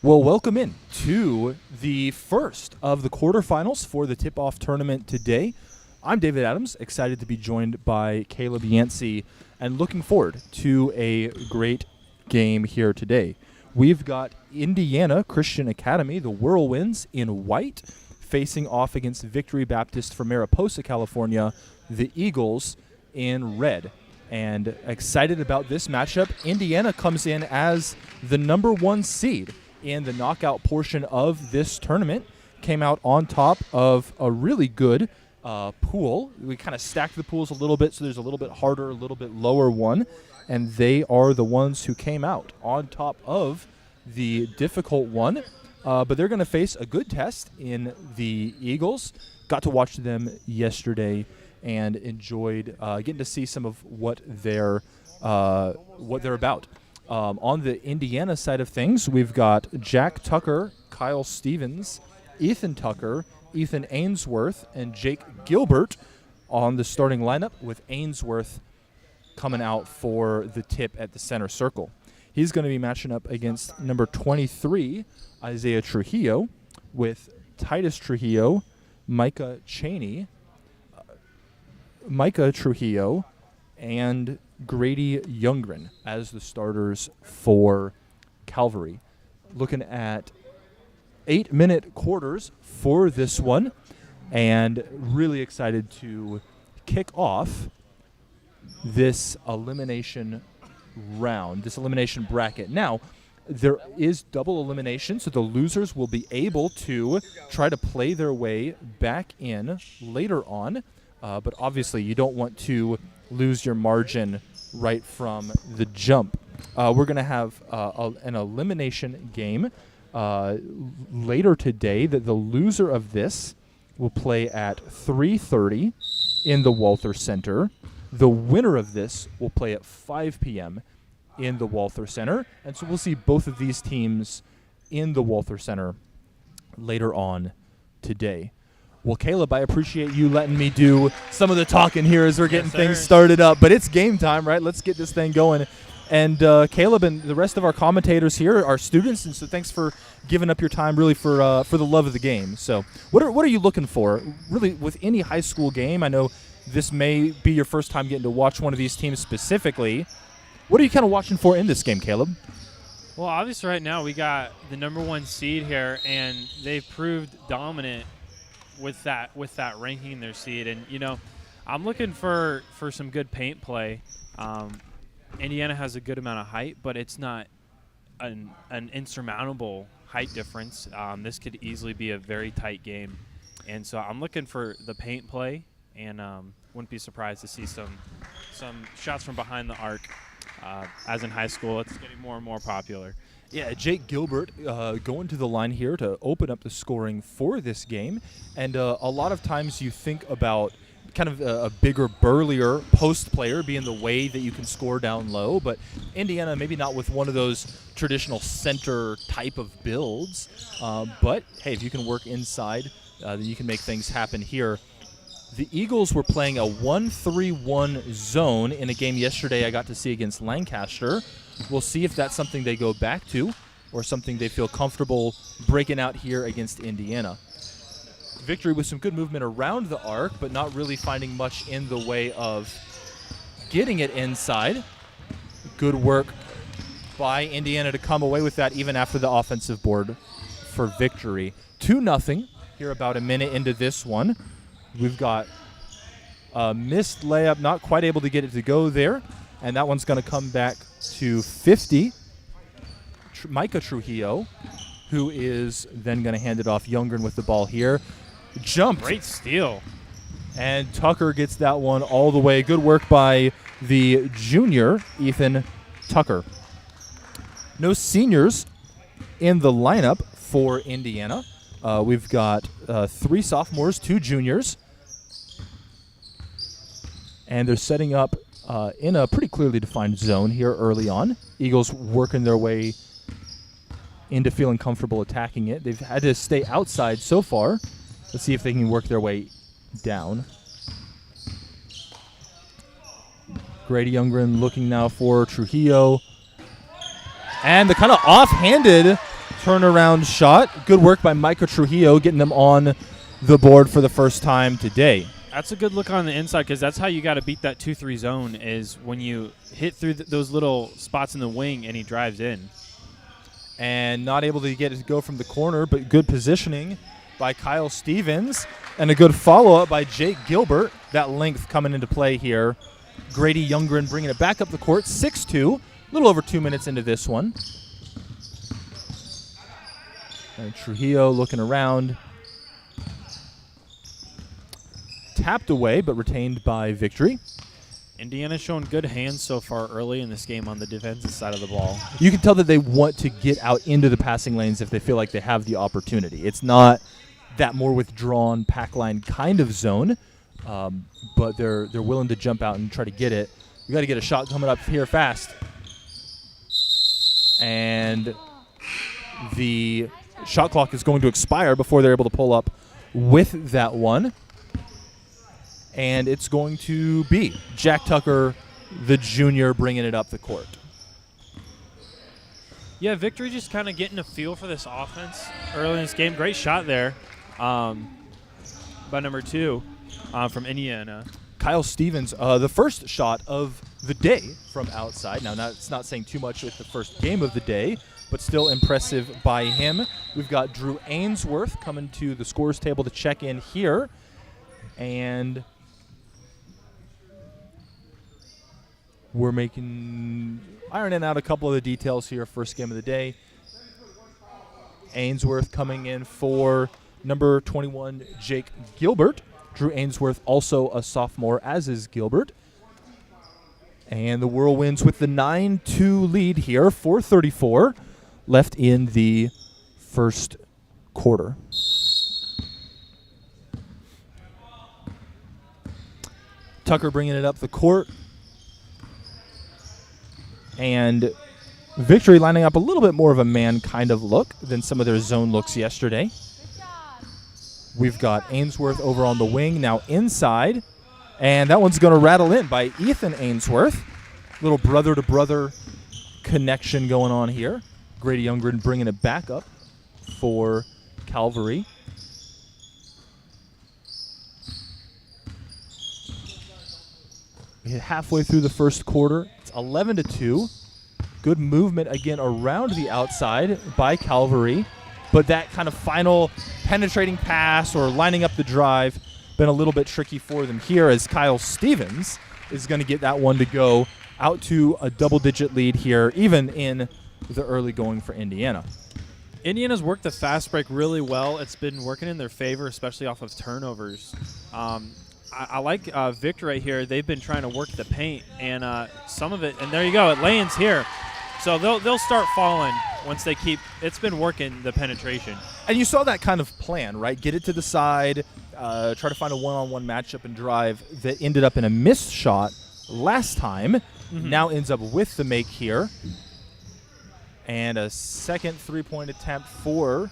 Well, welcome in to the first of the quarterfinals for the tip-off tournament today. I'm David Adams, excited to be joined by Caleb Yancey, and looking forward to a great game here today. We've got Indiana Christian Academy, the Whirlwinds, in white, facing off against Victory Baptist from Mariposa, California, the Eagles, in red. And excited about this matchup. Indiana comes in as the number 1 seed in the knockout portion of this tournament, came out on top of a really good pool. We kind of stacked the pools a little bit, so there's a little bit harder, a little bit lower one, and they are the ones who came out on top of the difficult one. But they're going to face a good test in the Eagles. Got to watch them yesterday and enjoyed getting to see some of what they're about. On the Indiana side of things, we've got Jack Tucker, Kyle Stevens, Ethan Tucker, Ethan Ainsworth, and Jake Gilbert on the starting lineup, with Ainsworth coming out for the tip at the center circle. He's going to be matching up against number 23, Isaiah Trujillo, with Titus Trujillo, Micah Trujillo, and Grady Youngren as the starters for Calvary. Looking at 8-minute quarters for this one, and really excited to kick off this elimination round, this elimination bracket. Now, there is double elimination, so the losers will be able to try to play their way back in later on, but obviously you don't want to lose your margin right from the jump. We're going to have an elimination game later today that the loser of this will play at 3:30 in the Walther Center. The winner of this will play at 5 p.m. in the Walther Center. And so we'll see both of these teams in the Walther Center later on today. Well, Caleb, I appreciate you letting me do some of the talking here as we're getting things started up. But it's game time, right? Let's get this thing going. And Caleb and the rest of our commentators here are students, and so thanks for giving up your time really for the love of the game. So what are you looking for, really, with any high school game? I know this may be your first time getting to watch one of these teams specifically. What are you kind of watching for in this game, Caleb? Well, obviously right now we got the number 1 seed here, and they've proved dominant with that ranking their seed. And I'm looking for some good paint play. Indiana has a good amount of height, but it's not an insurmountable height difference. This could easily be a very tight game, and so I'm looking for the paint play, and wouldn't be surprised to see some shots from behind the arc. As in high school, it's getting more and more popular. Yeah, Jake Gilbert going to the line here to open up the scoring for this game. And a lot of times you think about kind of a bigger, burlier post player being the way that you can score down low. But Indiana, maybe not with one of those traditional center type of builds. But, hey, if you can work inside, then you can make things happen here. The Eagles were playing a 1-3-1 zone in a game yesterday I got to see against Lancaster. We'll see if that's something they go back to or something they feel comfortable breaking out here against Indiana. Victory with some good movement around the arc, but not really finding much in the way of getting it inside. Good work by Indiana to come away with that even after the offensive board for Victory. 2-0 here about a minute into this one. We've got a missed layup, not quite able to get it to go there, and that one's going to come back to 50. Micah Trujillo, who is then going to hand it off. Youngren with the ball here. Jumped. Great steal. And Tucker gets that one all the way. Good work by the junior, Ethan Tucker. No seniors in the lineup for Indiana. We've got 3 sophomores, 2 juniors. And they're setting up in a pretty clearly defined zone here early on. Eagles working their way into feeling comfortable attacking it. They've had to stay outside so far. Let's see if they can work their way down. Grady Youngren looking now for Trujillo. And the kind of offhanded turnaround shot. Good work by Micah Trujillo getting them on the board for the first time today. That's a good look on the inside because that's how you got to beat that 2-3 zone is when you hit through those little spots in the wing and he drives in. And not able to get it to go from the corner, but good positioning by Kyle Stevens and a good follow-up by Jake Gilbert. That length coming into play here. Grady Youngren bringing it back up the court, 6-2, a little over 2 minutes into this one. And Trujillo looking around. Tapped away, but retained by Victory. Indiana's shown good hands so far early in this game on the defensive side of the ball. You can tell that they want to get out into the passing lanes if they feel like they have the opportunity. It's not that more withdrawn pack line kind of zone, but they're willing to jump out and try to get it. We got to get a shot coming up here fast. And the shot clock is going to expire before they're able to pull up with that one. And it's going to be Jack Tucker, the junior, bringing it up the court. Yeah, Victory just kind of getting a feel for this offense early in this game. Great shot there by number 2 from Indiana. Kyle Stevens, the first shot of the day from outside. Now, it's not saying too much with the first game of the day, but still impressive by him. We've got Drew Ainsworth coming to the scores table to check in here. And we're ironing out a couple of the details here. First game of the day. Ainsworth coming in for number 21, Jake Gilbert. Drew Ainsworth, also a sophomore, as is Gilbert. And the Whirlwinds with the 9-2 lead here, 4:34 left in the first quarter. Tucker bringing it up the court. And Victory lining up a little bit more of a man kind of look than some of their zone looks yesterday. We've got Ainsworth over on the wing, now inside. And that one's going to rattle in by Ethan Ainsworth. Little brother-to-brother connection going on here. Grady Youngren bringing it back up for Calvary. We hit halfway through the first quarter. It's 11-2. Good movement again around the outside by Calvary. But that kind of final penetrating pass or lining up the drive been a little bit tricky for them here as Kyle Stevens is going to get that one to go out to a double-digit lead here, even in the early going for Indiana. Indiana's worked the fast break really well. It's been working in their favor, especially off of turnovers. I like Victor right here. They've been trying to work the paint, and some of it, and there you go, it lands here. So they'll start falling once they keep – it's been working the penetration. And you saw that kind of plan, right? Get it to the side, try to find a one-on-one matchup and drive that ended up in a missed shot last time. Mm-hmm. Now ends up with the make here. And a second three-point attempt for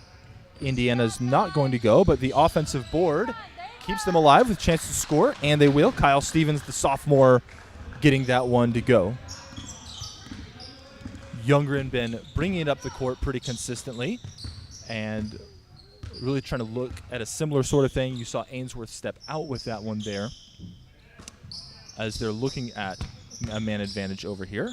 Indiana's not going to go, but the offensive board keeps them alive with a chance to score, and they will. Kyle Stevens, the sophomore, getting that one to go. Youngren been bringing it up the court pretty consistently and really trying to look at a similar sort of thing. You saw Ainsworth step out with that one there as they're looking at a man advantage over here.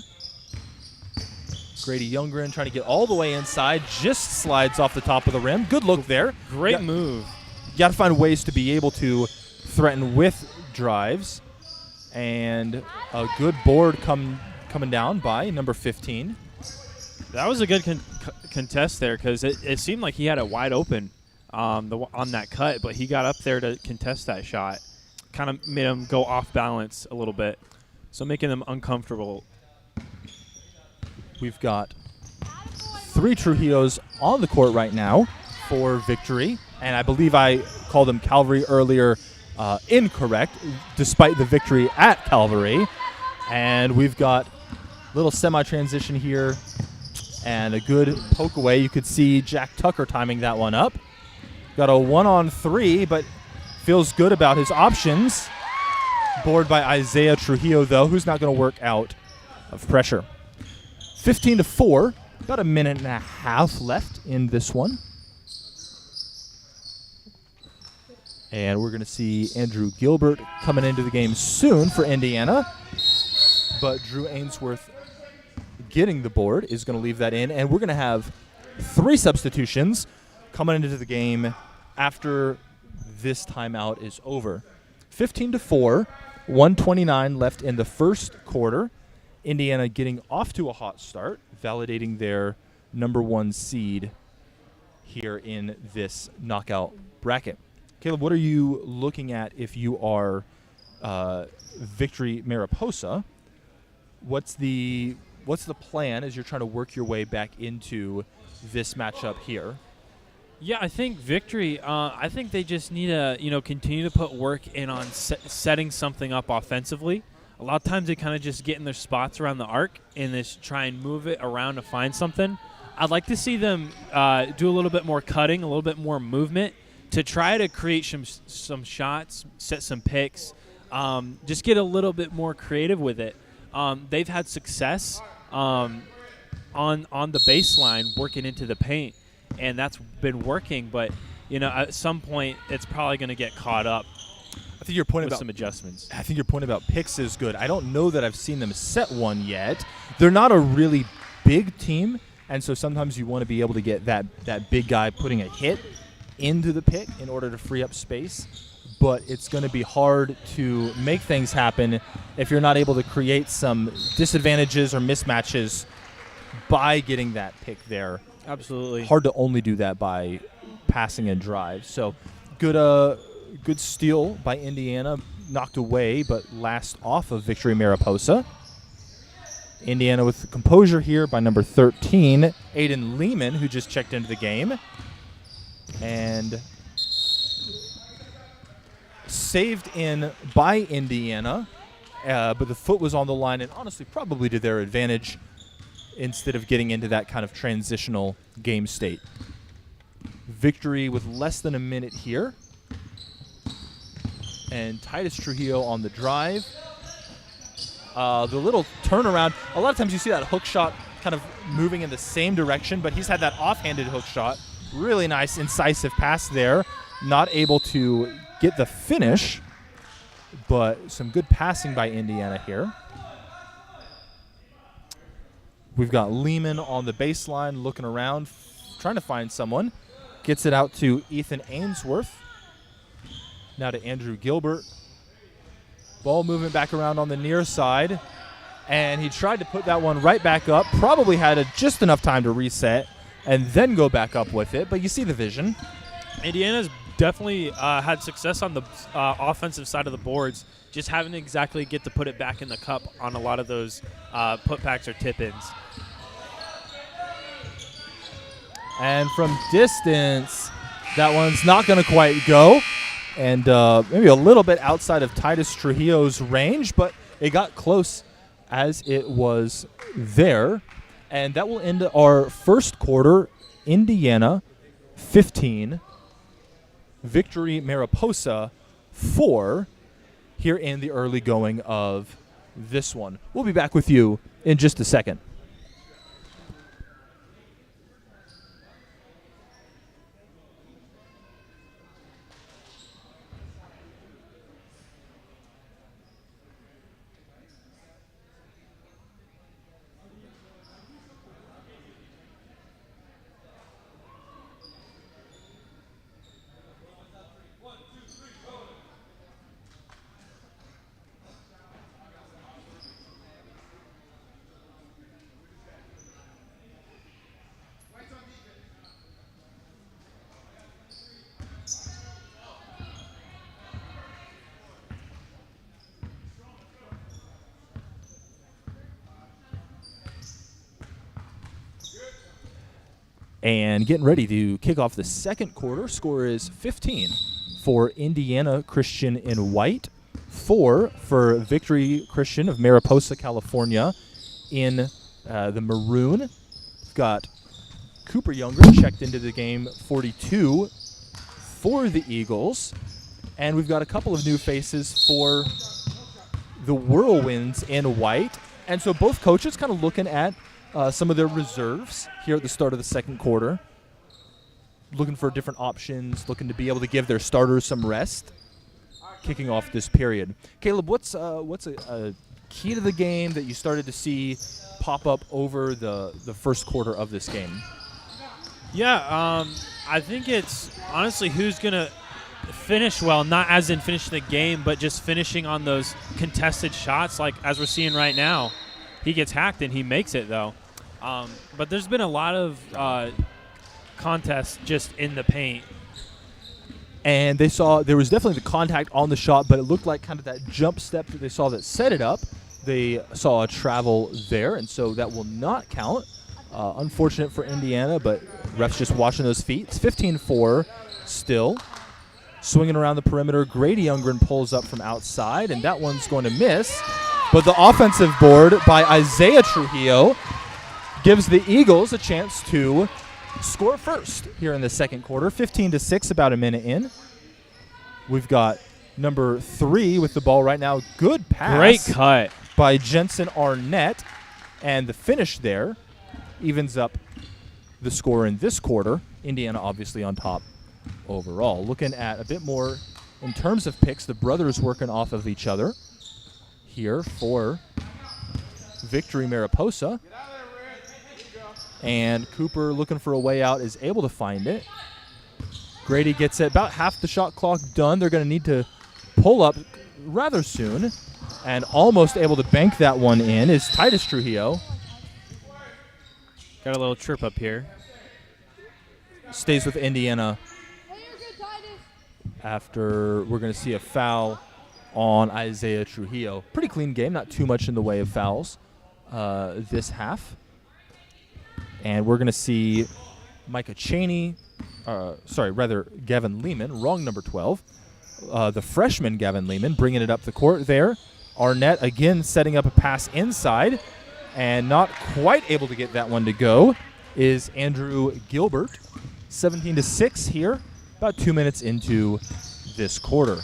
Grady Youngren trying to get all the way inside, just slides off the top of the rim. Good look there. Great move. You got to find ways to be able to threaten with drives. And a good board coming down by number 15. That was a good contest there because it seemed like he had it wide open on that cut, but he got up there to contest that shot. Kind of made him go off balance a little bit, so making them uncomfortable. We've got 3 Trujillos on the court right now for Victory, and I believe I called them Calvary earlier incorrect, despite the victory at Calvary. And we've got a little semi-transition here and a good poke away. You could see Jack Tucker timing that one up. Got a 1-on-3, but feels good about his options. Board by Isaiah Trujillo, though, who's not going to work out of pressure. 15-4 About a minute and a half left in this one. And we're going to see Andrew Gilbert coming into the game soon for Indiana. But Drew Ainsworth getting the board is going to leave that in. And we're going to have 3 substitutions coming into the game after this timeout is over. 15-4, 1:29 left in the first quarter. Indiana getting off to a hot start, validating their number 1 seed here in this knockout bracket. Caleb, what are you looking at if you are Victory Mariposa? What's the plan as you're trying to work your way back into this matchup here? Yeah, I think Victory. I think they just need to, continue to put work in on setting something up offensively. A lot of times they kind of just get in their spots around the arc and just try and move it around to find something. I'd like to see them do a little bit more cutting, a little bit more movement to try to create some shots, set some picks, just get a little bit more creative with it. They've had success on the baseline working into the paint, and that's been working. But at some point, it's probably going to get caught up. I think your point with about some adjustments. I think your point about picks is good. I don't know that I've seen them set one yet. They're not a really big team, and so sometimes you want to be able to get that big guy putting a hit into the pick in order to free up space. But it's going to be hard to make things happen if you're not able to create some disadvantages or mismatches by getting that pick there. Absolutely. Hard to only do that by passing and drive. So good steal by Indiana, knocked away, but last off of Victory Mariposa. Indiana with composure here by number 13, Aiden Lehman, who just checked into the game. And saved in by Indiana, but the foot was on the line and honestly probably to their advantage instead of getting into that kind of transitional game state. Victory with less than a minute here. And Titus Trujillo on the drive. The little turnaround. A lot of times you see that hook shot kind of moving in the same direction, but he's had that offhanded hook shot. Really nice, incisive pass there. Not able to get the finish, but some good passing by Indiana here. We've got Lehman on the baseline looking around, trying to find someone. Gets it out to Ethan Ainsworth. Now to Andrew Gilbert. Ball moving back around on the near side. And he tried to put that one right back up. Probably had just enough time to reset and then go back up with it. But you see the vision. Indiana's definitely had success on the offensive side of the boards. Just haven't exactly get to put it back in the cup on a lot of those putbacks or tip-ins. And from distance, that one's not going to quite go. And maybe a little bit outside of Titus Trujillo's range, but it got close as it was there. And that will end our first quarter. Indiana 15, Victory Mariposa 4 here in the early going of this one. We'll be back with you in just a second. And getting ready to kick off the second quarter. Score is 15 for Indiana Christian in white, 4 for Victory Christian of Mariposa, California in the maroon. We've got Cooper Younger checked into the game, 42 for the Eagles. And we've got a couple of new faces for the Whirlwinds in white. And so both coaches kind of looking at some of their reserves here at the start of the second quarter, looking for different options, looking to be able to give their starters some rest, kicking off this period. Caleb, what's a key to the game that you started to see pop up over the first quarter of this game? Yeah, I think it's honestly who's going to finish well, not as in finishing the game, but just finishing on those contested shots like as we're seeing right now. He gets hacked and he makes it, though. But there's been a lot of contests just in the paint. And they saw there was definitely the contact on the shot, but it looked like kind of that jump step that they saw that set it up. They saw a travel there, and so that will not count. Unfortunate for Indiana, but refs just watching those feet. It's 15-4 still. Swinging around the perimeter, Grady Youngren pulls up from outside, and that one's going to miss. But the offensive board by Isaiah Trujillo gives the Eagles a chance to score first here in the second quarter. 15-6, about a minute in. We've got number 3 with the ball right now. Good pass. Great cut by Jensen Arnett. And the finish there evens up the score in this quarter. Indiana obviously on top overall. Looking at a bit more in terms of picks, the brothers working off of each other here for Victory Mariposa. And Cooper, looking for a way out, is able to find it. Grady gets it. About half the shot clock done. They're going to need to pull up rather soon. And almost able to bank that one in is Titus Trujillo. Got a little trip up here. Stays with Indiana after we're going to see a foul on Isaiah Trujillo. Pretty clean game. Not too much in the way of fouls this half. And we're going to see Micah Cheney, Gavin Lehman, wrong number 12. The freshman Gavin Lehman bringing it up the court there. Arnett again setting up a pass inside, and not quite able to get that one to go is Andrew Gilbert. 17-6 here, about 2 minutes into this quarter.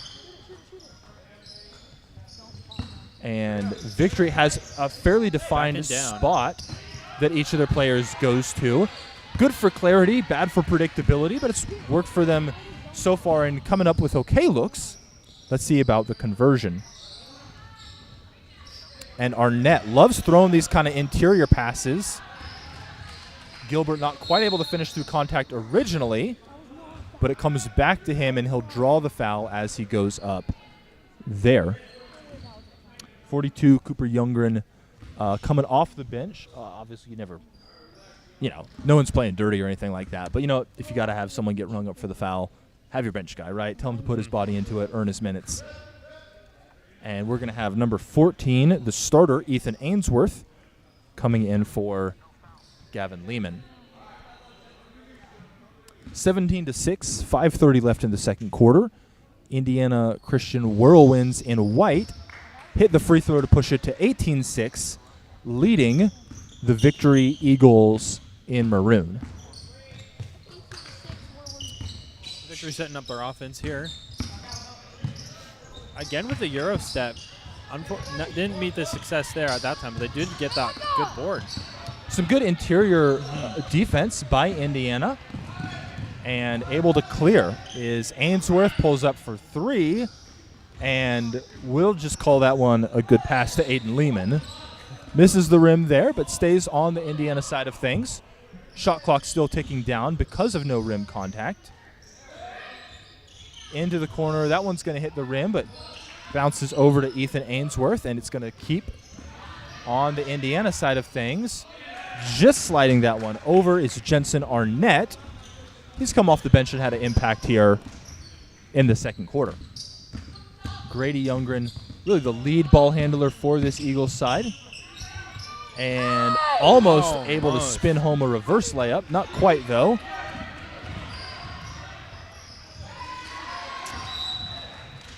And Victory has a fairly defined spot that each of their players goes to. Good for clarity, bad for predictability, but it's worked for them so far in coming up with okay looks. Let's see about the conversion. And Arnett loves throwing these kind of interior passes. Gilbert not quite able to finish through contact originally, but it comes back to him, and he'll draw the foul as he goes up there. 42, Cooper Youngren coming off the bench. Obviously, you never, no one's playing dirty or anything like that. But, if you got to have someone get rung up for the foul, have your bench guy, right? Tell him to put his body into it, earn his minutes. And we're going to have number 14, the starter, Ethan Ainsworth, coming in for Gavin Lehman. 17-6, 5:30 left in the second quarter. Indiana Christian Whirlwinds in white hit the free throw to push it to 18-6, leading the Victory Eagles in maroon. Victory setting up their offense here. Again with the Euro step. Didn't meet the success there at that time, but they did get that good board. Some good interior defense by Indiana. And able to clear is Ainsworth, pulls up for 3. And we'll just call that one a good pass to Aiden Lehman. Misses the rim there, but stays on the Indiana side of things. Shot clock still ticking down because of no rim contact. Into the corner. That one's going to hit the rim, but bounces over to Ethan Ainsworth, and it's going to keep on the Indiana side of things. Just sliding that one over is Jensen Arnett. He's come off the bench and had an impact here in the second quarter. Grady Youngren, really the lead ball handler for this Eagles side. And almost able to spin home a reverse layup. Not quite, though.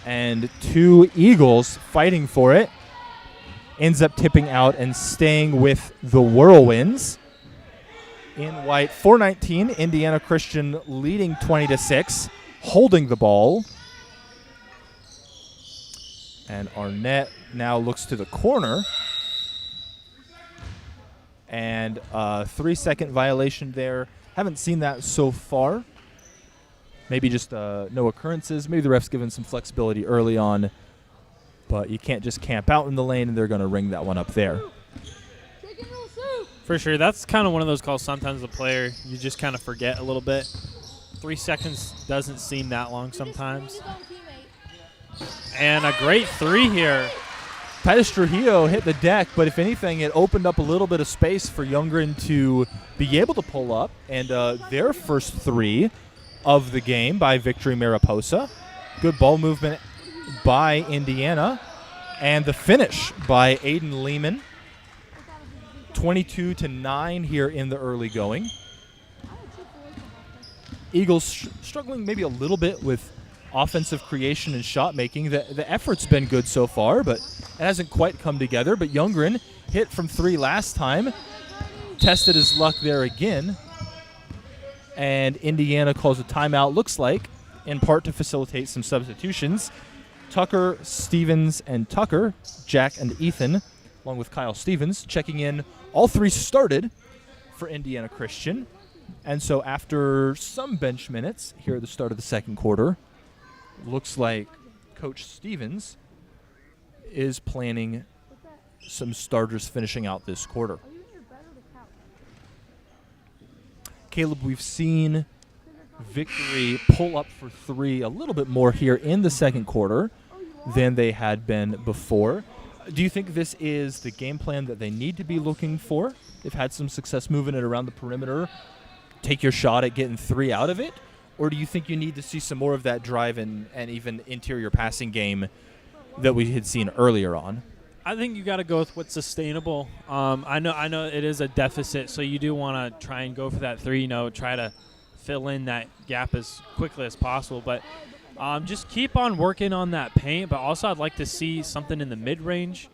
And 2 Eagles fighting for it. Ends up tipping out and staying with the Whirlwinds. In white, 4:19, Indiana Christian leading 20-6, holding the ball. And Arnett now looks to the corner. And 3-second violation there. Haven't seen that so far. Maybe just no occurrences. Maybe the ref's given some flexibility early on. But you can't just camp out in the lane, and they're going to ring that one up there. For sure. That's kind of one of those calls sometimes the player, you just kind of forget a little bit. 3 seconds doesn't seem that long sometimes. And a great three here. Titus Trujillo hit the deck, but if anything, it opened up a little bit of space for Youngren to be able to pull up. And their first three of the game by Victory Mariposa. Good ball movement by Indiana. And the finish by Aiden Lehman. 22-9 here in the early going. Eagles struggling maybe a little bit with offensive creation and shot making. The effort's been good so far, but it hasn't quite come together. But Youngren hit from 3 last time, tested his luck there again, and Indiana calls a timeout, looks like, in part to facilitate some substitutions. Tucker, Stevens, and Tucker, Jack and Ethan, along with Kyle Stevens, checking in. All three started for Indiana Christian. And so after some bench minutes here at the start of the second quarter, looks like Coach Stevens is planning some starters finishing out this quarter. Caleb, we've seen Victory pull up for 3 a little bit more here in the second quarter than they had been before. Do you think this is the game plan that they need to be looking for? They've had some success moving it around the perimeter. Take your shot at getting 3 out of it? Or do you think you need to see some more of that drive and even interior passing game that we had seen earlier on? I think you got to go with what's sustainable. I know it is a deficit, so you do want to try and go for that 3, try to fill in that gap as quickly as possible. But just keep on working on that paint, but also I'd like to see something in the mid-range.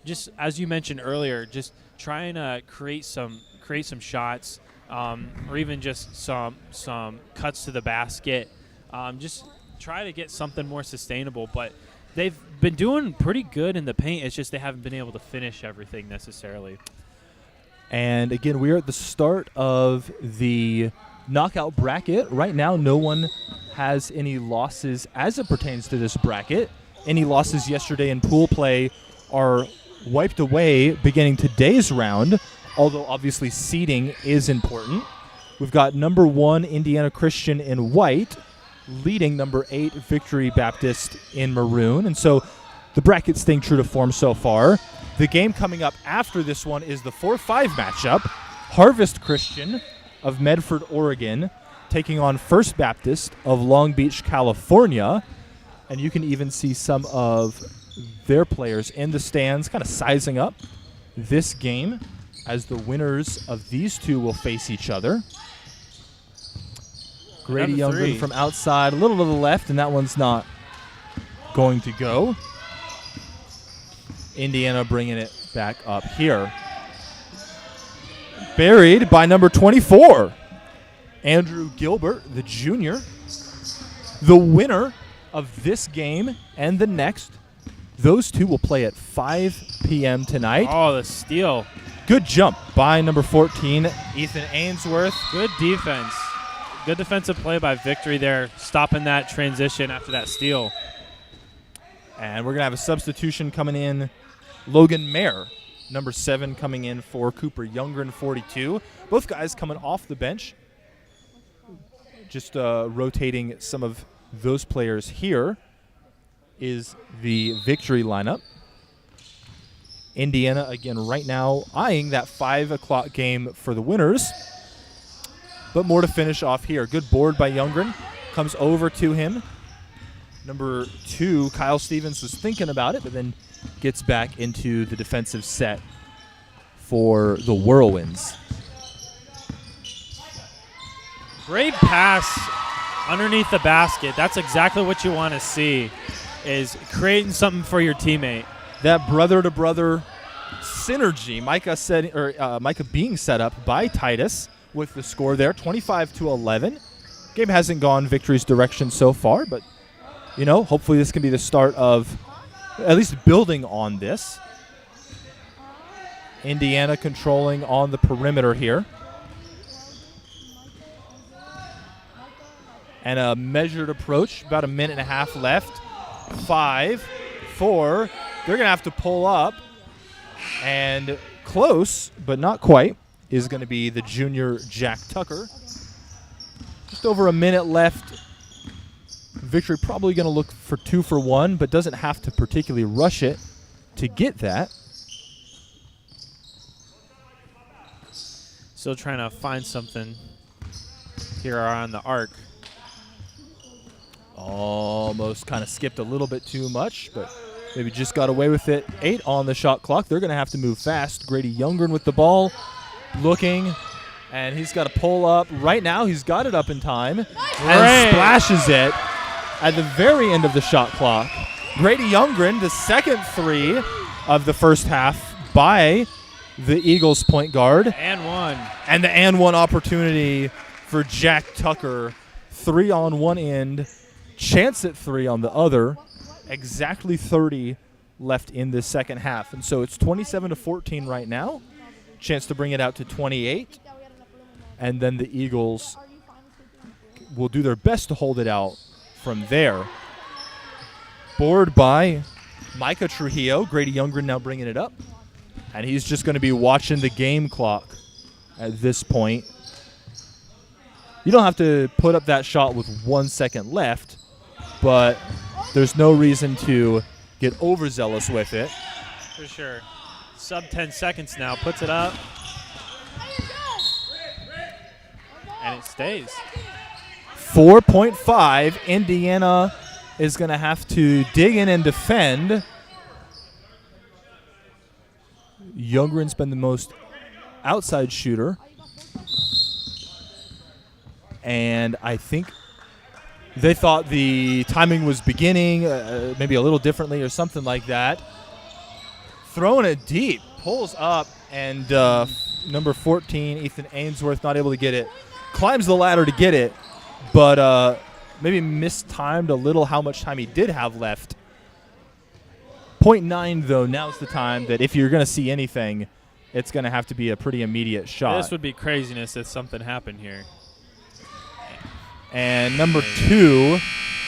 Just as you mentioned earlier, just trying to create some shots, or even just some cuts to the basket. Just try to get something more sustainable. But they've been doing pretty good in the paint. It's just they haven't been able to finish everything necessarily. And again, we are at the start of the knockout bracket. Right now, no one has any losses as it pertains to this bracket. Any losses yesterday in pool play are wiped away beginning today's round, although obviously seeding is important. We've got number 1 Indiana Christian in white leading number 8 Victory Baptist in maroon. And so the bracket's staying true to form so far. The game coming up after this one is the 4-5 matchup. Harvest Christian of Medford, Oregon, taking on First Baptist of Long Beach, California. And you can even see some of their players in the stands kind of sizing up this game as the winners of these two will face each other. Grady Youngren from outside, a little to the left, and that one's not going to go. Indiana bringing it back up here. Buried by number 24, Andrew Gilbert, the junior. The winner of this game and the next, those two will play at 5 p.m. tonight. Oh, the steal. Good jump by number 14, Ethan Ainsworth. Good defense. Good defensive play by Victory there, stopping that transition after that steal. And we're going to have a substitution coming in. Logan Mayer, number 7, coming in for Cooper Youngren, 42. Both guys coming off the bench. Just rotating some of those players here is the Victory lineup. Indiana, again, right now eyeing that 5 o'clock game for the winners. But more to finish off here. Good board by Youngren. Comes over to him. Number 2, Kyle Stevens, was thinking about it, but then gets back into the defensive set for the Whirlwinds. Great pass underneath the basket. That's exactly what you want to see, is creating something for your teammate. That brother-to-brother synergy. Micah being set up by Titus with the score there, 25-11. Game hasn't gone Victory's direction so far, but, hopefully this can be the start of at least building on this. Indiana controlling on the perimeter here. And a measured approach, about a minute and a half left. 5, 4. They're going to have to pull up. And close, but not quite, is going to be the junior Jack Tucker. Just over a minute left. Victory probably going to look for 2 for 1, but doesn't have to particularly rush it to get that. Still trying to find something here on the arc. Almost kind of skipped a little bit too much, but maybe just got away with it. 8 on the shot clock. They're going to have to move fast. Grady Youngren with the ball, looking, and he's got to pull up. Right now, he's got it up in time and splashes it at the very end of the shot clock. Grady Youngren, the second 3 of the first half by the Eagles point guard. And one. And the and one opportunity for Jack Tucker. 3 on one end, chance at 3 on the other. Exactly 30 left in this second half. And so it's 27-14 right now. Chance to bring it out to 28. And then the Eagles will do their best to hold it out from there. Board by Micah Trujillo. Grady Youngren now bringing it up. And he's just going to be watching the game clock at this point. You don't have to put up that shot with 1 second left, but there's no reason to get overzealous with it. For sure. Sub 10 seconds now. Puts it up. And it stays. 4.5. Indiana is going to have to dig in and defend. Youngren's been the most outside shooter. And I think they thought the timing was beginning maybe a little differently or something like that. Throwing it deep. Pulls up, and number 14, Ethan Ainsworth, not able to get it. Climbs the ladder to get it, but maybe mistimed a little how much time he did have left. 0.9, though, now's the time that if you're going to see anything, it's going to have to be a pretty immediate shot. This would be craziness if something happened here. And number 2,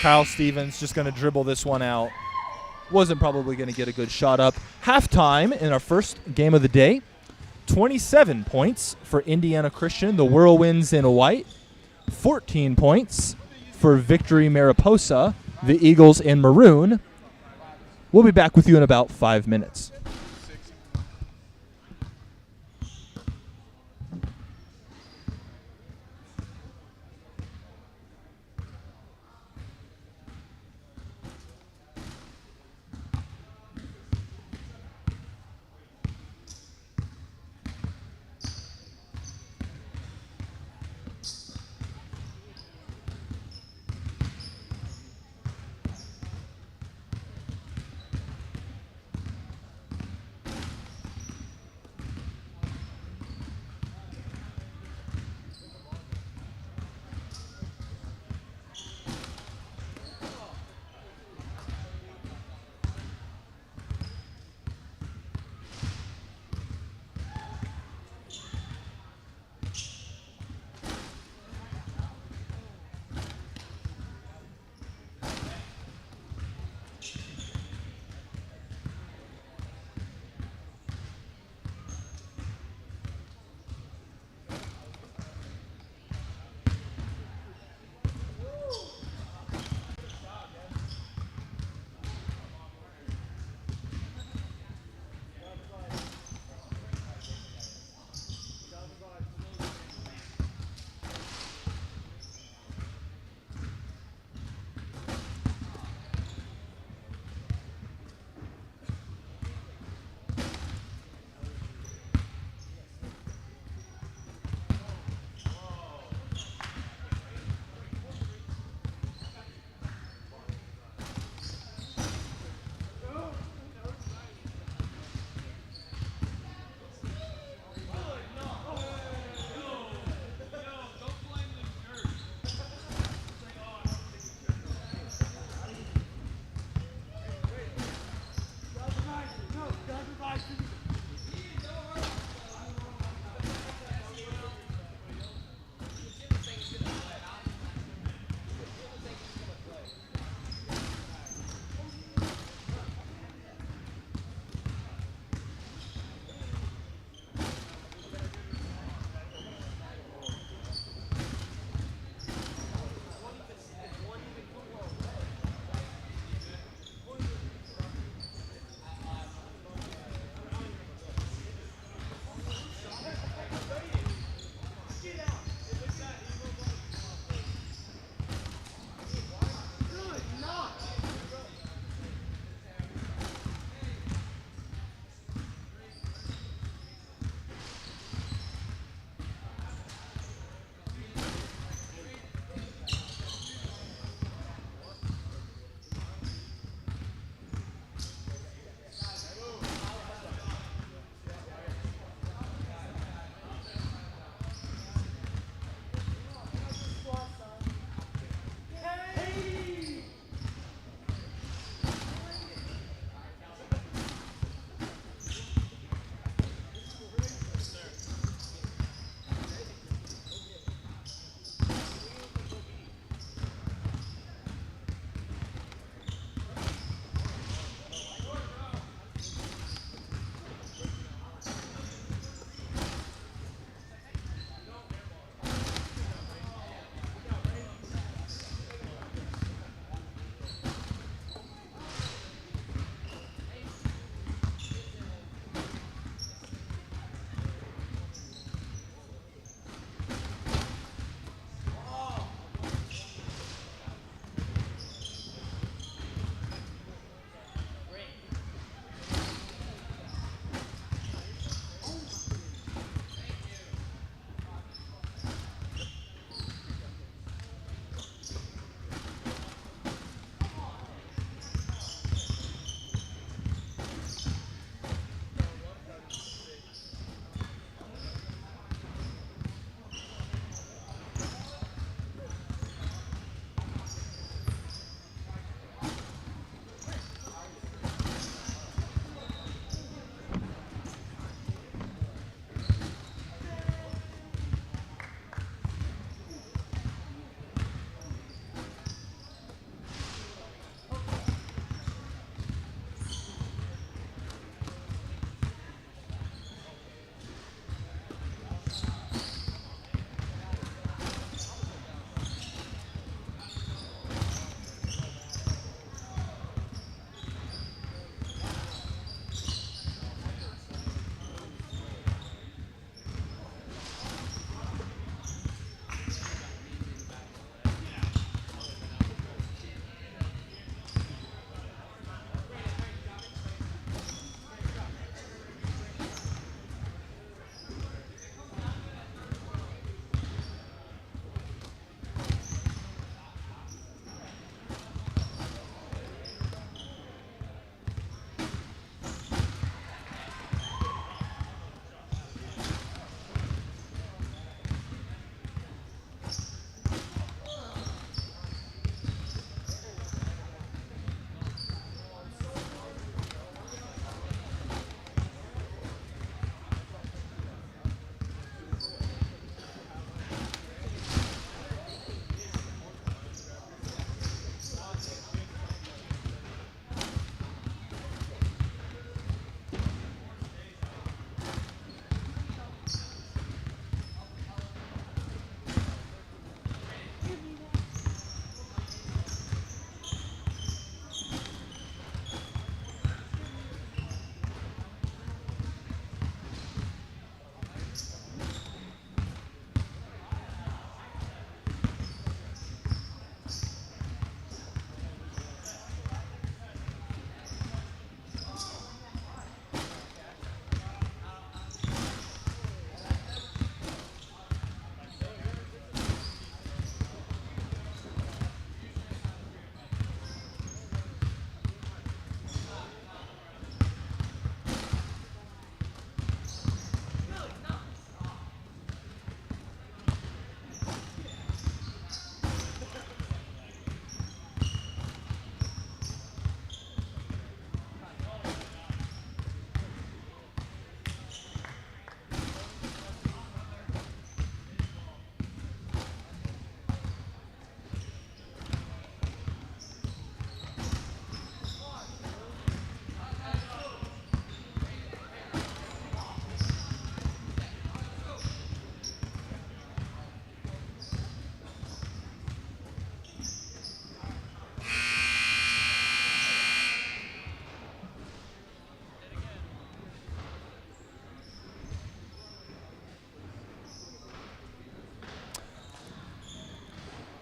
Kyle Stevens, just going to dribble this one out. Wasn't probably going to get a good shot up. Halftime in our first game of the day. 27 points for Indiana Christian, the Whirlwinds in white. 14 points for Victory Mariposa, the Eagles in maroon. We'll be back with you in about 5 minutes.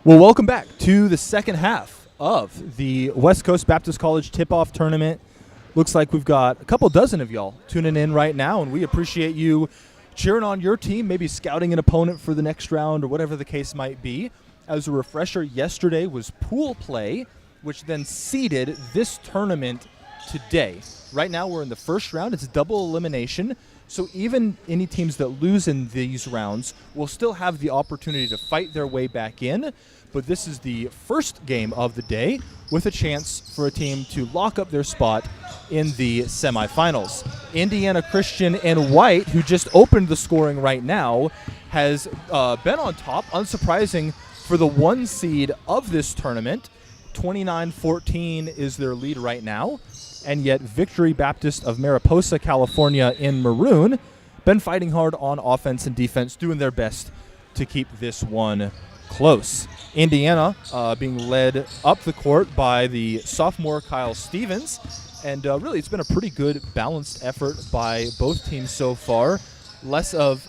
Well, welcome back to the second half of the West Coast Baptist College tip-off tournament. Looks like we've got a couple dozen of y'all tuning in right now, and we appreciate you cheering on your team, maybe scouting an opponent for the next round or whatever the case might be. As a refresher, yesterday was pool play, which then seeded this tournament today. Right now we're in the first round. It's double elimination. So even any teams that lose in these rounds will still have the opportunity to fight their way back in. But this is the first game of the day with a chance for a team to lock up their spot in the semifinals. Indiana Christian and White, who just opened the scoring right now, has been on top, unsurprising for the 1 seed of this tournament. 29-14 is their lead right now. And yet Victory Baptist of Mariposa, California in maroon, been fighting hard on offense and defense, doing their best to keep this one close. Indiana being led up the court by the sophomore Kyle Stevens. And really, it's been a pretty good balanced effort by both teams so far. Less of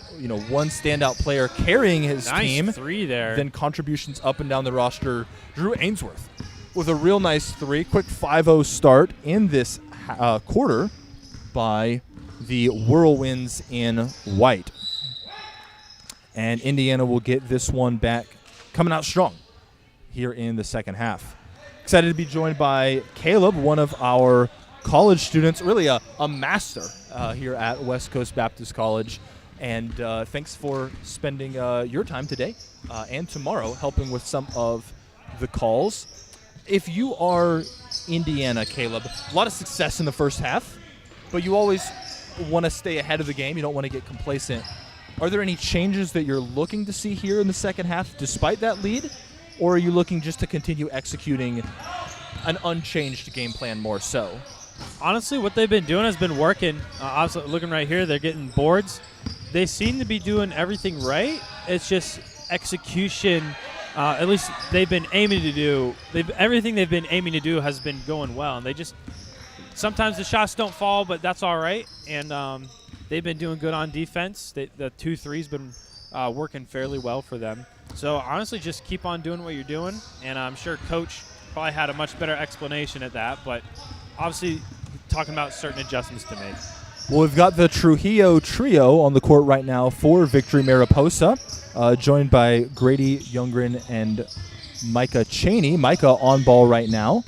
one standout player carrying his team Nice three there. than contributions up and down the roster. Drew Ainsworth with a real nice three. Quick 5-0 start in this quarter by the Whirlwinds in white. And Indiana will get this one back, coming out strong here in the second half. Excited to be joined by Caleb, one of our college students, really a master here at West Coast Baptist College. And thanks for spending your time today and tomorrow helping with some of the calls. If you are Indiana, Caleb, a lot of success in the first half, but you always want to stay ahead of the game. You don't want to get complacent. Are there any changes that you're looking to see here in the second half despite that lead? Or are you looking just to continue executing an unchanged game plan more so? Honestly, what they've been doing has been working. Obviously, looking right here, they're getting boards. They seem to be doing everything right. It's just execution. At least they've been aiming to do. Everything they've been aiming to do has been going well, and they just sometimes the shots don't fall, but that's all right. And they've been doing good on defense. The 2-3's been working fairly well for them. So honestly, just keep on doing what you're doing, and I'm sure Coach probably had a much better explanation at that, but obviously talking about certain adjustments to make. Well, we've got the Trujillo trio on the court right now for Victory Mariposa, joined by Grady Youngren and Micah Cheney. Micah on ball right now.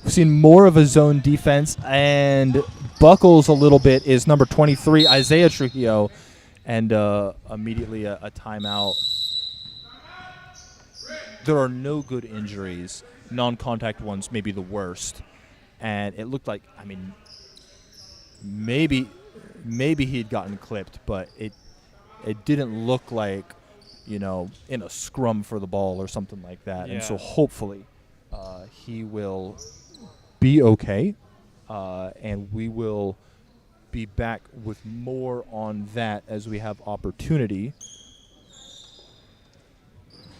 We've seen more of a zone defense, and buckles a little bit is number 23, Isaiah Trujillo, and immediately a timeout. There are no good injuries. Non-contact ones may be the worst. And it looked like, maybe he'd gotten clipped, but it didn't look like, in a scrum for the ball or something like that. Yeah. And so hopefully he will be okay, and we will be back with more on that as we have opportunity.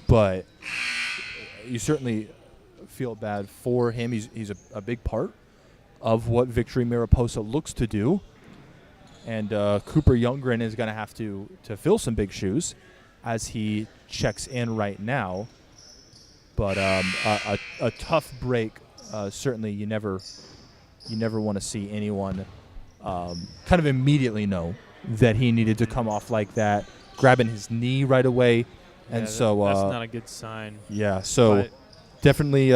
But you certainly feel bad for him. He's a big part of what Victory Mariposa looks to do. And Cooper Youngren is going to have to fill some big shoes as he checks in right now. But a tough break. Certainly you never want to see anyone kind of immediately know that he needed to come off like that, grabbing his knee right away. And so that's not a good sign. Yeah, so definitely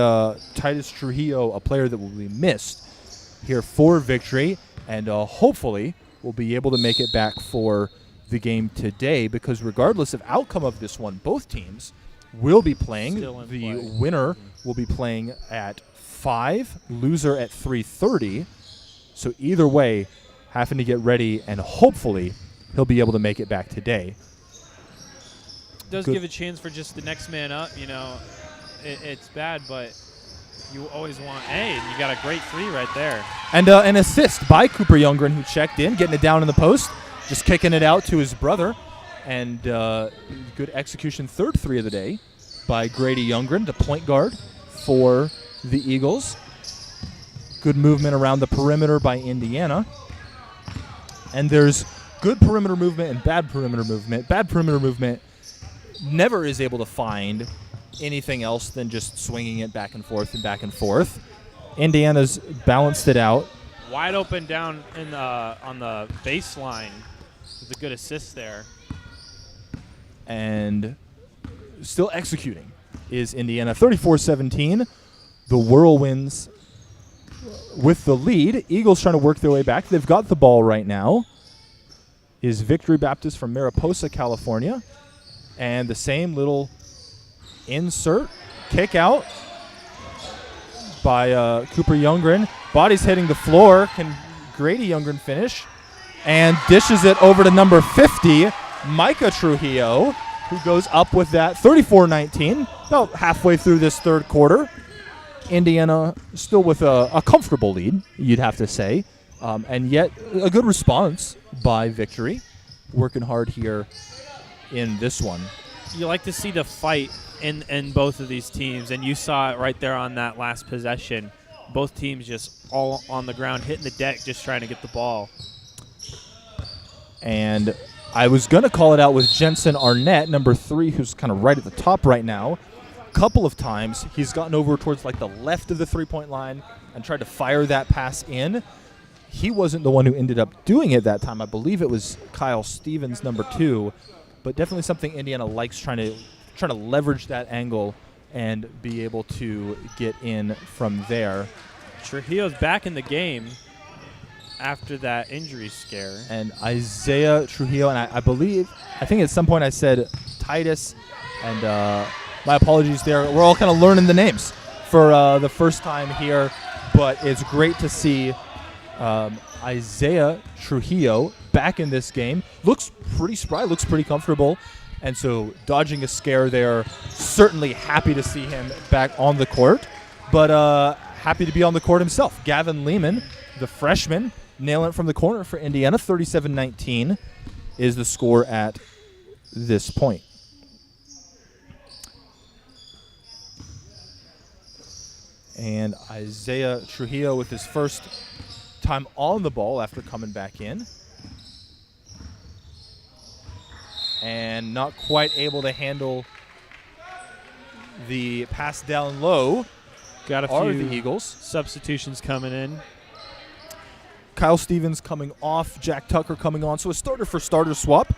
Titus Trujillo, a player that will be missed here for Victory, and hopefully will be able to make it back for the game today, because regardless of outcome of this one, both teams will be playing. The winner will be playing at 5, loser at 3:30. So either way, having to get ready, and hopefully he'll be able to make it back today. Does give a chance for just the next man up. It's bad, but you always want and you got a great three right there. And an assist by Cooper Youngren, who checked in, getting it down in the post, just kicking it out to his brother. And good execution, third three of the day by Grady Youngren, the point guard for the Eagles. Good movement around the perimeter by Indiana. And there's good perimeter movement and bad perimeter movement. Bad perimeter movement never is able to find anything else than just swinging it back and forth and back and forth. Indiana's balanced it out. Wide open down in on the baseline. With a good assist there. And still executing is Indiana. 34-17. The Whirlwinds with the lead. Eagles trying to work their way back. They've got the ball right now. Is Victory Baptist from Mariposa, California. And the same little insert kick out by Cooper Youngren. Body's hitting the floor. Can Grady Youngren finish? And dishes it over to number 50, Micah Trujillo, who goes up with that. 34-19, about halfway through this third quarter. Indiana still with a comfortable lead, you'd have to say. And yet a good response by Victory. Working hard here in this one. You like to see the fight in both of these teams, and you saw it right there on that last possession. Both teams just all on the ground, hitting the deck, just trying to get the ball. And I was going to call it out with Jensen Arnett, number 3, who's kind of right at the top right now. A couple of times he's gotten over towards like the left of the three-point line and tried to fire that pass in. He wasn't the one who ended up doing it that time. I believe it was Kyle Stevens, number 2. But definitely something Indiana likes, trying to leverage that angle and be able to get in from there. Trujillo's back in the game after that injury scare. And Isaiah Trujillo, and I think at some point I said Titus, and my apologies there. We're all kind of learning the names for the first time here, but it's great to see Isaiah Trujillo back in this game. Looks pretty spry, looks pretty comfortable, and so dodging a scare there. Certainly happy to see him back on the court, but happy to be on the court himself. Gavin Lehman, the freshman, nailing it from the corner for Indiana. 37-19 is the score at this point. And Isaiah Trujillo with his first time on the ball after coming back in. And not quite able to handle the pass down low. Got a are few the Eagles. substitutions coming in. Kyle Stevens coming off, Jack Tucker coming on. So a starter for starter swap.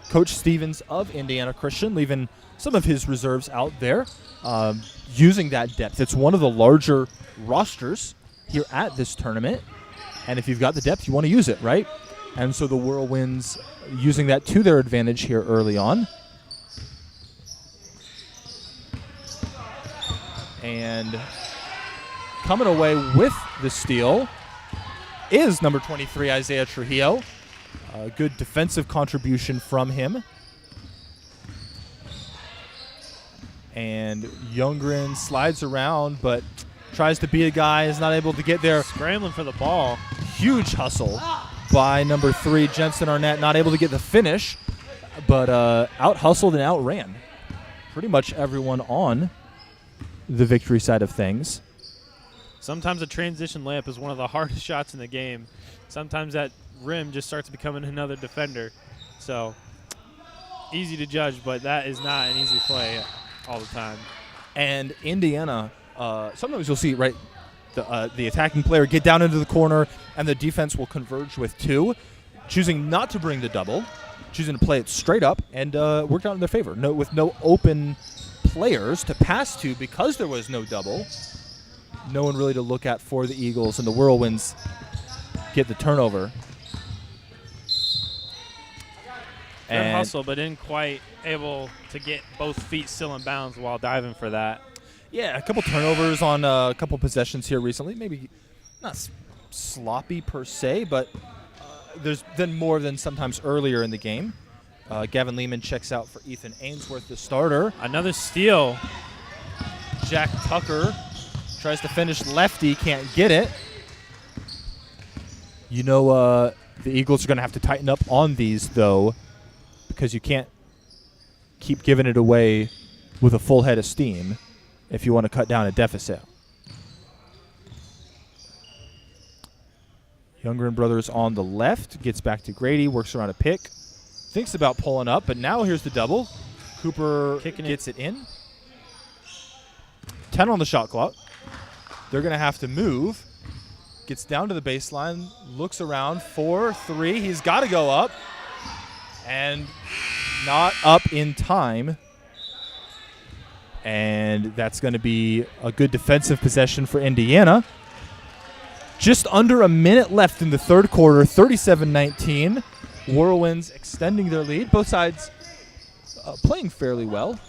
Coach Stevens of Indiana Christian leaving some of his reserves out there, using that depth. It's one of the larger rosters here at this tournament. And if you've got the depth, you want to use it, right? And so the Whirlwinds using that to their advantage here early on. And coming away with the steal is number 23, Isaiah Trujillo. A good defensive contribution from him. And Youngren slides around, but tries to beat a guy, is not able to get there. Scrambling for the ball. Huge hustle by number 3, Jensen Arnett, not able to get the finish, but out-hustled and outran pretty much everyone on the Victory side of things. Sometimes a transition layup is one of the hardest shots in the game. Sometimes that rim just starts becoming another defender. So easy to judge, but that is not an easy play all the time. And Indiana, sometimes you'll see, right, the attacking player get down into the corner, and the defense will converge with 2, choosing not to bring the double, choosing to play it straight up, and worked out in their favor. With no open players to pass to because there was no double. No one really to look at for the Eagles, and the Whirlwinds get the turnover. Good hustle, but didn't quite able to get both feet still in bounds while diving for that. Yeah, a couple turnovers on a couple possessions here recently. Maybe not sloppy per se, but there's been more than sometimes earlier in the game. Gavin Lehman checks out for Ethan Ainsworth, the starter. Another steal. Jack Tucker tries to finish lefty, can't get it. You know, the Eagles are going to have to tighten up on these, though, because you can't keep giving it away with a full head of steam if you want to cut down a deficit. Youngren brothers on the left, gets back to Grady, works around a pick, thinks about pulling up, but now here's the double. Cooper gets it in. 10 on the shot clock. They're going to have to move. Gets down to the baseline, looks around, 4-3. He's got to go up, and not up in time. And that's going to be a good defensive possession for Indiana. Just under a minute left in the third quarter, 37-19. Whirlwinds extending their lead. Both sides playing fairly well,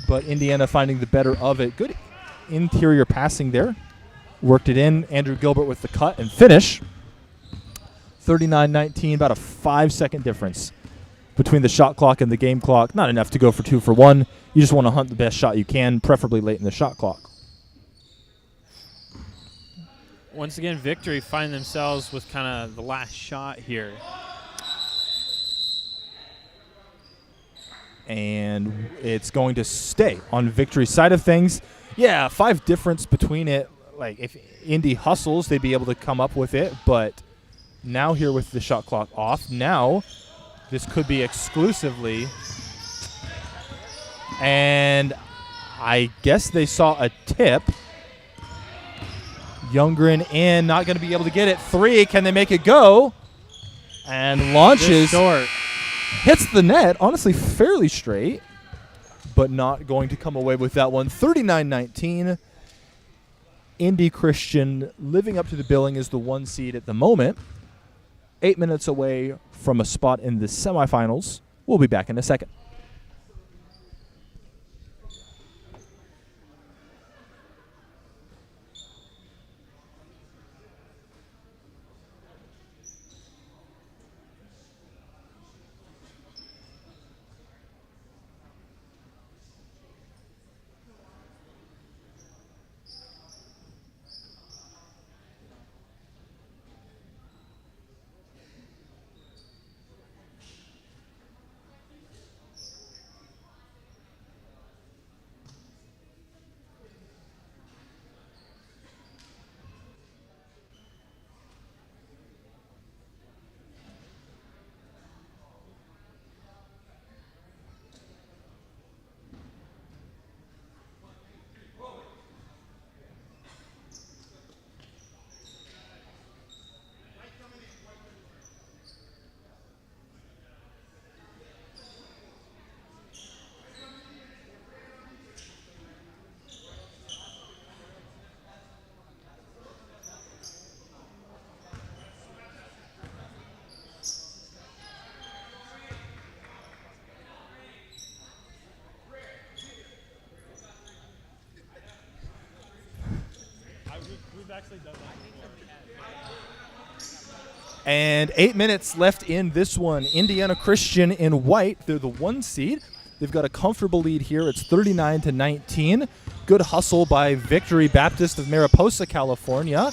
but Indiana finding the better of it. Good interior passing there. Worked it in. Andrew Gilbert with the cut and finish. 39-19, about a 5-second difference between the shot clock and the game clock. Not enough to go for 2 for 1. You just want to hunt the best shot you can, preferably late in the shot clock. Once again, Victory find themselves with kind of the last shot here. And it's going to stay on Victory's side of things. Yeah, 5 difference between it. Like, if Indy hustles, they'd be able to come up with it. But now here with the shot clock off, now this could be exclusively. And I guess they saw a tip. Youngren in, not going to be able to get it. 3, can they make it go? And launches. Short. Hits the net, honestly fairly straight, but not going to come away with that one. 39-19. Indy Christian living up to the billing as the 1 seed at the moment. 8 minutes away from a spot in the semifinals. We'll be back in a second. And 8 minutes left in this one. Indiana Christian in white. They're the 1 seed. They've got a comfortable lead here. It's 39-19. Good hustle by Victory Baptist of Mariposa, California.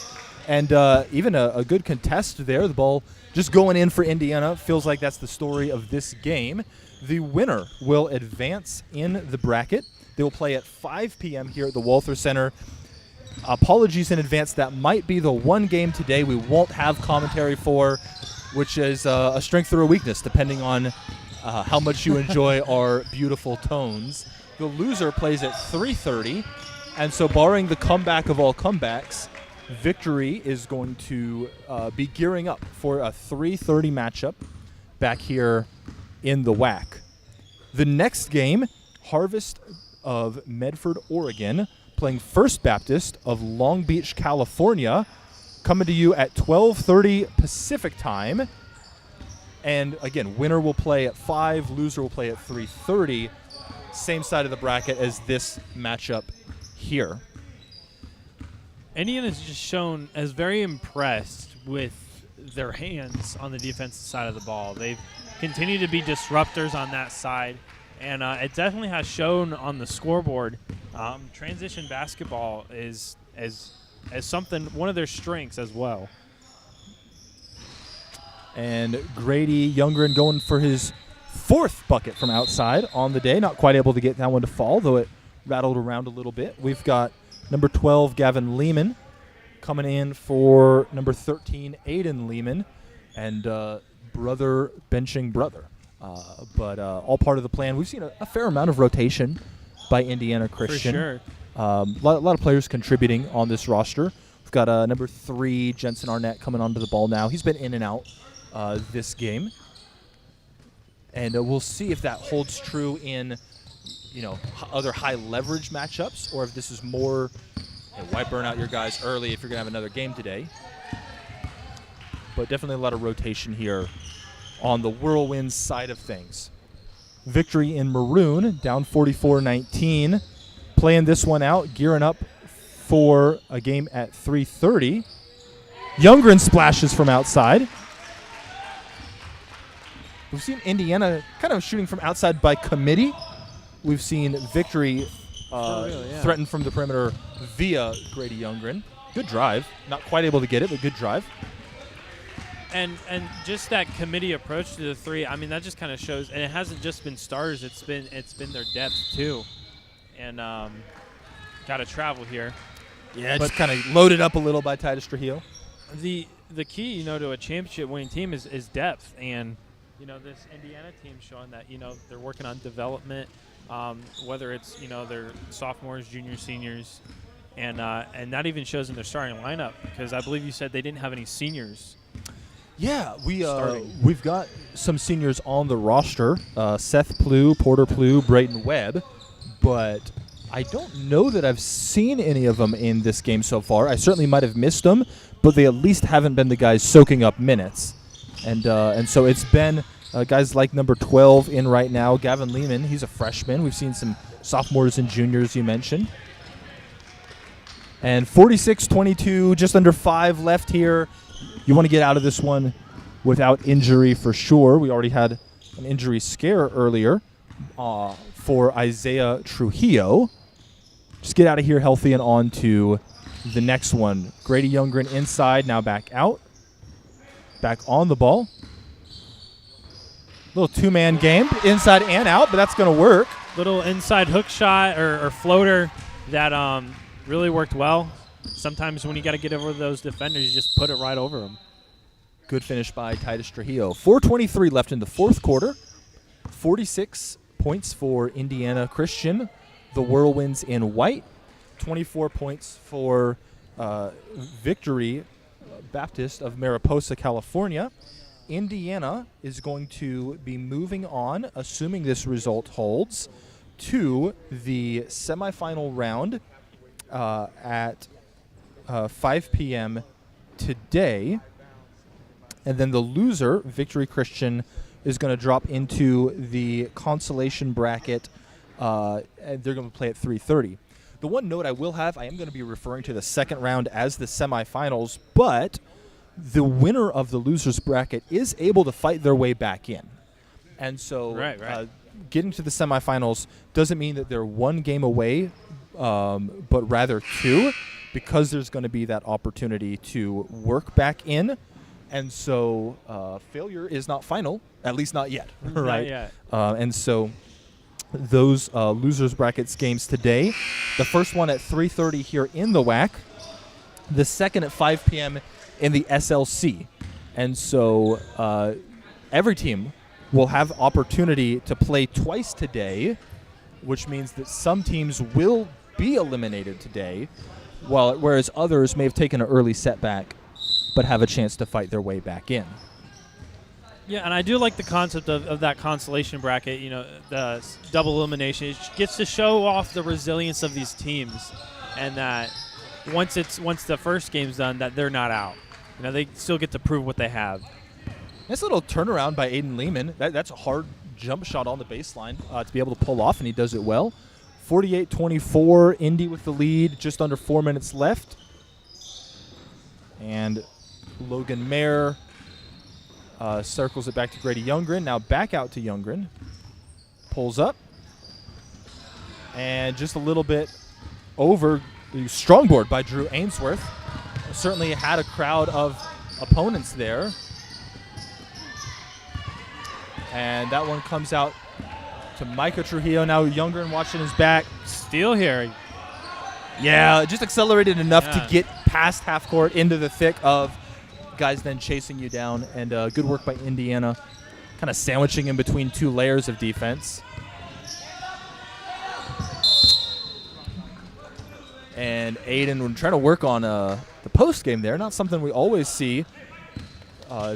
And even a good contest there. The ball just going in for Indiana. Feels like that's the story of this game. The winner will advance in the bracket. They will play at 5 p.m. here at the Walther Center. Apologies in advance. That might be the one game today we won't have commentary for, which is a strength or a weakness, depending on how much you enjoy our beautiful tones. The loser plays at 3:30, and so barring the comeback of all comebacks, Victory is going to be gearing up for a 3:30 matchup back here in the WAC. The next game, Harvest of Medford, Oregon, playing First Baptist of Long Beach, California, coming to you at 12:30 Pacific time. And again, winner will play at 5, loser will play at 3:30. Same side of the bracket as this matchup here. Indiana has just shown as very impressed with their hands on the defensive side of the ball. They've continued to be disruptors on that side, and it definitely has shown on the scoreboard. Transition basketball is as something, one of their strengths as well. And Grady Youngren going for his 4th bucket from outside on the day. Not quite able to get that one to fall, though it rattled around a little bit. We've got number 12, Gavin Lehman, coming in for number 13, Aiden Lehman, and brother benching brother. But all part of the plan. We've seen a fair amount of rotation by Indiana Christian. For sure. lot of players contributing on this roster. We've got number 3, Jensen Arnett, coming onto the ball now. He's been in and out this game. And we'll see if that holds true in, other high leverage matchups, or if this is more, why burn out your guys early if you're going to have another game today. But definitely a lot of rotation here on the Whirlwinds side of things. Victory in maroon, down 44-19. Playing this one out, gearing up for a game at 3:30. Youngren splashes from outside. We've seen Indiana kind of shooting from outside by committee. We've seen Victory threatened from the perimeter via Grady Youngren. Good drive. Not quite able to get it, but good drive. And just that committee approach to the 3, I mean, that just kind of shows, and it hasn't just been starters, it's been their depth too. And got to travel here. Yeah, just kind of loaded up a little by Titus Trujillo. The key, to a championship winning team is depth, and this Indiana team showing that they're working on development, whether it's their sophomores, juniors, seniors, and that even shows in their starting lineup, because I believe you said they didn't have any seniors. Yeah, we've got some seniors on the roster, Seth Plew, Porter Plew, Brayton Webb, but I don't know that I've seen any of them in this game so far. I certainly might have missed them, but they at least haven't been the guys soaking up minutes. And so it's been guys like number 12 in right now, Gavin Lehman. He's a freshman. We've seen some sophomores and juniors you mentioned. And 46-22, just under 5 left here. You want to get out of this one without injury for sure. We already had an injury scare earlier for Isaiah Trujillo. Just get out of here healthy and on to the next one. Grady Youngren inside, now back out. Back on the ball. Little 2-man game, inside and out, but that's going to work. Little inside hook shot or floater that really worked well. Sometimes when you got to get over those defenders, you just put it right over them. Good finish by Titus Trujillo. 4:23 left in the fourth quarter. 46 points for Indiana Christian, the Whirlwinds in white. 24 points for Victory Baptist of Mariposa, California. Indiana is going to be moving on, assuming this result holds, to the semifinal round at 5 p.m. today. And then the loser, Victory Christian, is going to drop into the consolation bracket. And they're going to play at 3:30. The one note I will have, I am going to be referring to the second round as the semifinals, but the winner of the loser's bracket is able to fight their way back in. And so getting to the semifinals doesn't mean that they're one game away, but rather 2, because there's going to be that opportunity to work back in. And so failure is not final, at least not yet. Right? Not yet. And so those losers brackets games today, the first one at 3:30 here in the WAC, the second at 5 p.m. in the SLC. And so every team will have opportunity to play twice today, which means that some teams will be eliminated today, whereas others may have taken an early setback but have a chance to fight their way back in. Yeah, and I do like the concept of that consolation bracket, the double elimination. It gets to show off the resilience of these teams, and that once the first game's done, that they're not out. They still get to prove what they have. Nice little turnaround by Aiden Lehman. That's a hard jump shot on the baseline to be able to pull off, and he does it well. 48-24, Indy with the lead, just under 4 minutes left. And Logan Mayer circles it back to Grady Youngren. Now back out to Youngren. Pulls up. And just a little bit over. Strong board by Drew Ainsworth. Certainly had a crowd of opponents there. And that one comes out to Micah Trujillo. Now Youngren watching his back. Steal here. Yeah, just accelerated enough to get past half court into the thick of guys then chasing you down. And good work by Indiana, kind of sandwiching in between 2 layers of defense. And Aiden, we're trying to work on the post game there. Not something we always see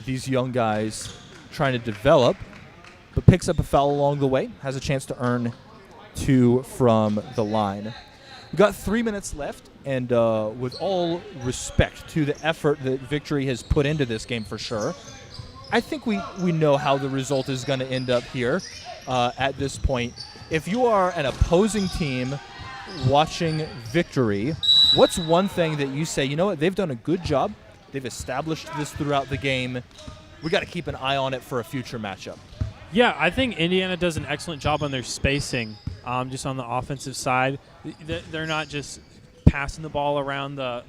these young guys trying to develop, but picks up a foul along the way, has a chance to earn 2 from the line. We've got 3 minutes left, and with all respect to the effort that Victory has put into this game for sure, I think we know how the result is going to end up here at this point. If you are an opposing team watching Victory, what's one thing that you say, you know what, they've done a good job, they've established this throughout the game, we got to keep an eye on it for a future matchup? Yeah, I think Indiana does an excellent job on their spacing, just on the offensive side. They're not just passing the ball around the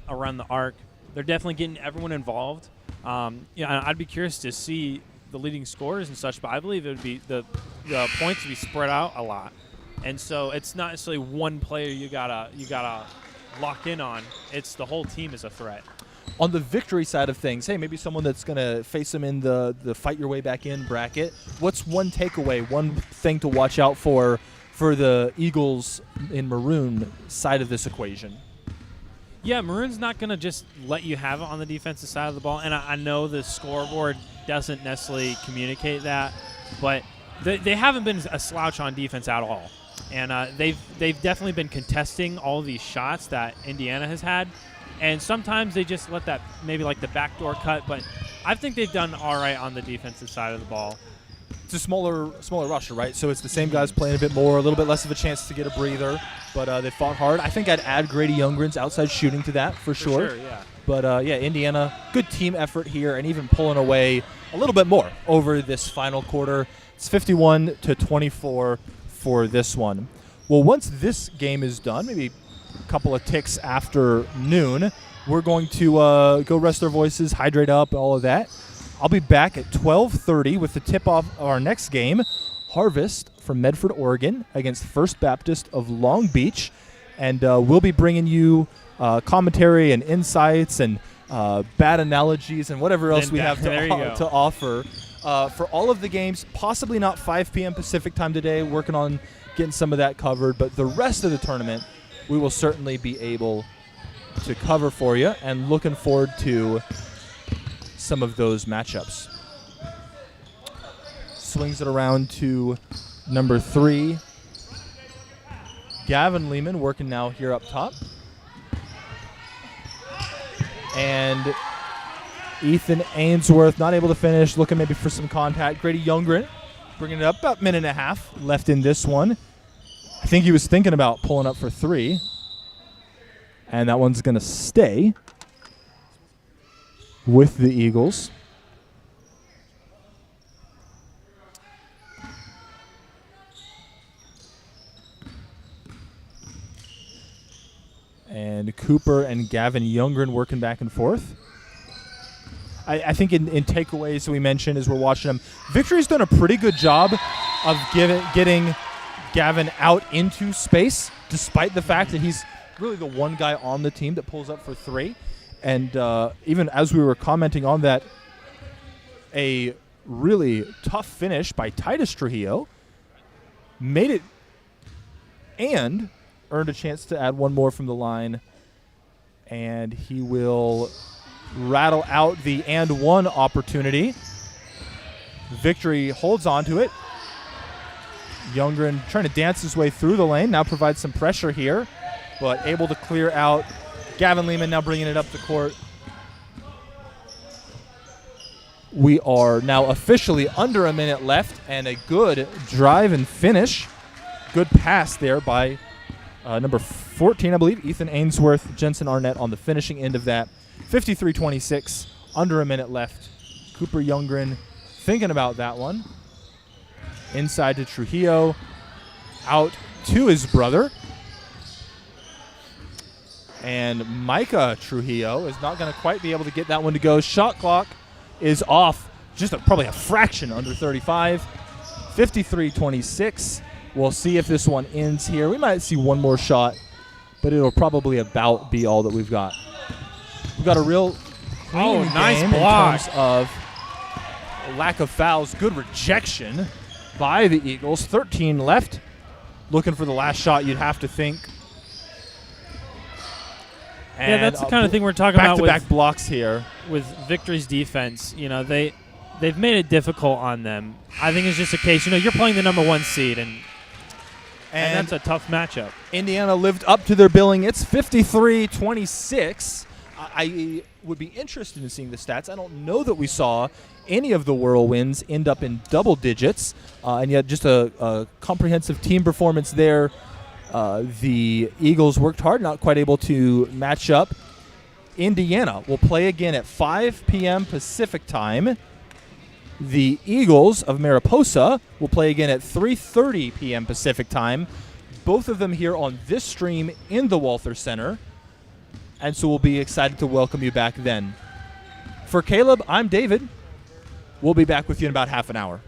arc. They're definitely getting everyone involved. I'd be curious to see the leading scorers and such, but I believe it would be the points would be spread out a lot, and so it's not necessarily one player you gotta lock in on. It's the whole team is a threat. On the Victory side of things, hey, maybe someone that's going to face them in the fight your way back in bracket. What's one takeaway, one thing to watch out for the Eagles in maroon side of this equation? Yeah, Maroon's not going to just let you have it on the defensive side of the ball, and I know the scoreboard doesn't necessarily communicate that, but they haven't been a slouch on defense at all. And they've definitely been contesting all these shots that Indiana has had. And sometimes they just let that, maybe like the backdoor cut, but I think they've done all right on the defensive side of the ball. It's a smaller roster, right? So it's the same guys playing a bit more, a little bit less of a chance to get a breather, but they fought hard. I think I'd add Grady Youngren's outside shooting to that for sure. Yeah. But, Indiana, good team effort here and even pulling away a little bit more over this final quarter. It's 51-24 for this one. Well, once this game is done, maybe couple of ticks after noon, we're going to go rest our voices, hydrate up, all of that. I'll be back at 12:30 with the tip-off of our next game, Harvest from Medford, Oregon, against First Baptist of Long Beach, and we'll be bringing you commentary and insights and bad analogies and whatever else we have to offer for all of the games. Possibly not 5 p.m. Pacific time today, working on getting some of that covered, but the rest of the tournament we will certainly be able to cover for you, and looking forward to some of those matchups. Swings it around to number 3. Gavin Lehman working now here up top. And Ethan Ainsworth not able to finish, looking maybe for some contact. Grady Youngren bringing it up, about a minute and a half left in this one. I think he was thinking about pulling up for 3. And that one's going to stay with the Eagles. And Cooper and Gavin Youngren working back and forth. I think in takeaways we mentioned as we're watching them, Victory's done a pretty good job of getting Gavin out into space, despite the fact that he's really the one guy on the team that pulls up for 3. And even as we were commenting on that, a really tough finish by Titus Trujillo made it and earned a chance to add one more from the line. And he will rattle out the and one opportunity. Victory holds on to it. Youngren trying to dance his way through the lane, now provides some pressure here, but able to clear out. Gavin Lehman now bringing it up the court. We are now officially under a minute left, and a good drive and finish. Good pass there by number 14, I believe, Ethan Ainsworth, Jensen Arnett on the finishing end of that. 53-26, under a minute left. Cooper Youngren thinking about that one. Inside to Trujillo, out to his brother. And Micah Trujillo is not going to quite be able to get that one to go. Shot clock is off, just probably a fraction under 35. 53-26. We'll see if this one ends here. We might see one more shot, but it'll probably about be all that we've got. We've got a real clean nice game block. in terms of lack of fouls. Good rejection by the Eagles. 13 left. Looking for the last shot, you'd have to think. Yeah, that's the kind of thing we're talking about back-to-back blocks here. with Victory's defense. You know, they've made it difficult on them. I think it's just a case, you know, you're playing the number 1 seed, and that's a tough matchup. Indiana lived up to their billing. It's 53-26. I would be interested in seeing the stats. I don't know that we saw any of the Whirlwinds end up in double digits, and yet just a comprehensive team performance there. The Eagles worked hard, not quite able to match up. Indiana will play again at 5 p.m. Pacific time. The Eagles of Mariposa will play again at 3:30 p.m. Pacific time. Both of them here on this stream in the Walther Center. And so we'll be excited to welcome you back then. For Caleb, I'm David. We'll be back with you in about half an hour.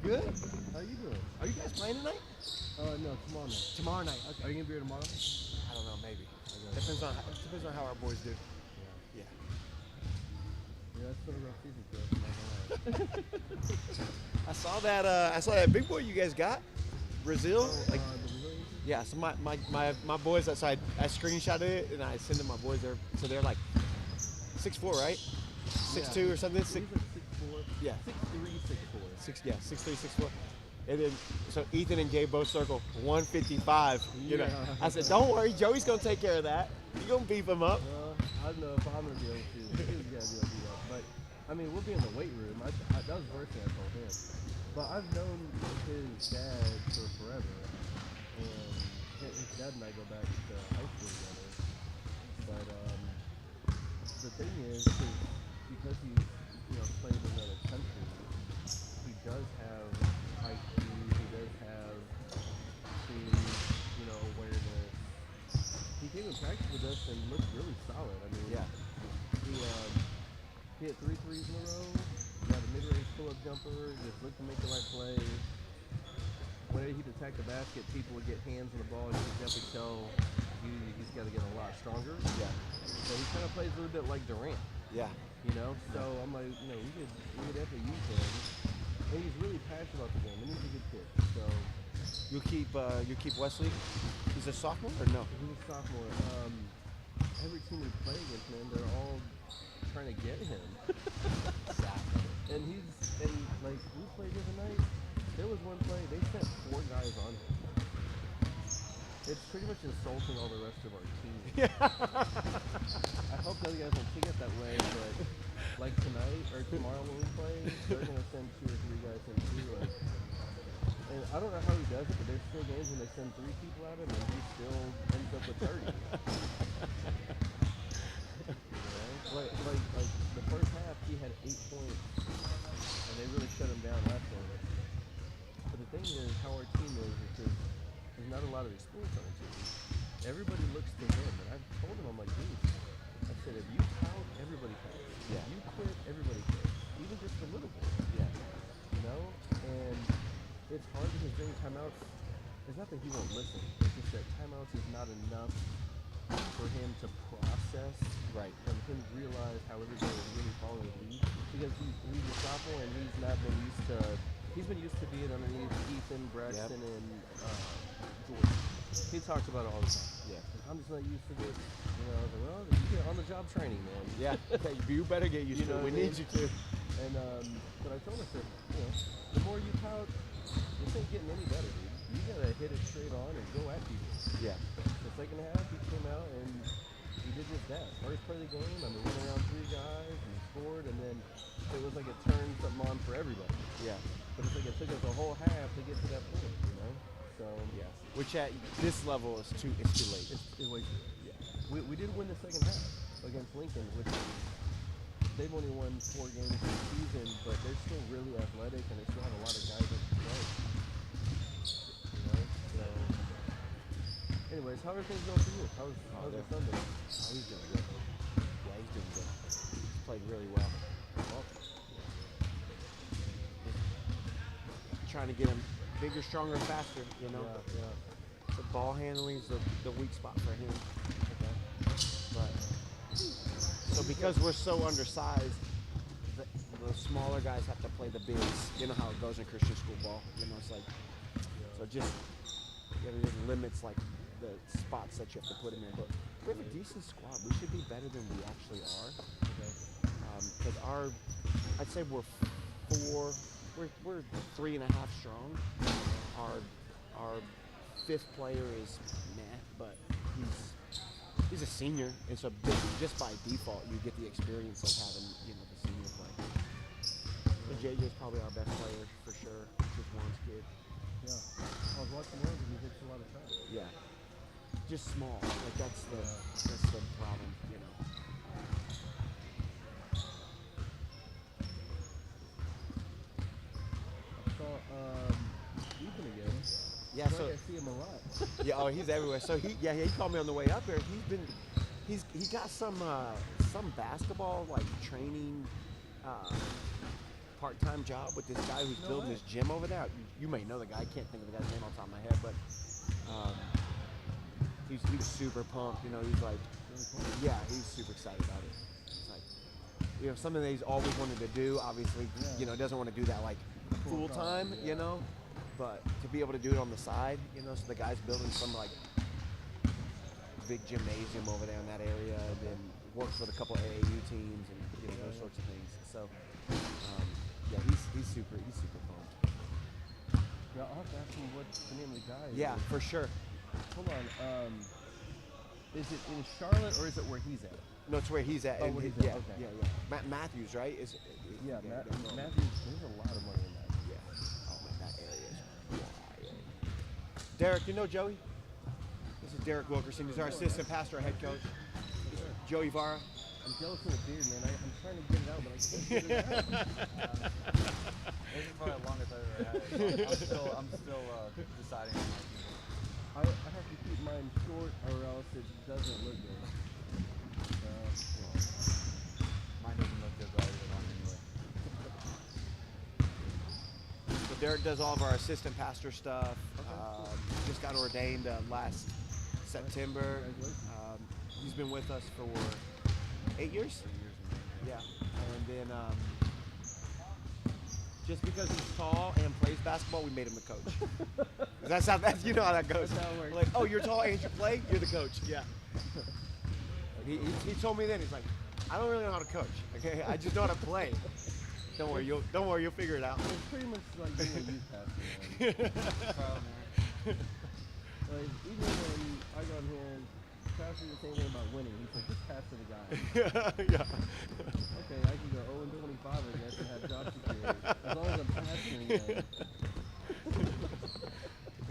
Good. How you doing? Are you guys playing tonight? No, tomorrow night. Tomorrow night. Okay. Are you gonna be here tomorrow? I don't know. Maybe. Okay. Depends on how our boys do. Yeah. Yeah, that's been a rough season for us. I'm not gonna lie. I saw that. I saw that big boy you guys got. Brazil. The Brazilian? Yeah. So my boys. So I screenshotted it and I sent them my boys there. So they're like 6'4", right? 6'2" or something. He's like 6'4". Yeah. 6'3", 6'4". 6'3", 6'4". And then, so Ethan and Gabe both circle 155. You know, Yeah. I said, don't worry, Joey's gonna take care of that. He's gonna beef him up. Well, I don't know if I'm gonna be able to. He's gotta be able to do that. But I mean, we'll be in the weight room. That was the first thing I told him. But I've known his dad for forever, and his dad and I go back to high school together. But the thing is because he's played in another country, he does have IQ. He does have team awareness. He came in practice with us and looked really solid. I mean, Yeah. he hit 3 threes in a row. Got a mid-range pull-up jumper. Just looked to make the right play. Whenever he'd attack the basket, people would get hands on the ball. You could definitely tell he's got to get a lot stronger. Yeah. So he kind of plays a little bit like Durant. Yeah. So I'm like, we could definitely use him. And he's really passionate about the game, and he's a good kid. So You keep Wesley. He's a sophomore or no? he's a sophomore. Every team we play against, man, they're all trying to get him. And like we played the other night. There was one play they sent 4 guys on him. It's pretty much insulting all the rest of our team. I hope the other guys don't take it that way, but like tonight or tomorrow when we play, they're gonna send 2 or 3 guys in too. And I don't know how he does it, but there's still games when they send 3 people at him and he still ends up with 30. Like the first half he had 8 points and they really shut him down last game. But the thing is how our team is because there's not a lot of experience on our team. Everybody looks to him, and I've told him, I'm like, dude, I said, if you pout, everybody pouts. Yeah. If you quit, everybody quits. Even just a little bit. Yeah. And it's hard because during timeouts, it's not that he won't listen. It's just that timeouts is not enough for him to process. Right. And him realize how everybody is really following the lead. Because he's a sophomore and he's not been used to. He's been used to being underneath Ethan, Braxton, and Jordan. He talks about it all the time. Yeah. I'm just not used to this. I was like, well, you get on-the-job training, man. Yeah. You better get used to it. We need you to. And but I told him, I said, the more you pout, this ain't getting any better, dude. You gotta hit it straight on and go at people. Yeah. The second half, he came out and he did just that. First play of the game, I mean, we went around 3 guys and scored, and then it was like it turned something on for everybody. Yeah. But it's like it took us a whole half to get to that point, So Yeah. Which at this level is too late. it's way too late. Yeah. We did win the second half against Lincoln, which they've only won 4 games this season, but they're still really athletic and they still have a lot of guys that can play. So anyways, how are things going for you? How's the Sunday? Oh, he's doing good. Yeah, he's doing good. He's played really well. Trying to get him bigger, stronger, and faster, Yeah. The ball handling is the weak spot for him. Okay. But so because we're so undersized, the smaller guys have to play the bigs. You know how it goes in Christian school ball. It's like so just it limits like the spots that you have to put him in. But we have a decent squad. We should be better than we actually are. Because I'd say we're 3.5 strong. Our 5th player is meh, but he's a senior, and so just by default you get the experience of having the senior play. And JJ is probably our best player for sure. Just Juan's kid. Yeah. I was watching one and he hits a lot of shots. Yeah. Just small. Like that's the problem. Ethan again. Yeah, so I see him a lot. yeah, he's everywhere. So he called me on the way up here. He got some basketball like training part-time job with this guy who's building this gym over there. You may know the guy. I can't think of the guy's name off the top of my head, but he was super pumped. You know, he's like, yeah, he's super excited about it. It's like, you know, something that he's always wanted to do. Obviously, you know, doesn't want to do that like full time, you know, but to be able to do it on the side, you know, so the guy's building some like big gymnasium over there in that area, and then works with a couple AAU teams and you know those sorts of things. So yeah, he's super pumped. Yeah, I'll have to ask him what the name of the guy is. Yeah, for sure. Hold on. Is it in Charlotte or is it where he's at? No, it's where he's at. Oh, and where he's yeah, at, okay. yeah. Matthews, right? Yeah, Matthews. There's a lot of money in that. Yeah. Oh man, that area is wild. Derek, you know Joey? This is Derek Wilkerson. He's our assistant pastor, head coach. Joey Vara. I'm jealous of the beard, man. I'm trying to get it out, but I can't get it out. This is probably the longest I've ever had it. I'm still deciding on my I have to keep mine short or else it doesn't look good. Mine doesn't look good, but I leave it on anyway. So Derek does all of our assistant pastor stuff. Just got ordained last September. He's been with us for 8 years. Yeah, and then just because he's tall and plays basketball, we made him the coach. That's you know how that goes. That's how it works. Like, oh, you're tall and you play, you're the coach. Yeah. He told me then, he's like, I don't really know how to coach. Okay, I just know how to play. Don't worry, you'll figure it out. It's pretty much like being a youth pastor, man. Like, even when I got in here, pastor the same thing about winning. He's like, just pass to the guy. Yeah. Okay, I can go 0-25, I guess, and have job security. As long as I'm passing them.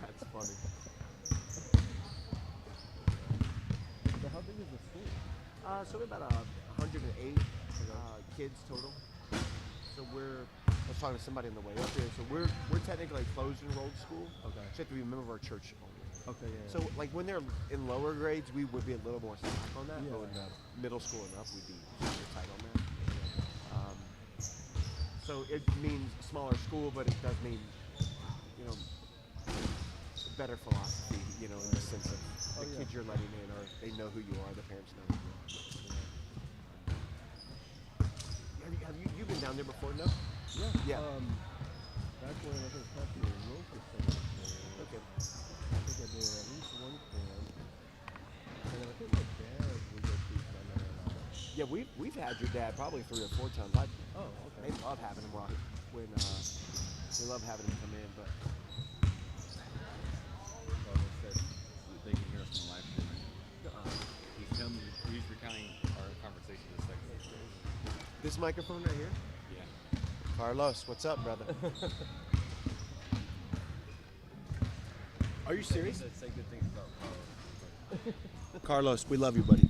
That's funny. So how big is the school? So we're about 108 kids total. So I was talking to somebody on the way up here. So we're technically a closed enrolled school. Okay. So you have to be a member of our church only. Okay, yeah. So like when they're in lower grades, we would be a little more slack on that. Yeah. But in middle school and up, we'd be super tight on that. So it means smaller school, but it does mean, you know, better philosophy, you know, in the sense of the kids you're letting in, or they know who you are, the parents know who you are. Have you been down there before? No? Yeah. Yeah. Back when I think Pastor Wilkerson was there. Okay. I think I did at least one camp. And then I think my dad would go preach down there a lot. Yeah, we've had your dad probably 3 or 4 times. Oh, okay. They love having him when they love having him come in, but Well, they said they can hear us on the live stream. He's recounting our conversation this second. this microphone right here. Yeah. Carlos, what's up, brother? Are you serious? Say good things about Carlos, we love you, buddy.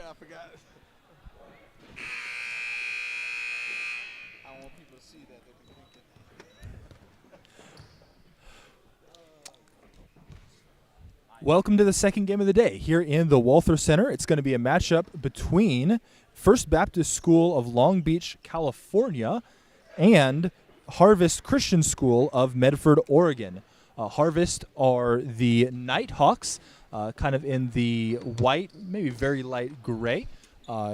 I forgot. I want people to see that they've been thinking. Welcome to the second game of the day here in the Walther Center. It's going to be a matchup between First Baptist School of Long Beach, California, and Harvest Christian School of Medford, Oregon. Harvest are the Nighthawks, kind of in the white, maybe very light gray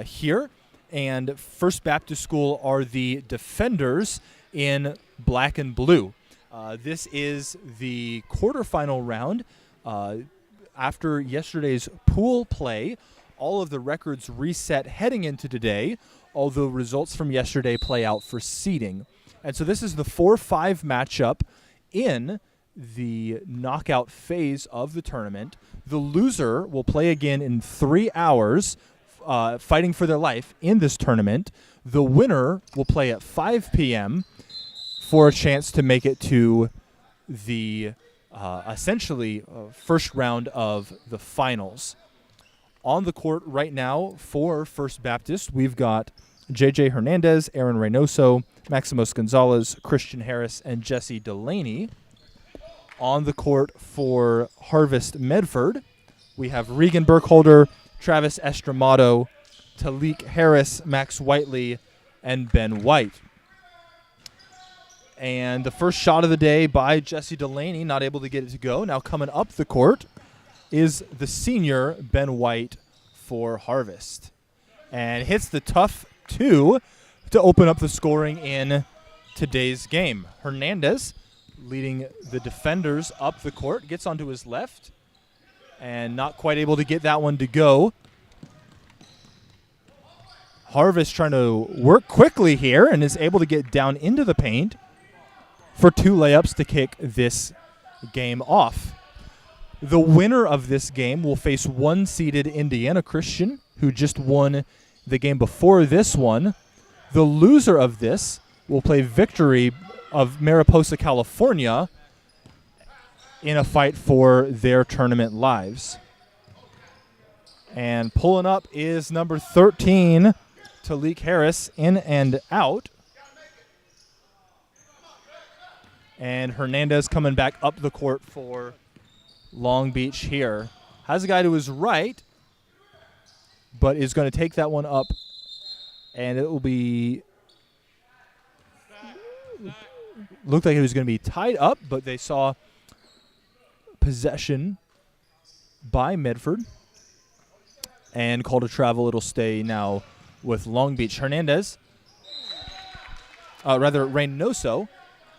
here. And First Baptist School are the Defenders in black and blue. This is the quarterfinal round. After yesterday's pool play, all of the records reset heading into today, although results from yesterday play out for seeding. And so this is the 4-5 matchup in the knockout phase of the tournament. The loser will play again in 3 hours, fighting for their life in this tournament. The winner will play at 5 p.m. for a chance to make it to the essentially first round of the finals. On the court right now for First Baptist, we've got J.J. Hernandez, Aaron Reynoso, Maximus Gonzalez, Christian Harris, and Jesse Delaney. On the court for Harvest Medford, we have Regan Burkholder, Travis Estramato, Talik Harris, Max Whiteley, and Ben White. And the first shot of the day by Jesse Delaney, not able to get it to go. Now coming up the court is the senior Ben White for Harvest. And hits the tough 2 to open up the scoring in today's game. Hernandez leading the defenders up the court, gets onto his left, and not quite able to get that one to go. Harvest trying to work quickly here and is able to get down into the paint for 2 layups to kick this game off. The winner of this game will face 1-seeded Indiana Christian, who just won the game before this one. The loser of this will play Victory of Mariposa, California, in a fight for their tournament lives. And pulling up is number 13, Talik Harris, in and out. And Hernandez coming back up the court for Long Beach here. Has a guy to his right, but is going to take that one up, and it will be... Looked like it was going to be tied up, but they saw possession by Medford and called a travel. It'll stay now with Long Beach. Hernandez, Reynoso,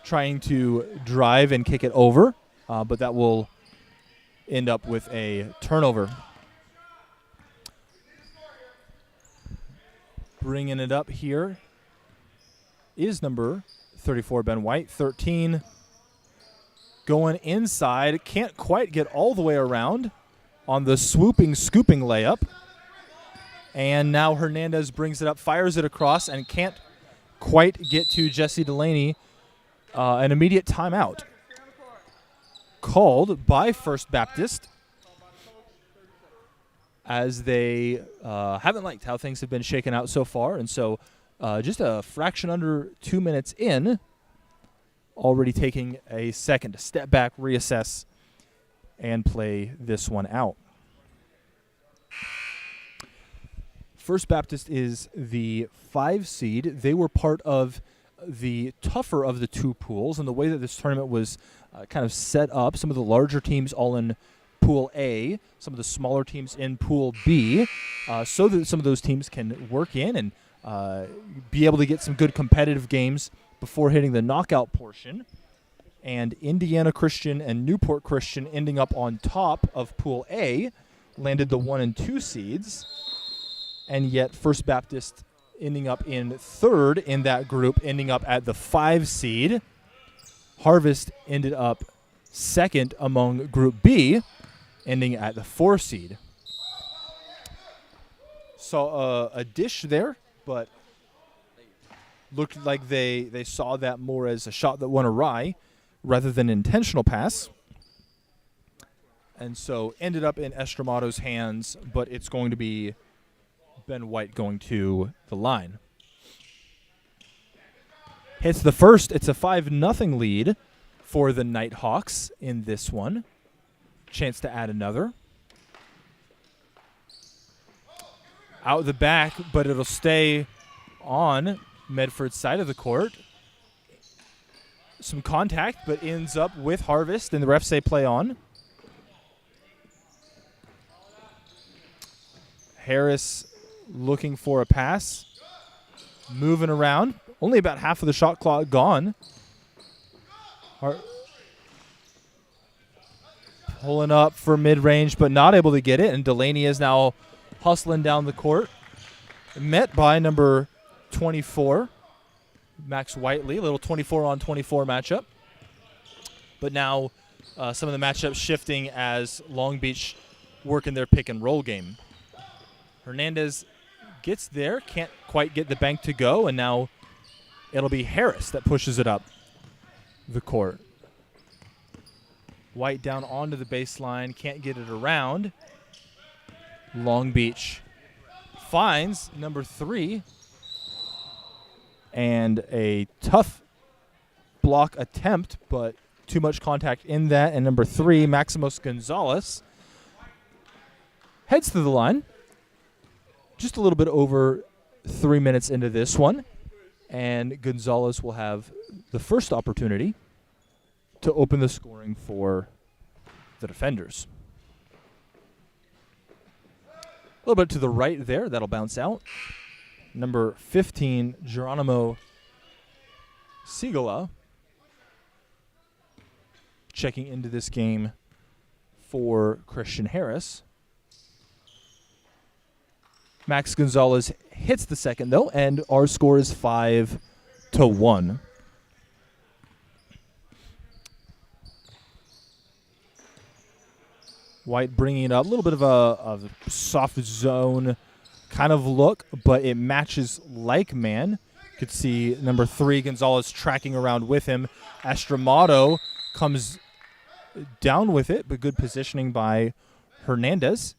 trying to drive and kick it over, but that will end up with a turnover. Bringing it up here is number 34, Ben White. 13 going inside. Can't quite get all the way around on the swooping, scooping layup. And now Hernandez brings it up, fires it across, and can't quite get to Jesse Delaney. An immediate timeout called by First Baptist, as they haven't liked how things have been shaken out so far. And so just a fraction under 2 minutes in, already taking a second to step back, reassess, and play this one out. First Baptist is the 5 seed. They were part of the tougher of the 2 pools, and the way that this tournament was kind of set up, some of the larger teams all in Pool A, some of the smaller teams in Pool B, so that some of those teams can work in and be able to get some good competitive games before hitting the knockout portion. And Indiana Christian and Newport Christian ending up on top of Pool A, landed the 1 and 2 seeds, and yet First Baptist ending up in 3rd in that group, ending up at the 5 seed. Harvest ended up 2nd among Group B, ending at the 4 seed. So a dish there, but looked like they saw that more as a shot that went awry rather than an intentional pass. And so ended up in Estramato's hands, but it's going to be Ben White going to the line. Hits the first. It's a 5-0 lead for the Nighthawks in this one. Chance to add another. Out the back, but it'll stay on Medford's side of the court. Some contact, but ends up with Harvest, and the refs say play on. Harris looking for a pass. Moving around. Only about half of the shot clock gone. Pulling up for mid-range, but not able to get it, and Delaney is now hustling down the court. Met by number 24, Max Whiteley, a little 24-on-24 matchup. But now some of the matchups shifting as Long Beach work in their pick-and-roll game. Hernandez gets there, can't quite get the bank to go, and now it'll be Harris that pushes it up the court. White down onto the baseline, can't get it around. Long Beach finds number 3, and a tough block attempt, but too much contact in that. And number 3, Maximos Gonzalez, heads to the line. Just a little bit over 3 minutes into this one, and Gonzalez will have the first opportunity to open the scoring for the defenders. A little bit to the right there. That'll bounce out. Number 15, Geronimo Sigala, checking into this game for Christian Harris. Max Gonzalez hits the second, though, and our score is 5-1. White bringing it up, a little bit of a soft zone kind of look, but it matches like man. You could see number 3, Gonzalez, tracking around with him. Estramato comes down with it, but good positioning by Hernandez.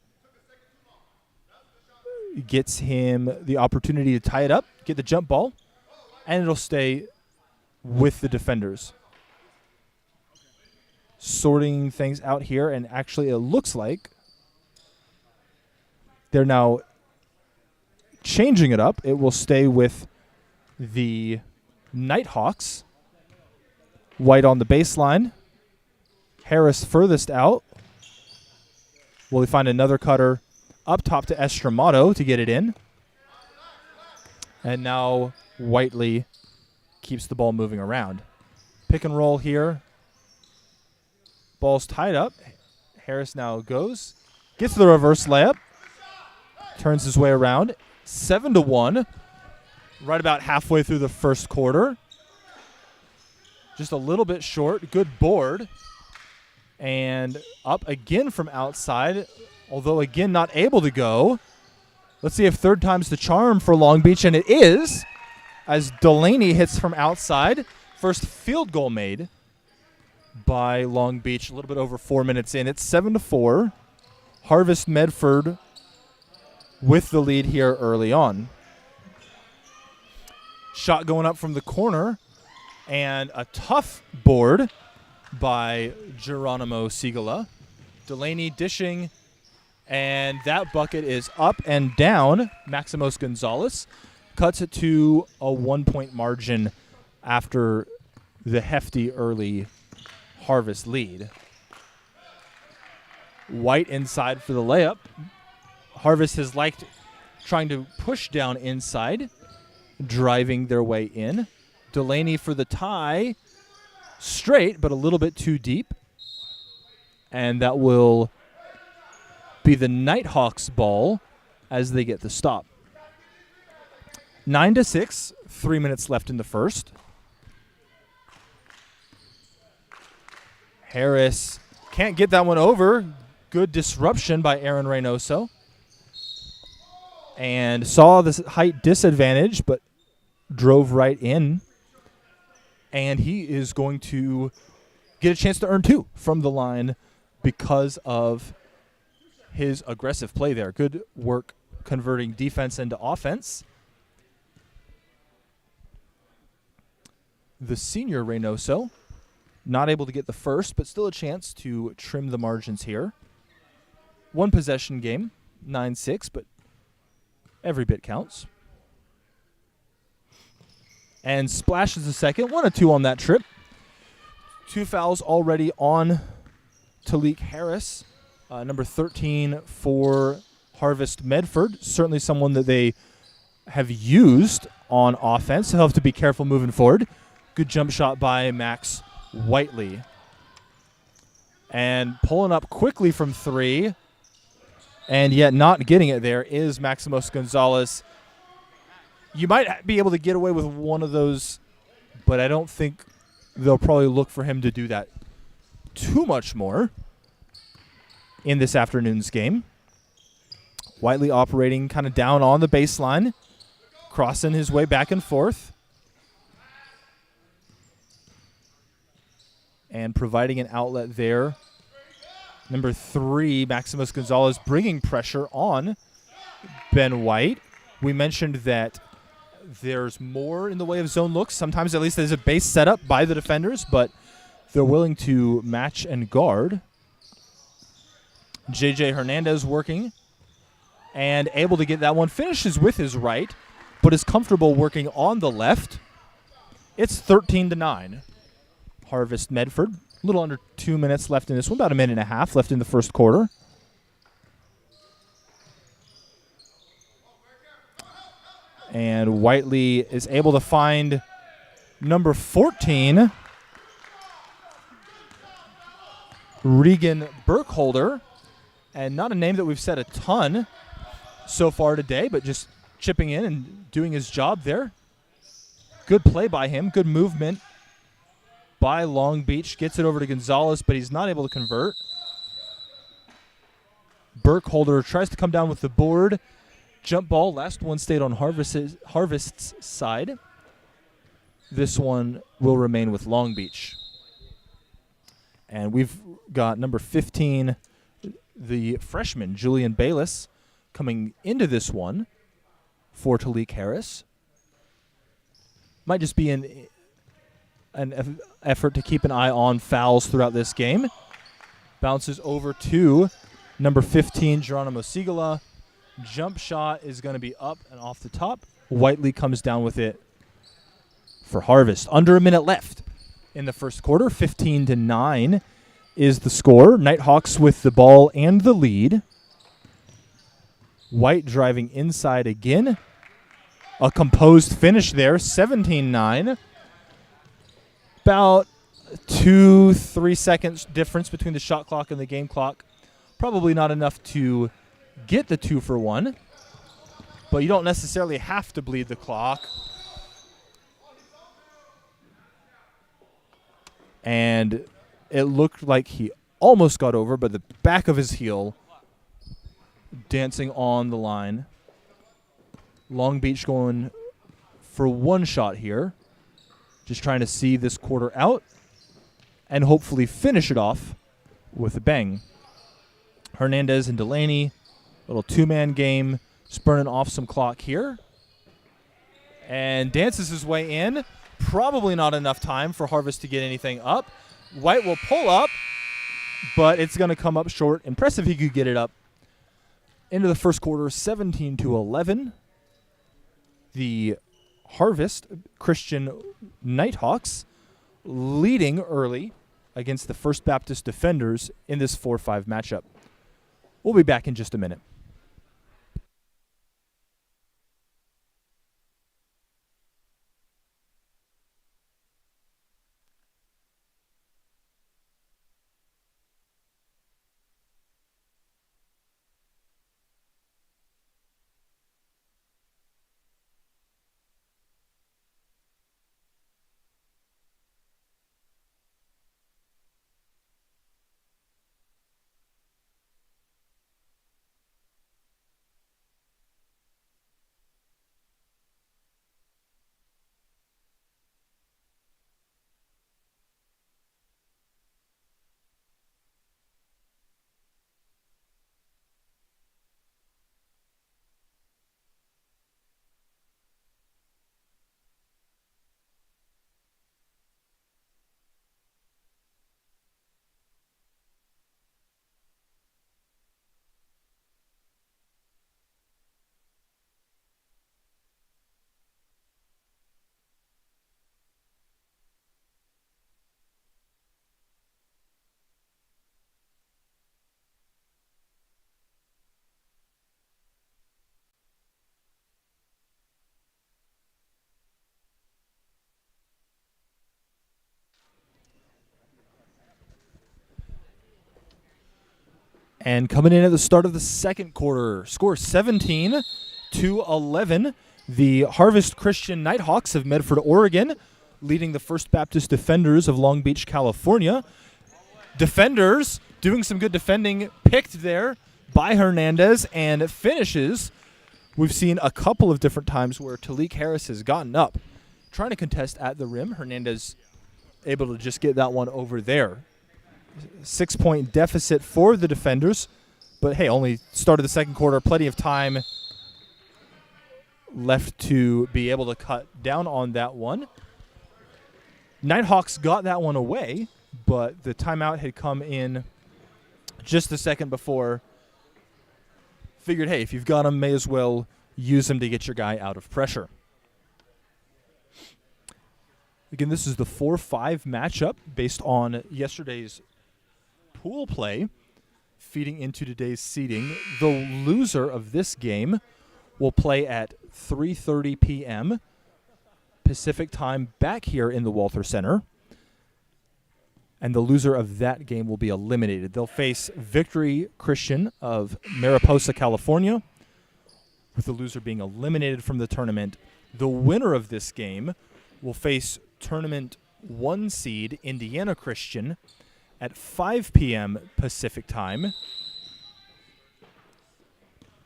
Gets him the opportunity to tie it up, get the jump ball, and it'll stay with the defenders. Sorting things out here, and actually it looks like they're now changing it up. It will stay with the Nighthawks. White on the baseline. Harris furthest out. Will he find another cutter up top to Estramato to get it in? And now Whiteley keeps the ball moving around. Pick and roll here. Ball's tied up. Harris now goes. Gets the reverse layup. Turns his way around. 7-1. Right about halfway through the first quarter. Just a little bit short. Good board. And up again from outside. Although again not able to go. Let's see if third time's the charm for Long Beach. And it is. As Delaney hits from outside. First field goal made by Long Beach, a little bit over 4 minutes in. It's 7-4. Harvest Medford with the lead here early on. Shot going up from the corner, and a tough board by Geronimo Sigala. Delaney dishing, and that bucket is up and down. Maximos Gonzalez cuts it to a 1-point margin after the hefty early Harvest lead. White inside for the layup. Harvest has liked trying to push down inside, driving their way in. Delaney for the tie. Straight, but a little bit too deep. And that will be the Nighthawks ball as they get the stop. 9-6, 3 minutes left in the first. Harris can't get that one over. Good disruption by Aaron Reynoso. And saw this height disadvantage, but drove right in. And he is going to get a chance to earn 2 from the line because of his aggressive play there. Good work converting defense into offense. The senior Reynoso, not able to get the first, but still a chance to trim the margins here. One possession game, 9-6, but every bit counts. And splashes a second, 1-2 on that trip. 2 fouls already on Talik Harris, number 13 for Harvest Medford. Certainly someone that they have used on offense. They'll have to be careful moving forward. Good jump shot by Max Whiteley. And pulling up quickly from 3, and yet not getting it there, is Maximos Gonzalez. You might be able to get away with one of those, but I don't think they'll probably look for him to do that too much more in this afternoon's game. Whiteley operating kind of down on the baseline, crossing his way back and forth, and providing an outlet there. Number 3, Maximus Gonzalez, bringing pressure on Ben White. We mentioned that there's more in the way of zone looks. Sometimes at least there's a base setup by the defenders, but they're willing to match and guard. J.J. Hernandez working and able to get that one. Finishes with his right, but is comfortable working on the left. It's 13-9. Harvest Medford. A little under 2 minutes left in this one. About a minute and a half left in the first quarter. And Whiteley is able to find number 14, Regan Burkholder. And not a name that we've said a ton so far today, but just chipping in and doing his job there. Good play by him. Good movement by Long Beach. Gets it over to Gonzalez, but he's not able to convert. Burkholder tries to come down with the board. Jump ball. Last one stayed on Harvest's side. This one will remain with Long Beach. And we've got number 15, the freshman, Julian Bayless, coming into this one for Talik Harris. Might just be an effort to keep an eye on fouls throughout this game. Bounces over to number 15, Geronimo Sigala. Jump shot is going to be up and off the top. Whiteley comes down with it for Harvest. Under a minute left in the first quarter. 15-9 is the score. Nighthawks with the ball and the lead. White driving inside again. A composed finish there. 17-9. About 2-3 seconds difference between the shot clock and the game clock. Probably not enough to get the 2-for-1, but you don't necessarily have to bleed the clock. And it looked like he almost got over, but the back of his heel dancing on the line. Long Beach going for one shot here. Just trying to see this quarter out and hopefully finish it off with a bang. Hernandez and Delaney, little two-man game, spurning off some clock here. And dances his way in. Probably not enough time for Harvest to get anything up. White will pull up, but it's going to come up short. Impressive he could get it up. Into the first quarter, 17-11. The Harvest Christian Nighthawks leading early against the First Baptist Defenders in this 4-5 matchup. We'll be back in just a minute. And coming in at the start of the second quarter, score 17-11. The Harvest Christian Nighthawks of Medford, Oregon, leading the First Baptist Defenders of Long Beach, California. Defenders doing some good defending, picked there by Hernandez, and finishes. We've seen a couple of different times where Talik Harris has gotten up, trying to contest at the rim. Hernandez able to just get that one over there. 6-point deficit for the defenders, but hey, only started the second quarter, plenty of time left to be able to cut down on that one. Nighthawks got that one away, but the timeout had come in just a second before. Figured, hey, if you've got him, may as well use him to get your guy out of pressure. Again, this is the 4-5 matchup based on yesterday's pool play, feeding into today's seeding. The loser of this game will play at 3:30 p.m. Pacific time back here in the Walther Center. And the loser of that game will be eliminated. They'll face Victory Christian of Mariposa, California, with the loser being eliminated from the tournament. The winner of this game will face tournament 1 seed Indiana Christian at 5 p.m. Pacific time,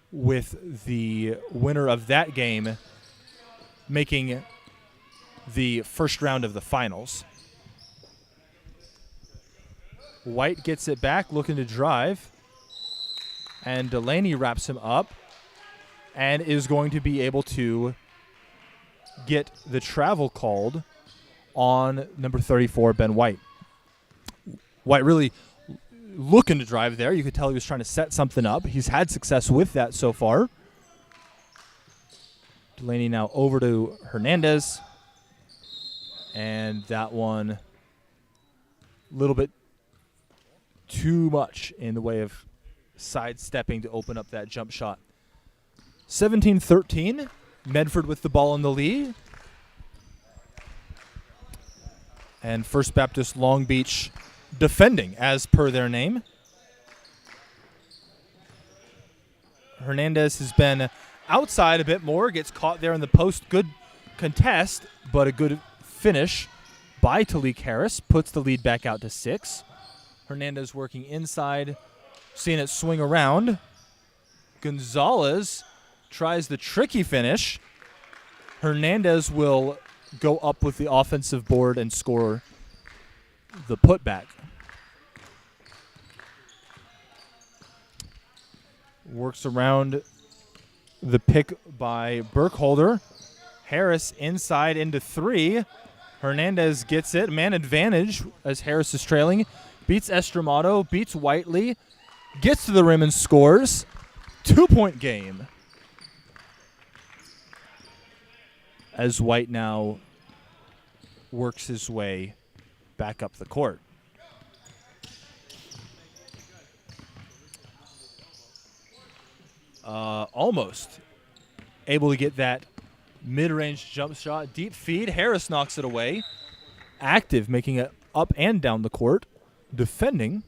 with the winner of that game making the first round of the finals. White gets it back, looking to drive, and Delaney wraps him up and is going to be able to get the travel called on number 34, Ben White. White really looking to drive there. You could tell he was trying to set something up. He's had success with that so far. Delaney now over to Hernandez. And that one a little bit too much in the way of sidestepping to open up that jump shot. 17-13. Medford with the ball in the lead. And First Baptist Long Beach defending as per their name. Hernandez has been outside a bit more, gets caught there in the post. Good contest, but a good finish by Talik Harris. Puts the lead back out to 6. Hernandez working inside, seeing it swing around. Gonzalez tries the tricky finish. Hernandez will go up with the offensive board and score the putback. Works around the pick by Burkholder. Harris inside into 3. Hernandez gets it. Man advantage as Harris is trailing. Beats Estramato, beats Whiteley, gets to the rim and scores. 2-point game. As White now works his way back up the court. Almost able to get that mid-range jump shot. Deep feed. Harris knocks it away. Active, making it up and down the court. Defending.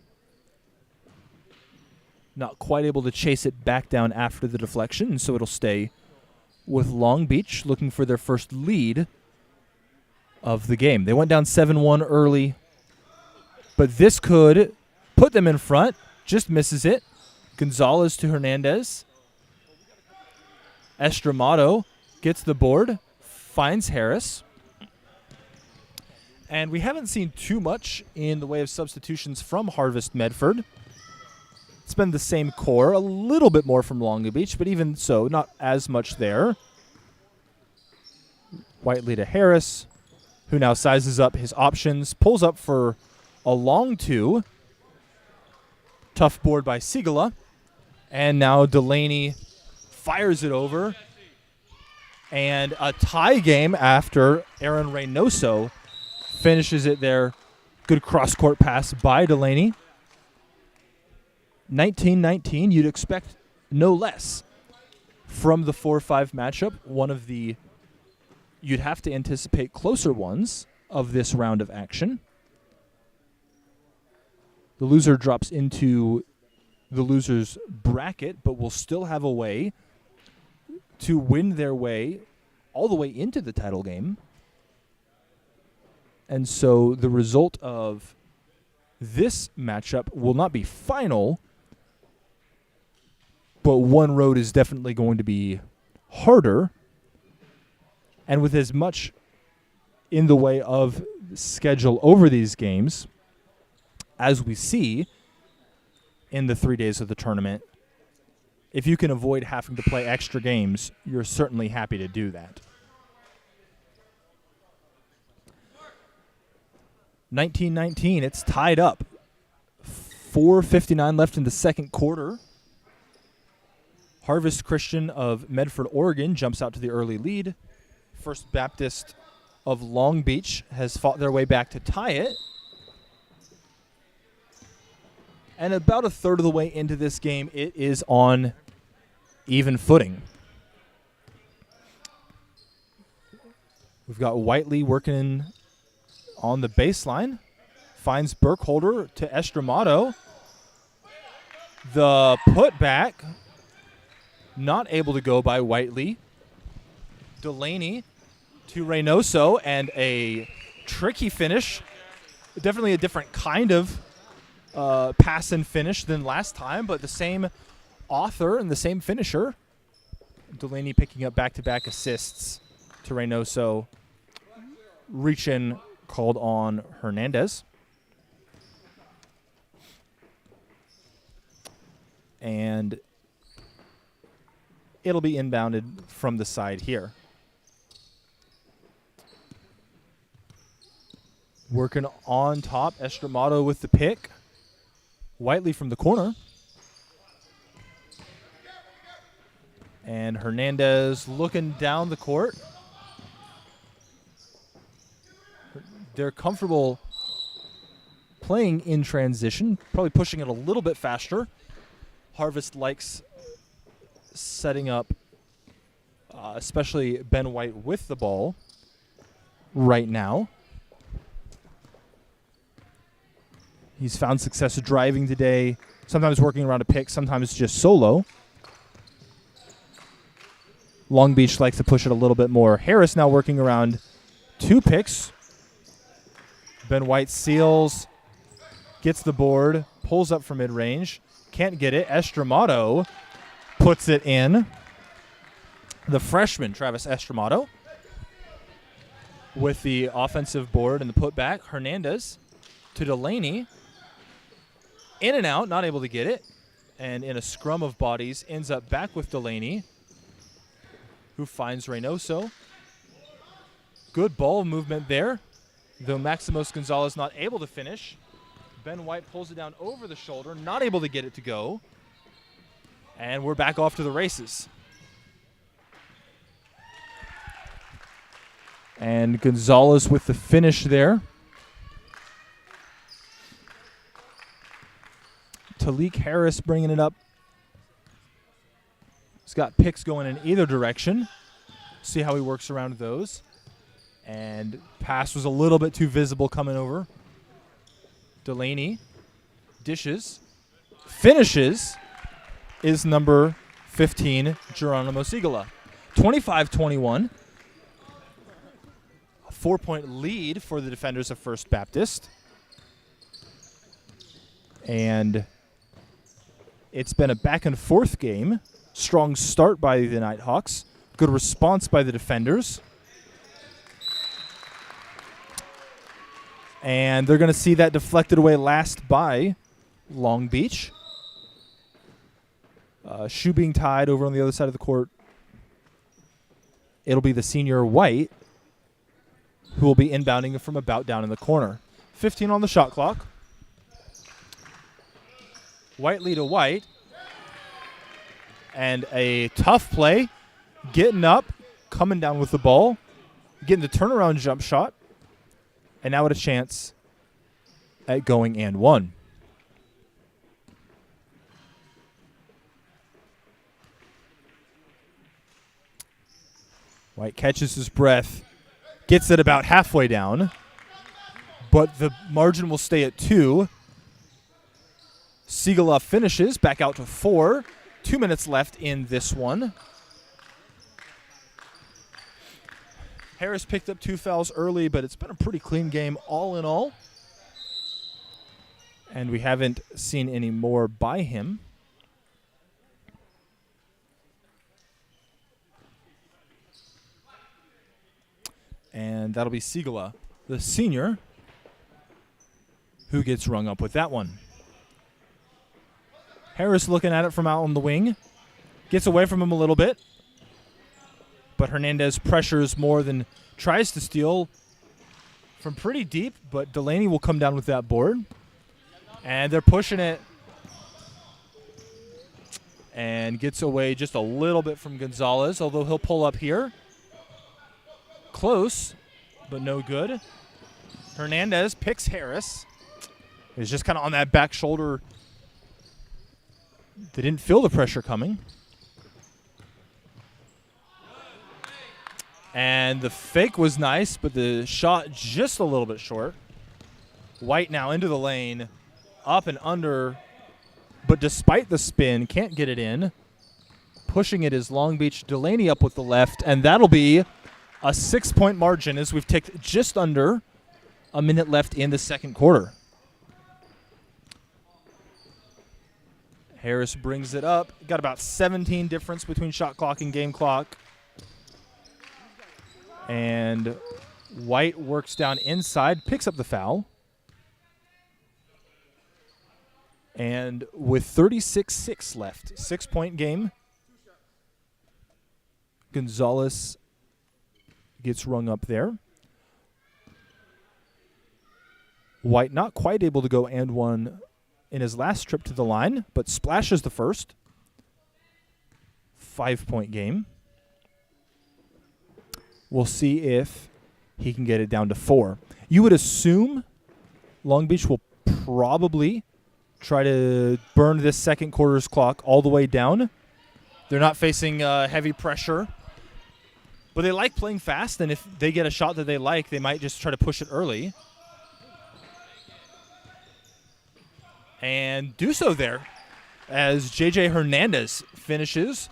Not quite able to chase it back down after the deflection, and so it'll stay with Long Beach, looking for their first lead of the game. They went down 7-1 early, but this could put them in front. Just misses it. Gonzalez to Hernandez. Estramato gets the board, finds Harris. And we haven't seen too much in the way of substitutions from Harvest Medford. It's been the same core, a little bit more from Long Beach, but even so, not as much there. Whiteley to Harris, who now sizes up his options, pulls up for a long 2. Tough board by Sigala. And now Delaney fires it over. And a tie game after Aaron Reynoso finishes it there. Good cross-court pass by Delaney. 19-19, you'd expect no less from the 4-5 matchup. One of the, you'd have to anticipate closer ones of this round of action. The loser drops into the losers bracket, but will still have a way to win their way all the way into the title game. And so the result of this matchup will not be final, but one road is definitely going to be harder. And with as much in the way of schedule over these games as we see in the 3 days of the tournament, if you can avoid having to play extra games, you're certainly happy to do that. 19-19, it's tied up. 4:59 left in the second quarter. Harvest Christian of Medford, Oregon jumps out to the early lead. First Baptist of Long Beach has fought their way back to tie it. And about a third of the way into this game, it is on even footing. We've got Whiteley working on the baseline. Finds Burkholder to Estramato. The putback, not able to go by Whiteley. Delaney to Reynoso, and a tricky finish. Definitely a different kind of pass and finish than last time, but the same author and the same finisher. Delaney picking up back-to-back assists to Reynoso. Reach in called on Hernandez. And it'll be inbounded from the side here. Working on top, Estramato with the pick. Whiteley from the corner. And Hernandez looking down the court. They're comfortable playing in transition, probably pushing it a little bit faster. Harvest likes setting up, especially Ben White with the ball right now. He's found success driving today, sometimes working around a pick, sometimes just solo. Long Beach likes to push it a little bit more. Harris now working around two picks. Ben White seals, gets the board, pulls up from mid-range, can't get it. Estramato puts it in. The freshman, Travis Estramato, with the offensive board and the putback. Hernandez to Delaney. In and out, not able to get it. And in a scrum of bodies, ends up back with Delaney, who finds Reynoso. Good ball movement there, though Maximos Gonzalez not able to finish. Ben White pulls it down over the shoulder, not able to get it to go. And we're back off to the races. And Gonzalez with the finish there. Talik Harris bringing it up. He's got picks going in either direction. See how he works around those. And pass was a little bit too visible coming over. Delaney dishes. Finishes is number 15, Geronimo Sigala. 25-21. A 4-point lead for the defenders of First Baptist. And it's been a back-and-forth game. Strong start by the Nighthawks. Good response by the defenders. And they're going to see that deflected away last by Long Beach. Shoe being tied over on the other side of the court. It'll be the senior White who will be inbounding from about down in the corner. 15 on the shot clock. Whiteley to White. And a tough play. Getting up, coming down with the ball. Getting the turnaround jump shot. And now with a chance at going and one. White catches his breath. Gets it about halfway down. But the margin will stay at 2. Sigala finishes back out to 4. 2 minutes left in this one. Harris picked up 2 fouls early, but it's been a pretty clean game all in all. And we haven't seen any more by him. And that'll be Sigala, the senior, who gets rung up with that one. Harris looking at it from out on the wing. Gets away from him a little bit. But Hernandez pressures more than tries to steal from pretty deep. But Delaney will come down with that board. And they're pushing it. And gets away just a little bit from Gonzalez, although he'll pull up here. Close, but no good. Hernandez picks Harris. He's just kind of on that back shoulder. They didn't feel the pressure coming. And the fake was nice, but the shot just a little bit short. White now into the lane, up and under, but despite the spin, can't get it in. Pushing it is Long Beach. Delaney up with the left, and that'll be a 6-point margin as we've ticked just under a minute left in the second quarter. Harris brings it up. Got about 17 difference between shot clock and game clock. And White works down inside, picks up the foul. And with 36-6 left, 6-point game, Gonzalez gets rung up there. White not quite able to go and one in his last trip to the line, but splashes the first. 5-point game. We'll see if he can get it down to 4. You would assume Long Beach will probably try to burn this second quarter's clock all the way down. They're not facing heavy pressure. But they like playing fast, and if they get a shot that they like, they might just try to push it early. And do so there as J.J. Hernandez finishes.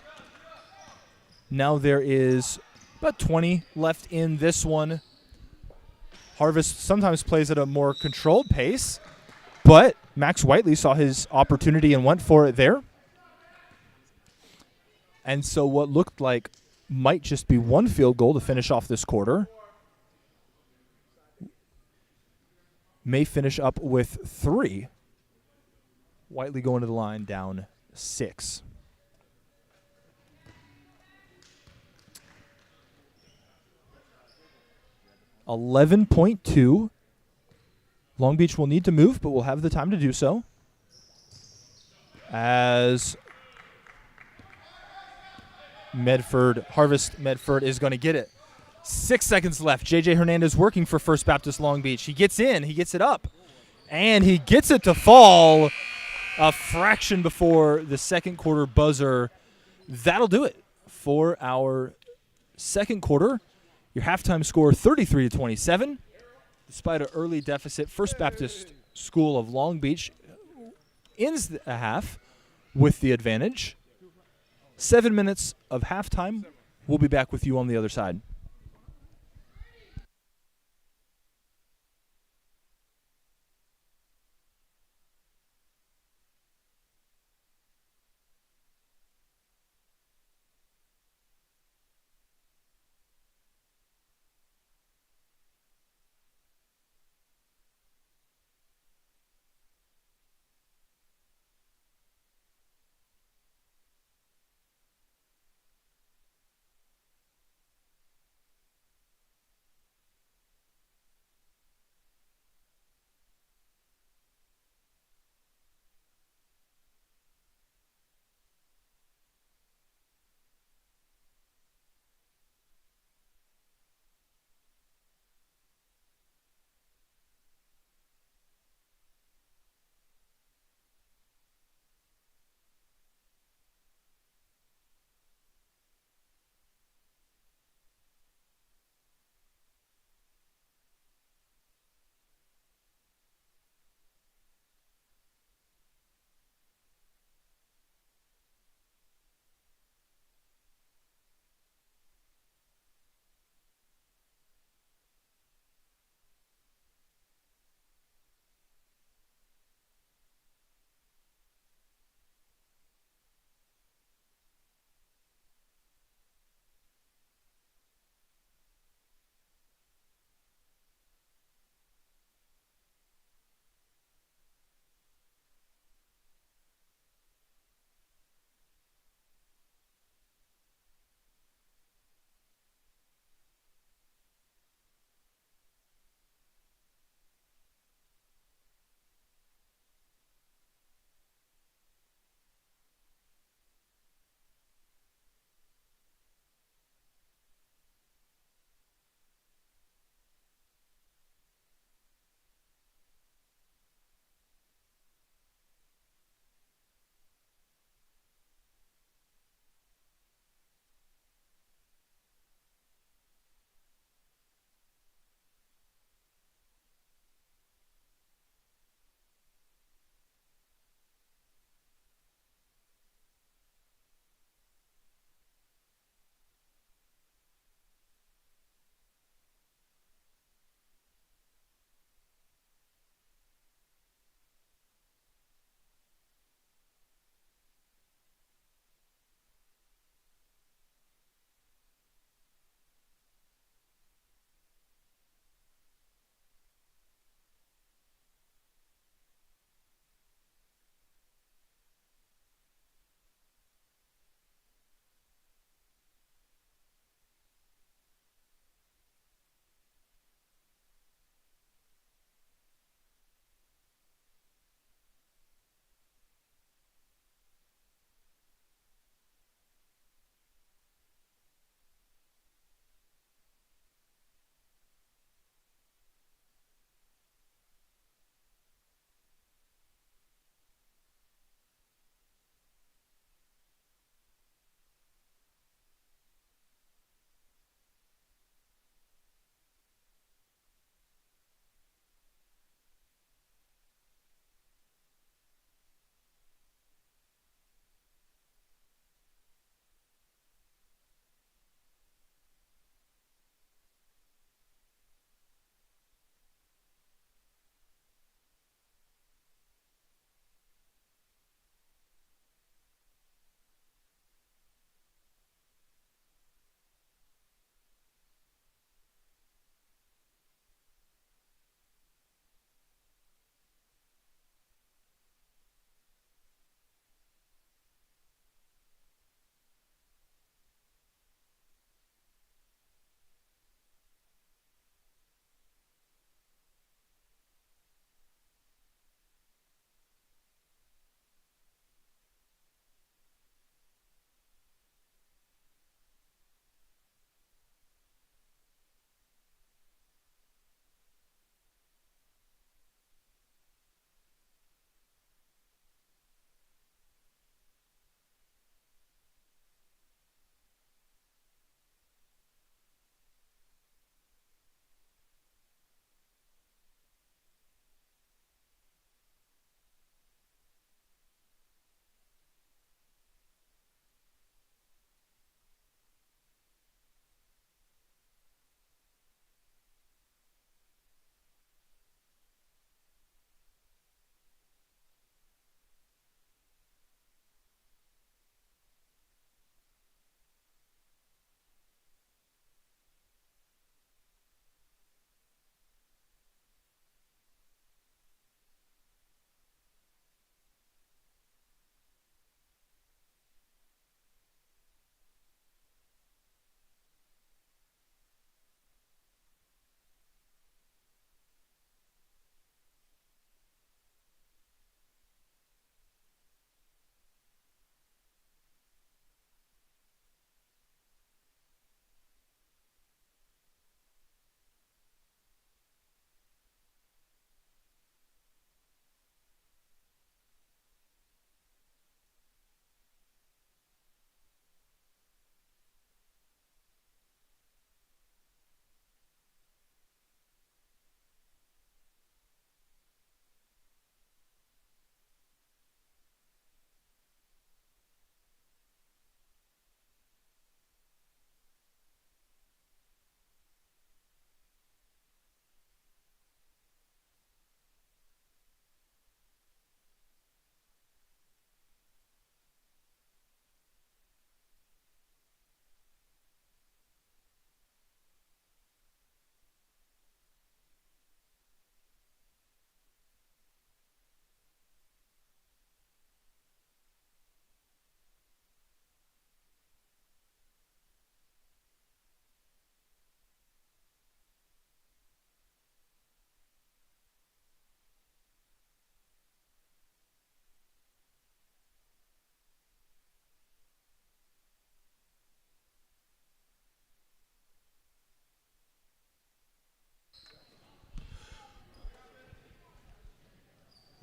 Now there is about 20 left in this one. Harvest sometimes plays at a more controlled pace, but Max Whiteley saw his opportunity and went for it there. And so what looked like might just be one field goal to finish off this quarter may finish up with 3. Whiteley going to the line down 6. $11.2. Long Beach will need to move, but will have the time to do so. As Harvest Medford is going to get it. 6 seconds left. J.J. Hernandez working for First Baptist Long Beach. He gets in. He gets it up. And he gets it to fall a fraction before the second quarter buzzer. That'll do it for our second quarter. Your halftime score 33-27. Despite an early deficit, First Baptist School of Long Beach ends the half with the advantage. 7 minutes of halftime. We'll be back with you on the other side.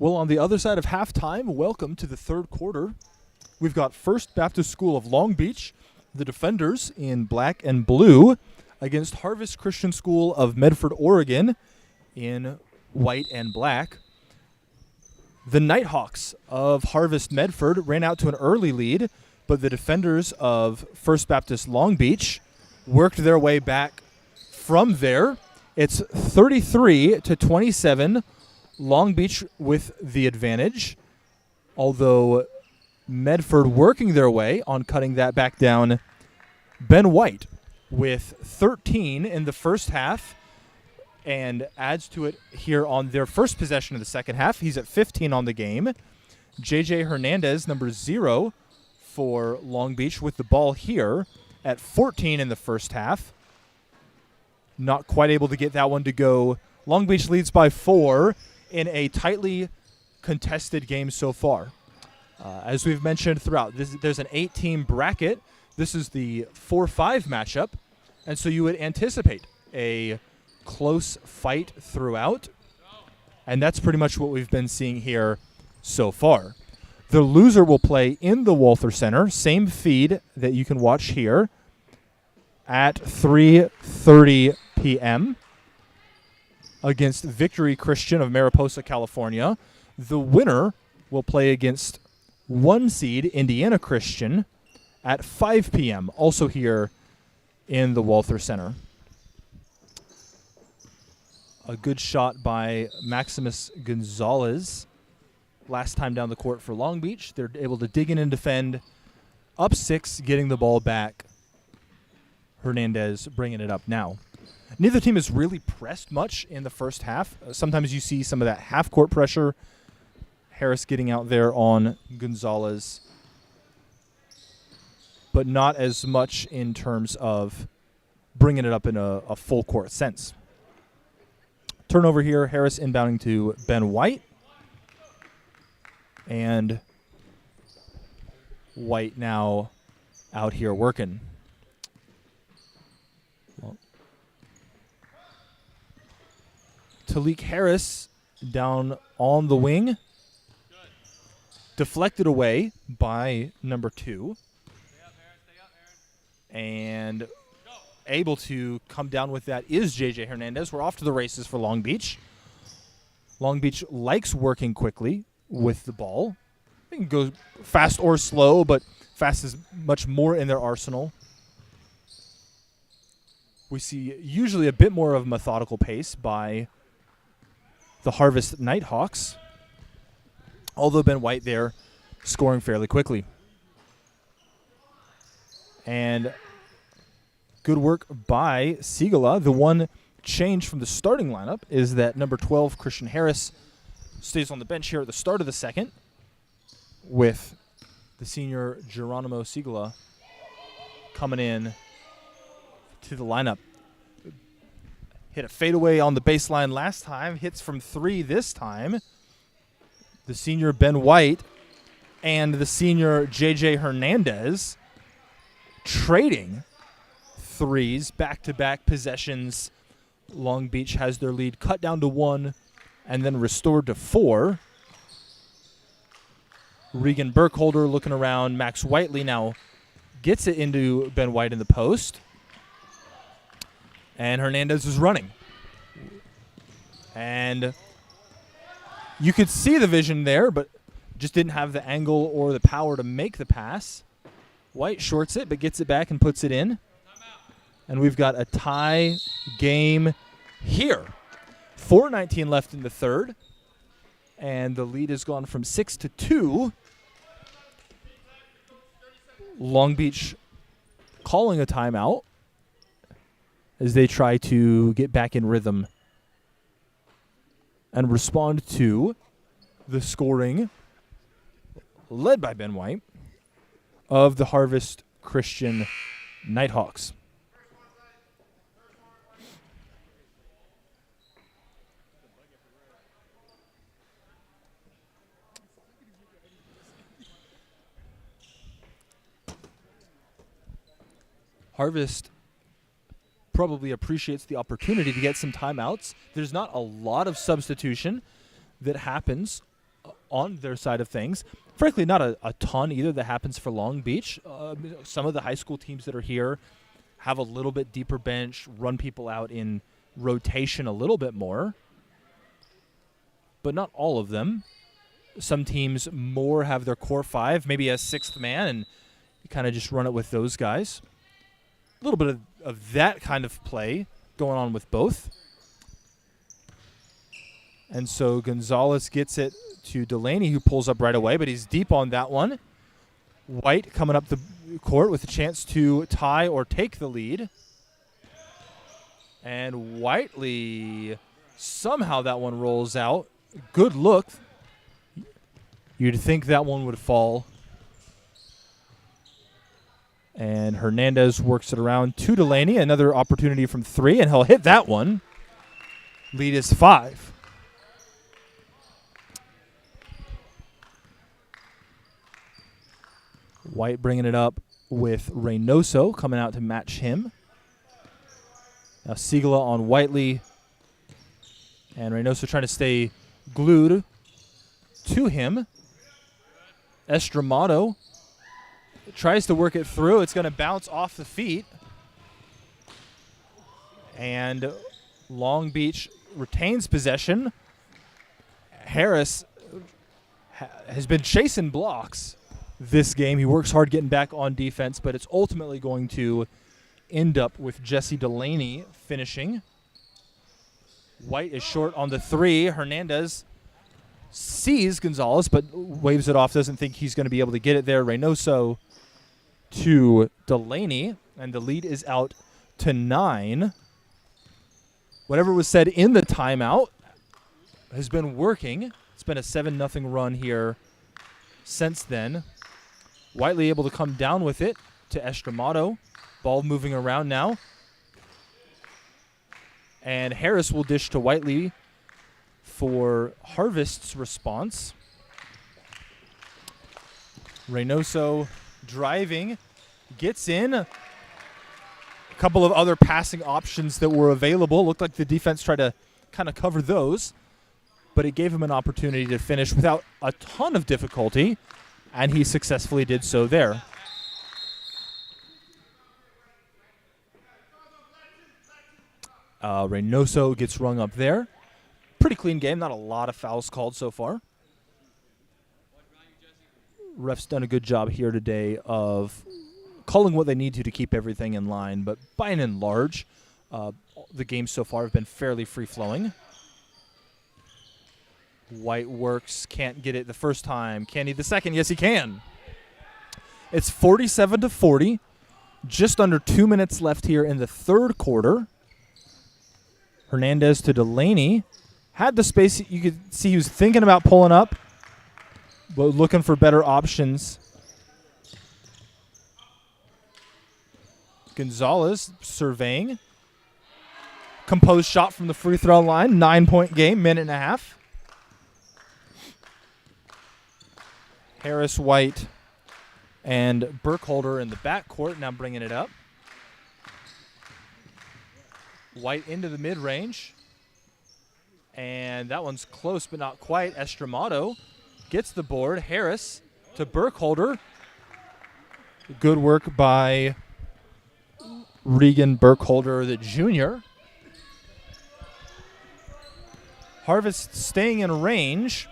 Well, on the other side of halftime, welcome to the third quarter. We've got First Baptist School of Long Beach, the defenders in black and blue, against Harvest Christian School of Medford, Oregon, in white and black. The Nighthawks of Harvest Medford ran out to an early lead, but the defenders of First Baptist Long Beach worked their way back from there. It's 33-27, Long Beach with the advantage, although Medford working their way on cutting that back down. Ben White with 13 in the first half and adds to it here on their first possession of the second half. He's at 15 on the game. J.J. Hernandez, number 0 for Long Beach, with the ball here at 14 in the first half. Not quite able to get that one to go. Long Beach leads by 4 in a tightly contested game so far. As we've mentioned throughout, there's an 8-team bracket. This is the 4-5 matchup, and so you would anticipate a close fight throughout, and that's pretty much what we've been seeing here so far. The loser will play in the Walther Center, same feed that you can watch here, at 3:30 p.m. against Victory Christian of Mariposa, California. The winner will play against 1 seed Indiana Christian at 5 p.m., also here in the Walther Center. A good shot by Maximus Gonzalez last time down the court for Long Beach. They're able to dig in and defend. Up 6, getting the ball back. Hernandez bringing it up now. Neither team has really pressed much in the first half. Sometimes you see some of that half-court pressure. Harris getting out there on Gonzalez, but not as much in terms of bringing it up in a full-court sense. Turnover here, Harris inbounding to Ben White. And White now out here working. Well, Talik Harris down on the wing. Deflected away by number 2. And able to come down with that is J.J. Hernandez. We're off to the races for Long Beach. Long Beach likes working quickly with the ball. They can go fast or slow, but fast is much more in their arsenal. We see usually a bit more of a methodical pace by the Harvest Nighthawks, although Ben White there scoring fairly quickly. And good work by Sigala. The one change from the starting lineup is that number 12, Christian Harris, stays on the bench here at the start of the second, with the senior Geronimo Sigala coming in to the lineup. Hit a fadeaway on the baseline last time. Hits from 3 this time. The senior Ben White and the senior J.J. Hernandez trading threes, back-to-back possessions. Long Beach has their lead cut down to 1 and then restored to 4. Regan Burkholder looking around. Max Whiteley now gets it into Ben White in the post. And Hernandez is running. And you could see the vision there, but just didn't have the angle or the power to make the pass. White shorts it, but gets it back and puts it in. And we've got a tie game here. 4:19 left in the third. And the lead has gone from 6 to 2. Long Beach calling a timeout as they try to get back in rhythm and respond to the scoring, led by Ben White, of the Harvest Christian Nighthawks. Harvest probably appreciates the opportunity to get some timeouts. There's not a lot of substitution that happens on their side of things. Frankly, not a ton either that happens for Long Beach. Some of the high school teams that are here have a little bit deeper bench, run people out in rotation a little bit more, but not all of them. Some teams more have their core five, maybe a sixth man, and you kind of just run it with those guys. A little bit of that kind of play going on with both. And so Gonzalez gets it to Delaney, who pulls up right away, but he's deep on that one. White coming up the court with a chance to tie or take the lead. And Whiteley, somehow that one rolls out. Good look. You'd think that one would fall. And Hernandez works it around to Delaney. Another opportunity from 3, and he'll hit that one. Lead is 5. White bringing it up with Reynoso coming out to match him. Now Sigala on Whiteley. And Reynoso trying to stay glued to him. Estramato tries to work it through. It's going to bounce off the feet. And Long Beach retains possession. Harris has been chasing blocks this game. He works hard getting back on defense, but it's ultimately going to end up with Jesse Delaney finishing. White is short on the 3. Hernandez sees Gonzalez, but waves it off, doesn't think he's going to be able to get it there. Reynoso to Delaney, and the lead is out to 9. Whatever was said in the timeout has been working. It's been a 7-0 run here since then. Whiteley able to come down with it to Estramato. Ball moving around now. And Harris will dish to Whiteley for Harvest's response. Reynoso driving, gets in. A couple of other passing options that were available. Looked like the defense tried to kind of cover those, but it gave him an opportunity to finish without a ton of difficulty, and he successfully did so there. Reynoso gets rung up there. Pretty clean game. Not a lot of fouls called so far. Ref's done a good job here today of calling what they need to keep everything in line. But by and large, the games so far have been fairly free-flowing. White works. Can't get it the first time. Can he the second? Yes, he can. It's 47-40. Just under 2 minutes left here in the third quarter. Hernandez to Delaney. Had the space. You could see he was thinking about pulling up, but looking for better options. Gonzalez surveying. Composed shot from the free throw line. 9-point game, minute and a half. Harris, White, and Burkholder in the backcourt now bringing it up. White into the mid-range. And that one's close but not quite. Estramato gets the board. Harris to Burkholder. Good work by Regan Burkholder, the junior. Harvest staying in range.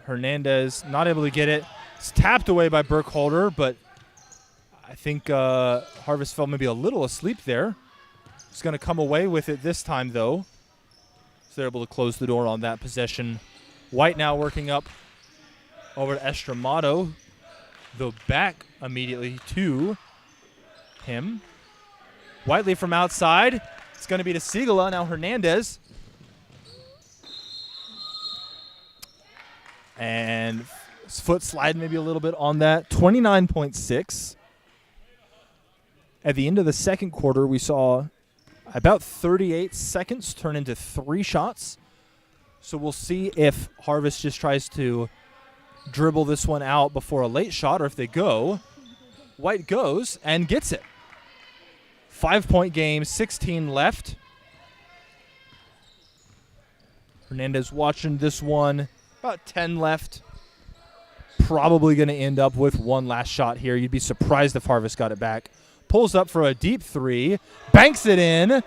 Hernandez not able to get it. It's tapped away by Burkholder, but I think Harvest fell maybe a little asleep there. He's going to come away with it this time, though. So they're able to close the door on that possession. White now working up over to Estramato. The back immediately to him. Whiteley from outside. It's going to be to Sigala. Now Hernandez. And his foot sliding maybe a little bit on that. 29.6. At the end of the second quarter, we saw about 38 seconds turn into 3 shots. So we'll see if Harvest just tries to dribble this one out before a late shot, or if they go. White goes and gets it. 5-point game, 16 left. Hernandez watching this one. About 10 left. Probably going to end up with one last shot here. You'd be surprised if Harvest got it back. Pulls up for a deep three. Banks it in.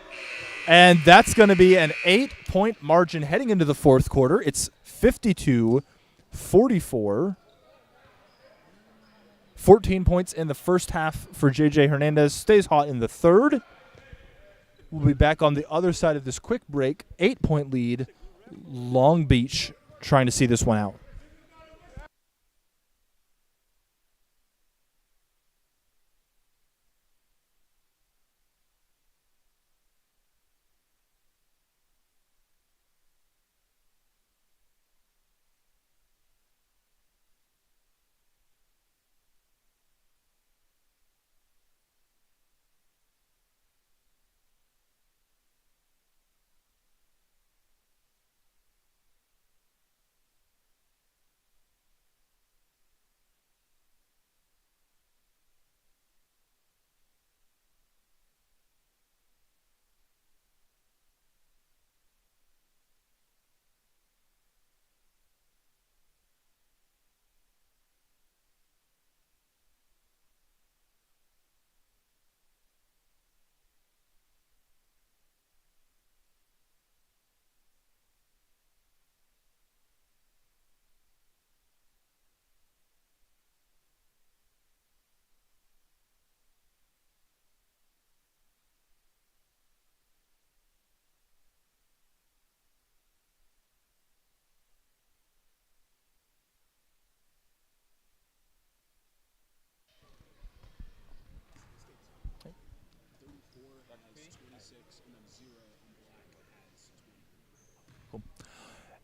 And that's going to be an 8-point margin heading into the fourth quarter. It's 52-44. 14 points in the first half for J.J. Hernandez. Stays hot in the third. We'll be back on the other side of this quick break. 8-point lead. Long Beach trying to see this one out.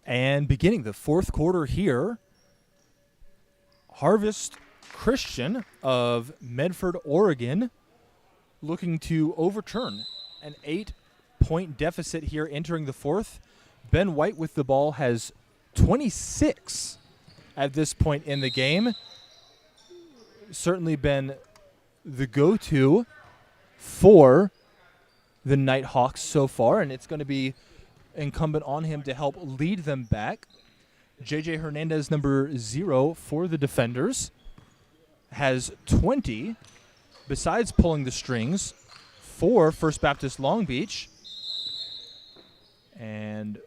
And beginning the fourth quarter here, Harvest Christian of Medford, Oregon, looking to overturn an 8-point deficit here entering the fourth. Ben White with the ball has 26 at this point in the game. Certainly been the go-to for the Nighthawks so far, and it's going to be incumbent on him to help lead them back. J.J. Hernandez, number 0 for the defenders, has 20, besides pulling the strings, for First Baptist Long Beach. And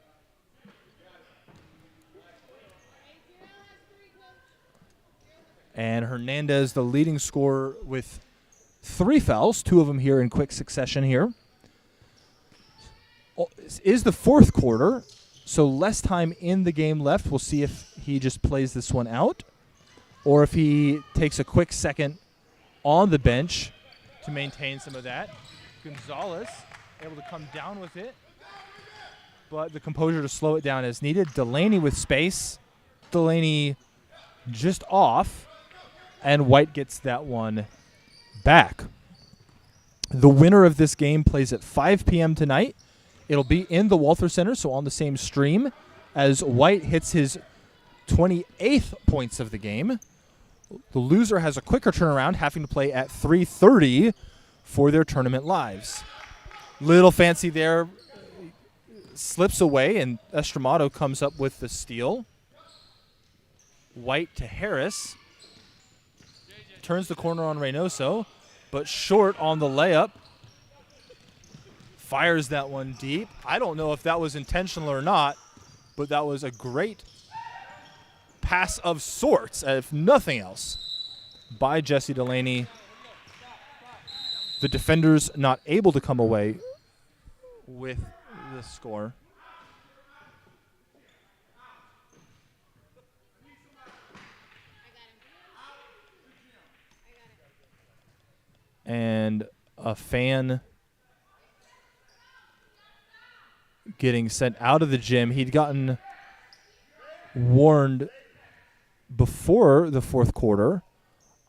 Hernandez, the leading scorer, with 3 fouls, 2 of them here in quick succession here. Is the fourth quarter, so less time in the game left. We'll see if he just plays this one out or if he takes a quick second on the bench to maintain some of that. Gonzalez able to come down with it, but the composure to slow it down as needed. Delaney with space. Delaney just off, and White gets that one back. The winner of this game plays at 5 p.m. tonight. It'll be in the Walther Center, so on the same stream, as White hits his 28th points of the game. The loser has a quicker turnaround, having to play at 3:30 for their tournament lives. Little fancy there, slips away, and Estramato comes up with the steal. White to Harris. Turns the corner on Reynoso, but short on the layup. Fires that one deep. I don't know if that was intentional or not, but that was a great pass of sorts, if nothing else, by Jesse Delaney. The defenders not able to come away with the score. And a fan getting sent out of the gym. He'd gotten warned before the fourth quarter.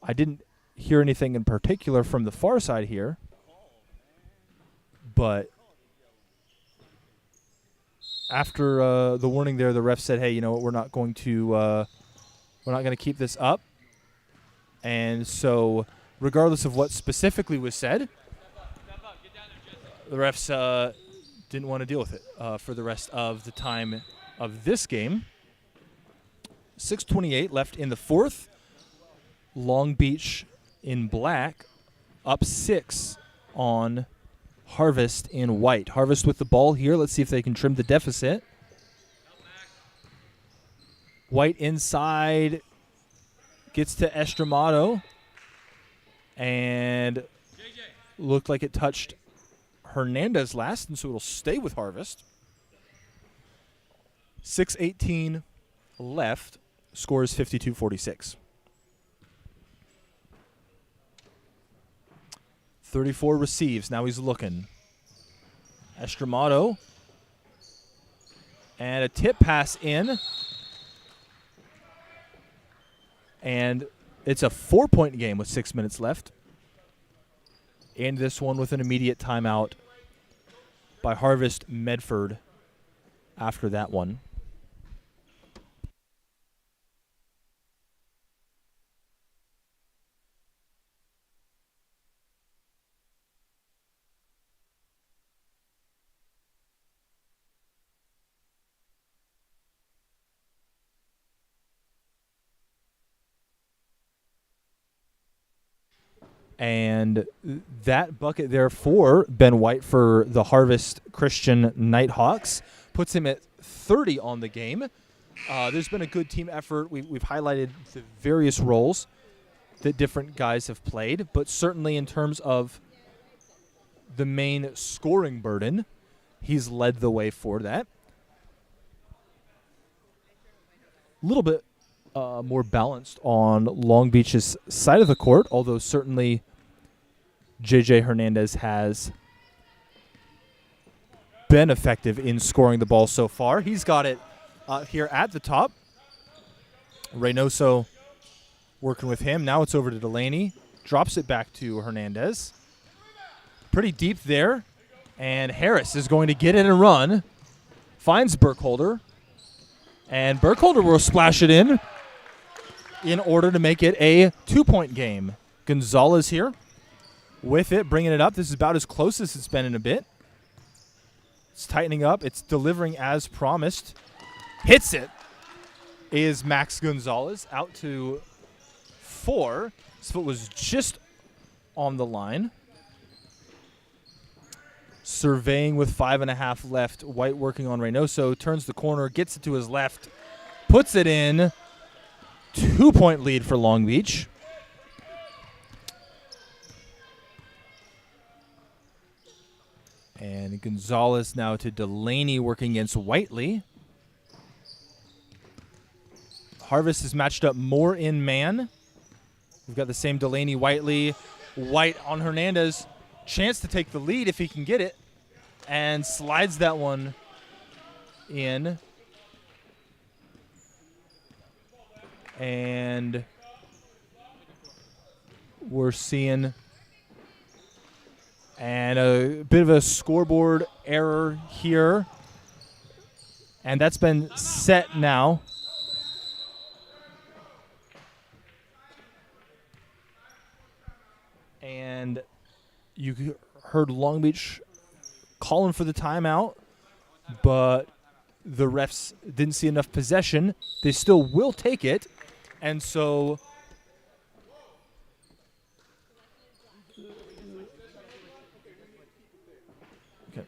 I didn't hear anything in particular from the far side here, but after the warning there, the ref said, "Hey, you know what? We're not going to keep this up." And so, regardless of what specifically was said, the refs didn't want to deal with it for the rest of the time of this game. 6:28 left in the fourth. Long Beach in black up 6 on Harvest in white. Harvest with the ball here. Let's see if they can trim the deficit. White inside, gets to Estramato, and looked like it touched Hernandez last, and so it'll stay with Harvest. 6:18 left. Score is 52-46. 34 receives. Now he's looking. Estramato. And a tip pass in. And it's a 4-point game with 6 minutes left. And this one with an immediate timeout by Harvest Medford after that one. And that bucket there for Ben White for the Harvest Christian Nighthawks puts him at 30 on the game. There's been a good team effort. We've highlighted the various roles that different guys have played, but certainly in terms of the main scoring burden, he's led the way for that. A little bit more balanced on Long Beach's side of the court, although certainly J.J. Hernandez has been effective in scoring the ball so far. He's got it here at the top. Reynoso working with him. Now it's over to Delaney. Drops it back to Hernandez. Pretty deep there. And Harris is going to get it and run. Finds Burkholder. And Burkholder will splash it in order to make it a 2-point game. Gonzalez here with it, bringing it up. This is about as close as it's been in a bit. It's tightening up. It's delivering as promised. Hits it is Max Gonzalez out to 4. His foot was just on the line. Surveying with 5.5 left. White working on Reynoso. Turns the corner, gets it to his left. Puts it in. 2-point lead for Long Beach. And Gonzalez now to Delaney working against Whiteley. Harvest is matched up more in man. We've got the same Delaney, Whiteley. White on Hernandez. Chance to take the lead if he can get it. And slides that one in. And we're seeing and a bit of a scoreboard error here. And that's been set now. And you heard Long Beach calling for the timeout, but the refs didn't see enough possession. They still will take it. And so okay.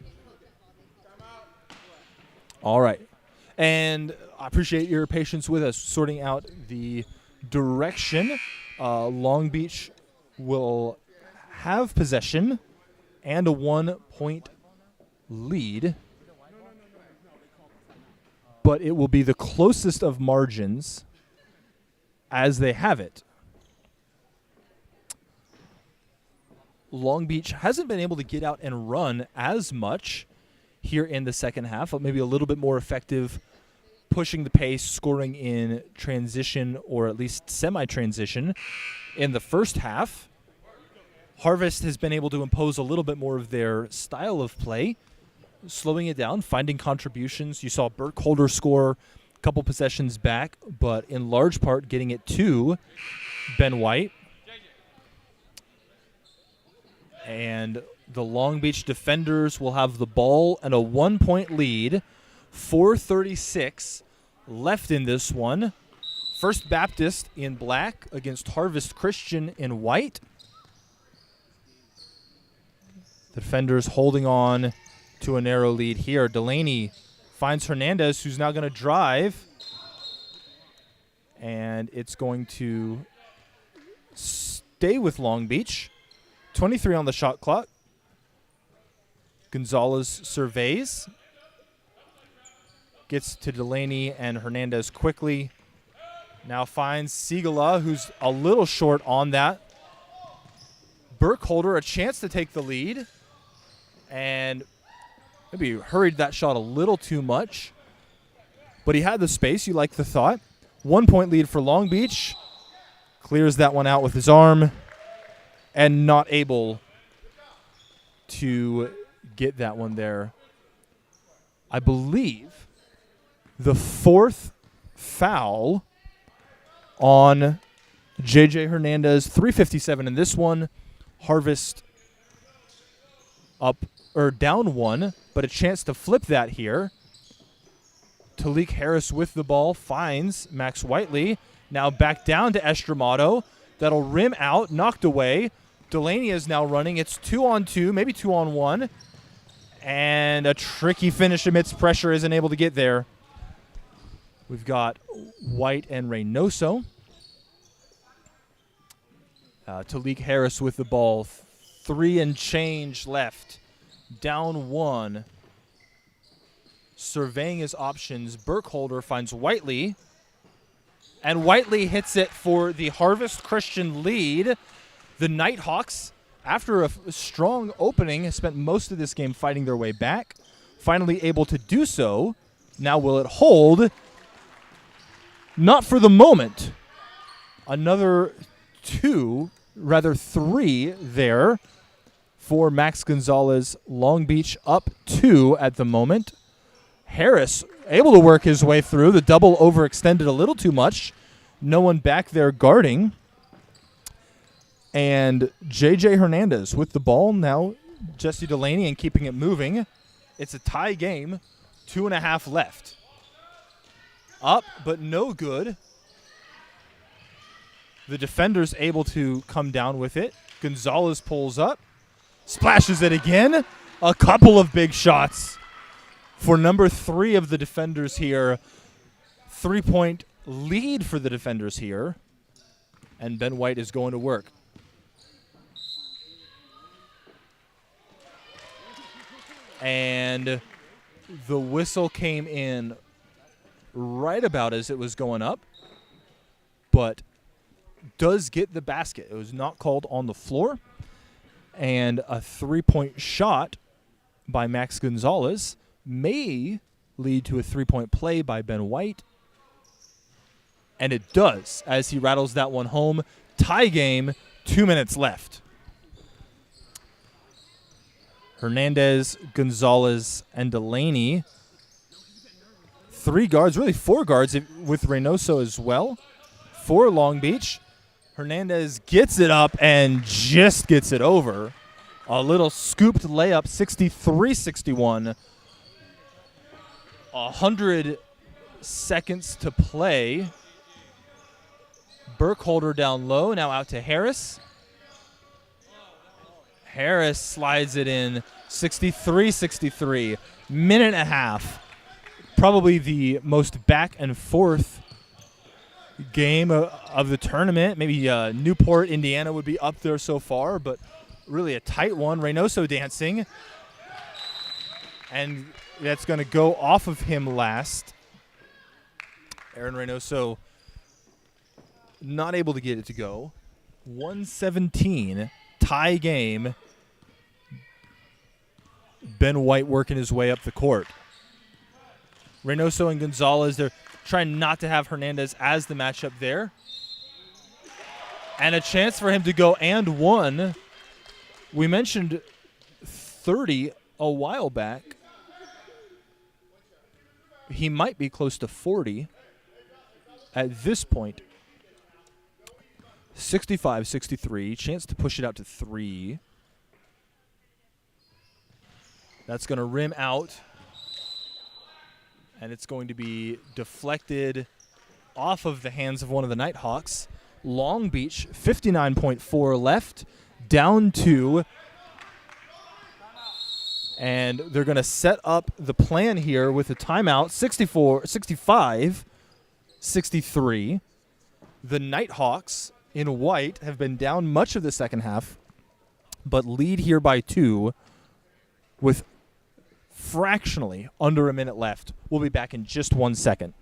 All right. And I appreciate your patience with us sorting out the direction. Long Beach will have possession and a 1-point lead, but it will be the closest of margins as they have it. Long Beach hasn't been able to get out and run as much here in the second half, but maybe a little bit more effective pushing the pace, scoring in transition or at least semi-transition in the first half. Harvest has been able to impose a little bit more of their style of play, slowing it down, finding contributions. You saw Burkholder score a couple possessions back, but in large part getting it to Ben White. And the Long Beach defenders will have the ball and a 1-point lead 4:36 left in this one. First Baptist in black against Harvest Christian in white. The defenders holding on to a narrow lead here. Delaney finds Hernandez, who's now going to drive. And it's going to stay with Long Beach. 23 on the shot clock. Gonzalez surveys. Gets to Delaney and Hernandez quickly. Now finds Sigala, who's a little short on that. Burkholder, a chance to take the lead. And maybe hurried that shot a little too much. But he had the space. You like the thought. 1 point lead for Long Beach. Clears that one out with his arm. And not able to get that one there. I believe the fourth foul on J.J. Hernandez. 3:57 in this one. Harvest up or down one, but a chance to flip that here. Talik Harris with the ball finds Max Whiteley. Now back down to Estramato. That'll rim out, knocked away. Delaney is now running. It's 2-on-2, maybe 2-on-1. And a tricky finish amidst pressure, isn't able to get there. We've got White and Reynoso. Talik Harris with the ball. 3 and change left. Down 1. Surveying his options. Burkholder finds Whiteley. And Whiteley hits it for the Harvest Christian lead. The Nighthawks, after a strong opening, have spent most of this game fighting their way back. Finally able to do so. Now will it hold? Not for the moment. Another 3 there for Max Gonzalez. Long Beach up 2 at the moment. Harris able to work his way through. The double overextended a little too much. No one back there guarding. And J.J. Hernandez with the ball. Now Jesse Delaney and keeping it moving. It's a tie game. 2.5 left. Up, but no good. The defender's able to come down with it. Gonzalez pulls up. Splashes it again. A couple of big shots for number 3 of the defenders here. 3-point lead for the defenders here. And Ben White is going to work. And the whistle came in right about as it was going up, but does get the basket. It was not called on the floor. And a 3-point shot by Max Gonzalez may lead to a 3-point play by Ben White. And it does as he rattles that one home. Tie game, 2 minutes left. Hernandez, Gonzalez, and Delaney. 3 guards, really 4 guards with Reynoso as well for Long Beach. Hernandez gets it up and just gets it over. A little scooped layup, 63-61. 100 seconds to play. Burkholder down low, now out to Harris. Harris slides it in, 63-63. Minute and a half. Probably the most back and forth game of the tournament. Maybe Newport, Indiana would be up there so far, but really a tight one. Reynoso dancing. And that's going to go off of him last. Aaron Reynoso not able to get it to go. 117, tie game. Ben White working his way up the court. Reynoso and Gonzalez, they're trying not to have Hernandez as the matchup there. And a chance for him to go and one. We mentioned 30 a while back. He might be close to 40 at this point. 65-63, chance to push it out to 3. That's going to rim out. And it's going to be deflected off of the hands of one of the Nighthawks. Long Beach, 59.4 left, down 2. And they're going to set up the plan here with a timeout, 65-63. The Nighthawks in white have been down much of the second half, but lead here by 2 with fractionally under a minute left. We'll be back in just 1 second.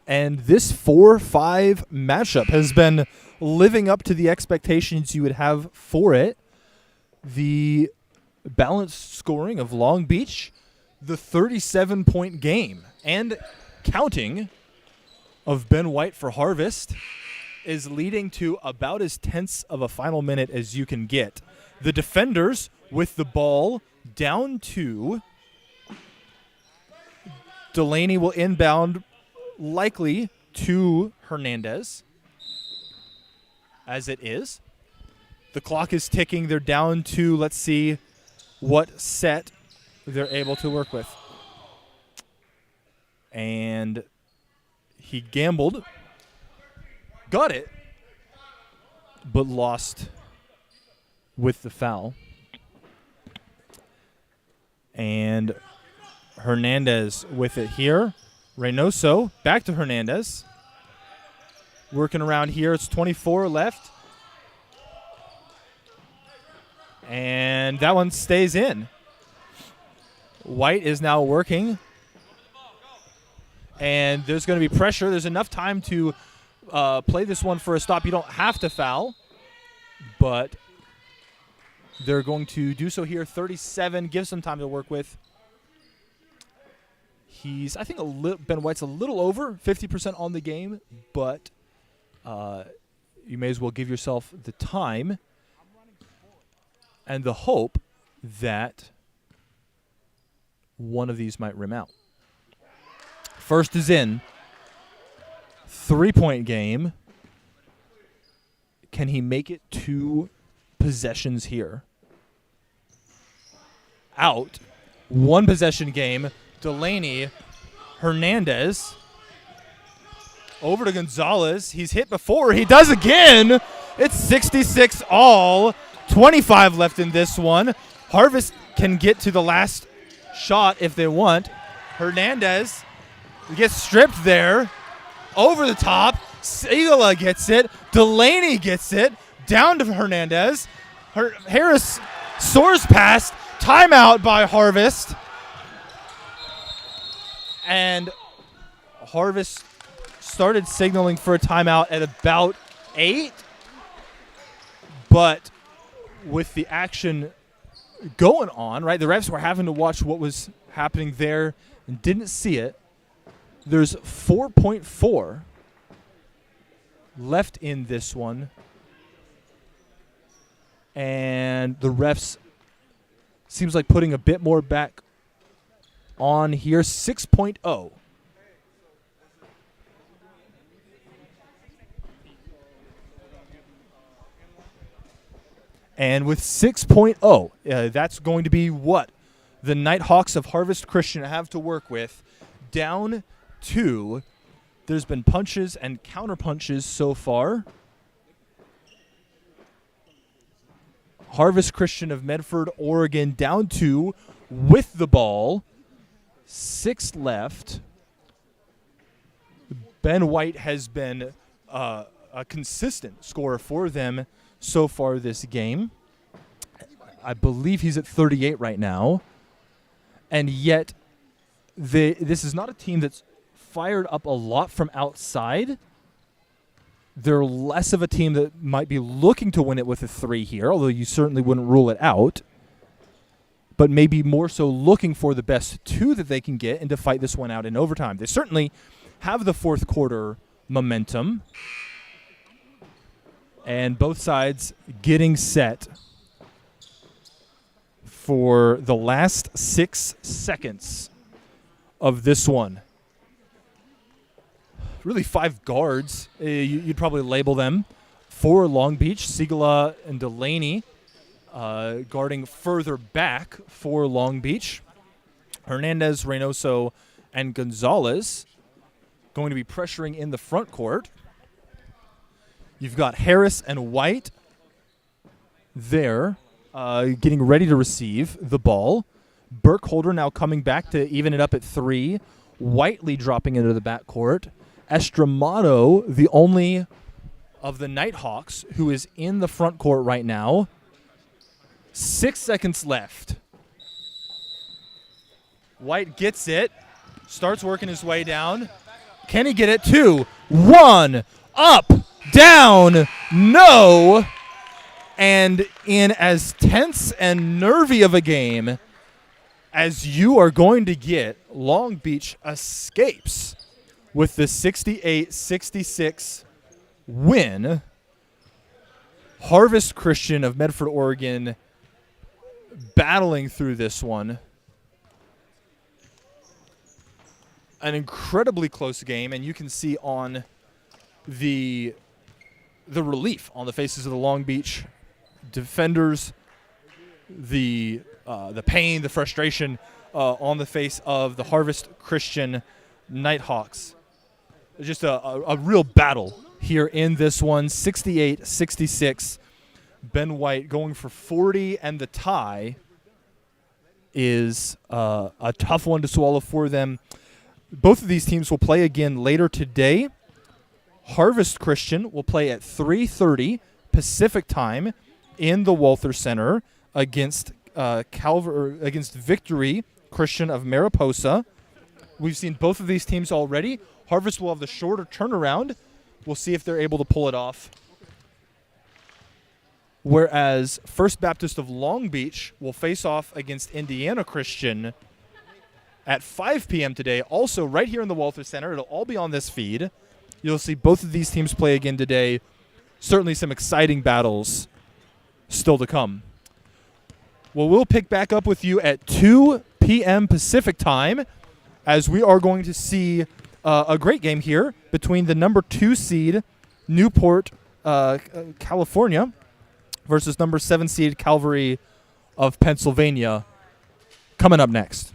And this 4-5 matchup has been living up to the expectations you would have for it. The balanced scoring of Long Beach, the 37-point game, and counting of Ben White for Harvest is leading to about as tense of a final minute as you can get. The defenders with the ball down 2. Delaney will inbound likely to Hernandez, as it is. The clock is ticking. They're down to, let's see what set they're able to work with. And he gambled, got it, but lost with the foul. And Hernandez with it here. Reynoso back to Hernandez. Working around here. It's 24 left. And that one stays in. White is now working. And there's going to be pressure. There's enough time to play this one for a stop. You don't have to foul, but they're going to do so here. 37 gives some time to work with. He's, I think, Ben White's a little over 50% on the game, but you may as well give yourself the time and the hope that one of these might rim out. First is in. 3-point game. Can he make it 2 possessions here? Out. 1 possession game. Delaney, Hernandez, over to Gonzalez. He's hit before. He does again. It's 66 all. 25 left in this one. Harvest can get to the last shot if they want. Hernandez gets stripped there. Over the top. Segala gets it. Delaney gets it. Down to Hernandez. Harris soars past. Timeout by Harvest. And Harvest started signaling for a timeout at about 8. But with the action going on, right, the refs were having to watch what was happening there and didn't see it. There's 4.4 left in this one. And the refs seems like putting a bit more back on here. 6.0. And with 6.0, that's going to be what the Nighthawks of Harvest Christian have to work with. Down 2. There's been punches and counter punches so far. Harvest Christian of Medford, Oregon, down 2 with the ball. 6 left. Ben White has been a consistent scorer for them so far this game. I believe he's at 38 right now. And yet, this is not a team that's fired up a lot from outside. They're less of a team that might be looking to win it with a 3 here, although you certainly wouldn't rule it out. but maybe more so looking for the best two that they can get and to fight this one out in overtime. They certainly have the fourth quarter momentum, and both sides getting set for the last 6 seconds of this one. Really 5 guards, you'd probably label them, for Long Beach. Sigala and Delaney guarding further back for Long Beach. Hernandez, Reynoso, and Gonzalez going to be pressuring in the front court. You've got Harris and White there getting ready to receive the ball. Burkholder now coming back to even it up at 3. Whiteley dropping into the backcourt. Estramato, the only of the Nighthawks who is in the front court right now. 6 seconds left. White gets it, starts working his way down. Can he get it? 2, 1, up, down, no. And in as tense and nervy of a game as you are going to get, Long Beach escapes with the 68-66 win. Harvest Christian of Medford, Oregon, battling through this one. An incredibly close game, and you can see on the relief on the faces of the Long Beach defenders, the pain, the frustration on the face of the Harvest Christian Nighthawks. It's just a real battle here in this one. 68-66. Ben White going for 40, and the tie is a tough one to swallow for them. Both of these teams will play again later today. Harvest Christian will play at 3:30 Pacific time in the Walther Center against against Victory Christian of Mariposa. We've seen both of these teams already. Harvest will have the shorter turnaround. We'll see if they're able to pull it off. Whereas First Baptist of Long Beach will face off against Indiana Christian at 5 p.m. today, also right here in the Walther Center. It'll all be on this feed. You'll see both of these teams play again today. Certainly some exciting battles still to come. Well, we'll pick back up with you at 2 p.m. Pacific time as we are going to see a great game here between the number 2 seed Newport, California versus number 7 seed Calvary of Pennsylvania. Coming up next.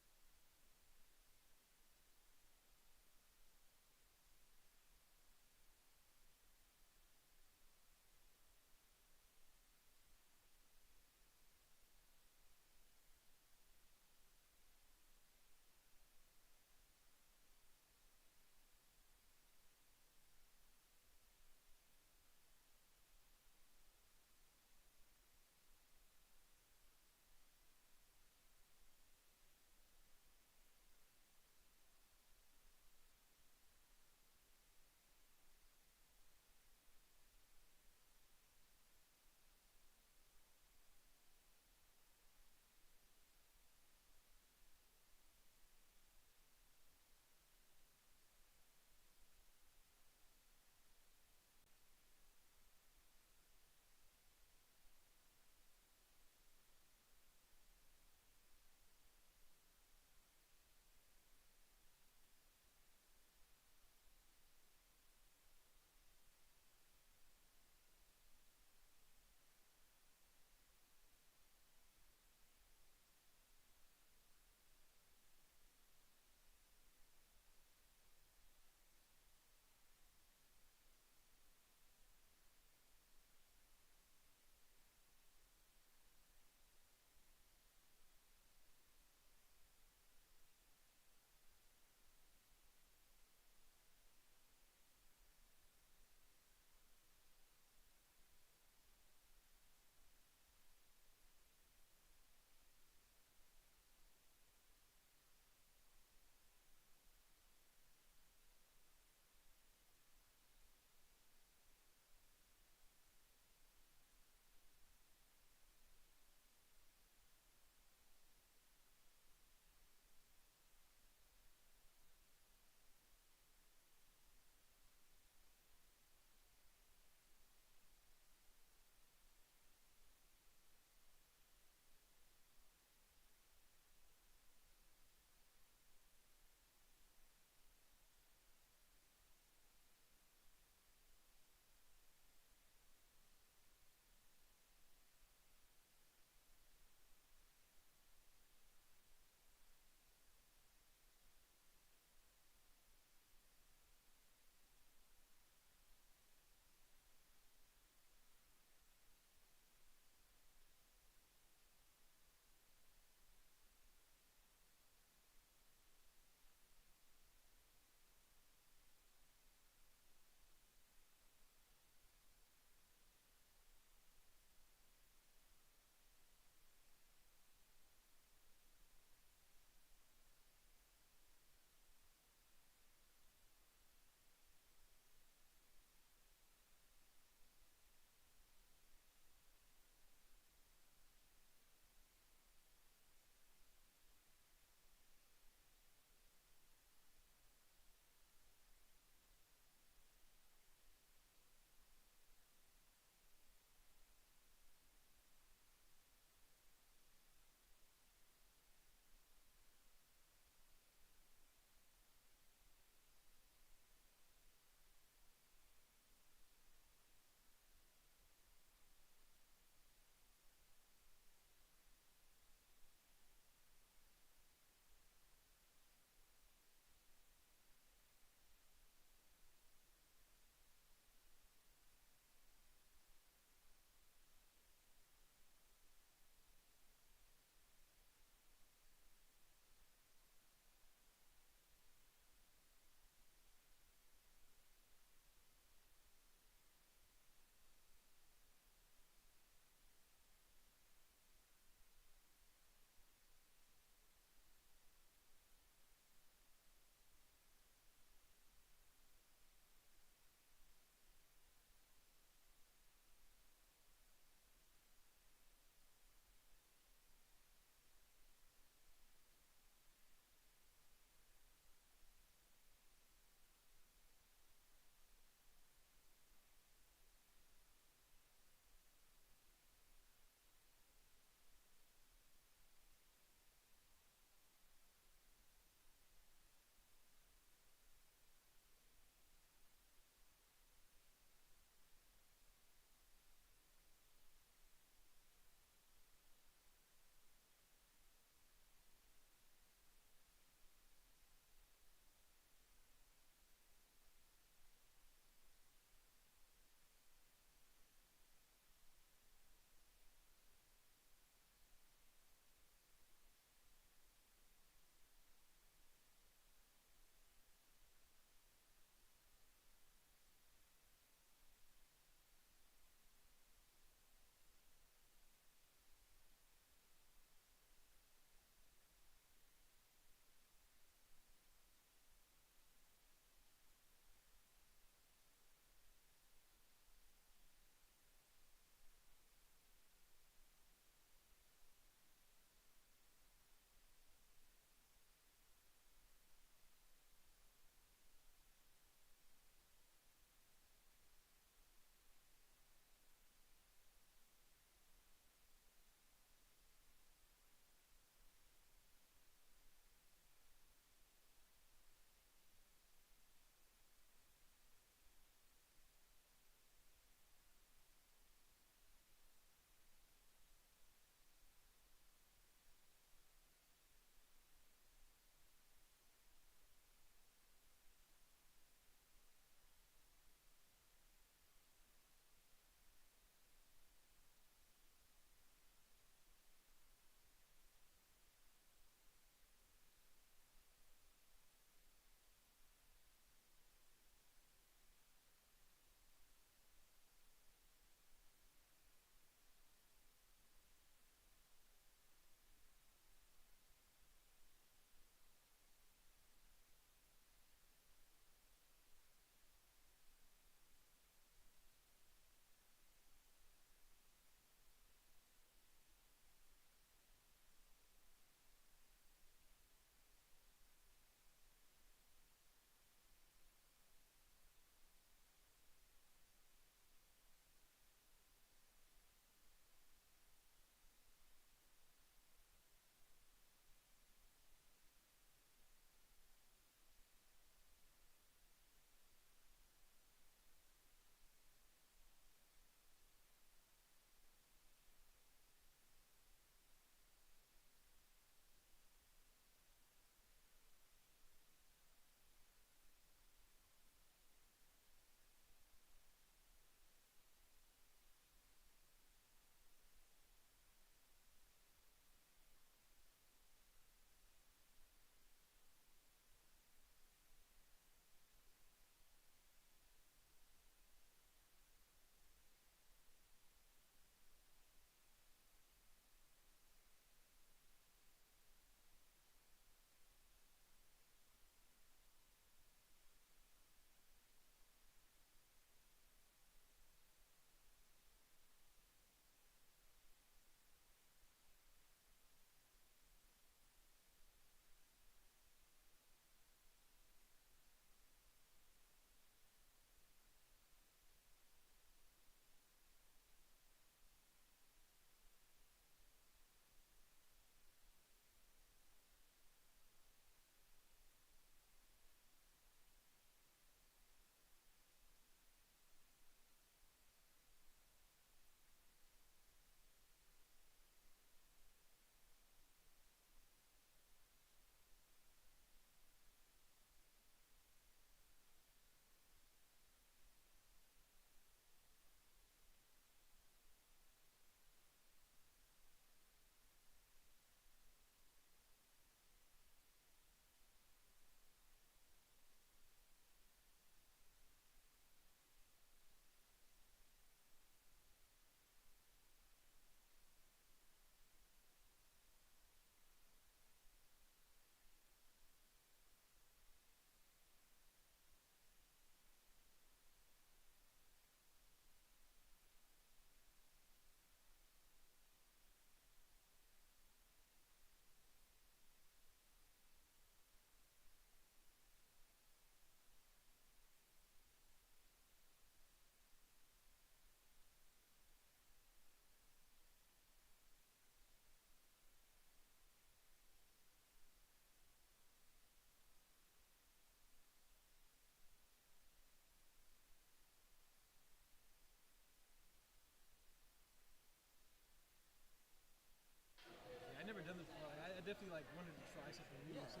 definitely like wanted to try something new. So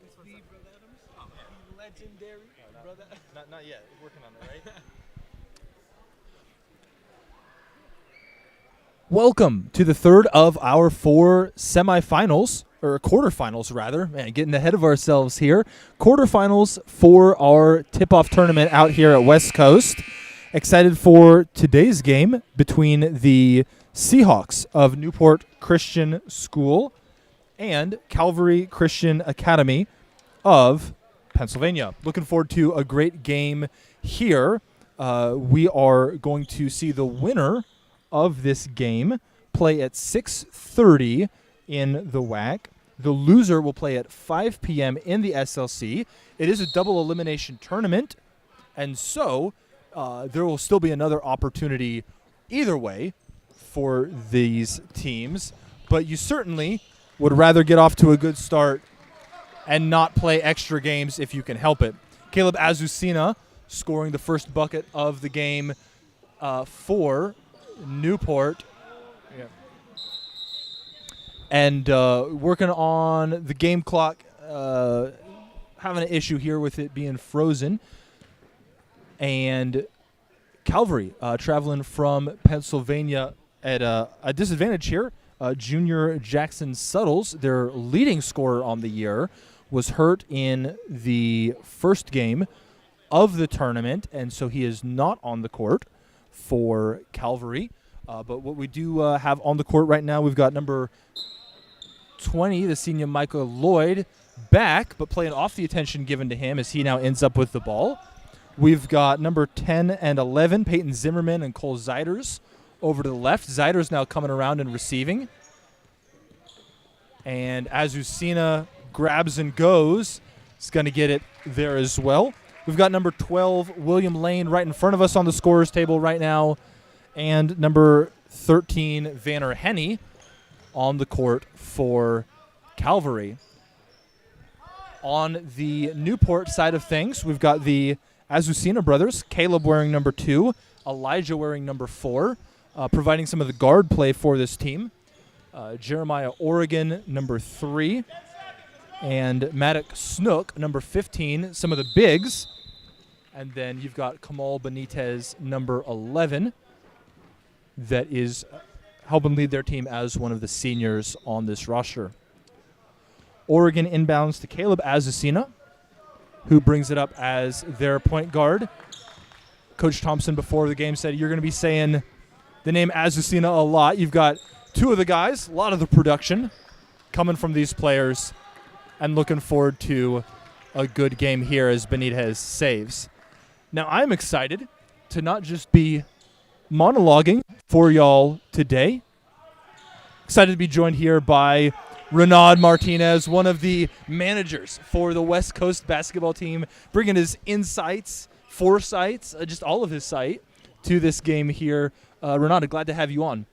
it's the Brother Adams, the legendary Brother. Not yet. Working on it, right? Welcome to the third of our 4 semifinals, or quarterfinals rather. Man, getting ahead of ourselves here. Quarterfinals for our tip-off tournament out here at West Coast. Excited for today's game between the Seahawks of Newport Christian School and Calvary Christian Academy of Pennsylvania. Looking forward to a great game here. We are going to see the winner of this game play at 6:30 in the WAC. The loser will play at 5 p.m. in the SLC. It is a double elimination tournament, and so there will still be another opportunity either way for these teams, but you certainly would rather get off to a good start and not play extra games if you can help it. Caleb Azucena scoring the first bucket of the game for Newport. Yeah. And working on the game clock, having an issue here with it being frozen. And Calvary traveling from Pennsylvania at a disadvantage here. Junior Jackson Suttles, their leading scorer on the year, was hurt in the first game of the tournament, and so he is not on the court for Calvary. But what we do have on the court right now, we've got number 20, the senior Michael Lloyd, back, but playing off the attention given to him as he now ends up with the ball. We've got number 10 and 11, Peyton Zimmerman and Cole Ziders over to the left. Ziders now coming around and receiving. And Azucena grabs and goes. He's going to get it there as well. We've got number 12, William Lane, right in front of us on the scorer's table right now. And number 13, Vanner Henney, on the court for Calvary. On the Newport side of things, we've got the Azucena brothers, Caleb wearing number 2, Elijah wearing number 4, providing some of the guard play for this team. Jeremiah Oregon, number 3, and Maddox Snook, number 15, some of the bigs. And then you've got Kamal Benitez, number 11, that is helping lead their team as one of the seniors on this roster. Oregon inbounds to Caleb Azucena, who brings it up as their point guard. Coach Thompson before the game said you're going to be saying the name Azucena a lot. You've got 2 of the guys, a lot of the production coming from these players, and looking forward to a good game here as Benitez saves. Now, I'm excited to not just be monologuing for y'all today. Excited to be joined here by Renaud Martinez, one of the managers for the West Coast basketball team, bringing his insights, foresights, just all of his sight to this game here. Renaud, glad to have you on.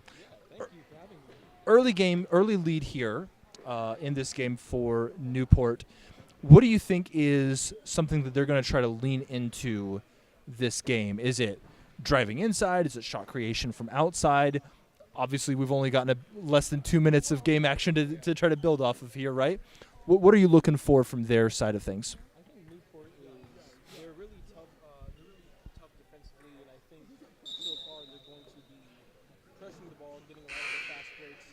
Thank you for having me. Early lead here in this game for Newport. What do you think is something that they're going to try to lean into this game? Is it driving inside? Is it shot creation from outside? Obviously, we've only gotten less than 2 minutes of game action to try to build off of here, right? What are you looking for from their side of things? I think Newport they're really tough defensively, and I think so far they're going to be crushing the ball and getting a lot of the fast breaks.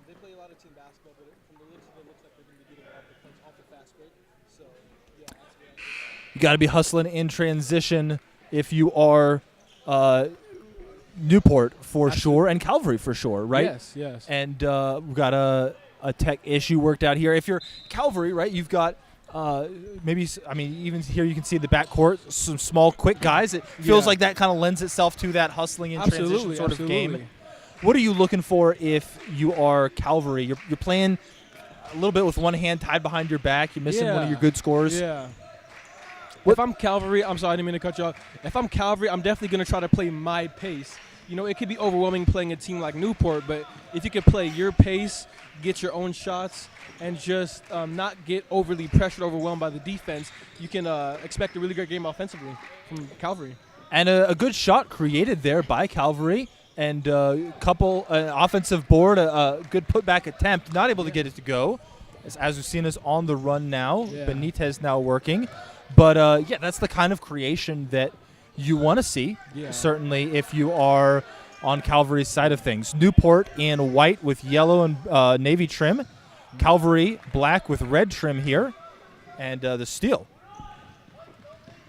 They play a lot of team basketball, but from the looks of it, looks like they're going to be getting a lot of the points off the fast break. So, yeah, that's what I think. You got to be hustling in transition if you are Newport for sure and Calvary for sure, right? Yes. And we've got a tech issue worked out here. If you're Calvary, right, you've got even here you can see the backcourt, some small, quick guys. It feels like that kind of lends itself to that hustling in transition sort of game. What are you looking for if you are Calvary? You're playing a little bit with one hand tied behind your back. You're missing one of your good scores. Yeah. If I'm Calvary, I'm sorry, I didn't mean to cut you off. If I'm Calvary, I'm definitely going to try to play my pace. You know, it could be overwhelming playing a team like Newport, but if you can play your pace, get your own shots, and just not get overly pressured, overwhelmed by the defense, you can expect a really great game offensively from Calvary. And a good shot created there by Calvary. and couple offensive board, a good putback attempt, not able to get it to go. As Azucena's on the run now, Yeah. Benitez now working. But, yeah, that's the kind of creation that you want to see, Yeah. certainly if you are on Calvary's side of things. Newport in white with yellow and navy trim. Calvary black with red trim here. And the steel.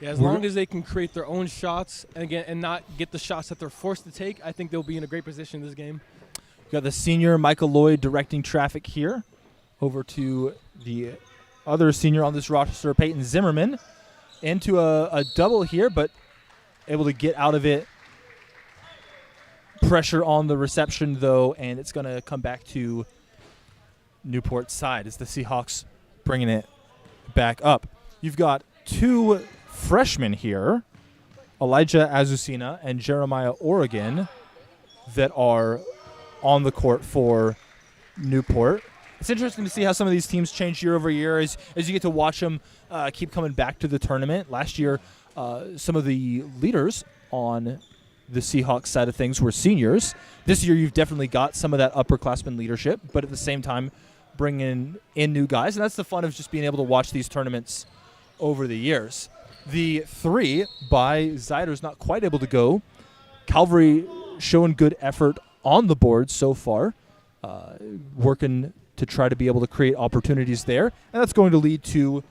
Yeah, as long as they can create their own shots and not get the shots that they're forced to take, I think they'll be in a great position this game. We've got the senior Michael Lloyd directing traffic here. Over to the other senior on this roster, Peyton Zimmerman. Into a double here, but able to get out of it. Pressure on the reception, though, and it's going to come back to Newport's side as the Seahawks bringing it back up. You've got two freshmen here, Elijah Azucena and Jeremiah Oregon, that are on the court for Newport. It's interesting to see how some of these teams change year over year as you get to watch them keep coming back to the tournament. Last year, some of the leaders on the Seahawks side of things were seniors. This year, you've definitely got some of that upperclassman leadership, but at the same time, bringing in new guys. And that's the fun of just being able to watch these tournaments over the years. The three by Zyder's not quite able to go. Calvary showing good effort on the board so far, working to try to be able to create opportunities there. And that's going to lead to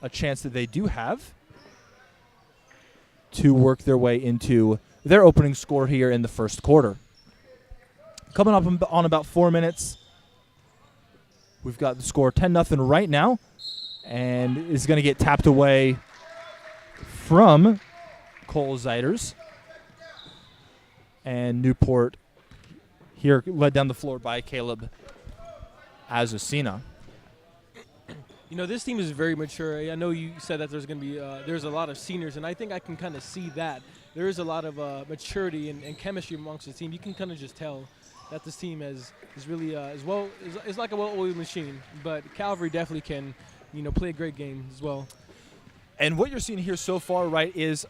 a chance that they do have to work their way into their opening score here in the first quarter. Coming up on about 4 minutes, we've got the score 10-0 right now, and is going to get tapped away from Cole Zyder's. And Newport here led down the floor by Caleb Azucena. You know, this team is very mature. I know you said that there's going to be there's a lot of seniors, and I think I can kind of see that. There is a lot of maturity and chemistry amongst the team. You can kind of just tell that this team is really is like a well-oiled machine. But Calvary definitely can, play a great game as well. And what you're seeing here so far, right, is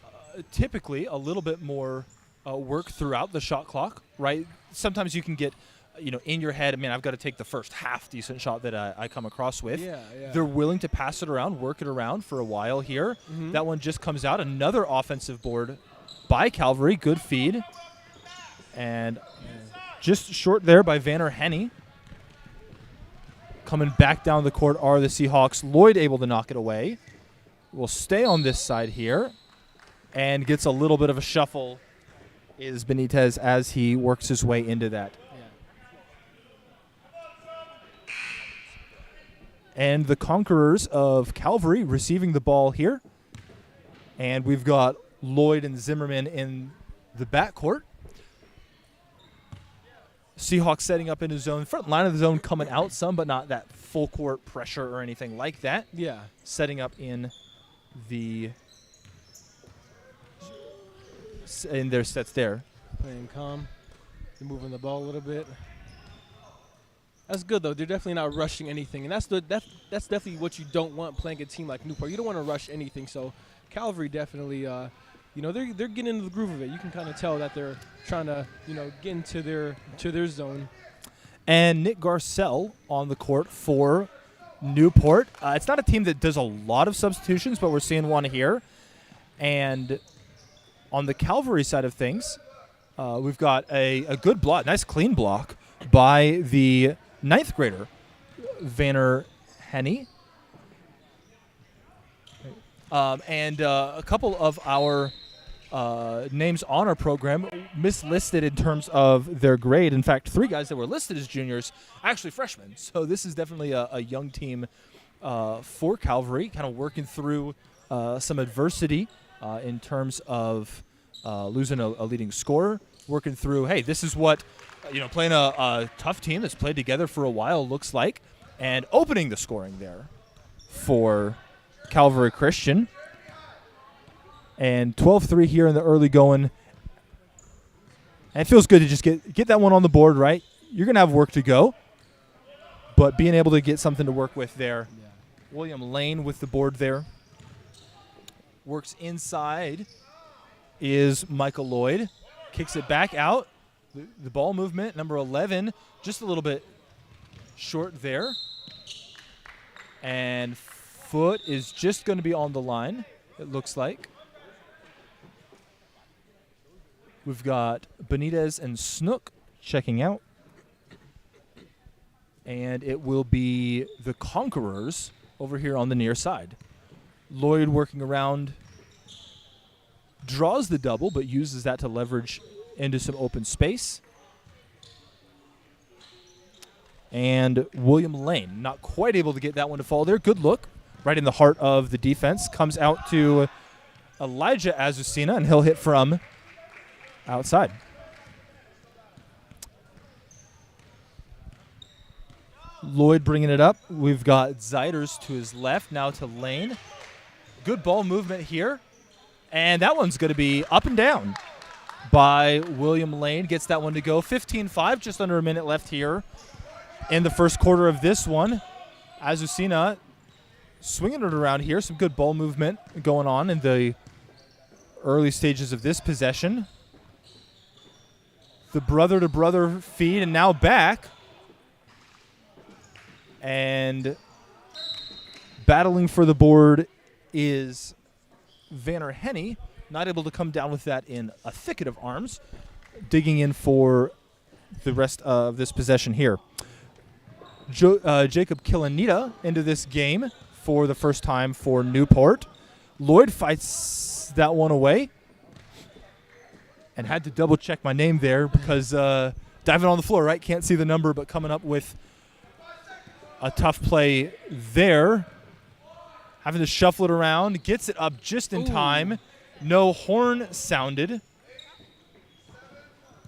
typically a little bit more work throughout the shot clock, right? Sometimes you can get, in your head, I've got to take the first half decent shot that I come across with. Yeah. They're willing to pass it around, work it around for a while here. Mm-hmm. That one just comes out. Another offensive board by Calvary. Good feed. And just short there by Vanner Henney. Coming back down the court are the Seahawks. Lloyd able to knock it away. Will stay on this side here. And gets a little bit of a shuffle is Benitez as he works his way into that. And the Conquerors of Calvary receiving the ball here. And we've got Lloyd and Zimmerman in the backcourt. Seahawks setting up in his zone. Front line of the zone coming out some, but not that full court pressure or anything like that. Yeah. Setting up in their sets there. Playing calm. They're moving the ball a little bit. That's good, though. They're definitely not rushing anything. And that's definitely what you don't want playing a team like Newport. You don't want to rush anything. So Calvary definitely, they're getting into the groove of it. You can kind of tell that they're trying to, get into their zone. And Nick Garcelle on the court for Newport. It's not a team that does a lot of substitutions, but we're seeing one here. And on the Calvary side of things, we've got a good block, nice clean block by the 9th grader, Vanner Henney. And a couple of our names on our program mislisted in terms of their grade. In fact, 3 guys that were listed as juniors, actually freshmen. So this is definitely a young team for Calvary, kind of working through some adversity in terms of losing a leading scorer, working through, hey, this is what playing a tough team that's played together for a while looks like, and opening the scoring there for Calvary Christian. And 12-3 here in the early going. And it feels good to just get that one on the board, right? You're going to have work to go, but being able to get something to work with there. Yeah. William Lane with the board there. Works inside is Michael Lloyd. Kicks it back out. The ball movement, number 11, just a little bit short there. And foot is just going to be on the line, it looks like. We've got Benitez and Snook checking out. And it will be the Conquerors over here on the near side. Lloyd working around, draws the double, but uses that to leverage into some open space. And William Lane, not quite able to get that one to fall there. Good look, right in the heart of the defense. Comes out to Elijah Azucena, and he'll hit from outside. Lloyd bringing it up. We've got Zeiders to his left, now to Lane. Good ball movement here. And that one's going to be up and down by William Lane. Gets that one to go. 15-5, just under a minute left here in the first quarter of this one. Azucena swinging it around here. Some good ball movement going on in the early stages of this possession. The brother-to-brother feed, and now back. And battling for the board is Vanner Henny, not able to come down with that in a thicket of arms. Digging in for the rest of this possession here. Jacob Killanita into this game for the first time for Newport. Lloyd fights that one away. And had to double check my name there because diving on the floor, right? Can't see the number, but coming up with a tough play there. Having to shuffle it around. Gets it up just in time. No horn sounded.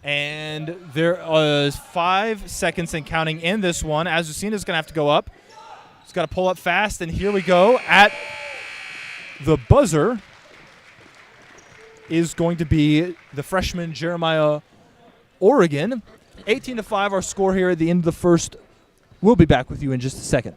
And there was 5 seconds and counting in this one. Azucena's going to have to go up. He's got to pull up fast, and here we go. At the buzzer is going to be the freshman Jeremiah Oregon. 18-5 our score here at the end of the first. We'll be back with you in just a second.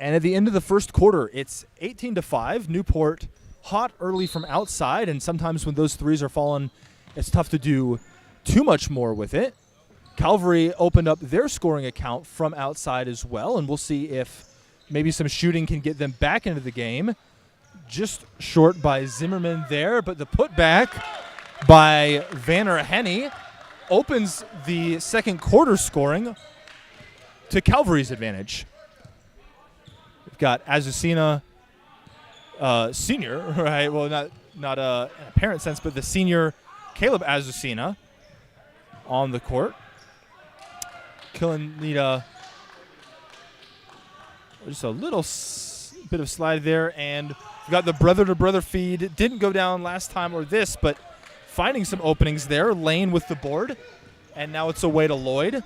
And at the end of the first quarter, it's 18-5. Newport hot early from outside, and sometimes when those threes are falling, it's tough to do too much more with it. Calvary opened up their scoring account from outside as well, and we'll see if maybe some shooting can get them back into the game. Just short by Zimmerman there, but the putback by Vanner Henny opens the second quarter scoring to Calvary's advantage. We've got Azucena senior, right? Well, not in a parent sense, but the senior Caleb Azucena on the court. Killanita, just a little bit of slide there, and we've got the brother-to-brother feed. It didn't go down last time or this, but finding some openings there. Lane with the board, and now it's away to Lloyd.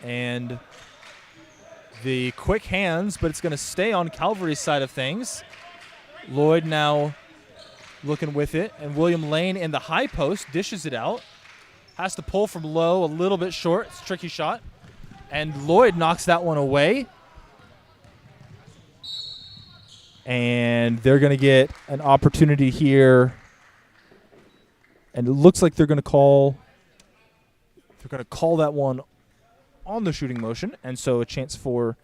And the quick hands, but it's going to stay on Calvary's side of things. Lloyd now looking with it, and William Lane in the high post dishes it out. Has to pull from low, a little bit short. It's a tricky shot. And Lloyd knocks that one away. And they're going to get an opportunity here. And it looks like they're going to call that one on the shooting motion. And so a chance for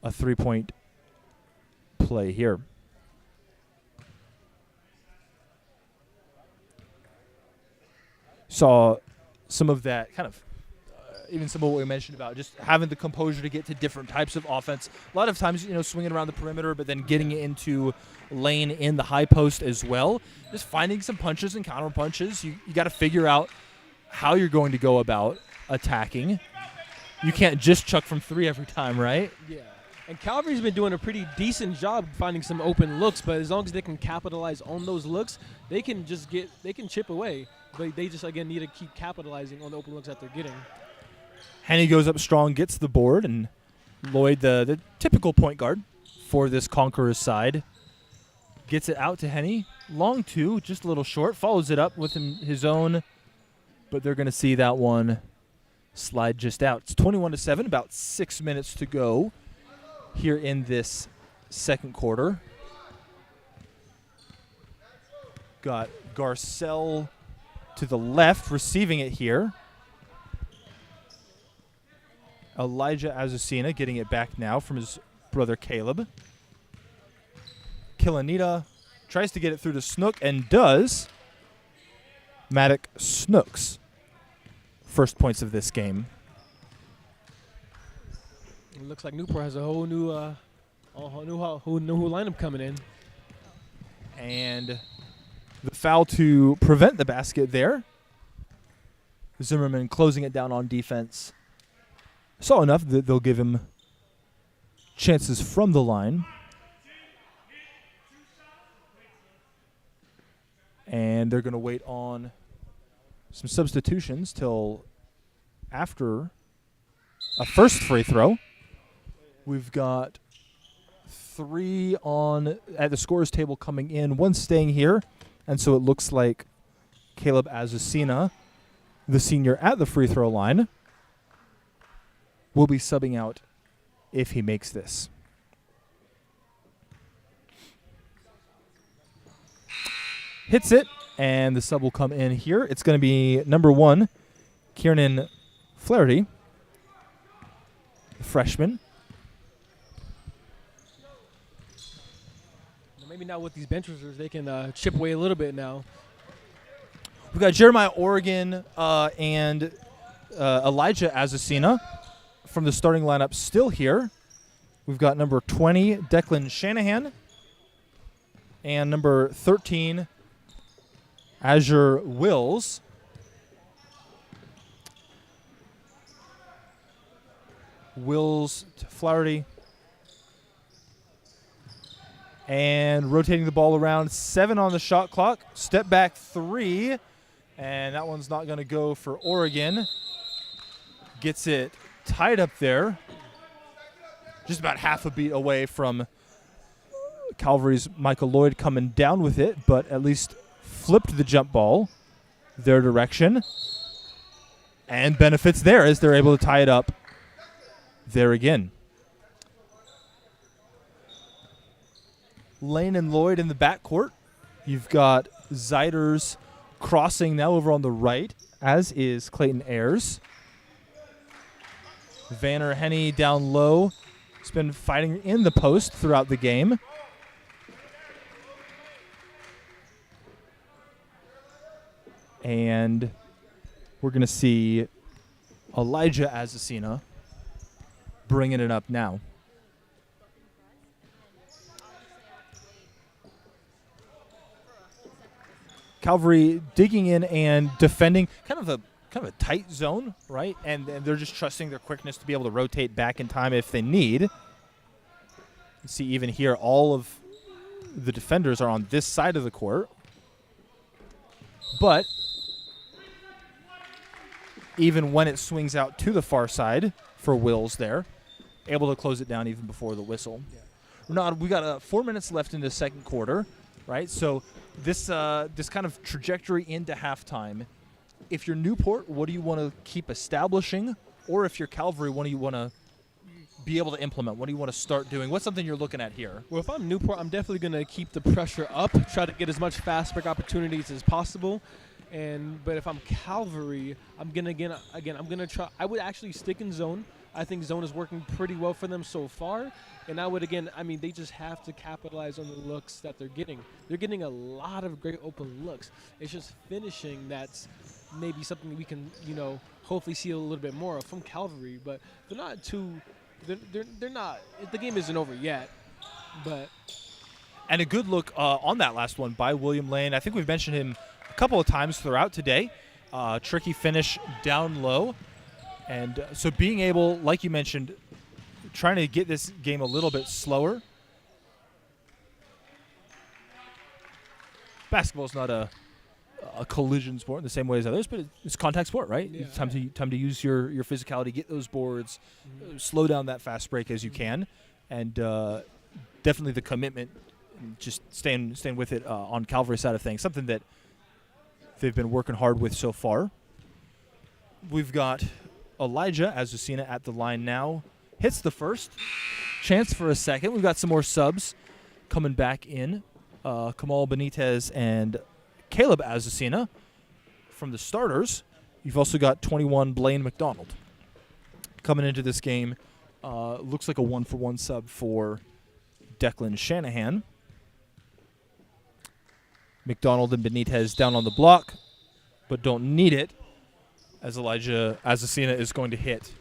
a 3-point play here. Saw some of that kind of, even some of what we mentioned about just having the composure to get to different types of offense. A lot of times, swinging around the perimeter, but then getting it into lane in the high post as well. Just finding some punches and counter punches. You got to figure out how you're going to go about attacking. You can't just chuck from 3 every time, right? Yeah. And Calvary's been doing a pretty decent job finding some open looks, but as long as they can capitalize on those looks, they can chip away. But they just, again, need to keep capitalizing on the open looks that they're getting. Henny goes up strong, gets the board, and Lloyd, the typical point guard for this Conquerors side, gets it out to Henny. Long 2, just a little short, follows it up with his own, but they're going to see that one slide just out. It's 21-7, about 6 minutes to go here in this second quarter. Got Garcelle to the left, receiving it here. Elijah Azucena getting it back now from his brother Caleb. Killanita tries to get it through to Snook and does. Maddox Snooks. First points of this game. It looks like Newport has a whole new lineup coming in. And the foul to prevent the basket there. Zimmerman closing it down on defense. Saw enough that they'll give him chances from the line. And they're going to wait on some substitutions till after a first free throw. We've got 3 on at the scorer's table coming in, 1 staying here. And so it looks like Caleb Azucena, the senior at the free throw line, will be subbing out if he makes this. Hits it, and the sub will come in here. It's going to be number 1, Kiernan Flaherty, the freshman. Maybe now with these bench reserves, they can chip away a little bit now. We've got Jeremiah Oregon and Elijah Azucena from the starting lineup still here. We've got number 20, Declan Shanahan, and number 13, Azure Wills. Wills to Flaherty. And rotating the ball around, 7 on the shot clock. Step back 3, and that one's not going to go for Oregon. Gets it tied up there. Just about half a beat away from Calvary's Michael Lloyd coming down with it, but at least flipped the jump ball their direction. And benefits there as they're able to tie it up there again. Lane and Lloyd in the backcourt. You've got Zeiders crossing now over on the right, as is Clayton Ayers. Vanner Henny down low. He's been fighting in the post throughout the game. And we're going to see Elijah Azucena bringing it up now. Calvary digging in and defending kind of a tight zone, right? And they're just trusting their quickness to be able to rotate back in time if they need. You see even here all of the defenders are on this side of the court. But even when it swings out to the far side for Wills there, able to close it down even before the whistle. Yeah. Renard, we got 4 minutes left in the second quarter. right? So this kind of trajectory into halftime, if you're Newport, what do you want to keep establishing? Or if you're Calvary, what do you want to be able to implement? What do you want to start doing? What's something you're looking at here? Well, if I'm Newport, I'm definitely going to keep the pressure up, try to get as much fast break opportunities as possible. But if I'm Calvary, I'm gonna try. I would actually stick in zone. I think zone is working pretty well for them so far. And I would they just have to capitalize on the looks that they're getting. They're getting a lot of great open looks. It's just finishing that's maybe something we can, hopefully see a little bit more of from Calvary. But they're not too. They're not. The game isn't over yet, but. And a good look on that last one by William Lane. I think we've mentioned him a couple of times throughout today. Tricky finish down low. And so being able, like you mentioned, trying to get this game a little bit slower. Basketball is not a collision sport in the same way as others, but it's contact sport, right? Yeah. It's time to use your physicality, get those boards, slow down that fast break as you can, and definitely the commitment, just staying with it on Calvary's side of things, something that they've been working hard with so far. We've got Elijah Azucena at the line now. Hits the first. Chance for a second. We've got some more subs coming back in. Kamal Benitez and Caleb Azucena from the starters. You've also got 21 Blaine McDonald coming into this game. Looks like a 1-for-1 sub for Declan Shanahan. McDonald and Benitez down on the block, but don't need it, as Elijah Azucena is going to hit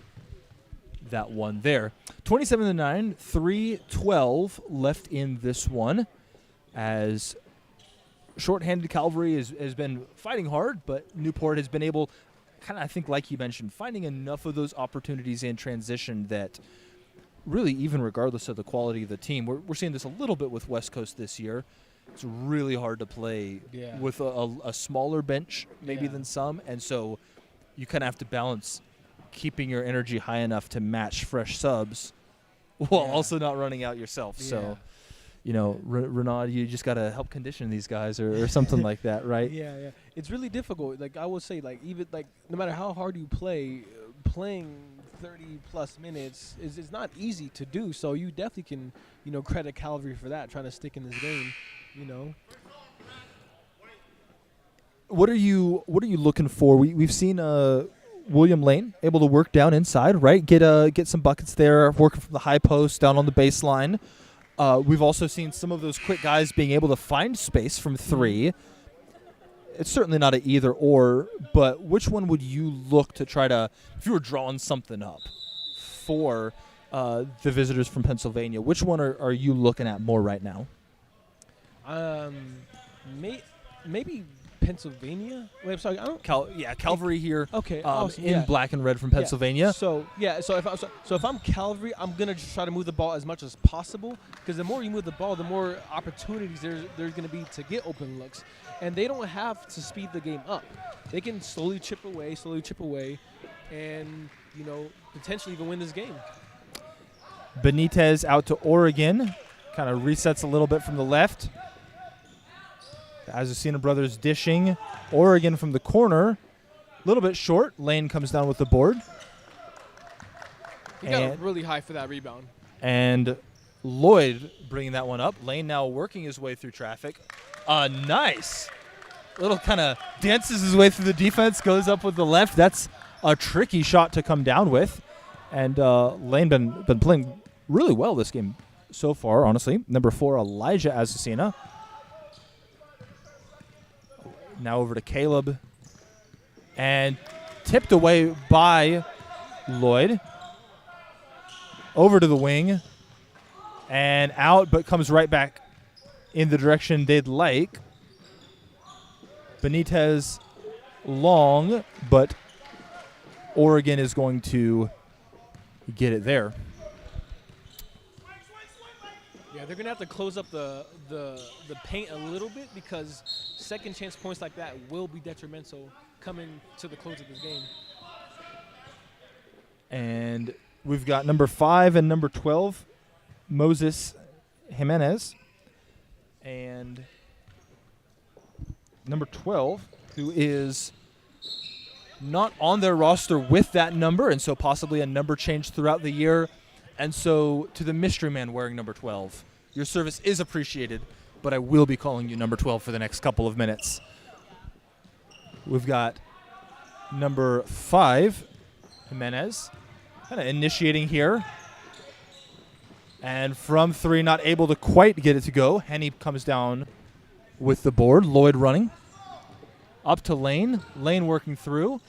that one there. 27-9, 3:12 left in this one, as shorthanded Calvary has been fighting hard, but Newport has been able, kind of, I think, like you mentioned, finding enough of those opportunities in transition that really, even regardless of the quality of the team, we're seeing this a little bit with West Coast this year. It's really hard to play with a smaller bench maybe than some, and so you kind of have to balance keeping your energy high enough to match fresh subs while also not running out yourself. So, Renaud, you just got to help condition these guys or something like that, right? Yeah. It's really difficult. Like, I would say, even no matter how hard you play, playing 30-plus minutes is not easy to do. So you definitely can, credit Calvary for that, trying to stick in this game, What are you looking for? We've seen William Lane able to work down inside, right? Get some buckets there, working from the high post down on the baseline. We've also seen some of those quick guys being able to find space from three. It's certainly not an either or, but which one would you look to try to, if you were drawing something up for the visitors from Pennsylvania, which one are you looking at more right now? Maybe Pennsylvania. Wait, I'm sorry. I don't. Calvary here. Okay. Awesome. In black and red from Pennsylvania. So if I'm Calvary, I'm gonna just try to move the ball as much as possible, because the more you move the ball, the more opportunities there's gonna be to get open looks, and they don't have to speed the game up. They can slowly chip away, and potentially even win this game. Benitez out to Oregon, kind of resets a little bit from the left. The Azucena brothers dishing. Oregon from the corner, a little bit short. Lane comes down with the board. He got really high for that rebound. And Lloyd bringing that one up. Lane now working his way through traffic. Nice. Little kind of dances his way through the defense, goes up with the left. That's a tricky shot to come down with. And Lane been playing really well this game so far, honestly. Number 4, Elijah Azucena. Now over to Caleb. And tipped away by Lloyd. Over to the wing. And out, but comes right back in the direction they'd like. Benitez long, but Oregon is going to get it there. Yeah, they're gonna have to close up the paint a little bit, because second chance points like that will be detrimental coming to the close of this game. And we've got number 5 and number 12, Moses Jimenez. And number 12, who is not on their roster with that number, and so possibly a number change throughout the year. And so to the mystery man wearing number 12, your service is appreciated, but I will be calling you number 12 for the next couple of minutes. We've got number 5, Jimenez, kind of initiating here. And from 3, not able to quite get it to go. Henny comes down with the board. Lloyd running. Up to Lane. Lane working through.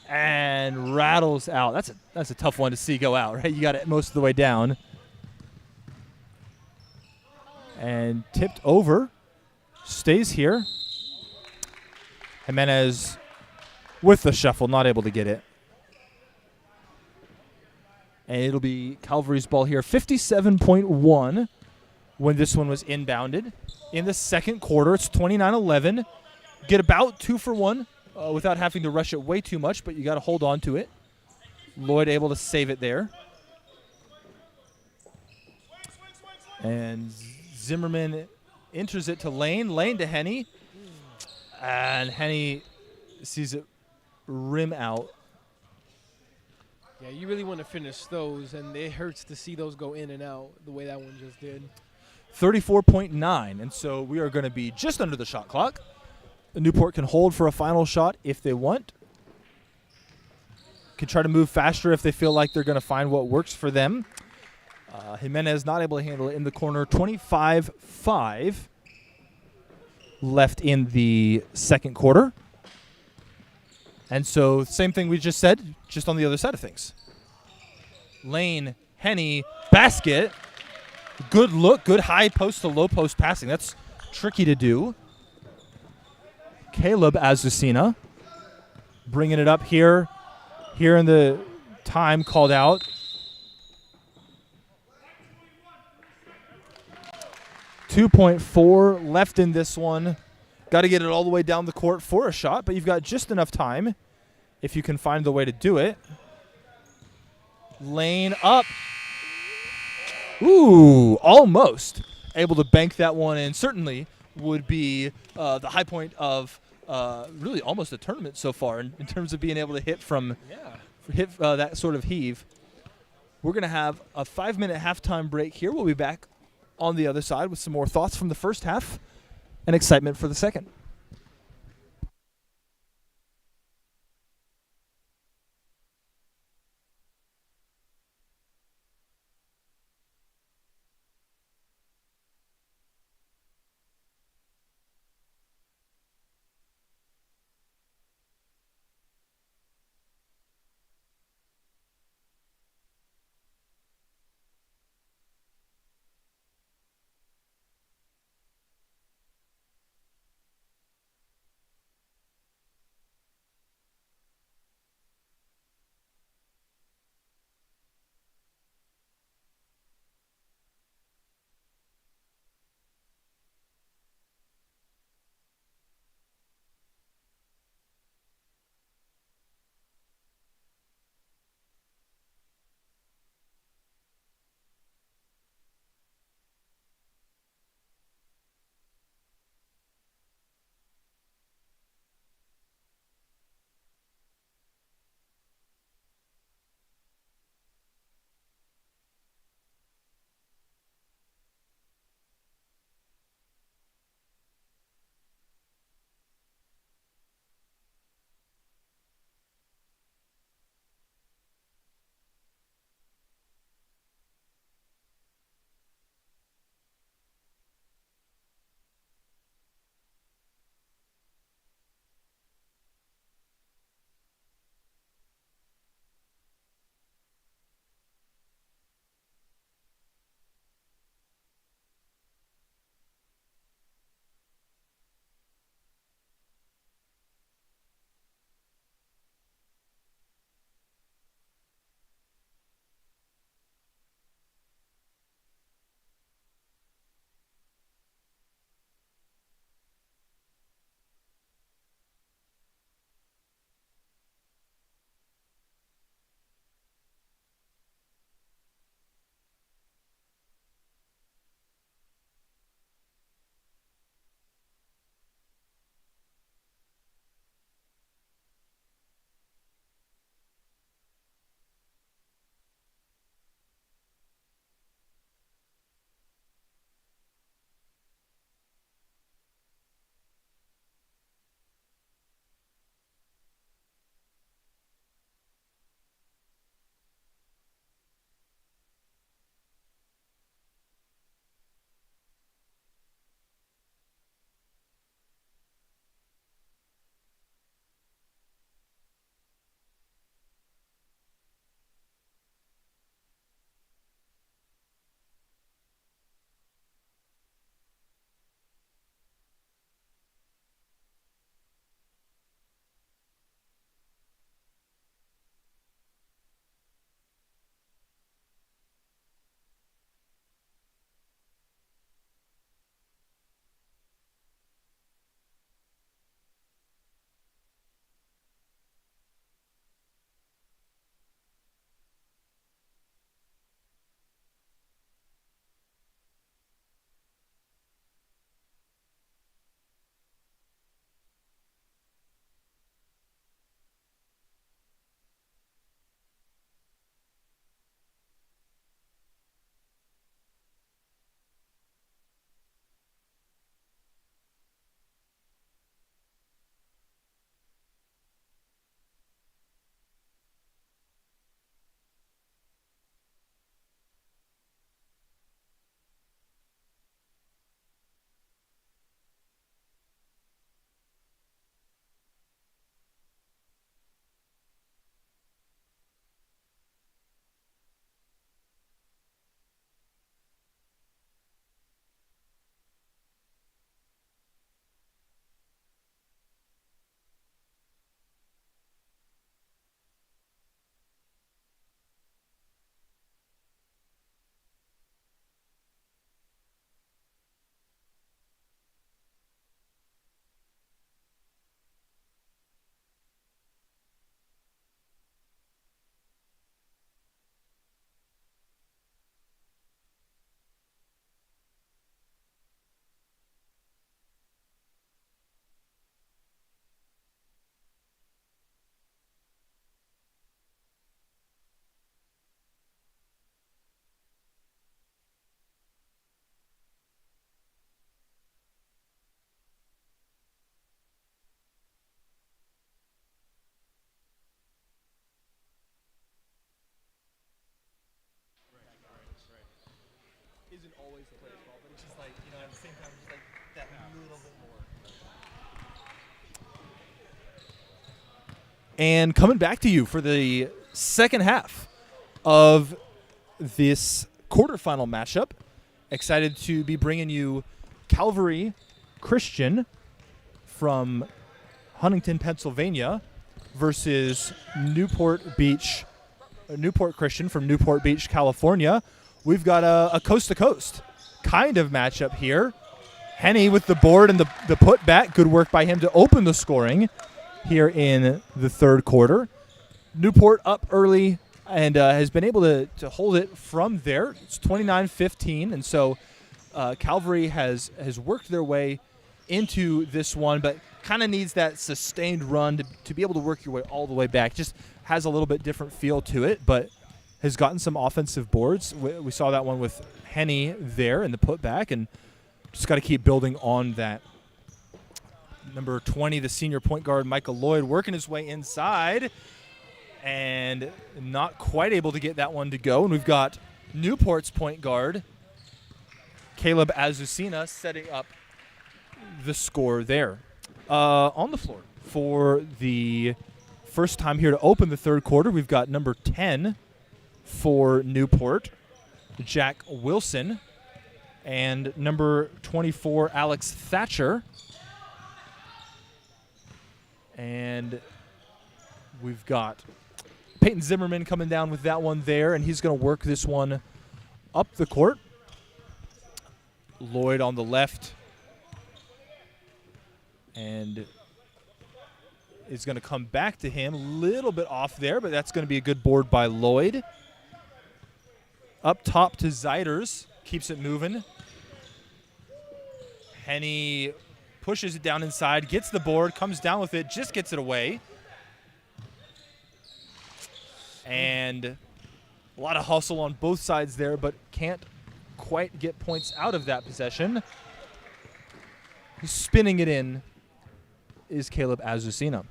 And rattles out. That's a tough one to see go out, right? You got it most of the way down. And tipped over. Stays here. Jimenez with the shuffle, not able to get it. And it'll be Calvary's ball here. 57.1 when this one was inbounded. In the second quarter, it's 29-11. Get about 2 for 1 without having to rush it way too much, but you got to hold on to it. Lloyd able to save it there. And Zimmerman enters it to Lane. Lane to Henny. And Henny sees it rim out. Yeah, you really want to finish those, and it hurts to see those go in and out the way that one just did. 34.9, and so we are going to be just under the shot clock. Newport can hold for a final shot if they want. Can try to move faster if they feel like they're going to find what works for them. Jimenez not able to handle it in the corner. 25-5 left in the second quarter. And so same thing we just said, just on the other side of things. Lane, Henny, basket. Good look, good high post to low post passing. That's tricky to do. Caleb Azucena bringing it up here. Here in the time called out. .4 left in this one. Got to get it all the way down the court for a shot, but you've got just enough time if you can find the way to do it. Lane up. Ooh, almost able to bank that one in. Certainly would be the high point of really almost a tournament so far in terms of being able to hit from that sort of heave. We're going to have a 5-minute halftime break here. We'll be back on the other side with some more thoughts from the first half and excitement for the second. always the player's fault, but it's just like, you know, at the same time, just like that little bit more. And coming back to you for the second half of this quarterfinal matchup. Excited to be bringing you Calvary Christian from Huntington, Pennsylvania versus Newport Christian from Newport Beach, California. We've got a coast-to-coast kind of matchup here. Henny with the board and the putback. Good work by him to open the scoring here in the third quarter. Newport up early and has been able to hold it from there. It's 29-15, and so Calvary has worked their way into this one, but kind of needs that sustained run to be able to work your way all the way back. Just has a little bit different feel to it, but has gotten some offensive boards. We saw that one with Henny there in the putback, and just got to keep building on that. Number 20, the senior point guard, Michael Lloyd, working his way inside and not quite able to get that one to go. And we've got Newport's point guard, Caleb Azucena, setting up the score there. On the floor for the first time here to open the third quarter, we've got number 10 for Newport, Jack Wilson, and number 24, Alex Thatcher. And we've got Peyton Zimmerman coming down with that one there, and he's going to work this one up the court. Lloyd on the left, and is going to come back to him. A little bit off there, but that's going to be a good board by Lloyd. Up top to Zeiders, keeps it moving. Henny pushes it down inside, gets the board, comes down with it, just gets it away. And a lot of hustle on both sides there, but can't quite get points out of that possession. Spinning it in is Caleb Azucena.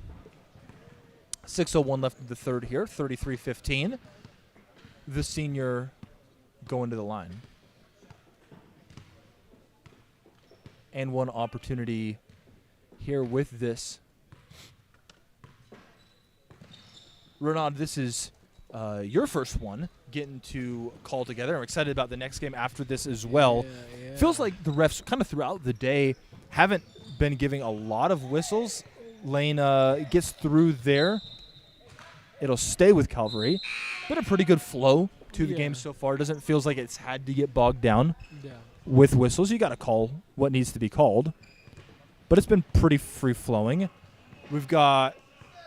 6:01 left in the third here, 33-15. The senior going to the line. And one opportunity here with this. Ronald, this is your first one getting to call together. I'm excited about the next game after this as well. Yeah. Feels like the refs kind of throughout the day haven't been giving a lot of whistles. Lane gets through there. It'll stay with Calvary. Been a pretty good flow to the game so far. Doesn't feel like it's had to get bogged down with whistles. You got to call what needs to be called. But it's been pretty free-flowing. We've got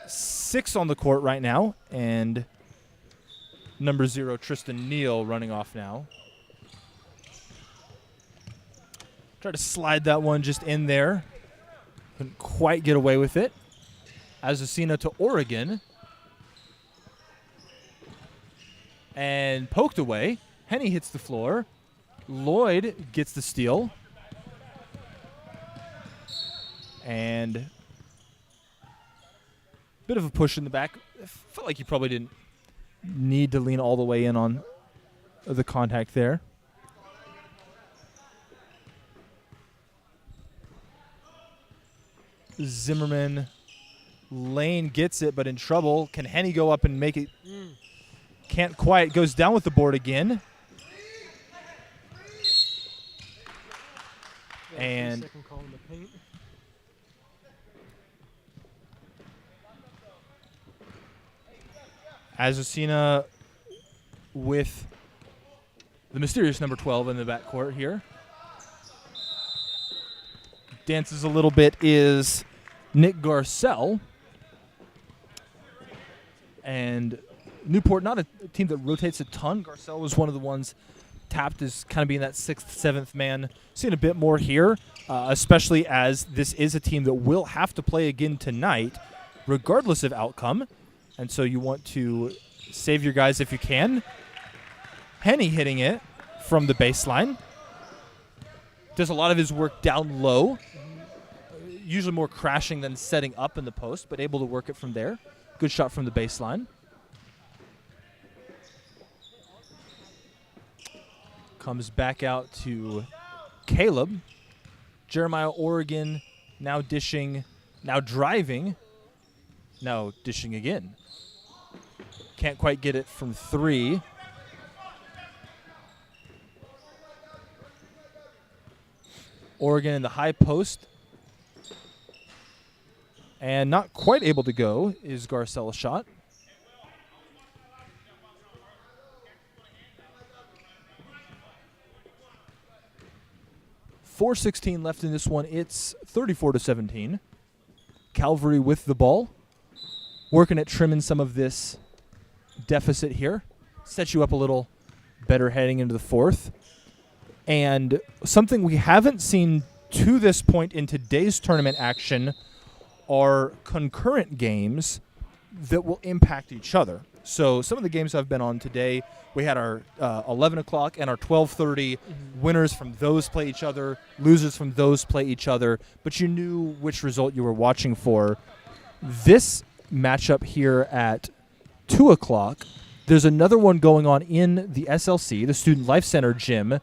6 on the court right now, and number 0, Tristan Neal, running off now. Try to slide that one just in there. Couldn't quite get away with it. Azucena to Oregon. And poked away. Henny hits the floor. Lloyd gets the steal. And bit of a push in the back. I felt like he probably didn't need to lean all the way in on the contact there. Zimmerman. Lane gets it, but in trouble. Can Henny go up and make it? Can't quite. Goes down with the board again. And second call in the paint. Azucena with the mysterious number 12 in the backcourt here. Dances a little bit is Nick Garcelle. And Newport, not a team that rotates a ton. Garcelle was one of the ones tapped as kind of being that 6th, 7th man. Seeing a bit more here, especially as this is a team that will have to play again tonight, regardless of outcome. And so you want to save your guys if you can. Henny hitting it from the baseline. Does a lot of his work down low. Usually more crashing than setting up in the post, but able to work it from there. Good shot from the baseline. Comes back out to Caleb. Jeremiah, Oregon, now dishing, now driving, now dishing again. Can't quite get it from 3. Oregon in the high post. And not quite able to go is Garcella's shot. .416 left in this one. It's 34-17. Calvary with the ball. Working at trimming some of this deficit here. Sets you up a little better heading into the 4th. And something we haven't seen to this point in today's tournament action are concurrent games that will impact each other. So some of the games I've been on today, we had our 11 o'clock and our 12:30. Winners from those play each other. Losers from those play each other. But you knew which result you were watching for. This matchup here at 2 o'clock, there's another one going on in the SLC, the Student Life Center gym,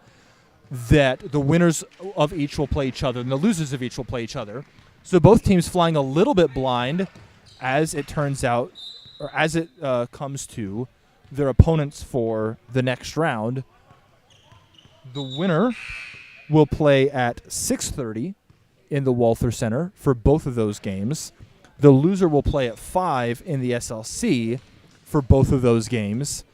that the winners of each will play each other and the losers of each will play each other. So both teams flying a little bit blind as it turns out, or as it comes to their opponents for the next round. The winner will play at 6:30 in the Walther Center for both of those games. The loser will play at 5 in the SLC for both of those games.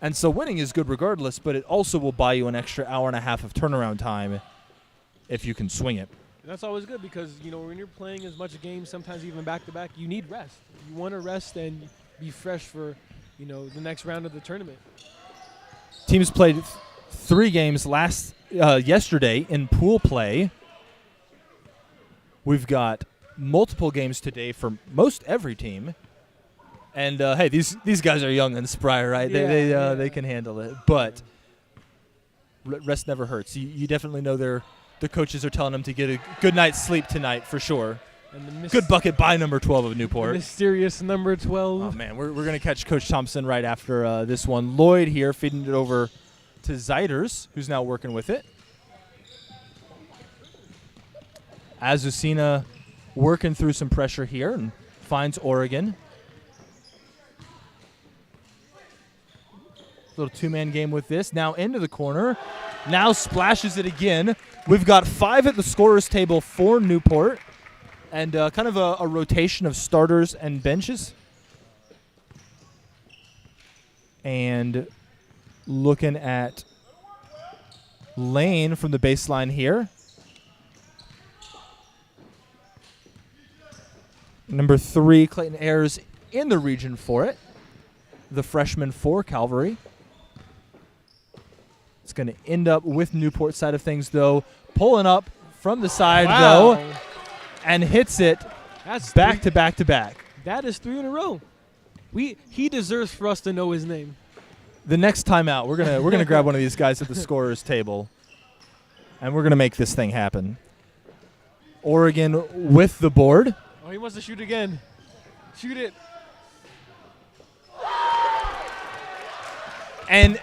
And so winning is good regardless, but it also will buy you an extra hour and a half of turnaround time if you can swing it. That's always good because, you know, when you're playing as much games, sometimes even back-to-back, you need rest. You want to rest and be fresh for, you know, the next round of the tournament. Teams played 3 games yesterday in pool play. We've got multiple games today for most every team. And, hey, these guys are young and spry, right? Yeah, they can handle it. But rest never hurts. You definitely know their coaches are telling them to get a good night's sleep tonight for sure. And Good bucket by number 12 of Newport. Mysterious number 12. Oh, man, we're going to catch Coach Thompson right after this one. Lloyd here feeding it over to Zeiders, who's now working with it. Azucena working through some pressure here and finds Oregon. Little 2-man game with this. Now into the corner. Now splashes it again. We've got 5 at the scorer's table for Newport. And kind of a rotation of starters and benches. And looking at Lane from the baseline here. Number 3, Clayton Ayers in the region for it. The freshman for Calvary. It's going to end up with Newport side of things, though. Pulling up from the side, though, and hits it. That's back to back to back. That is 3 in a row. He deserves for us to know his name. The next time out, we're gonna grab one of these guys at the scorer's table, and we're gonna make this thing happen. Oregon with the board. Oh, he wants to shoot again. Shoot it. And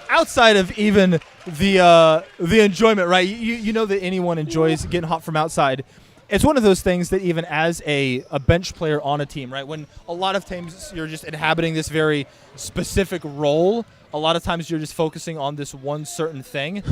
outside of even the enjoyment, right? You know that anyone enjoys getting hot from outside. It's one of those things that even as a bench player on a team, right? When a lot of times you're just inhabiting this very specific role, a lot of times you're just focusing on this one certain thing.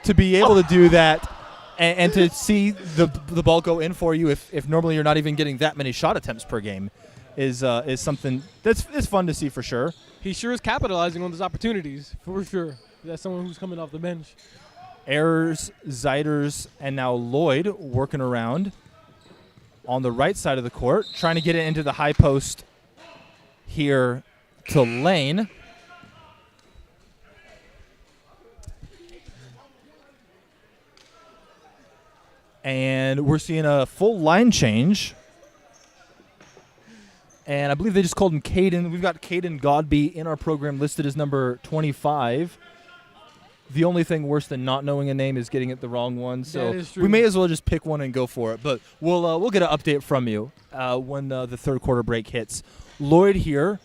To be able to do that and to see the ball go in for you if normally you're not even getting that many shot attempts per game is something that's fun to see for sure. He sure is capitalizing on those opportunities, for sure. That's someone who's coming off the bench. Ayers, Zeiders, and now Lloyd working around on the right side of the court, trying to get it into the high post here to Lane. And we're seeing a full line change. And I believe they just called him Caden. We've got Caden Godby in our program listed as number 25. The only thing worse than not knowing a name is getting it the wrong one. So we may as well just pick one and go for it. But we'll get an update from you when the third quarter break hits. Lloyd here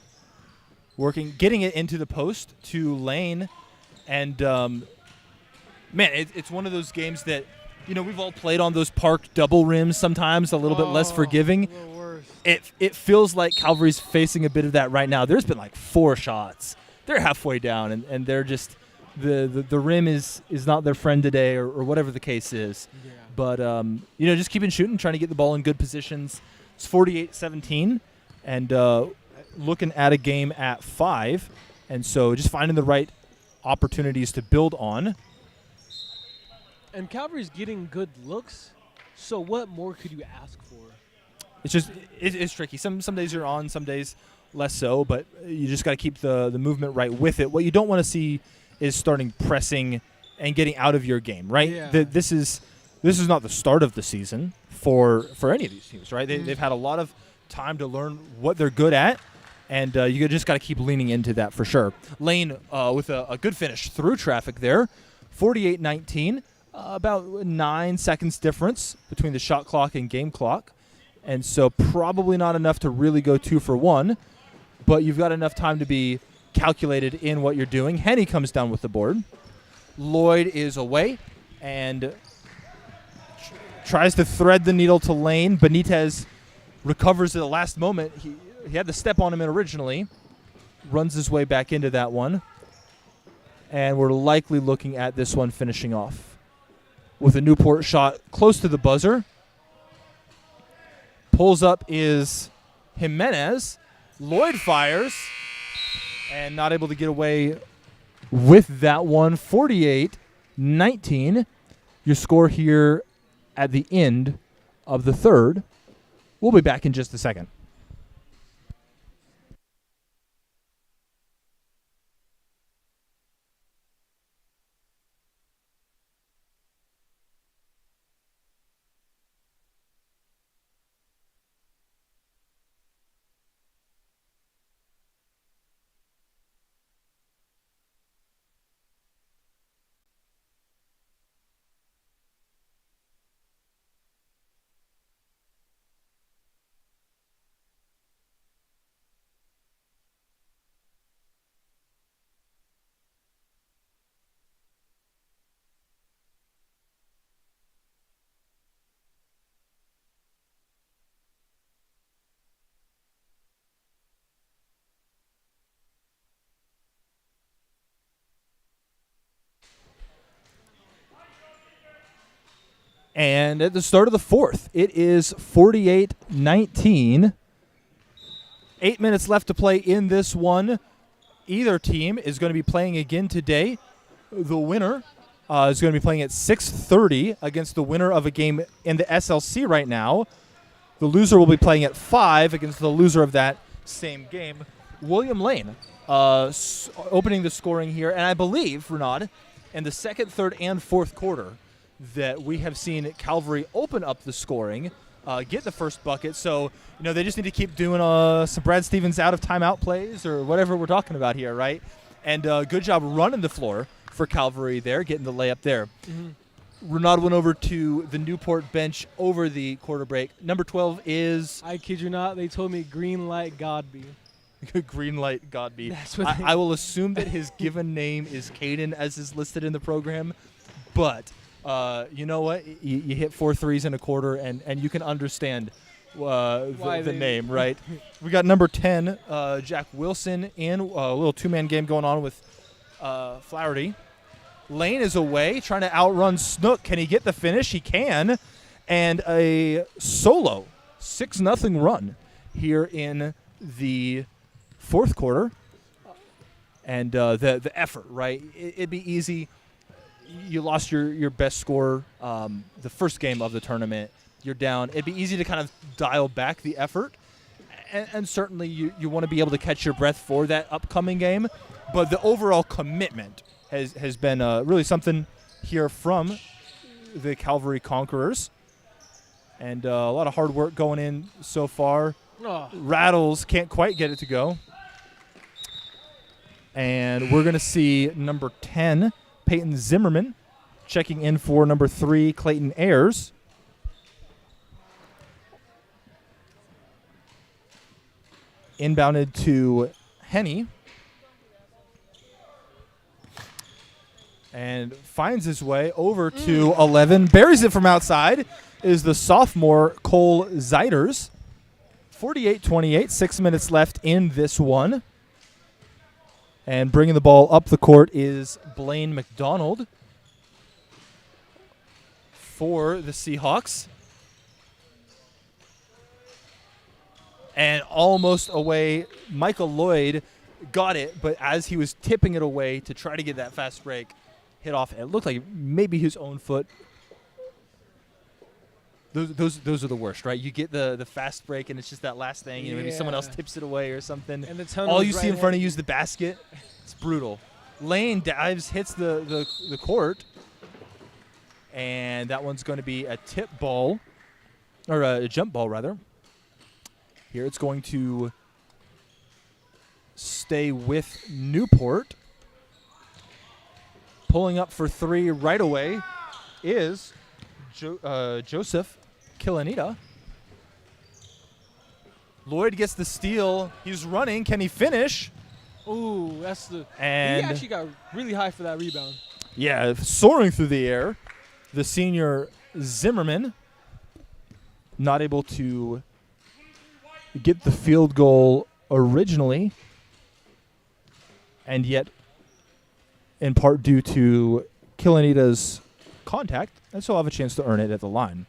getting it into the post to Lane. And, man, it's one of those games that, we've all played on those park double rims sometimes, a little bit less forgiving. The worst. It feels like Calvary's facing a bit of that right now. There's been like 4 shots. They're halfway down, and they're just the rim is not their friend today, or whatever the case is. Yeah. But just keeping shooting, trying to get the ball in good positions. It's 48-17, and looking at a game at 5, and so just finding the right opportunities to build on. And Calvary's getting good looks, so what more could you ask for? It's just it's tricky. Some days you're on, some days less so, but you just got to keep the movement right with it. What you don't want to see is starting pressing and getting out of your game, right? Yeah. This is not the start of the season for any of these teams, right? They've had a lot of time to learn what they're good at, and you just got to keep leaning into that for sure. Lane with a good finish through traffic there, 48-19, about 9 seconds difference between the shot clock and game clock, and so probably not enough to really go 2 for 1, but you've got enough time to be calculated in what you're doing. Henny comes down with the board. Lloyd is away and tries to thread the needle to Lane. Benitez recovers at the last moment. He had the step on him originally. Runs his way back into that one. And we're likely looking at this one finishing off with a Newport shot close to the buzzer. Pulls up is Jimenez. Lloyd fires and not able to get away with that one. 48-19. Your score here at the end of the third. We'll be back in just a second. And at the start of the fourth, it is 48-19. 8 minutes left to play in this one. Either team is going to be playing again today. The winner is going to be playing at 6:30 against the winner of a game in the SLC right now. The loser will be playing at 5 against the loser of that same game. William Lane opening the scoring here. And I believe, Renaud, in the second, third, and fourth quarter, that we have seen Calvary open up the scoring, get the first bucket. So, they just need to keep doing some Brad Stevens out of timeout plays or whatever we're talking about here, right? And good job running the floor for Calvary there, getting the layup there. Mm-hmm. Renaud went over to the Newport bench over the quarter break. Number 12 is... I kid you not, they told me green light Godby. Green light Godby. That's what I will assume that his given name is Caden as is listed in the program, but... you know what? You hit 4 threes in a quarter, and you can understand the name, right? We got number 10, Jack Wilson, in a little two-man game going on with Flaherty. Lane is away, trying to outrun Snook. Can he get the finish? He can. And a solo 6-0 run here in the fourth quarter. And the effort, right? It'd be easy. You lost your best scorer the first game of the tournament. You're down. It'd be easy to kind of dial back the effort, and certainly you want to be able to catch your breath for that upcoming game. But the overall commitment has been really something here from the Calvary Conquerors, and a lot of hard work going in so far. Oh. Rattles can't quite get it to go, and we're going to see number 10, Peyton Zimmerman, checking in for number 3, Clayton Ayers. Inbounded to Henny. and finds his way over to 11. Buries it from outside is the sophomore Cole Zeiders. 48-28, 6 minutes left in this one. And bringing the ball up the court is Blaine McDonald for the Seahawks. And almost away, Michael Lloyd got it, but as he was tipping it away to try to get that fast break, hit off. It looked like maybe his own foot. Those are the worst, right? You get the fast break, and it's just that last thing. Maybe someone else tips it away or something. And the tunnel all is you see in front of you is the basket. It's brutal. Lane dives, hits the court, and that one's going to be a tip ball, or a jump ball, rather. Here it's going to stay with Newport. Pulling up for three right away is Joseph Kilanita. Lloyd gets the steal. He's running. Can he finish? Ooh, that's the. And he actually got really high for that rebound. yeah, soaring through the air. The senior Zimmerman not able to get the field goal originally, and yet in part due to Kilanita's contact, and so have a chance to earn it at the line.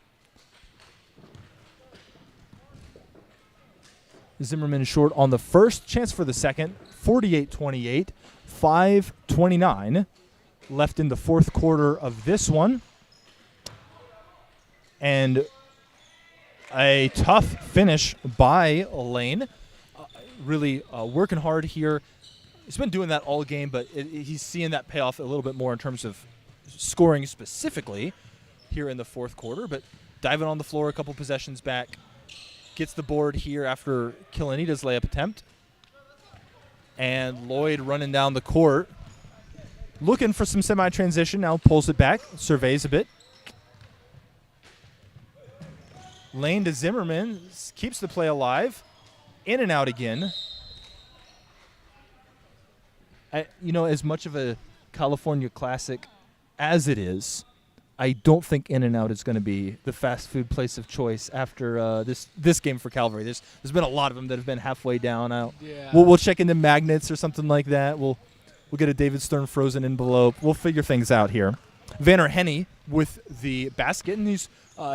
Zimmerman short on the first, chance for the second. 48-28, 5:29 left in the fourth quarter of this one. And a tough finish by Lane. Really working hard here. He's been doing that all game, but he's seeing that pay off a little bit more in terms of scoring specifically here in the fourth quarter. But diving on the floor a couple possessions back. Gets the board here after Kilanita's layup attempt. And Lloyd running down the court. Looking for some semi-transition. Now pulls it back. Surveys a bit. Lane to Zimmerman. Keeps the play alive. In and out again. As much of a California classic as it is, I don't think In-N-Out is going to be the fast food place of choice after this game for Calvary. There's been a lot of them that have been halfway down. We'll check into Magnets or something like that. We'll get a David Stern frozen envelope. We'll figure things out here. Vanner Henney with the basket, and he's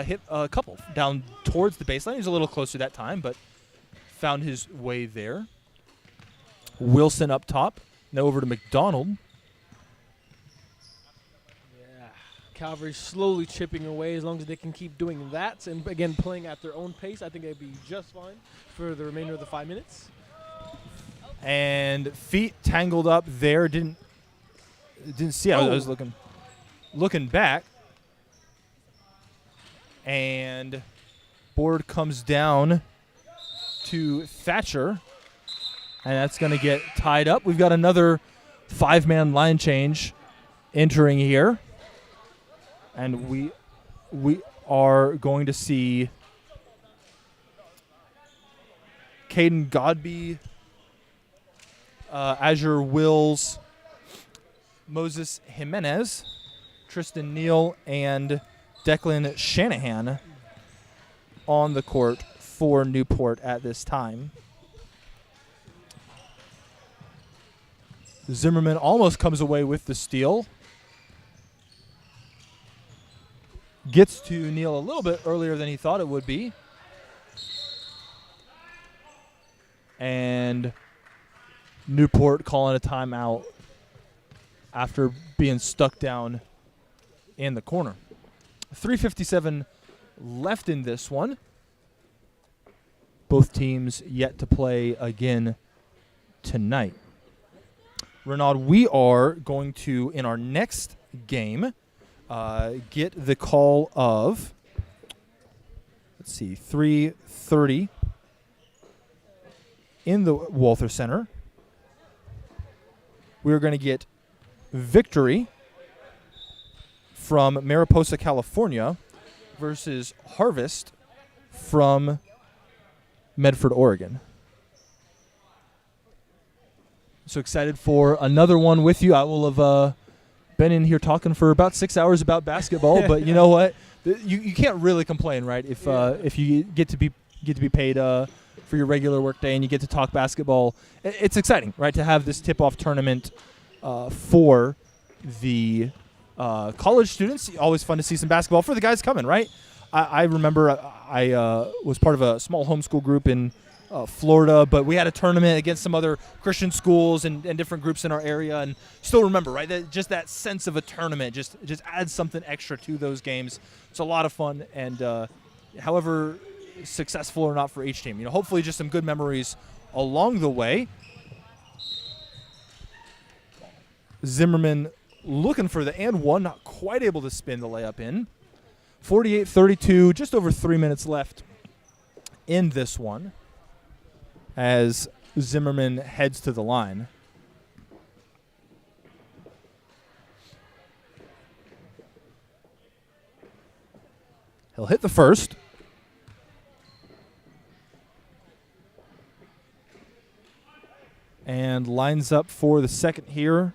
hit a couple down towards the baseline. He's a little closer that time, but found his way there. Wilson up top. Now over to McDonald. Calvary's slowly chipping away. As long as they can keep doing that and, again, playing at their own pace, I think they'd be just fine for the remainder of the 5 minutes. And feet tangled up there. Didn't see. I was looking back. And board comes down to Thatcher. And that's going to get tied up. We've got another 5-man line change entering here. And we are going to see Caden Godby, Azure Wills, Moses Jimenez, Tristan Neal, and Declan Shanahan on the court for Newport at this time. Zimmerman almost comes away with the steal. Gets to Neal a little bit earlier than he thought it would be. And Newport calling a timeout after being stuck down in the corner. 3:57 left in this one. Both teams yet to play again tonight. Renaud, we are going to, in our next game, get the call of, 3:30 in the Walther Center. We're going to get Victory from Mariposa, California versus Harvest from Medford, Oregon. So excited for another one with you. I will have been in here talking for about 6 hours about basketball, but you know what? You can't really complain, right? If you get to be paid for your regular work day and you get to talk basketball, it's exciting, right? To have this tip-off tournament for the college students. Always fun to see some basketball for the guys coming, right? I remember I was part of a small homeschool group in Florida, but we had a tournament against some other Christian schools and different groups in our area, and still remember, right? Just that sense of a tournament just adds something extra to those games. It's a lot of fun, and however successful or not for each team, hopefully just some good memories along the way. Zimmerman looking for the and one, not quite able to spin the layup in. 48-32, just over 3 minutes left in this one as Zimmerman heads to the line. He'll hit the first. And lines up for the second here.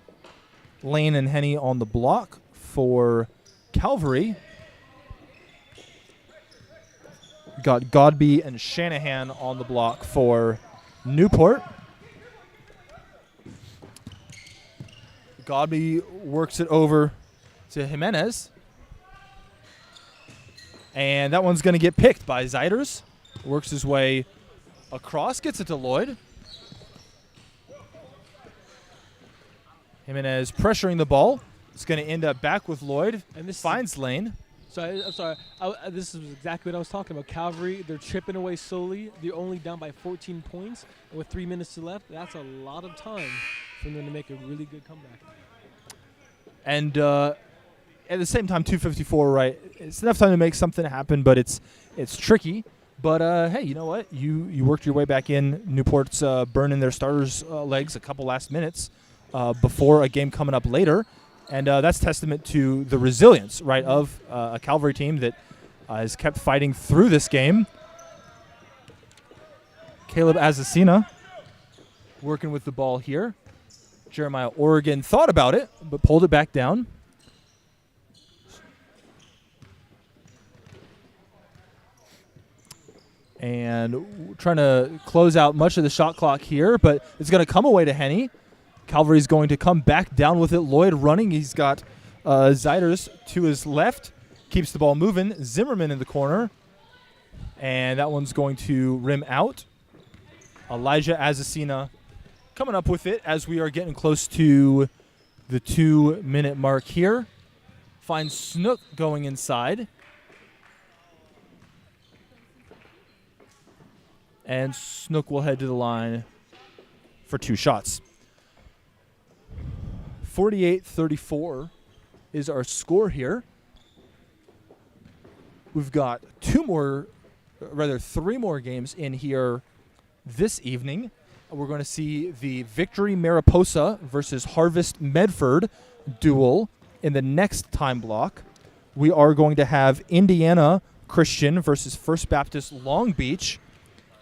Lane and Henny on the block for Calvary. Got Godby and Shanahan on the block for Newport. Godby works it over to Jimenez. And that one's going to get picked by Zeiders. Works his way across, gets it to Lloyd. Jimenez pressuring the ball. It's going to end up back with Lloyd. And this finds Lane. I'm sorry. This is exactly what I was talking about. Calvary, they're chipping away slowly. They're only down by 14 points. And with 3 minutes left, that's a lot of time for them to make a really good comeback. And at the same time, 2:54, right? It's enough time to make something happen, but it's tricky. But, hey, you know what? You worked your way back in. Newport's burning their starters' legs a couple last minutes before a game coming up later. And that's testament to the resilience, right, of a Calvary team that has kept fighting through this game. Caleb Azacina working with the ball here. Jeremiah Oregon thought about it, but pulled it back down. And trying to close out much of the shot clock here, but it's going to come away to Henny. Calvary's going to come back down with it. Lloyd running. He's got Zeiders to his left. Keeps the ball moving. Zimmerman in the corner. And that one's going to rim out. Elijah Azacina coming up with it as we are getting close to the 2-minute mark here. Finds Snook going inside. And Snook will head to the line for 2 shots. 48-34 is our score here. We've got 3 more games in here this evening. We're going to see the Victory Mariposa versus Harvest Medford duel in the next time block. We are going to have Indiana Christian versus First Baptist Long Beach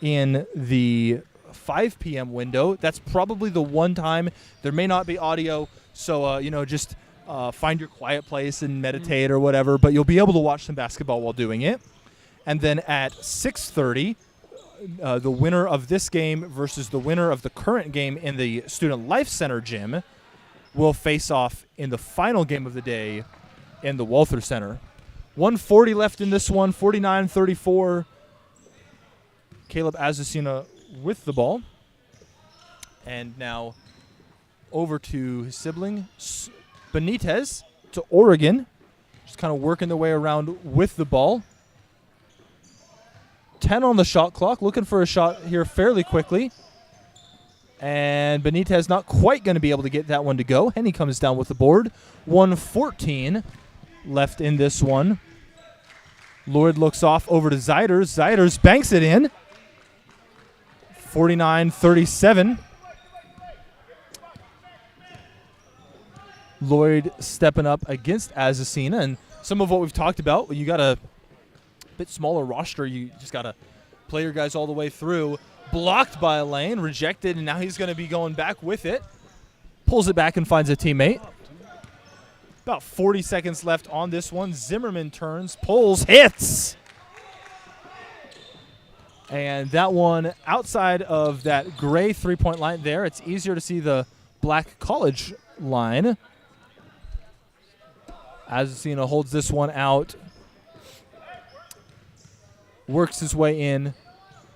in the 5 p.m. window. That's probably the one time there may not be audio. So, just find your quiet place and meditate or whatever, but you'll be able to watch some basketball while doing it. And then at 6:30, the winner of this game versus the winner of the current game in the Student Life Center gym will face off in the final game of the day in the Walther Center. 1:40 left in this one, 49-34. Caleb Azacina with the ball. And now over to his sibling, Benitez, to Oregon. Just kind of working their way around with the ball. 10 on the shot clock. Looking for a shot here fairly quickly. And Benitez not quite going to be able to get that one to go. Henny comes down with the board. 1:14 left in this one. Lloyd looks off over to Zeiders. Zeiders banks it in. 49-37. Lloyd stepping up against Azacina, and some of what we've talked about, you got a bit smaller roster. You just got to play your guys all the way through. Blocked by Lane, rejected, and now he's going to be going back with it. Pulls it back and finds a teammate. About 40 seconds left on this one. Zimmerman turns, pulls, hits. And that one outside of that gray three-point line there. It's easier to see the black college line. Azucena holds this one out. Works his way in.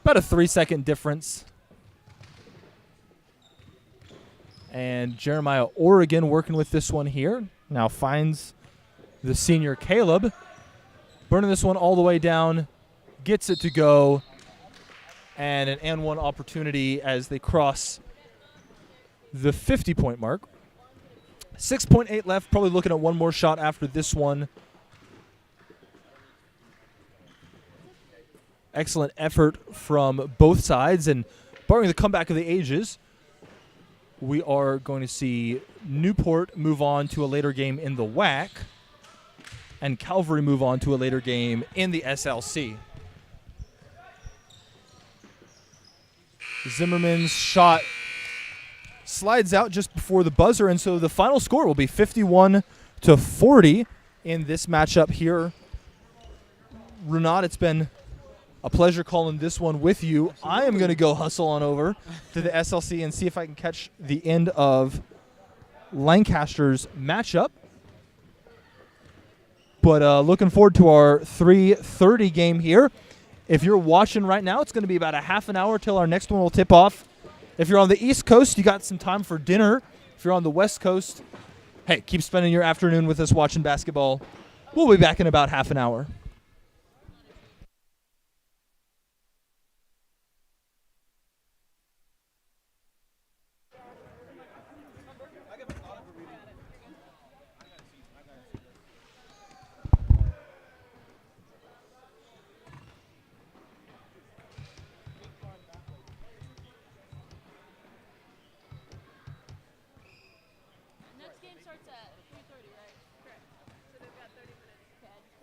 About a 3-second difference. And Jeremiah Oregon working with this one here. Now finds the senior Caleb. Burning this one all the way down. Gets it to go. And an and one opportunity as they cross the 50-point mark. 6.8 left. Probably looking at one more shot after this one. Excellent effort from both sides. And barring the comeback of the ages, we are going to see Newport move on to a later game in the WAC and Calvary move on to a later game in the SLC. Zimmerman's shot slides out just before the buzzer, and so the final score will be 51-40 in this matchup here. Renat, it's been a pleasure calling this one with you. I am going to go hustle on over to the SLC and see if I can catch the end of Lancaster's matchup. But looking forward to our 3:30 game here. If you're watching right now, it's going to be about a half an hour till our next one will tip off. If you're on the East Coast, you got some time for dinner. If you're on the West Coast, hey, keep spending your afternoon with us watching basketball. We'll be back in about half an hour. Next game starts at 3:30, right? Correct. So they've got 30 minutes. Okay, I just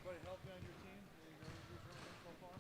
Everybody healthy on your team? Any injuries or anything so far?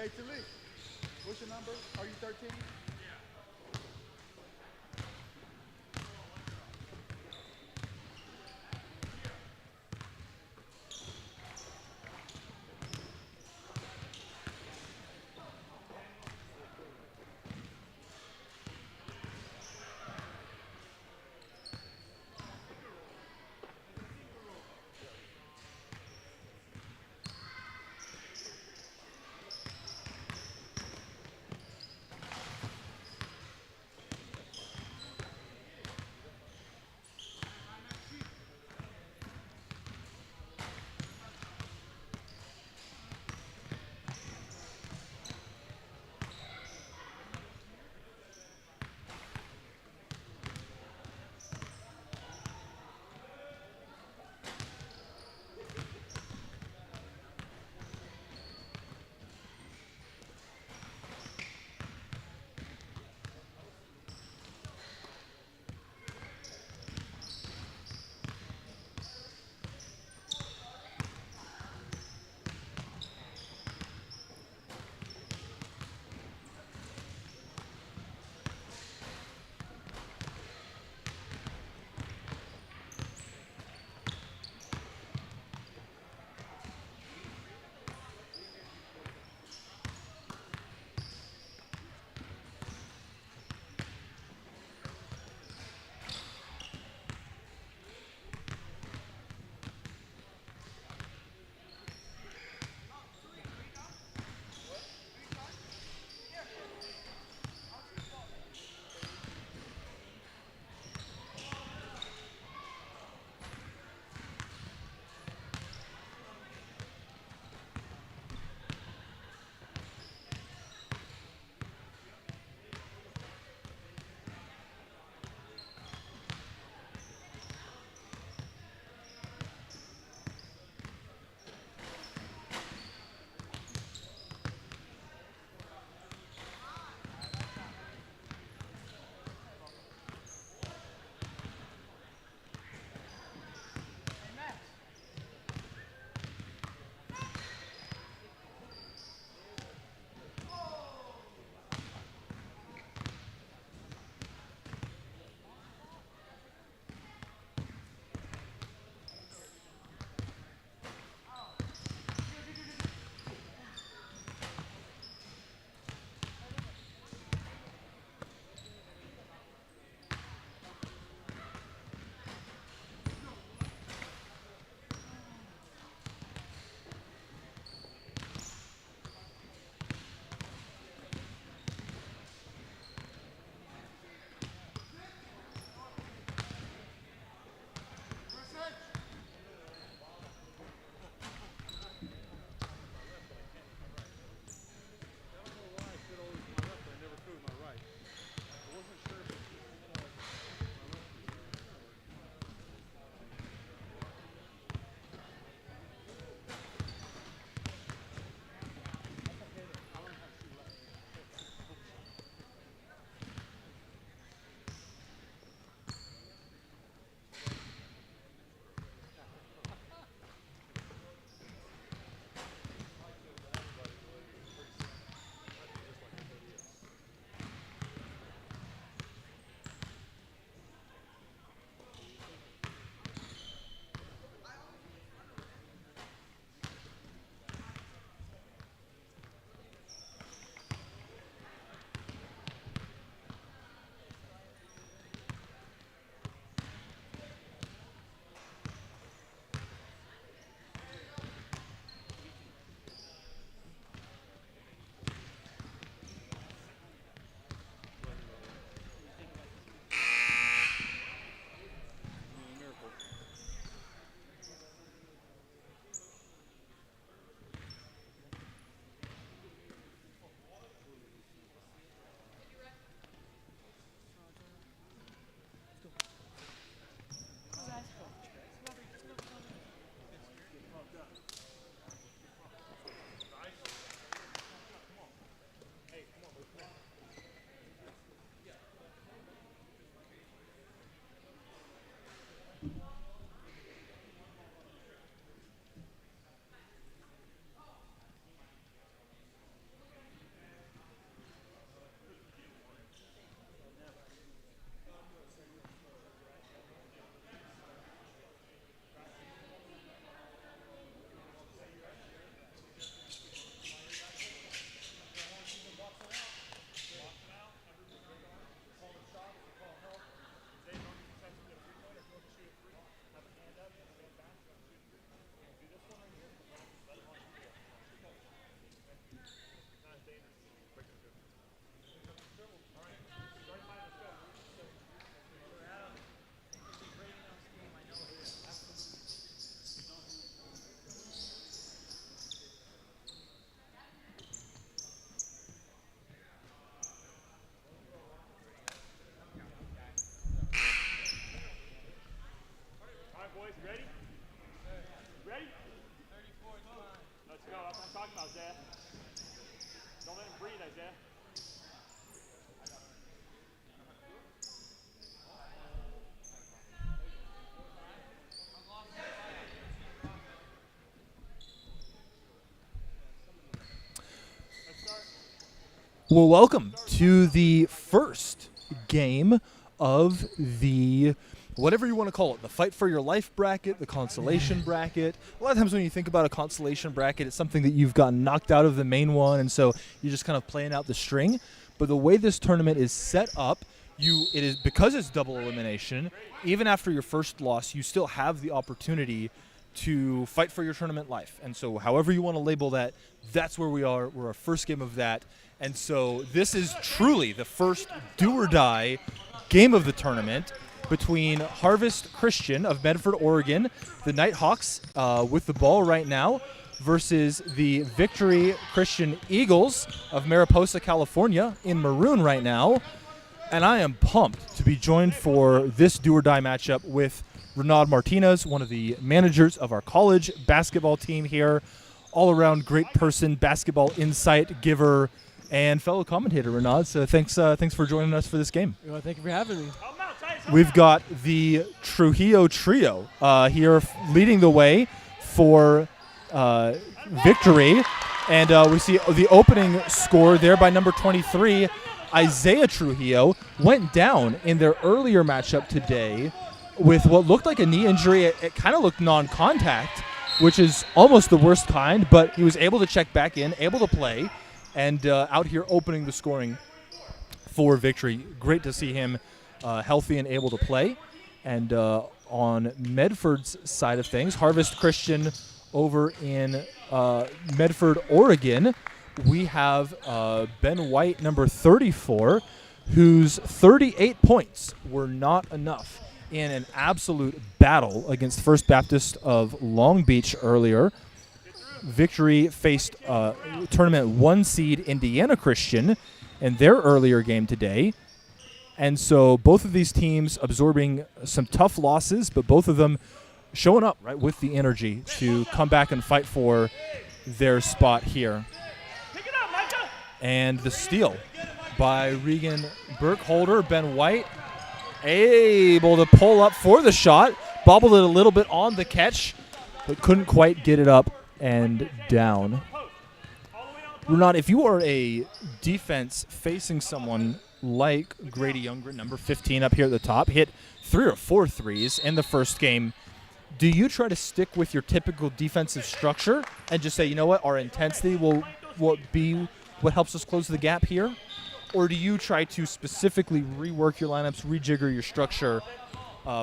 Hey, Talik, what's your number? Are you 13? Well, welcome to the first game of the, whatever you want to call it, the Fight for Your Life bracket, the consolation bracket. A lot of times when you think about a consolation bracket, it's something that you've gotten knocked out of the main one, and so you're just kind of playing out the string. But the way this tournament is set up, it is because it's double elimination, even after your first loss, you still have the opportunity to fight for your tournament life. And so however you want to label that, that's where we are. We're our first game of that. And so this is truly the first do-or-die game of the tournament between Harvest Christian of Medford, Oregon, the Nighthawks with the ball right now, versus the Victory Christian Eagles of Mariposa, California, in maroon right now. And I am pumped to be joined for this do-or-die matchup with Renaud Martinez, one of the managers of our college basketball team here, all-around great person, basketball insight giver, and fellow commentator, Renaud. So thanks for joining us for this game. Well, thank you for having me. We've got the Trujillo Trio here leading the way for victory. And we see the opening score there by number 23, Isaiah Trujillo, went down in their earlier matchup today with what looked like a knee injury. It kind of looked non-contact, which is almost the worst kind, but he was able to check back in, able to play, and out here opening the scoring for victory. Great to see him healthy and able to play. And on Medford's side of things, Harvest Christian over in Medford, Oregon, we have Ben White, number 34, whose 38 points were not enough in an absolute battle against First Baptist of Long Beach earlier. Victory faced tournament 1 seed Indiana Christian in their earlier game today. And so both of these teams absorbing some tough losses, but both of them showing up right with the energy to come back and fight for their spot here. And the steal by Regan Burkholder. Ben White able to pull up for the shot, bobbled it a little bit on the catch, but couldn't quite get it up and down. Renaud, if you are a defense facing someone like Grady Youngren, number 15 up here at the top, hit 3 or 4 threes in the first game, do you try to stick with your typical defensive structure and just say, you know what, our intensity will be what helps us close the gap here? Or do you try to specifically rework your lineups, rejigger your structure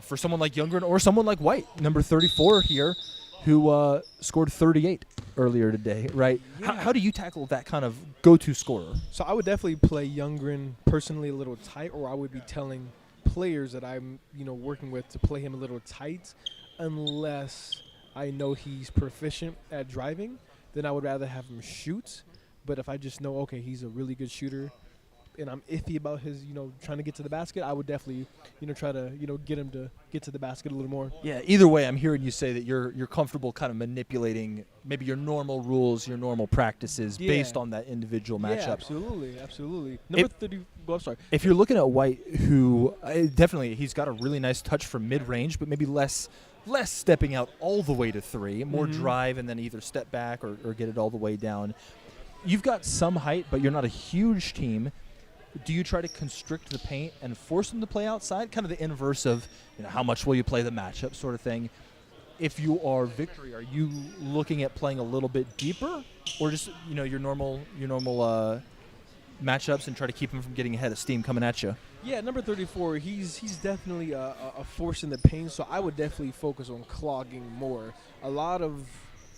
for someone like Youngren or someone like White, number 34 here, who scored 38 earlier today, right? Yeah. How do you tackle that kind of go-to scorer? So I would definitely play Youngren personally a little tight, or I would be telling players that I'm, working with to play him a little tight, unless I know he's proficient at driving. Then I would rather have him shoot. But if I just know, okay, he's a really good shooter, and I'm iffy about his, trying to get to the basket, I would definitely, try to, get him to get to the basket a little more. Yeah, either way, I'm hearing you say that you're comfortable kind of manipulating maybe your normal rules, your normal practices based on that individual matchup. Yeah, absolutely. Number 30, sorry. If you're looking at White, who definitely, he's got a really nice touch from mid-range, but maybe less stepping out all the way to 3, more drive and then either step back or get it all the way down. You've got some height, but you're not a huge team. Do you try to constrict the paint and force them to play outside? Kind of the inverse of, how much will you play the matchup sort of thing. If you are Victory, are you looking at playing a little bit deeper, or just your normal matchups and try to keep them from getting ahead of steam coming at you? Yeah, number 34, he's definitely a force in the paint, so I would definitely focus on clogging more. A lot of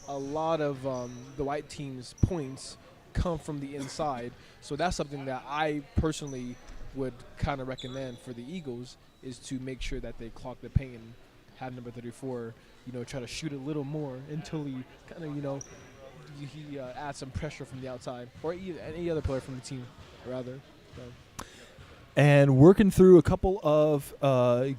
the White team's points come from the inside, so that's something that I personally would kind of recommend for the Eagles, is to make sure that they clog the paint and have number 34 try to shoot a little more until he kind of he adds some pressure from the outside, or any other player from the team rather. So. And working through a couple of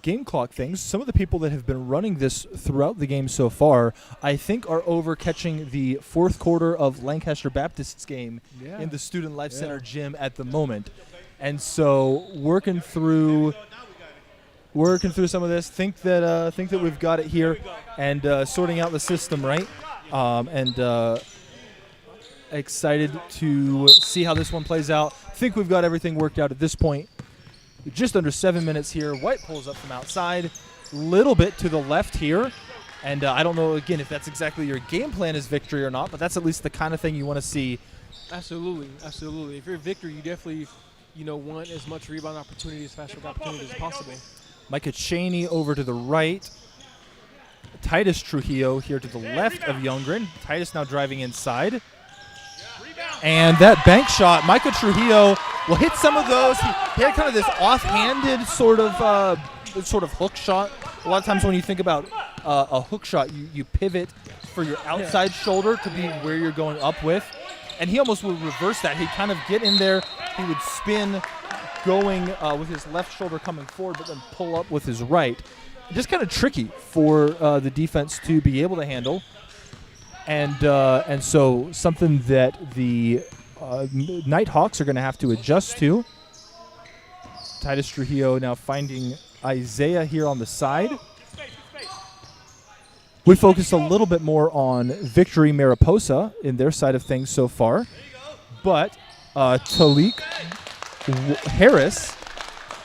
game clock things, some of the people that have been running this throughout the game so far, I think, are over catching the fourth quarter of Lancaster Baptist's game in the Student Life Center gym at the moment. And so working through some of this, think that we've got it here, and sorting out the system right, and excited to see how this one plays out. think we've got everything worked out at this point. Just under 7 minutes here. White pulls up from outside, little bit to the left here. And I don't know, again, if that's exactly your game plan is victory or not, but that's at least the kind of thing you want to see. Absolutely, absolutely. If you're Victor, you definitely, want as much rebound opportunities, fast break opportunities as possible. Micah Cheney over to the right. Titus Trujillo here to the left of Youngren. Titus now driving inside. And that bank shot, Micah Trujillo will hit some of those. He had kind of this offhanded sort of hook shot. A lot of times when you think about a hook shot, you pivot for your outside shoulder to be where you're going up with. And he almost would reverse that. He'd kind of get in there. He would spin going with his left shoulder coming forward, but then pull up with his right. Just kind of tricky for the defense to be able to handle. And so something that the Nighthawks are going to have to adjust to. Titus Trujillo now finding Isaiah here on the side. We focused a little bit more on Victory Mariposa in their side of things so far. But Talik Harris,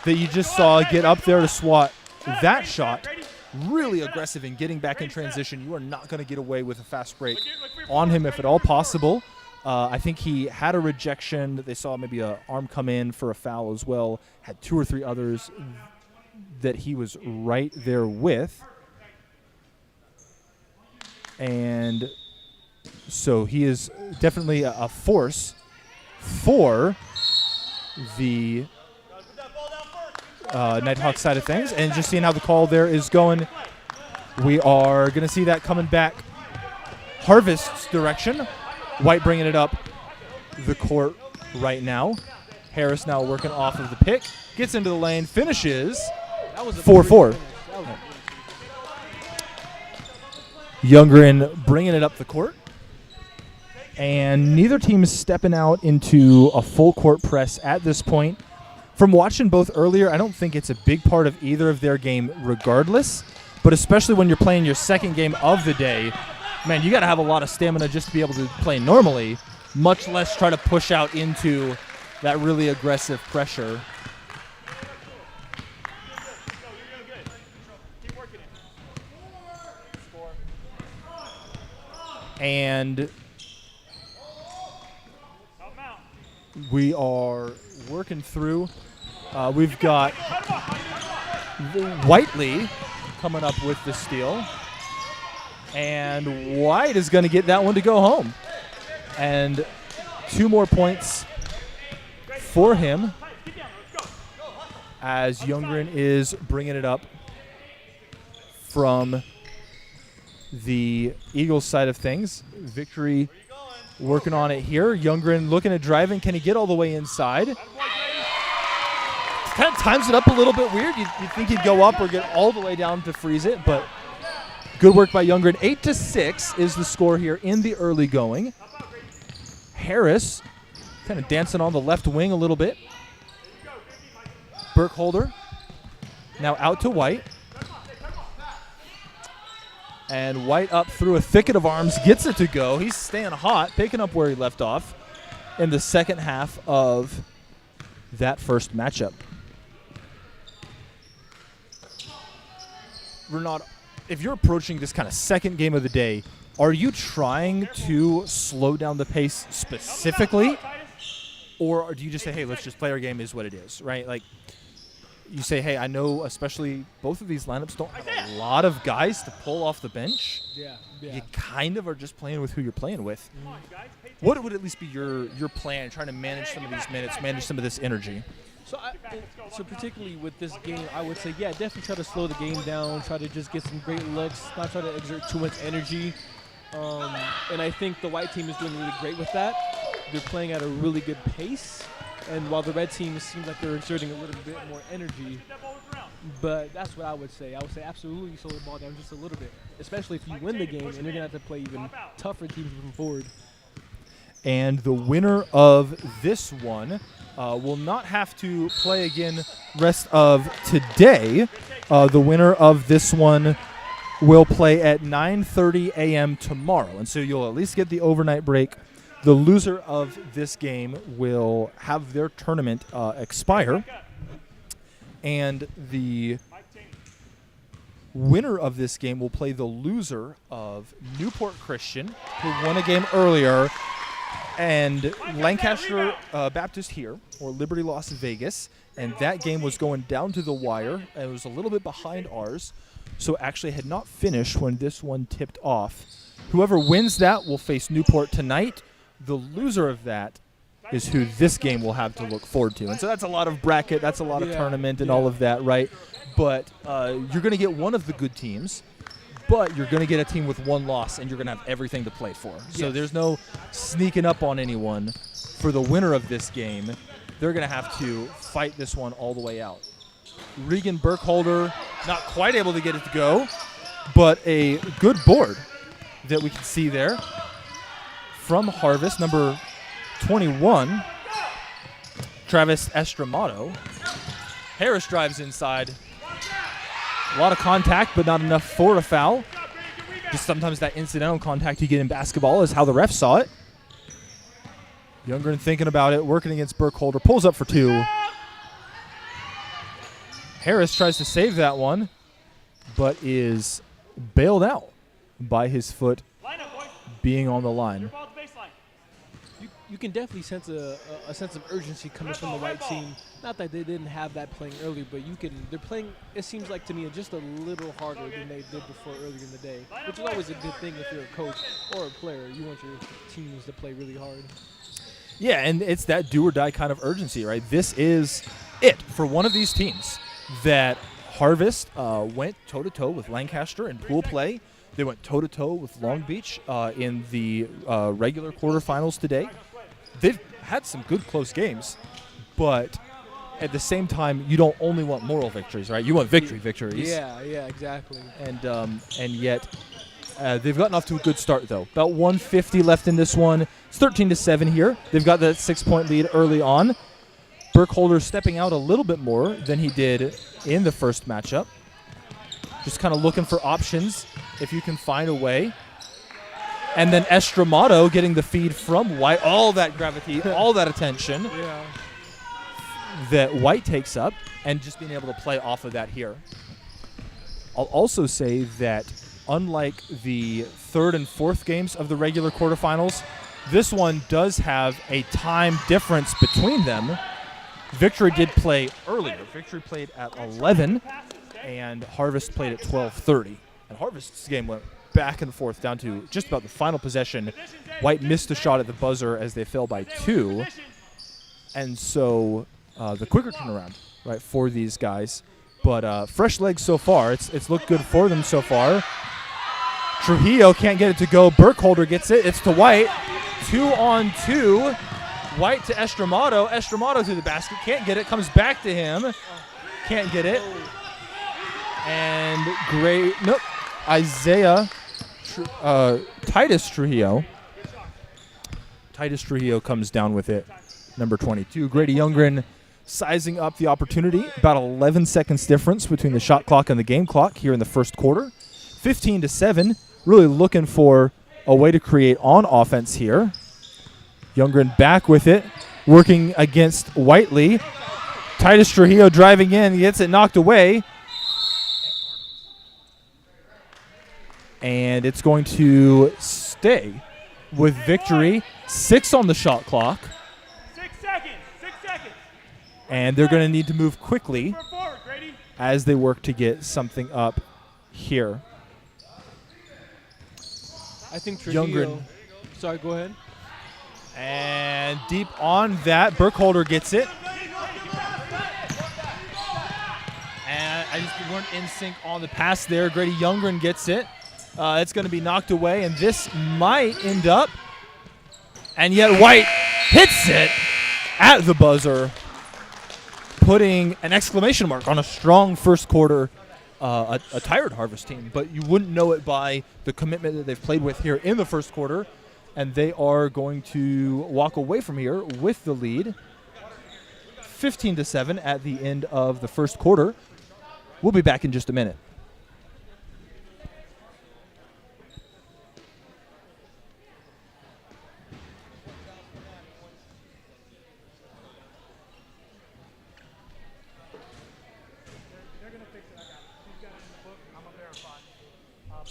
that you just saw get up there to swat that shot, really aggressive in getting back in transition. You are not going to get away with a fast break on him if at all possible. I think he had a rejection. They saw maybe an arm come in for a foul as well. Had 2 or 3 others that he was right there with. And so he is definitely a force for the Nighthawk side of things. And just seeing how the call there is going, we are going to see that coming back Harvest's direction. White bringing it up the court right now. Harris now working off of the pick. Gets into the lane, finishes 4-4. Youngren bringing it up the court. And neither team is stepping out into a full court press at this point. From watching both earlier, I don't think it's a big part of either of their game regardless. But especially when you're playing your second game of the day, man, you got to have a lot of stamina just to be able to play normally, much less try to push out into that really aggressive pressure. And we are working through. We've got Whiteley coming up with the steal. And White is going to get that one to go home. And 2 more points for him as Youngren is bringing it up from the Eagles side of things. Victory working on it here. Youngren looking at driving. Can he get all the way inside? Kind of times it up a little bit weird. You'd think he'd go up or get all the way down to freeze it, but good work by Youngren. 8-6 is the score here in the early going. Harris kind of dancing on the left wing a little bit. Burkholder now out to White. And White up through a thicket of arms, gets it to go. He's staying hot, picking up where he left off in the second half of that first matchup. Renaud, if you're approaching this kind of second game of the day, are you trying to slow down the pace specifically? Or do you just say, hey, let's just play our game is what it is, right? Like, you say, hey, I know especially both of these lineups don't have a lot of guys to pull off the bench. Yeah. You kind of are just playing with who you're playing with. What would at least be your plan, trying to manage some of these minutes, manage some of this energy? So particularly with this game, I would say, yeah, definitely try to slow the game down, try to just get some great looks, not try to exert too much energy. And I think the white team is doing really great with that. They're playing at a really good pace. And while the red team seems like they're exerting a little bit more energy, but that's what I would say. I would say absolutely slow the ball down just a little bit, especially if you win the game and you're going to have to play even tougher teams moving forward. And the winner of this one will not have to play again rest of today. The winner of this one will play at 9:30 a.m. tomorrow. And so you'll at least get the overnight break The loser of this game will have their tournament expire, and the winner of this game will play the loser of Newport Christian, who won a game earlier, and Lancaster Baptist here, or Liberty Las Vegas. And that game was going down to the wire, and it was a little bit behind ours, so actually had not finished when this one tipped off. Whoever wins that will face Newport tonight. The loser of that is who this game will have to look forward to. And so that's a lot of bracket, that's a lot of tournament and all of that, right? But you're going to get one of the good teams, but you're going to get a team with one loss, and you're going to have everything to play for. So there's no sneaking up on anyone. For the winner of this game, they're going to have to fight this one all the way out. Regan Burkholder not quite able to get it to go, but a good board that we can see there from Harvest, number 21, Travis Estramato. Harris drives inside. A lot of contact, but not enough for a foul. Just sometimes that incidental contact you get in basketball is how the ref saw it. Youngren thinking about it, working against Burkholder, pulls up for two. Harris tries to save that one, but is bailed out by his foot being on the line. You can definitely sense a sense of urgency coming from the white team. Not that they didn't have that playing early, but they're playing, it seems like to me, just a little harder than they did before earlier in the day, which is always a good thing if you're a coach or a player. You want your teams to play really hard. Yeah, and it's that do-or-die kind of urgency, right? This is it for one of these teams that Harvest went toe-to-toe with Lancaster in pool play. They went toe-to-toe with Long Beach in the regular quarterfinals today. They've had some good close games, but at the same time, you don't only want moral victories, right? You want victories. Yeah, exactly. And yet they've gotten off to a good start, though. About 150 left in this one. It's 13-7 here. They've got that 6-point lead early on. Burkholder stepping out a little bit more than he did in the first matchup. Just kind of looking for options if you can find a way. And then Estramato getting the feed from White. All that gravity, all that attention that White takes up, and just being able to play off of that here. I'll also say that unlike the third and fourth games of the regular quarterfinals, this one does have a time difference between them. Victory did play earlier. Victory played at 11, and Harvest played at 12:30. And Harvest's game went back and forth down to just about the final possession. White missed a shot at the buzzer as they fell by 2. And so the quicker turnaround, right, for these guys. But fresh legs so far. It's looked good for them so far. Trujillo can't get it to go. Burkholder gets it. It's to White. 2-on-2. White to Estramato. Estramato to the basket. Can't get it. Comes back to him. Can't get it. And Titus Trujillo. Titus Trujillo comes down with it. Number 22. Grady Youngren sizing up the opportunity. About 11 seconds difference between the shot clock and the game clock here in the first quarter. 15-7. Really looking for a way to create on offense here. Youngren back with it. Working against Whiteley. Titus Trujillo driving in. He gets it knocked away. And it's going to stay with victory. 6 on the shot clock. 6 seconds. 6 seconds. And they're going to need to move quickly as they work to get something up here. I think Trujillo. Youngren. Sorry, go ahead. And deep on that, Burkholder gets it. And I just weren't in sync on the pass there. Grady Youngren gets it. It's going to be knocked away, and this might end up. And yet White hits it at the buzzer, putting an exclamation mark on a strong first quarter, a tired Harvest team. But you wouldn't know it by the commitment that they've played with here in the first quarter. And they are going to walk away from here with the lead. 15-7 at the end of the first quarter. We'll be back in just a minute.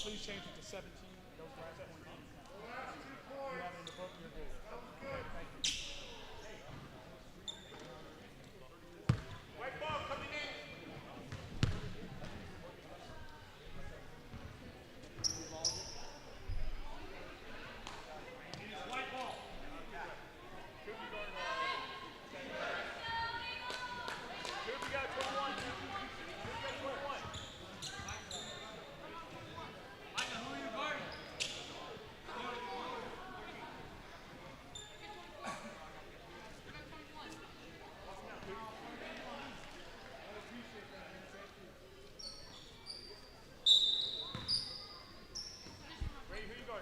Please change it to 17. Those guys at 1. You have it in the book. You're good. Okay, thank you. White ball coming in. White ball. Could be guard. Could be got 21. Could be got 21.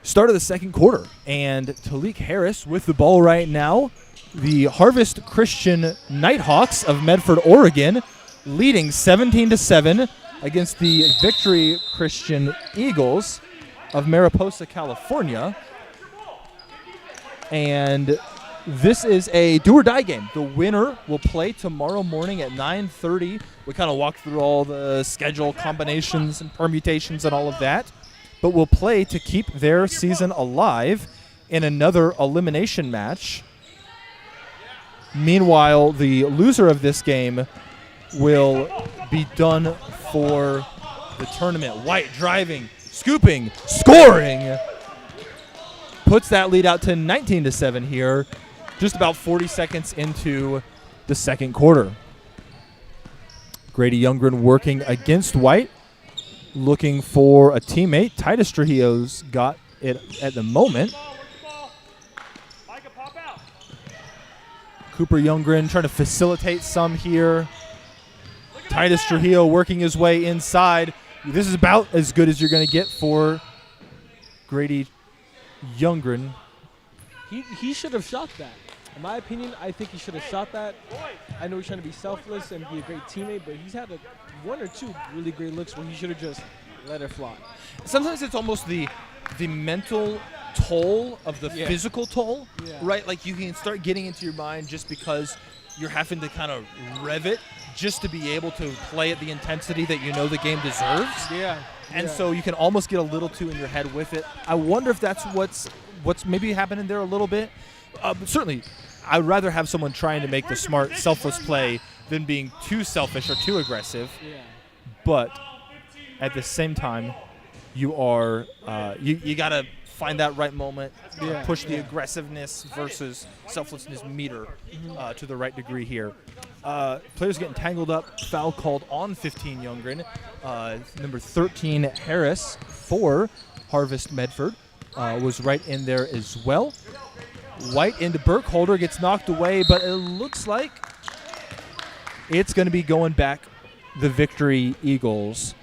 Start of the second quarter, and Talik Harris with the ball right now. The Harvest Christian Nighthawks of Medford, Oregon, leading 17-7 against the Victory Christian Eagles of Mariposa, California. And this is a do-or-die game. The winner will play tomorrow morning at 9:30. We kind of walked through all the schedule combinations and permutations and all of that. But will play to keep their season alive in another elimination match. Meanwhile, the loser of this game will be done for the tournament. White driving, scooping, scoring. Puts that lead out to 19-7 here, just about 40 seconds into the second quarter. Grady Youngren working against White, looking for a teammate. Titus Trujillo's got it at the moment. Cooper Youngren trying to facilitate some here. Titus Trujillo working his way inside. This is about as good as you're going to get for Grady Youngren. He should have shot that. In my opinion, I think he should have shot that. I know he's trying to be selfless and be a great teammate, but he's had one or two really great looks where he should have just let it fly. Sometimes it's almost the mental toll of the physical toll, right? Like you can start getting into your mind just because you're having to kind of rev it just to be able to play at the intensity that you know the game deserves. And so you can almost get a little too in your head with it. I wonder if that's what's maybe happening there a little bit. But certainly, I'd rather have someone trying to make the smart, selfless play than being too selfish or too aggressive. But at the same time, you are you got to find that right moment, push the aggressiveness versus selflessness meter to the right degree here. Players getting tangled up. Foul called on 15 Youngren. Number 13 Harris for Harvest Medford was right in there as well. White into Burkholder, gets knocked away, but it looks like it's going to be going back the Victory Eagles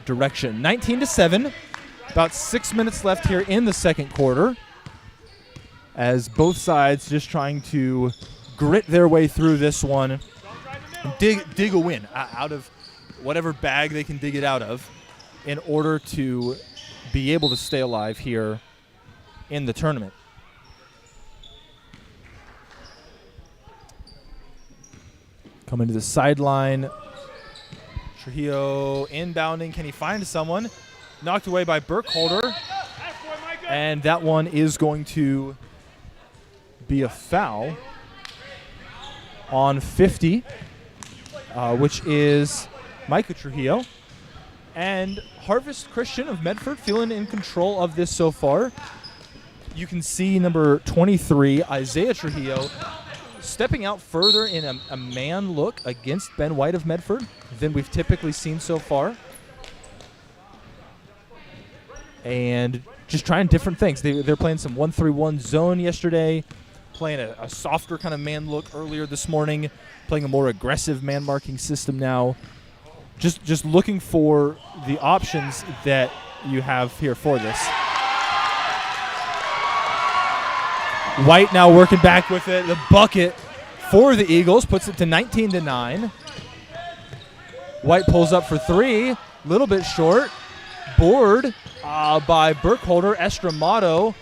direction. 19-7, about 6 minutes left here in the second quarter, as both sides just trying to grit their way through this one and dig a win out of whatever bag they can dig it out of in order to be able to stay alive here in the tournament. Coming to the sideline. Trujillo inbounding. Can he find someone? Knocked away by Burkholder. And that one is going to be a foul on 50, which is Micah Trujillo. And Harvest Christian of Medford feeling in control of this so far. You can see number 23, Isaiah Trujillo, stepping out further in a man look against Ben White of Medford than we've typically seen so far. And just trying different things. They're playing some 1-3-1 zone yesterday, playing a softer kind of man look earlier this morning, playing a more aggressive man marking system now. Just looking for the options that you have here for this. White now working back with it. The bucket for the Eagles puts it to 19-9. White pulls up for three. Little bit short. Board by Burkholder. Estramato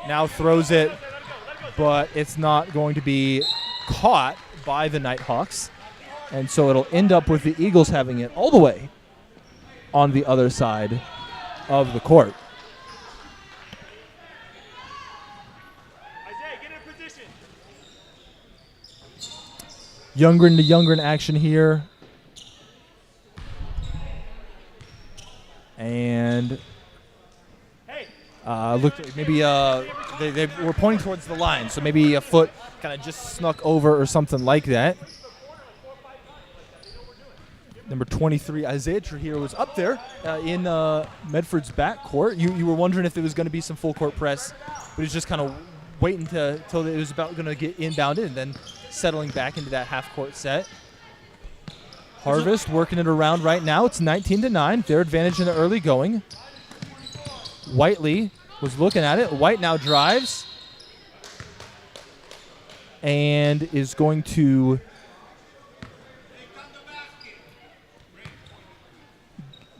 now throws it, but it's not going to be caught by the Nighthawks. And so it'll end up with the Eagles having it all the way on the other side of the court. Isaiah, get in position. Youngren to Youngren action here. And Hey, looked like maybe they were pointing towards the line, so maybe a foot kind of just snuck over or something like that. Number 23, Isaiah Trujillo, was up there in Medford's backcourt. You were wondering if there was going to be some full court press, but he was just kind of waiting till it was about going to get inbounded and then settling back into that half court set. Harvest working it around right now. It's 19-9. Their advantage in the early going. Whiteley was looking at it. White now drives and is going to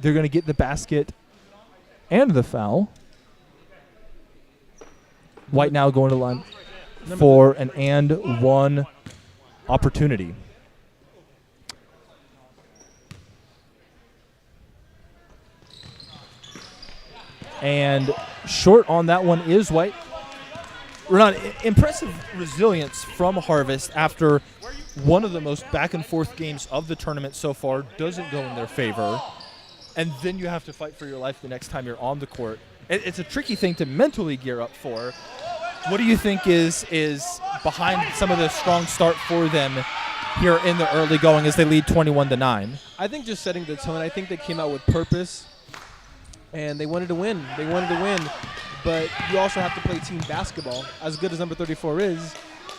they're going to get the basket and the foul. White now going to line for an and one opportunity. And short on that one is White. Renan, impressive resilience from Harvest after one of the most back-and-forth games of the tournament so far doesn't go in their favor. And then you have to fight for your life the next time you're on the court. It's a tricky thing to mentally gear up for. What do you think is behind some of the strong start for them here in the early going as they lead 21-9? I think just setting the tone. I think they came out with purpose, and they wanted to win. They wanted to win, but you also have to play team basketball. As good as number 34 is,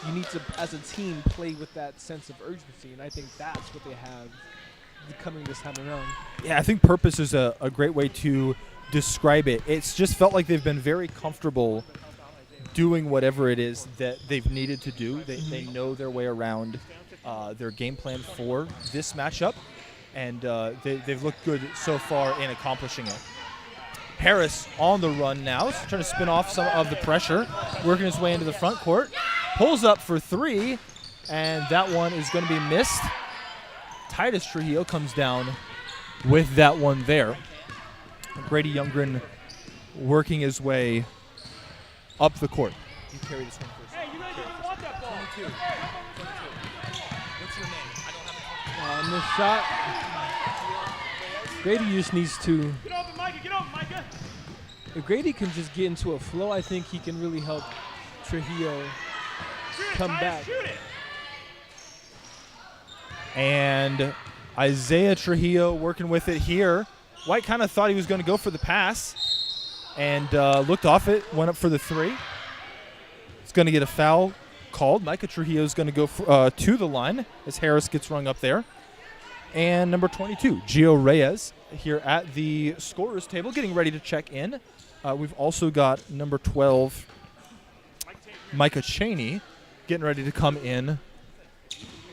you need to, as a team, play with that sense of urgency, and I think that's what they have coming this time around. Yeah, I think purpose is a great way to describe it. It's just felt like they've been very comfortable doing whatever it is that they've needed to do. They know their way around their game plan for this matchup, and they've looked good so far in accomplishing it. Harris on the run now, trying to spin off some of the pressure, working his way into the front court, pulls up for three, and that one is going to be missed. Titus Trujillo comes down with that one there. Grady Youngren working his way up the court. You carry this one first. Hey, you guys didn't want that ball. 22. What's your name? I don't have On the shot, Grady just needs to. Get open, Micah. Get open, Micah. If Grady can just get into a flow, I think he can really help Trujillo Shoot it, come Titus, back. Shoot it. And Isaiah Trujillo working with it here. White kind of thought he was going to go for the pass and looked off it, went up for the three. He's going to get a foul called. Micah Trujillo is going to go to the line as Harris gets rung up there. And number 22, Gio Reyes, here at the scorer's table, getting ready to check in. We've also got number 12, Micah Cheney, getting ready to come in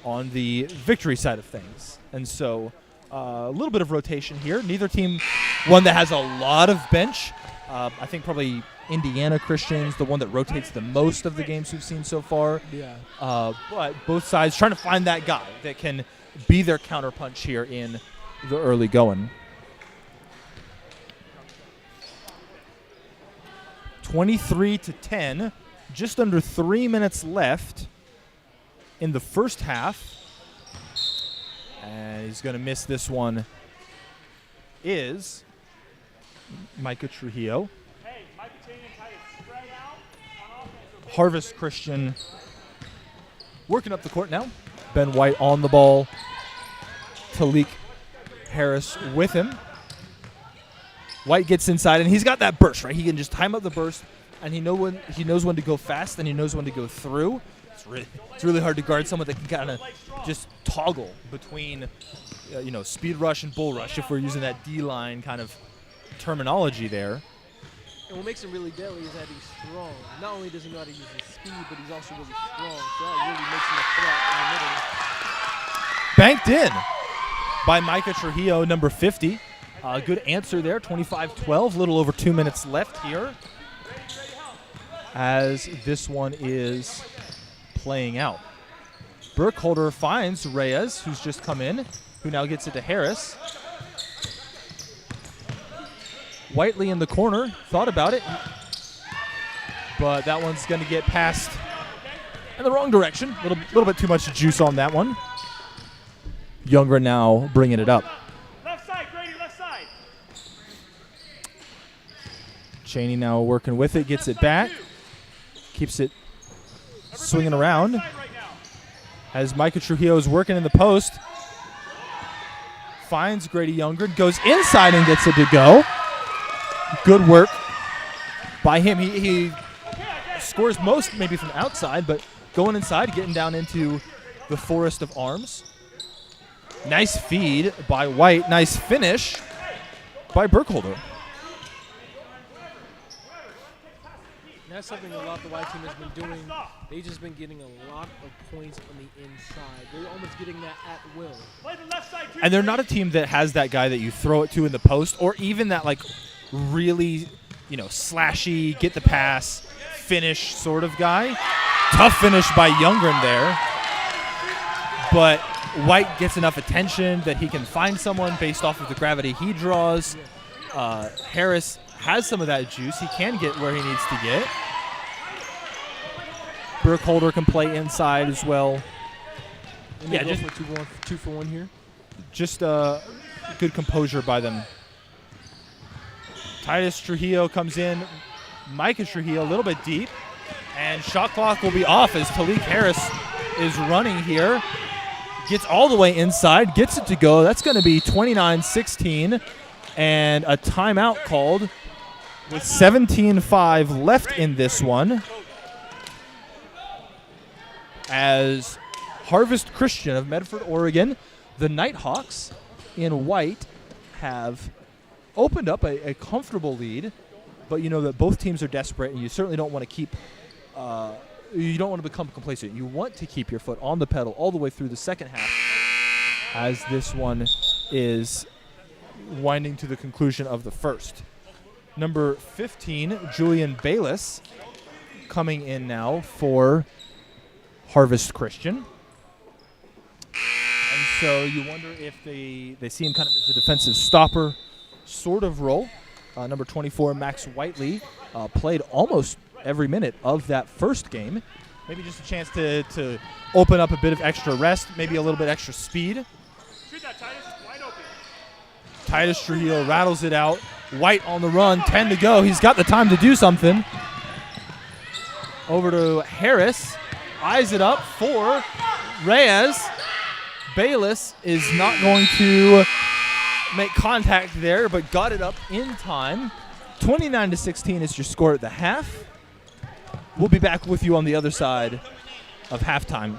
on the victory side of things. And so a little bit of rotation here. Neither team, one that has a lot of bench. I think probably Indiana Christian's the one that rotates the most of the games we've seen so far. Yeah. But both sides trying to find that guy that can be their counterpunch here in the early going. 23-10, just under 3 minutes left in the first half. And he's going to miss this one is Micah Trujillo. Hey, Micah Cheney and Titus, spread out on offense. Harvest Christian working up the court now. Ben White on the ball. Talik Harris with him. White gets inside, and he's got that burst, right? He can just time up the burst, and he knows when to go fast, and he knows when to go through. It's really hard to guard someone that can kind of just toggle between, speed rush and bull rush, if we're using that D-line kind of terminology there. And what makes him really deadly is that he's strong. Not only does he know how to use his speed, but he's also really strong. So that really makes him a threat in the middle. Banked in by Micah Trujillo, number 50. Good answer there, 25-12, little over 2 minutes left here as this one is playing out. Burkholder finds Reyes, who's just come in, who now gets it to Harris. Whiteley in the corner thought about it, but that one's going to get passed in the wrong direction. A little bit too much juice on that one. Youngren now bringing it up. Left side, Grady, left side. Cheney now working with it, gets it back, keeps it swinging around. Side right now. As Micah Trujillo is working in the post, finds Grady Youngren, goes inside and gets it to go. Good work by him. He scores most maybe from outside, but going inside, getting down into the forest of arms. Nice feed by White. Nice finish by Burkholder. That's something a lot the White team has been doing. They've just been getting a lot of points on the inside. They're almost getting that at will. Play the left side, too. And they're not a team that has that guy that you throw it to in the post, or even that like really, slashy, get the pass, finish sort of guy. Tough finish by Youngren there. But White gets enough attention that he can find someone based off of the gravity he draws. Harris has some of that juice. He can get where he needs to get. Burkholder can play inside as well. And Yeah, they go just- for two for one here. Just good composure by them. Titus Trujillo comes in. Micah Trujillo a little bit deep. And shot clock will be off as Talik Harris is running here. Gets all the way inside, gets it to go. That's going to be 29-16. And a timeout called with 17:05 left in this one. As Harvest Christian of Medford, Oregon, the Nighthawks in white have opened up a comfortable lead, but you know that both teams are desperate, and you certainly don't want to keep you don't want to become complacent. You want to keep your foot on the pedal all the way through the second half, as this one is winding to the conclusion of the first. Number 15, Julian Bayless, coming in now for Harvest Christian. And so you wonder if they see him kind of as a defensive stopper sort of role. Number 24, Max Whiteley, played almost every minute of that first game. Maybe just a chance to open up a bit of extra rest, maybe a little bit extra speed. Shoot that, Titus. Wide open. Titus Trujillo rattles it out. White on the run, 10 to go. He's got the time to do something. Over to Harris. Eyes it up for Reyes. Bayless is not going to make contact there, but got it up in time. 29-16 is your score at the half. We'll be back with you on the other side of halftime.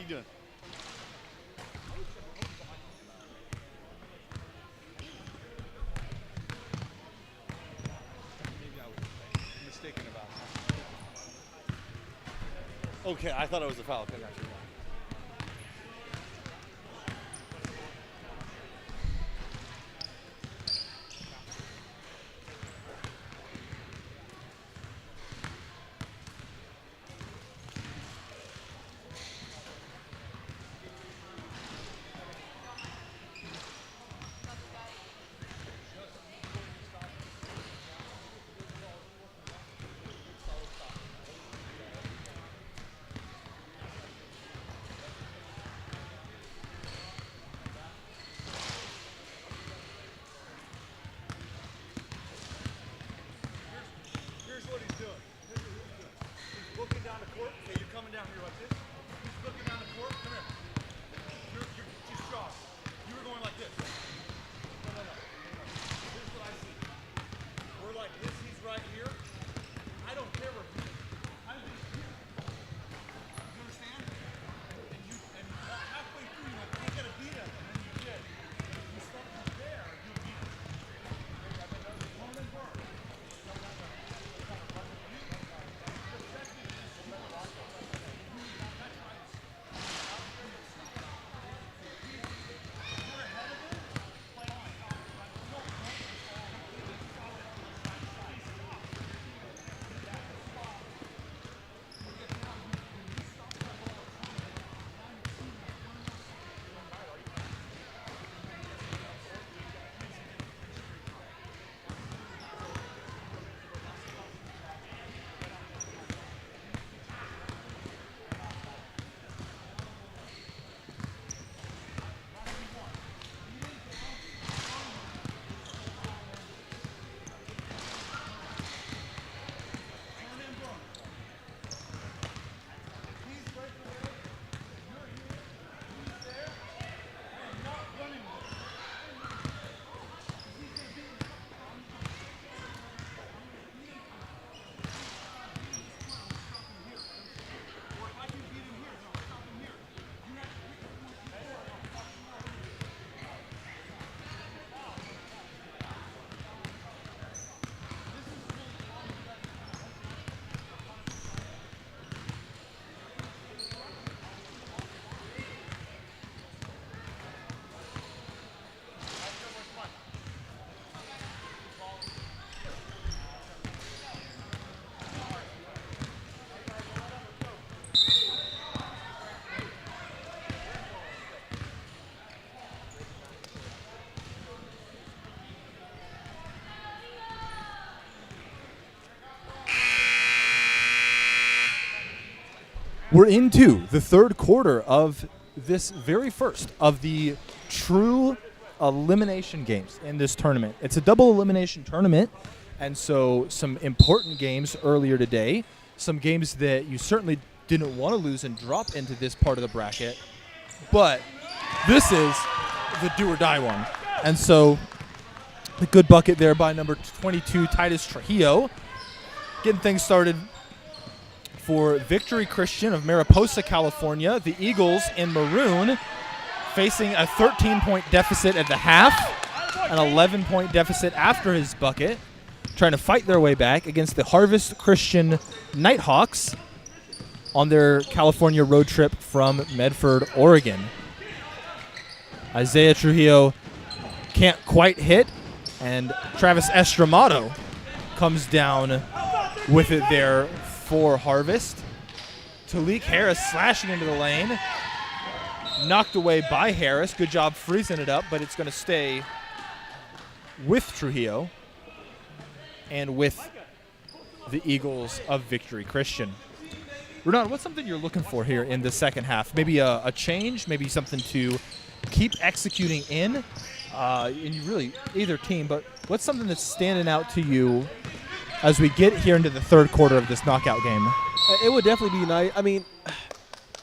you doing? Maybe I was mistaken about that. Okay, I thought it was a foul. Okay, gotcha. Here's what he's doing. He's looking down the court. Okay, you're coming down here like this. He's looking down the court. Come here. You're just shot. You were going like this. No. Here's what I see. We're like this. He's right here. I don't care where he is. I'm just here. You understand? And halfway through, you went, you gotta beat him. And then you did. You start from there. You beat him. Home and burn. We're into the third quarter of this very first of the true elimination games in this tournament. It's a double elimination tournament, and so some important games earlier today, some games that you certainly didn't want to lose and drop into this part of the bracket, but this is the do-or-die one. And so the good bucket there by number 22, Titus Trujillo, getting things started for Victory Christian of Mariposa, California. The Eagles in maroon facing a 13-point deficit at the half, an 11-point deficit after his bucket, trying to fight their way back against the Harvest Christian Nighthawks on their California road trip from Medford, Oregon. Isaiah Trujillo can't quite hit, and Travis Estramato comes down with it there for Harvest. Talik Harris slashing into the lane. Knocked away by Harris. Good job freezing it up, but it's going to stay with Trujillo and with the Eagles of Victory Christian. Renan, what's something you're looking for here in the second half? Maybe a change, maybe something to keep executing in really either team, but what's something that's standing out to you as we get here into the third quarter of this knockout game? It would definitely be nice. I mean,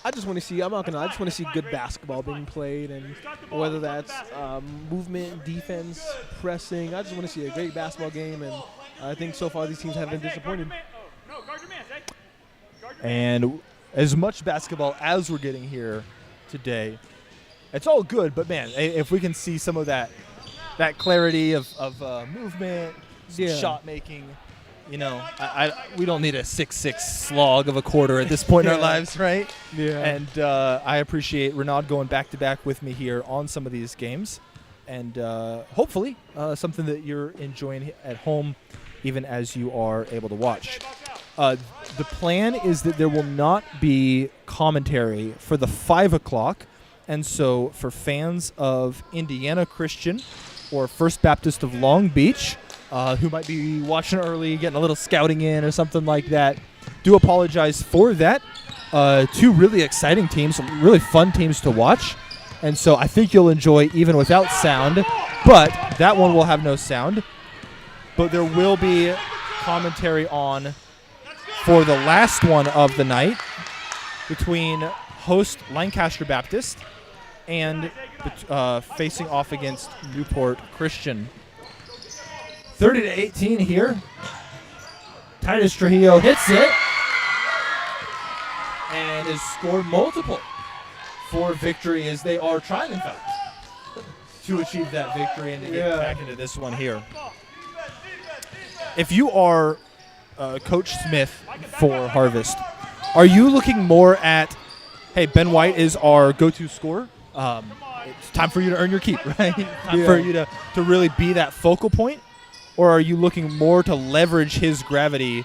I just want to see. I just want to see good basketball being played, and whether that's movement, defense, pressing. I just want to see a great basketball game, and I think so far these teams have been disappointed. And as much basketball as we're getting here today. It's all good, but man, if we can see some of that clarity of movement, some Yeah. shot making, we don't need a 6-6 slog of a quarter at this point in our Yeah. lives, right? Yeah. And I appreciate Renaud going back to back with me here on some of these games, and hopefully something that you're enjoying at home, even as you are able to watch. The plan is that there will not be commentary for the 5 o'clock. And so for fans of Indiana Christian or First Baptist of Long Beach, who might be watching early, getting a little scouting in or something like that, do apologize for that. 2 really exciting teams, some really fun teams to watch. And so I think you'll enjoy even without sound. But that one will have no sound. But there will be commentary on for the last one of the night between host Lancaster Baptist and facing off against Newport Christian. 30-18 here. Titus Trujillo hits it and has scored multiple for victory, as they are trying, in fact, to achieve that victory and to get back into this one here. If you are Coach Smith for Harvest, are you looking more at, hey, Ben White is our go-to scorer? It's time for you to earn your keep, right? Time for you to really be that focal point? Or are you looking more to leverage his gravity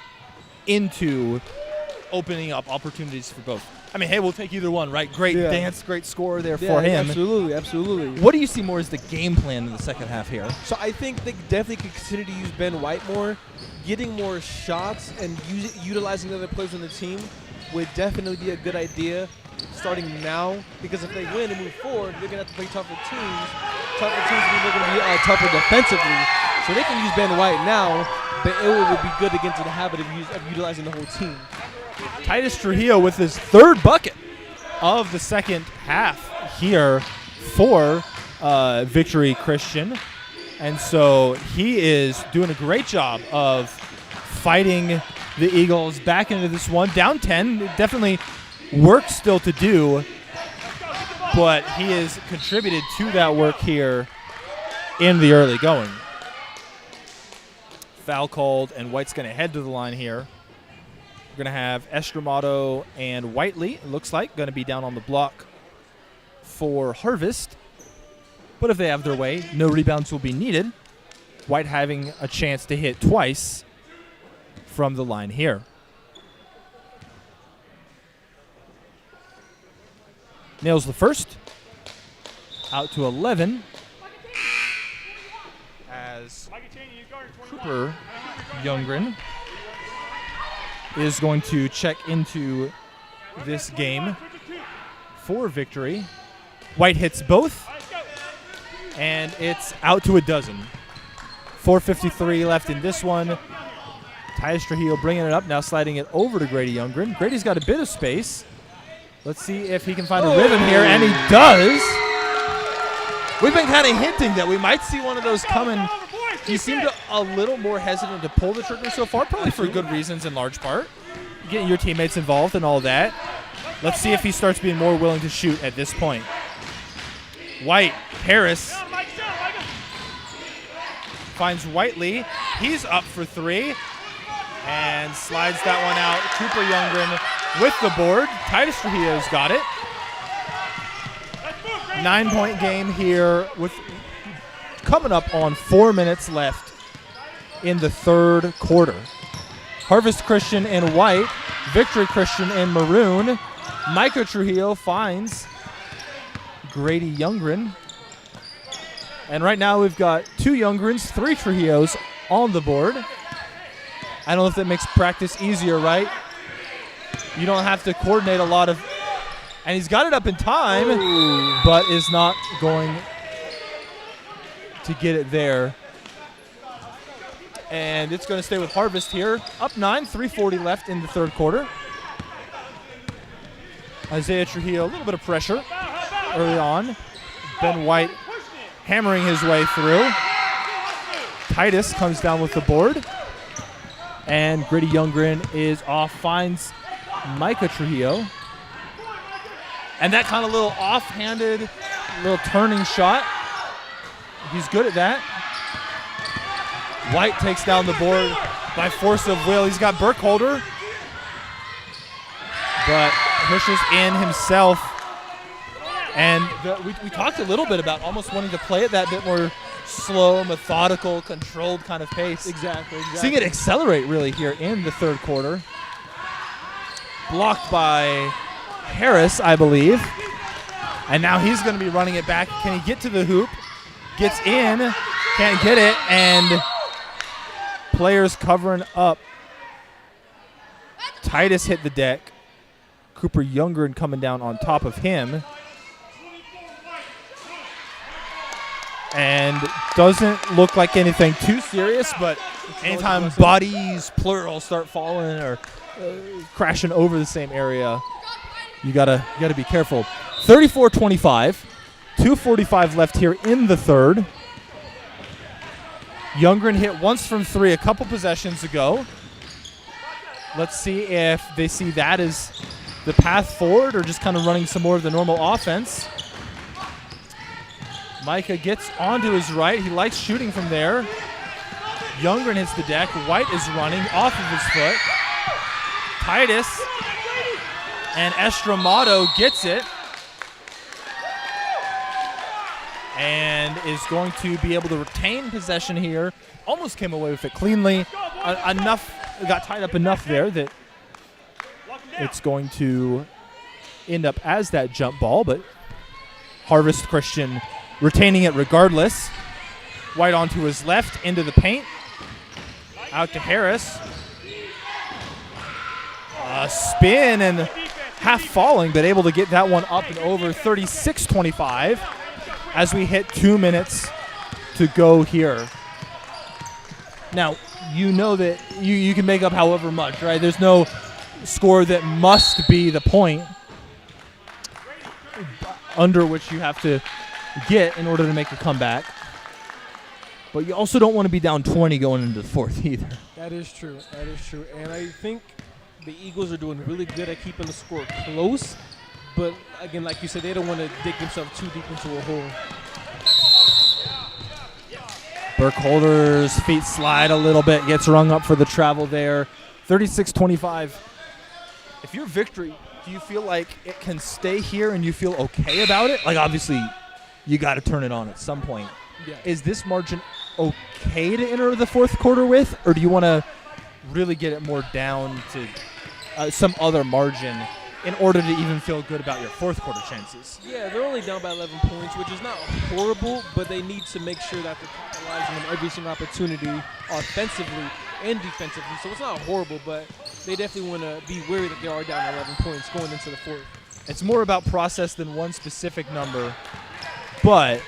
into opening up opportunities for both? I mean, hey, we'll take either one, right? Great dance, great score there for him. Absolutely. What do you see more as the game plan in the second half here? So I think they definitely could consider to use Ben White more. Getting more shots and utilizing other players on the team would definitely be a good idea starting now, because if they win and move forward, they're going to have to play tougher teams. Tougher teams mean they're going to be tougher defensively. So they can use Ben White now, but it would be good to get into the habit of utilizing the whole team. Titus Trujillo with his 3rd bucket of the second half here for Victory Christian. And so he is doing a great job of fighting the Eagles back into this one. Down 10, definitely work still to do, but he has contributed to that work here in the early going. Foul called, and White's going to head to the line here. We're going to have Estramato and Whiteley, it looks like, going to be down on the block for Harvest. But if they have their way, no rebounds will be needed. White having a chance to hit twice from the line here. Nails the first. Out to 11. As Cooper Youngren is going to check into this game for Victory. White hits both, and it's out to a dozen. 4:53 left in this one. Titus Trujillo bringing it up, now sliding it over to Grady Youngren. Grady's got a bit of space. Let's see if he can find a rhythm here, and he does. We've been kind of hinting that we might see one of those coming. He seemed a little more hesitant to pull the trigger so far, probably for good reasons in large part. Getting your teammates involved and all that. Let's see if he starts being more willing to shoot at this point. White, Harris finds Whiteley. He's up for 3 and slides that one out. Cooper Youngren with the board. Titus Trujillo's got it. 9-point game here with coming up on 4 minutes left in the third quarter. Harvest Christian in white, Victory Christian in maroon. Micah Trujillo finds Grady Youngren. And right now we've got 2 Youngrens, 3 Trujillos on the board. I don't know if that makes practice easier, right? You don't have to coordinate a lot of... And he's got it up in time, but is not going to get it there. And it's going to stay with Harvest here. Up 9, 3:40 left in the third quarter. Isaiah Trujillo, a little bit of pressure early on. Ben White hammering his way through. Titus comes down with the board. And Grady Youngren is off, finds Micah Trujillo. And that kind of little offhanded, little turning shot. He's good at that. White takes down the board by force of will. He's got Burkholder. But pushes in himself. And we talked a little bit about almost wanting to play at that bit more slow, methodical, controlled kind of pace. Exactly. Seeing it accelerate really here in the third quarter. Blocked by Harris, I believe. And now he's going to be running it back. Can he get to the hoop? Gets in. Can't get it. And players covering up. Titus hit the deck. Cooper Youngren coming down on top of him. And doesn't look like anything too serious, but anytime bodies, plural, start falling or crashing over the same area, you gotta be careful. 34-25, 2:45 left here in the third. Youngren hit once from three a couple possessions ago. Let's see if they see that as the path forward or just kind of running some more of the normal offense. Micah gets onto his right. He likes shooting from there. Youngren hits the deck. White is running off of his foot. Titus and Estramato gets it and is going to be able to retain possession here. Almost came away with it cleanly. Got tied up enough there that it's going to end up as that jump ball, but Harvest Christian retaining it regardless. White onto his left, into the paint. Out to Harris. Spin and half falling, but able to get that one up and over. 36-25 as we hit 2 minutes to go here. Now, you know that you can make up however much, right? There's no score that must be the point under which you have to get in order to make a comeback. But you also don't want to be down 20 going into the fourth either. That is true. That is true. And I think the Eagles are doing really good at keeping the score close. But, again, like you said, they don't want to dig themselves too deep into a hole. Burkholder's feet slide a little bit, gets rung up for the travel there. 36-25. If you're Victory, do you feel like it can stay here and you feel okay about it? Like, obviously, you got to turn it on at some point. Yeah. Is this margin okay to enter the fourth quarter with, or do you want to really get it more down to some other margin in order to even feel good about your fourth quarter chances? Yeah, they're only down by 11 points, which is not horrible, but they need to make sure that they're capitalizing on every single opportunity offensively and defensively. So it's not horrible, but they definitely want to be wary that they are down 11 points going into the fourth. It's more about process than one specific number, but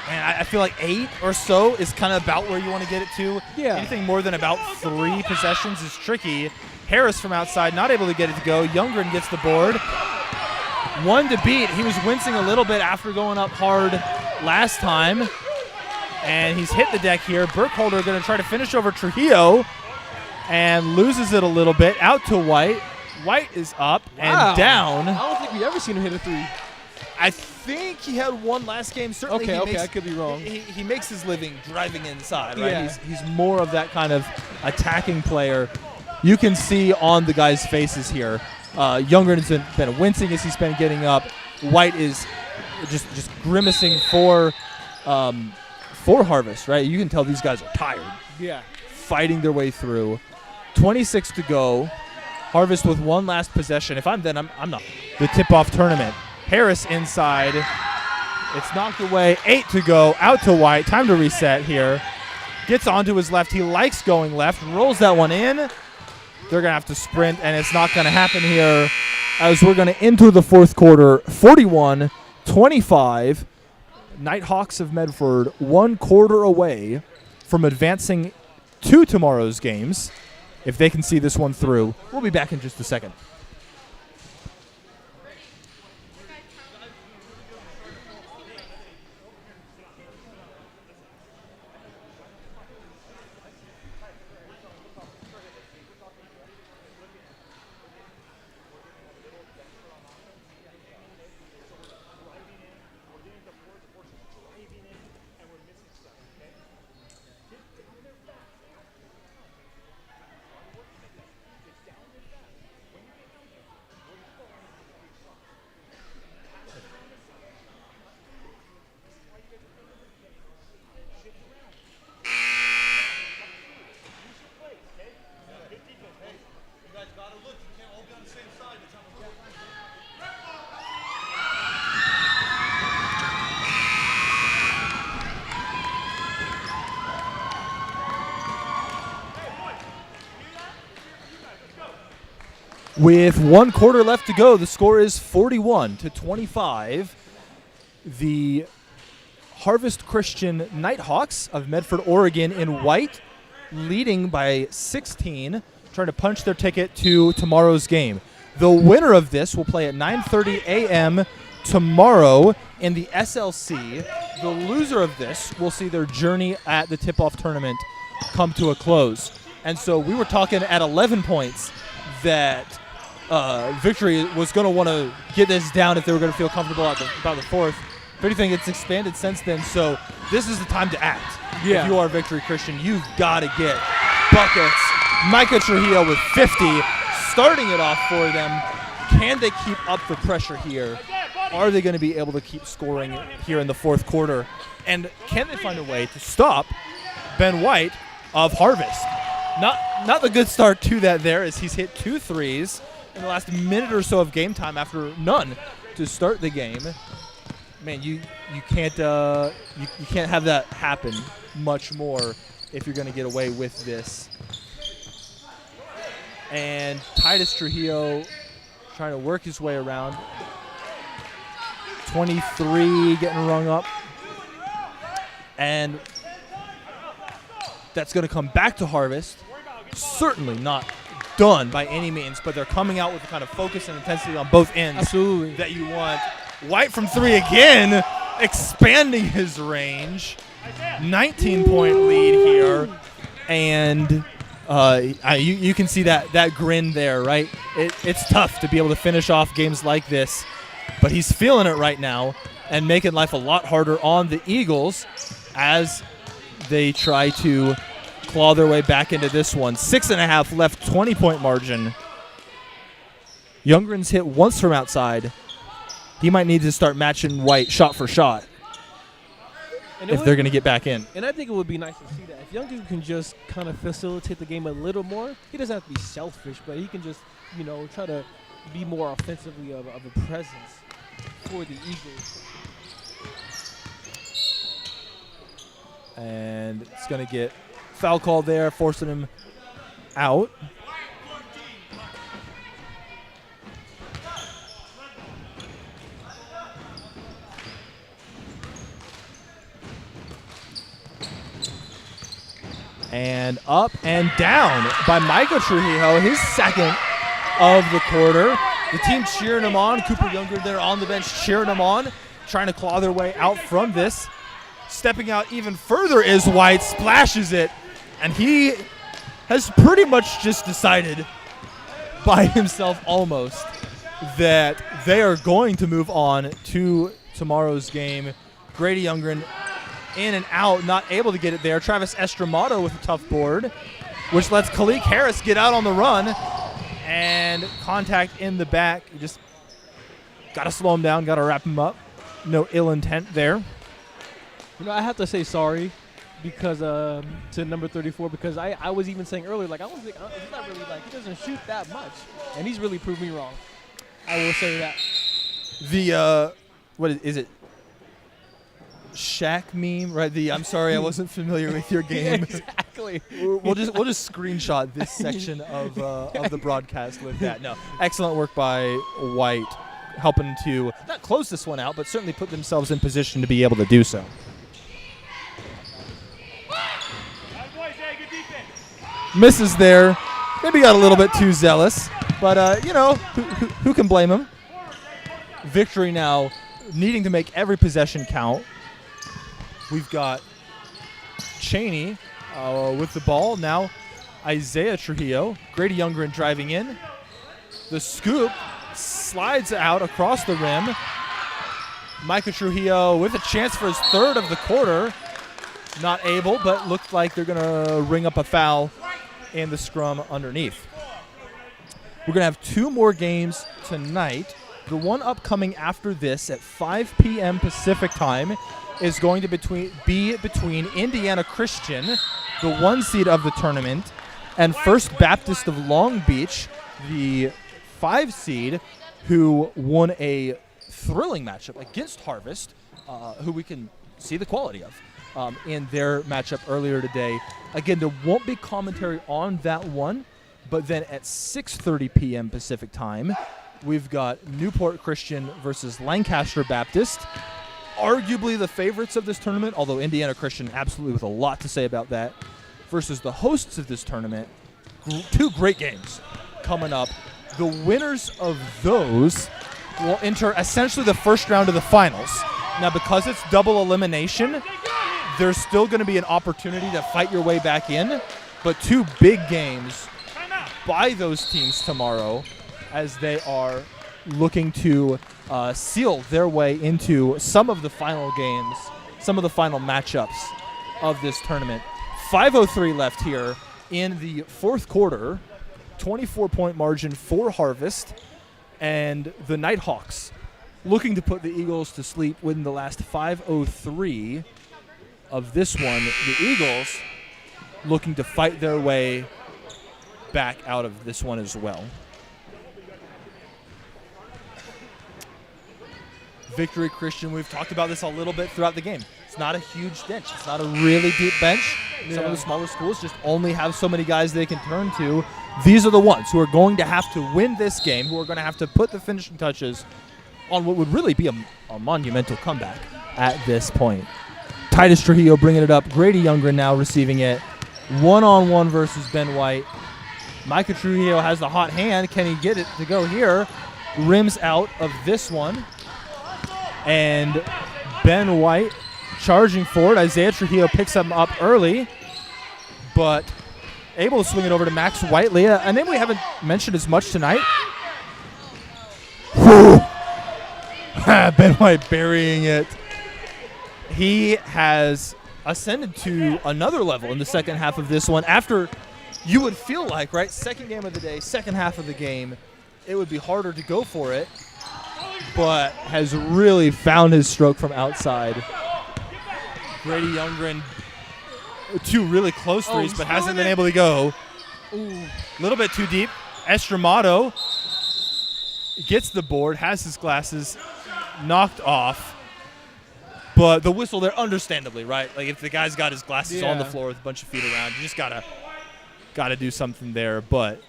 man, I feel like 8 or so is kind of about where you want to get it to. Yeah. Anything more than about 3 possessions is tricky. Harris from outside, not able to get it to go. Youngren gets the board. One to beat. He was wincing a little bit after going up hard last time. And he's hit the deck here. Burkholder going to try to finish over Trujillo and loses it a little bit. Out to White. White is up and down. I don't think we've ever seen him hit a 3. I think he had one last game. Certainly Okay, I could be wrong. He makes his living driving inside, right? Yeah. He's more of that kind of attacking player. You can see on the guys' faces here. Youngren has been wincing as he's been getting up. White is just grimacing for Harvest, right? You can tell these guys are tired. Yeah. Fighting their way through. 26 to go. Harvest with one last possession. If I'm then, I'm not. The tip-off tournament. Harris inside. It's knocked away. 8 to go. Out to White. Time to reset here. Gets onto his left. He likes going left. Rolls that one in. They're going to have to sprint, and it's not going to happen here as we're going to enter the fourth quarter. 41-25. Nighthawks of Medford 1 quarter away from advancing to tomorrow's games. If they can see this one through, we'll be back in just a second. With 1 quarter left to go, the score is 41-25. The Harvest Christian Nighthawks of Medford, Oregon in white, leading by 16, trying to punch their ticket to tomorrow's game. The winner of this will play at 9:30 a.m. tomorrow in the SLC. The loser of this will see their journey at the tip-off tournament come to a close. And so we were talking at 11 points that Victory was going to want to get this down if they were going to feel comfortable about the fourth. If anything, it's expanded since then, so this is the time to act. Yeah. If you are Victory Christian, you've got to get buckets. Micah Trujillo with 50, starting it off for them. Can they keep up the pressure here? Are they going to be able to keep scoring here in the fourth quarter? And can they find a way to stop Ben White of Harvest? Not the good start to that there, as he's hit 2 threes in the last minute or so of game time after none to start the game. Man, you can't you can't have that happen much more if you're going to get away with this. And Titus Trujillo trying to work his way around. 23 getting rung up. And that's going to come back to Harvest. Certainly not done by any means, but they're coming out with the kind of focus and intensity on both ends Absolutely. that you want. White from 3 again, expanding his range. 19-point lead here. And you can see that grin there, right? It's tough to be able to finish off games like this, but he's feeling it right now and making life a lot harder on the Eagles as they try to claw their way back into this one. 6.5 left, 20-point margin. Youngren's hit once from outside. He might need to start matching White shot for shot if they're going to get back in. And I think it would be nice to see that. If Youngren can just kind of facilitate the game a little more, he doesn't have to be selfish, but he can just, try to be more offensively of a presence for the Eagles. And it's going to get foul call there, forcing him out. And up and down by Micah Trujillo, his second of the quarter. The team cheering him on. Cooper Youngren there on the bench cheering him on, trying to claw their way out from this. Stepping out even further is White, splashes it, and he has pretty much just decided by himself almost that they are going to move on to tomorrow's game. Grady Youngren in and out, not able to get it there. Travis Estramato with a tough board, which lets Khalik Harris get out on the run, and contact in the back. You just got to slow him down, got to wrap him up. No ill intent there. I have to say sorry because to number 34 because I was even saying earlier, I don't think he's not really he doesn't shoot that much, and he's really proved me wrong. I will say that. The what is it? Shaq meme, right? I'm sorry, I wasn't familiar with your game. Exactly. We'll just screenshot this section of the broadcast with that. No, excellent work by White, helping to not close this one out, but certainly put themselves in position to be able to do so. Misses there. Maybe got a little bit too zealous, but who can blame him? Victory now, needing to make every possession count. We've got Cheney with the ball. Now Isaiah Trujillo. Grady Youngren driving in. The scoop slides out across the rim. Micah Trujillo with a chance for his third of the quarter. Not able, but looked like they're going to ring up a foul in the scrum underneath. We're going to have 2 more games tonight. The one upcoming after this at 5 p.m. Pacific time is going to be between Indiana Christian, the 1 seed of the tournament, and First Baptist of Long Beach, the 5 seed, who won a thrilling matchup against Harvest, who we can see the quality of in their matchup earlier today. Again, there won't be commentary on that one, But then at 6:30 p.m. Pacific time, we've got Newport Christian versus Lancaster Baptist. Arguably the favorites of this tournament, although Indiana Christian absolutely with a lot to say about that, versus the hosts of this tournament. Two great games coming up. The winners of those will enter essentially the first round of the finals. Now, because it's double elimination, there's still going to be an opportunity to fight your way back in, but two big games by those teams tomorrow as they are looking to seal their way into some of the final games, some of the final matchups of this tournament. 5:03 left here in the fourth quarter, 24-point margin for Harvest, and the Nighthawks looking to put the Eagles to sleep within the last 5:03 of this one. The Eagles looking to fight their way back out of this one as well. Victory Christian, we've talked about this a little bit throughout the game. It's not a huge bench. It's not a really deep bench. Some of the smaller schools just only have so many guys they can turn to. These are the ones who are going to have to win this game, who are going to have to put the finishing touches on what would really be a monumental comeback at this point. Titus Trujillo bringing it up. Grady Youngren now receiving it. One-on-one versus Ben White. Micah Trujillo has the hot hand. Can he get it to go here? Rims out of this one. And Ben White charging forward. Isaiah Trujillo picks him up early, but able to swing it over to Max Whiteley, a name we haven't mentioned as much tonight. Ben White burying it. He has ascended to another level in the second half of this one after you would feel like, right, second game of the day, second half of the game, it would be harder to go for it, but has really found his stroke from outside. Grady Youngren, two really close threes, but hasn't been able to go. A little bit too deep. Estramato gets the board, has his glasses knocked off, but the whistle there, understandably, right? Like if the guy's got his glasses on the floor with a bunch of feet around, you just gotta do something there. But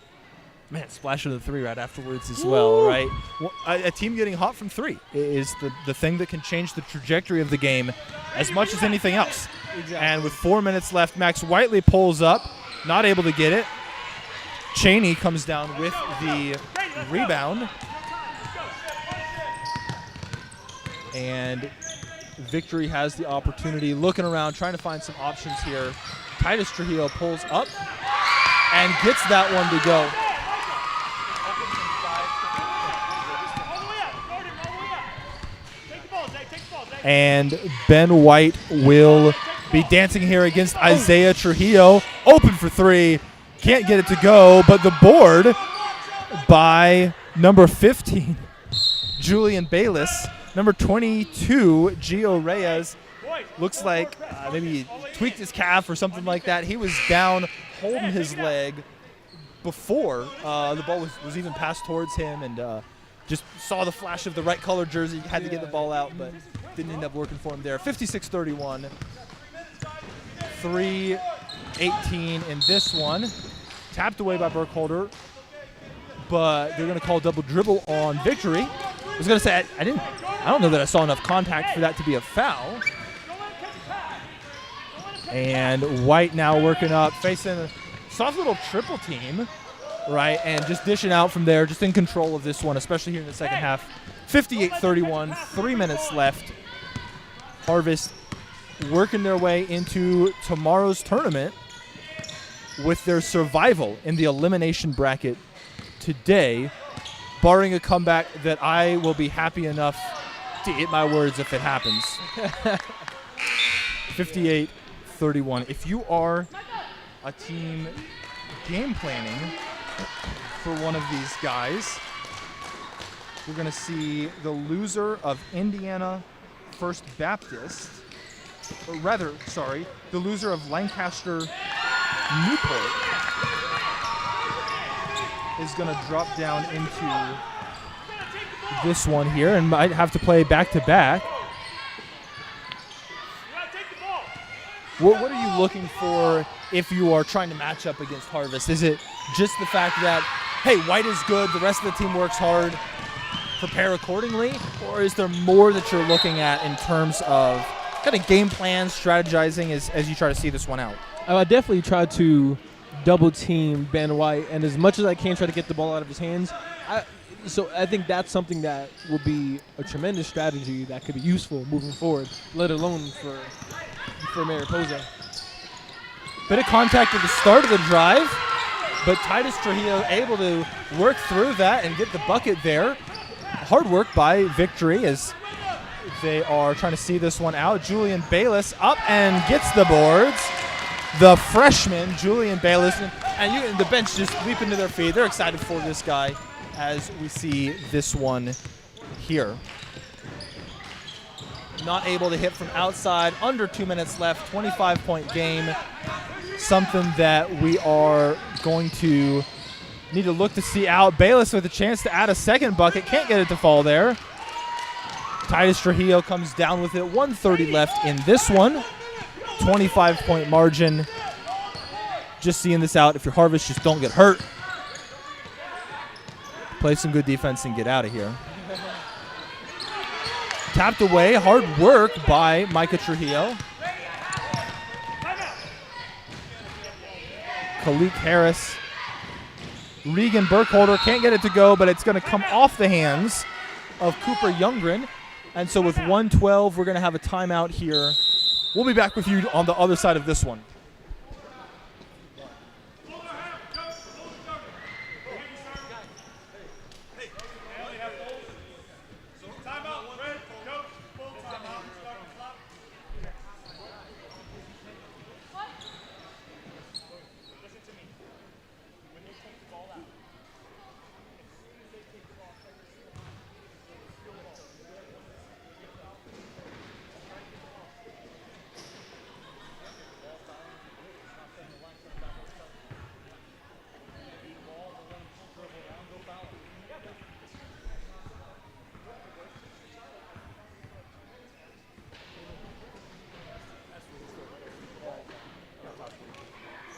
man, splashing the three right afterwards as well, right? Well, a team getting hot from three is the thing that can change the trajectory of the game as much as anything else. Exactly. And with 4 minutes left, Max Whiteley pulls up, not able to get it. Cheney comes down with the rebound. And Victory has the opportunity, looking around, trying to find some options here. Titus Trujillo pulls up and gets that one to go. And Ben White will be dancing here against Isaiah Trujillo. Open for three. Can't get it to go, but the board by number 15, Julian Bayless. Number 22, Gio Reyes. Looks like maybe tweaked his calf or something like that. He was down holding his leg before the ball was even passed towards him, and just saw the flash of the right color jersey. Had to get the ball out, but didn't end up working for him there. 56-31. 3:18 in this one. Tapped away by Burkholder, but they're going to call double dribble on Victory. I was going to say, I don't know that I saw enough contact for that to be a foul. And White now working up, facing a soft little triple team, right, and just dishing out from there, just in control of this one, especially here in the second half. 58-31, 3 minutes left. Harvest working their way into tomorrow's tournament with their survival in the elimination bracket today, barring a comeback that I will be happy enough to eat my words if it happens. 58-31. If you are a team game planning for one of these guys, we're going to see the loser of Indiana First Baptist, or rather, sorry, the loser of Lancaster Newport is going to drop down into this one here and might have to play back-to-back. What are you looking for if you are trying to match up against Harvest? Is it just the fact that, hey, White is good, the rest of the team works hard, prepare accordingly? Or is there more that you're looking at in terms of kind of game plans, strategizing as you try to see this one out? I definitely try to double team Ben White, and as much as I can try to get the ball out of his hands. So I think that's something that will be a tremendous strategy that could be useful moving forward, let alone for Mariposa. Bit of contact at the start of the drive, but Titus Trujillo able to work through that and get the bucket there. Hard work by Victory as they are trying to see this one out. Julian Bayless up and gets the boards. The freshman, Julian Bayless, and the bench just leaping to their feet. They're excited for this guy as we see this one here. Not able to hit from outside. Under 2 minutes left. 25-point game. Something that we are going to need to look to see out. Bayless with a chance to add a second bucket. Can't get it to fall there. Titus Trujillo comes down with it. 1:30 left in this one. 25-point margin. Just seeing this out. If you're Harvest, just don't get hurt. Play some good defense and get out of here. Tapped away. Hard work by Micah Trujillo. Khalik Harris. Regan Burkholder can't get it to go, but it's going to come off the hands of Cooper Youngren. And so with 1:12, we're going to have a timeout here. We'll be back with you on the other side of this one.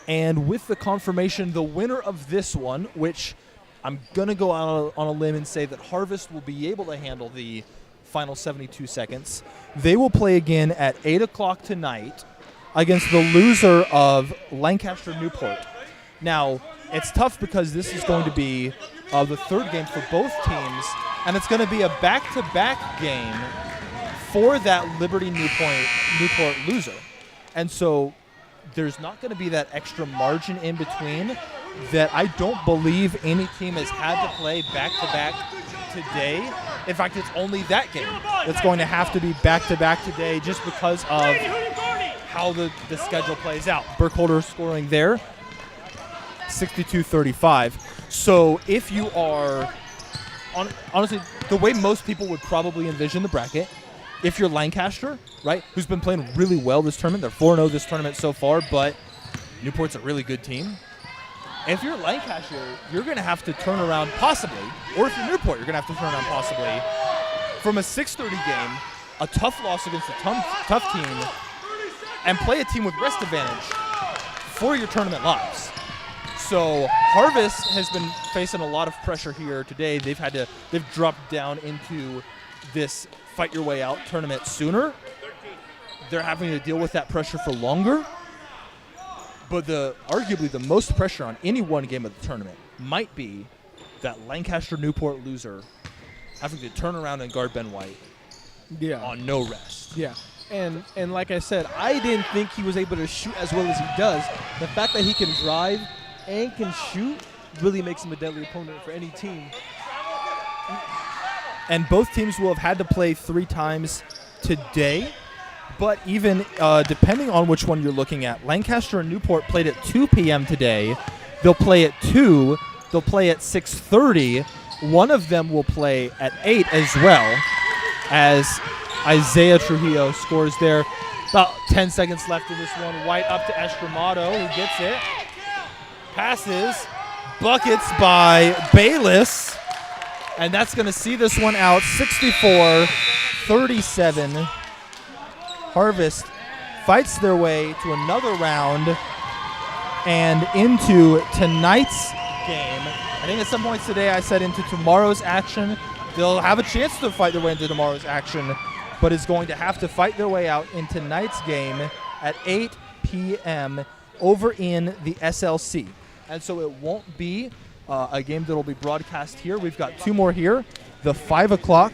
And with the confirmation, the winner of this one, which I'm going to go out on a limb and say that Harvest will be able to handle the final 72 seconds. They will play again at 8 o'clock tonight against the loser of Lancaster-Newport. Now, it's tough because this is going to be the third game for both teams, and it's going to be a back-to-back game for that Liberty-Newport loser. And so there's not going to be that extra margin in between that I don't believe any team has had to play back-to-back today. In fact, it's only that game that's going to have to be back-to-back today just because of how the schedule plays out. Burkholder scoring there, 62-35. So if you are, honestly, the way most people would probably envision the bracket, if you're Lancaster, right, who's been playing really well this tournament, they're 4-0 this tournament so far, but Newport's a really good team. If you're Lancaster, you're going to have to turn around possibly, or if you're Newport, you're going to have to turn around possibly from a 6:30 game, a tough loss against a tough team, and play a team with rest advantage for your tournament lives. So Harvest has been facing a lot of pressure here today. They've dropped down into this fight your way out tournament sooner. They're having to deal with that pressure for longer. But arguably the most pressure on any one game of the tournament might be that Lancaster-Newport loser having to turn around and guard Ben White on no rest. Yeah. And like I said, I didn't think he was able to shoot as well as he does. The fact that he can drive and can shoot really makes him a deadly opponent for any team. And both teams will have had to play 3 times today. But even depending on which one you're looking at, Lancaster and Newport played at 2 p.m. today. They'll play at 2. They'll play at 6:30. One of them will play at 8 as well, as Isaiah Trujillo scores there. About 10 seconds left in this one. White up to Estramato, who gets it. Passes. Buckets by Bayless. And that's going to see this one out, 64-37. Harvest fights their way to another round and into tonight's game. I think at some points today I said into tomorrow's action. They'll have a chance to fight their way into tomorrow's action, but is going to have to fight their way out in tonight's game at 8 p.m. over in the SLC. And so it won't be a game that will be broadcast here. We've got two more here. The 5 o'clock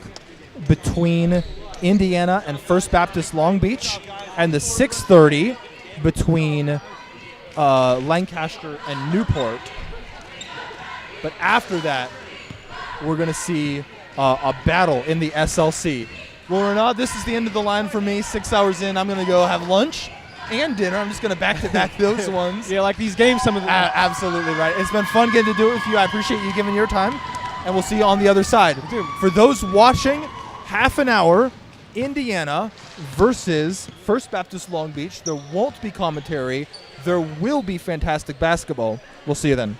between Indiana and First Baptist Long Beach, and the 6:30 between Lancaster and Newport. But after that, we're going to see a battle in the SLC. Well, Renaud, this is the end of the line for me. 6 hours in, I'm going to go have lunch and dinner. I'm just going to back-to-back those ones. Yeah, like these games, some of them. Absolutely right. It's been fun getting to do it with you. I appreciate you giving your time, and we'll see you on the other side. For those watching, half an hour, Indiana versus First Baptist Long Beach. There won't be commentary. There will be fantastic basketball. We'll see you then.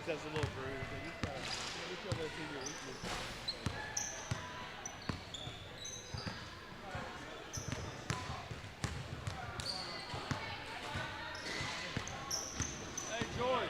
just a little bruise. Like, he's trying to see your weakness. Hey, George.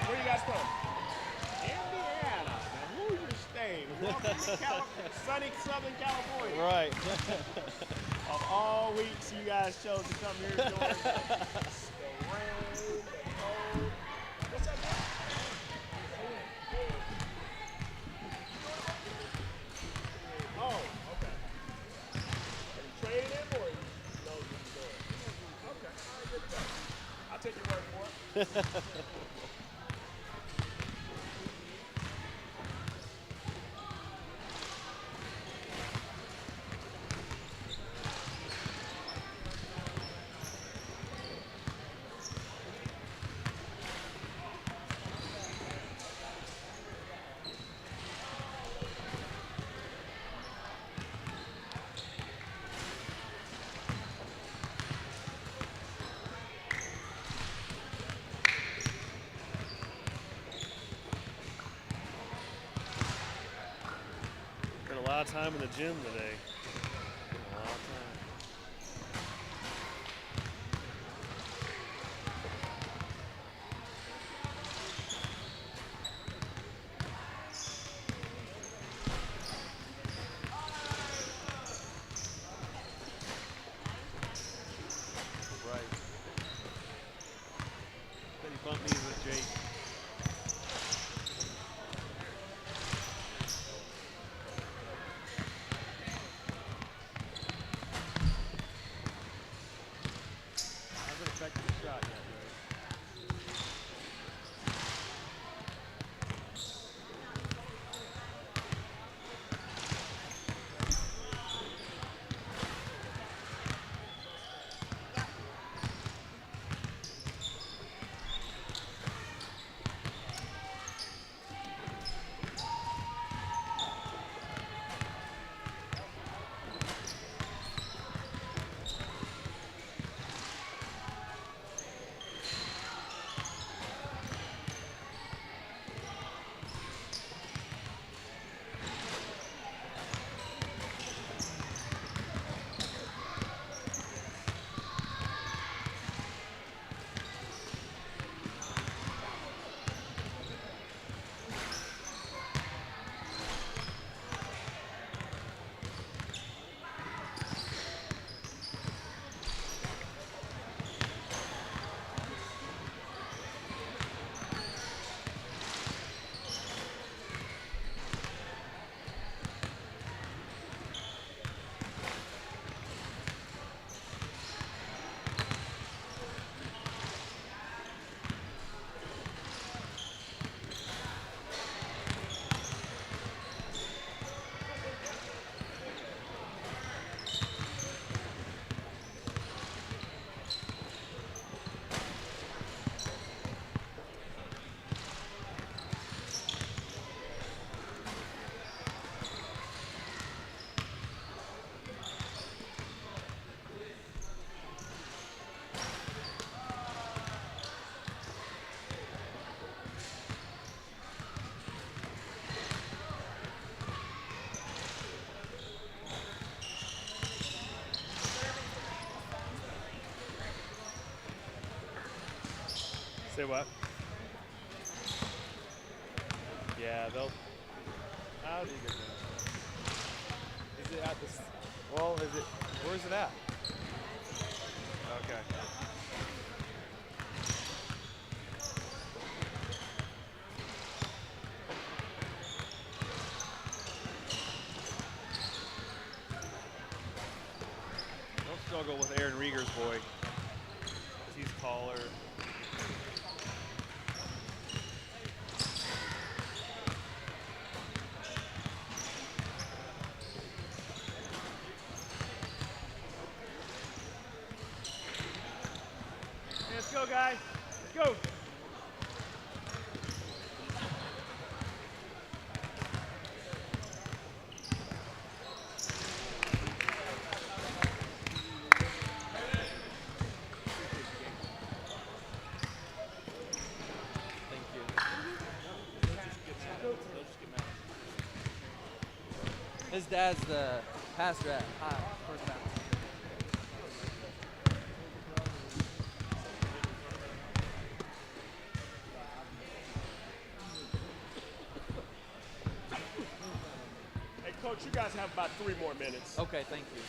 Where you guys from? Indiana. Now, who's your state? Welcome to sunny Southern California. Right. Of all weeks, you guys chose to come here to join us. The rain, the cold. What's that name? Oh, okay. Are you trading him or you know what you're doing? Okay, all right, good to go. I'll take your word for it. Spent a lot of time in the gym today. A lot of time. Right. Then he bumped knees with Jake. what? Yeah, they'll. How do you get that? Is it at this? Well, is it? Where is it at? Okay. Don't struggle with Aaron Rieger's boy. 'Cause he's taller. Let's go, guys. Let's go. Thank you. They'll just get mad. His dad's the pastor at First Baptist. Hey, Coach, you guys have about 3 more minutes. Okay, thank you.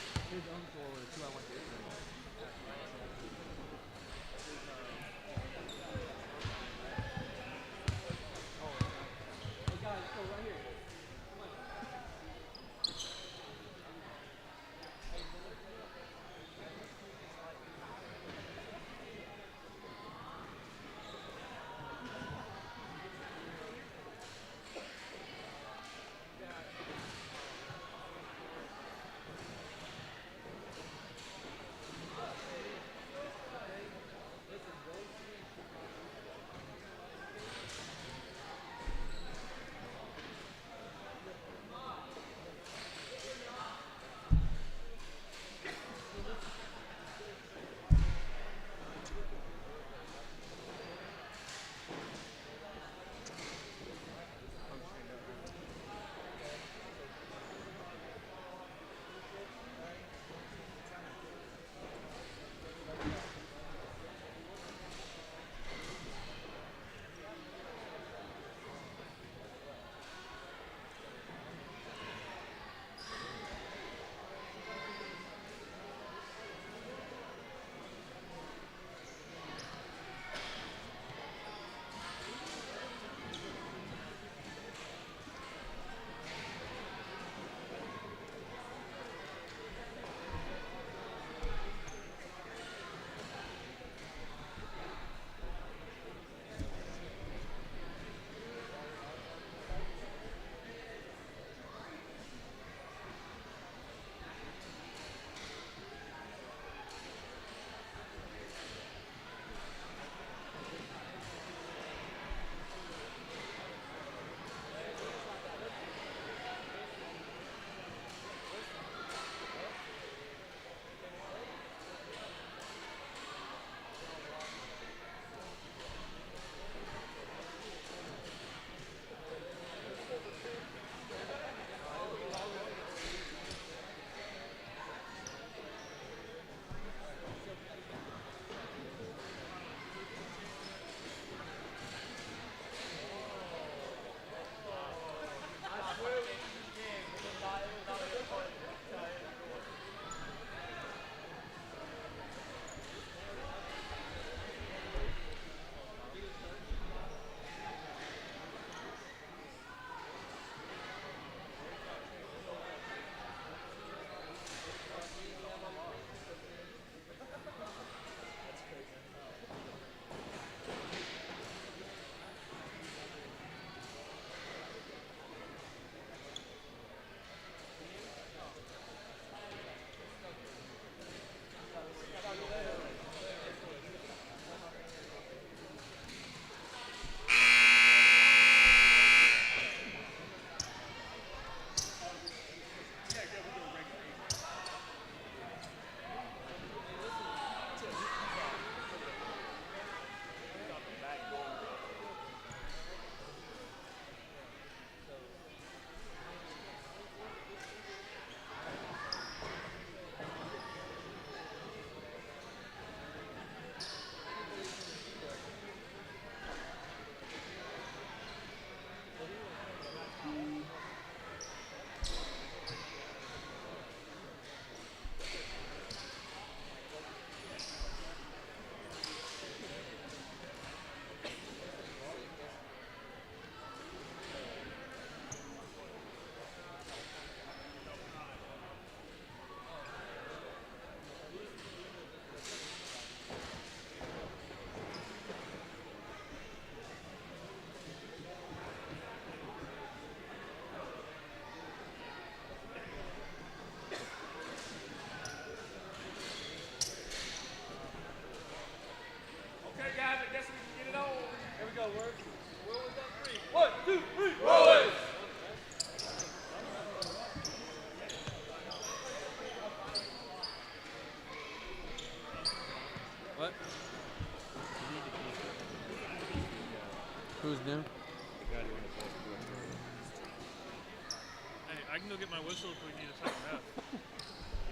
I can go get my whistle if we need a second ref.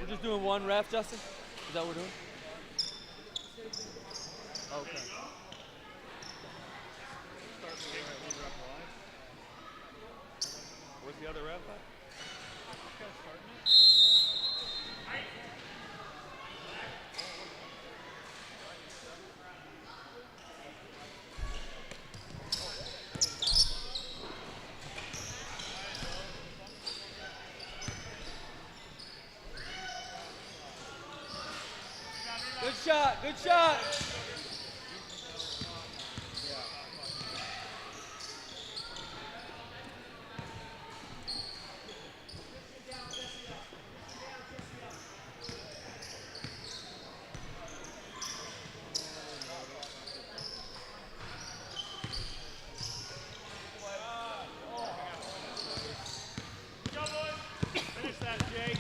We're just doing one ref, Justin? Is that what we're doing? Okay. Where's the other ref at? Good shot, good shot. Finish that, Jake.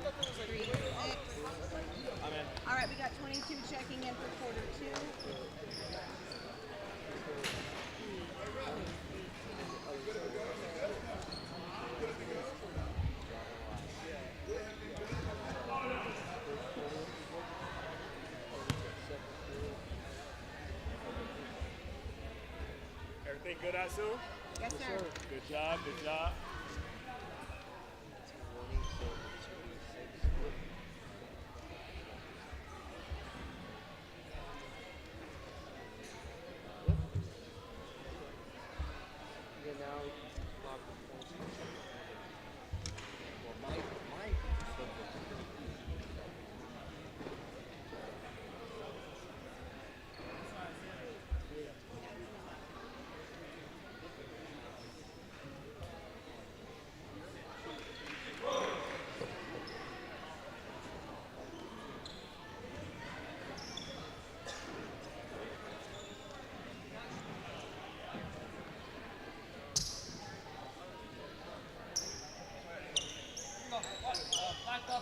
3, 6. All right, we got 22 checking in for quarter 2. Everything good, I assume? Yes, sir. Good job, good job.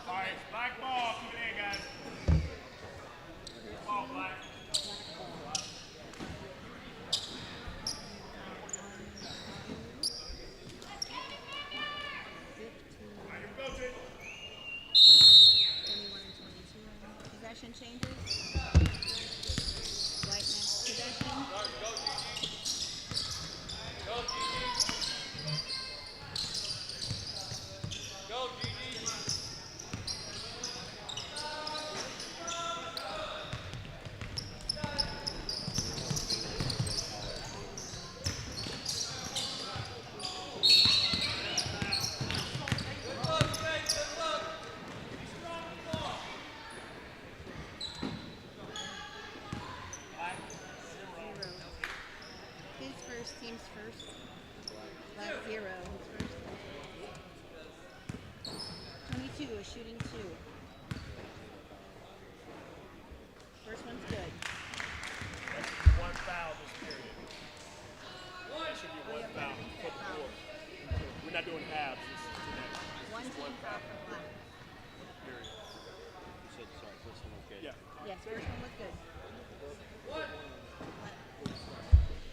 All right, black ball. Keep it in, guys. Ball, black. All right, here we go, Jay. 21 and 22. Possession changes. White match possession. His first, team's first. Black 0, his first. 22 is shooting 2. First one's good. That's one foul this period. It should be one foul for the board. We're not doing halves this today. One team foul for black. Period. You said, sorry, first one was good. Yeah. Yes, first one was good.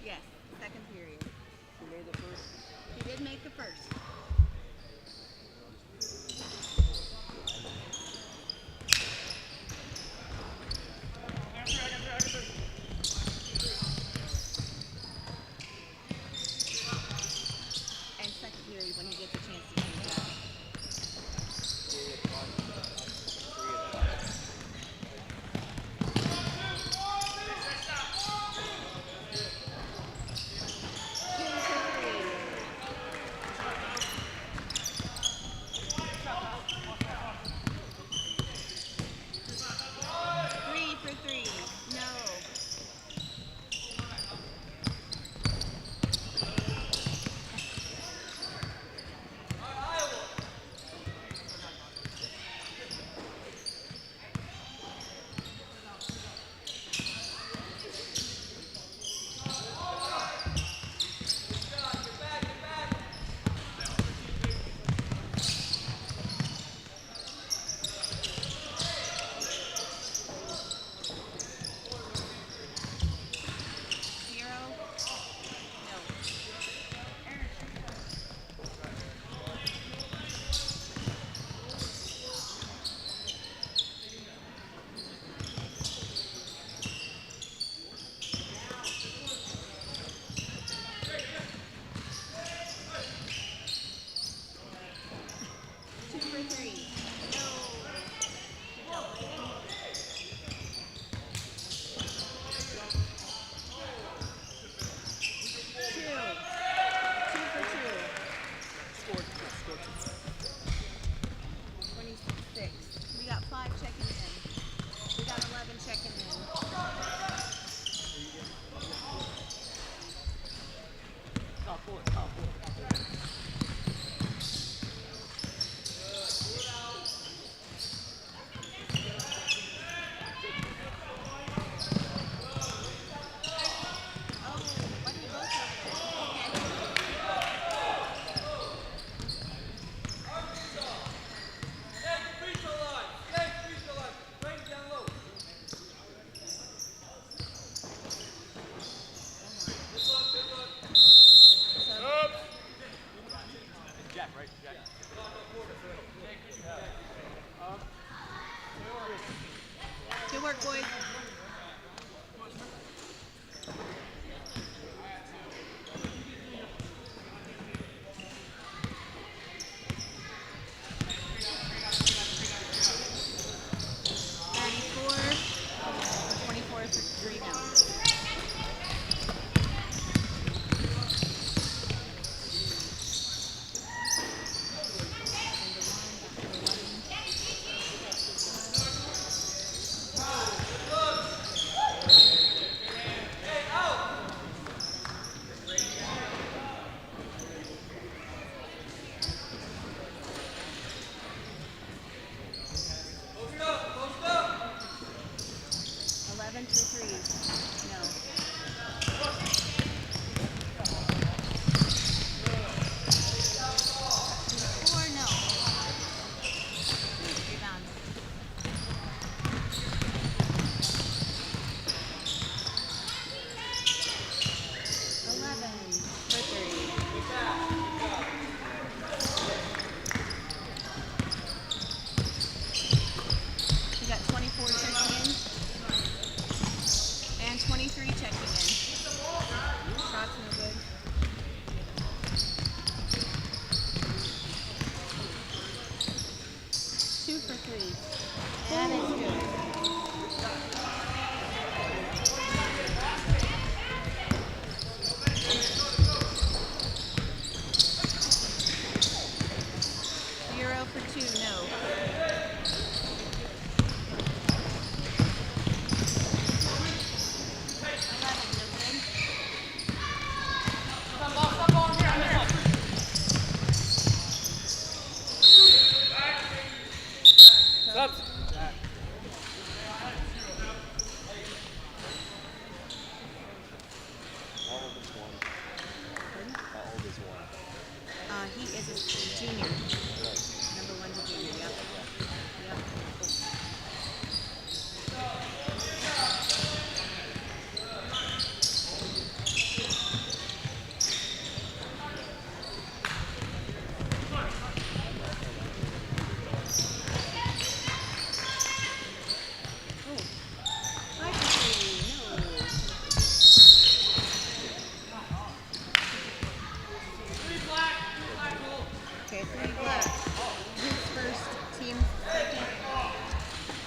Yes, second period. Who made the first? He did make the first. And second period when he gets a chance to change that. Shooting for 3. 2 for 3. That is good. 0 for 2, no. 11, no good. How old is one? He is a junior. Number 1's a junior, yep. Yep. Oh. 5 for 3, no. Okay, 3 black. His first, team second.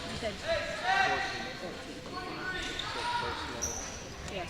You said 14. Yes.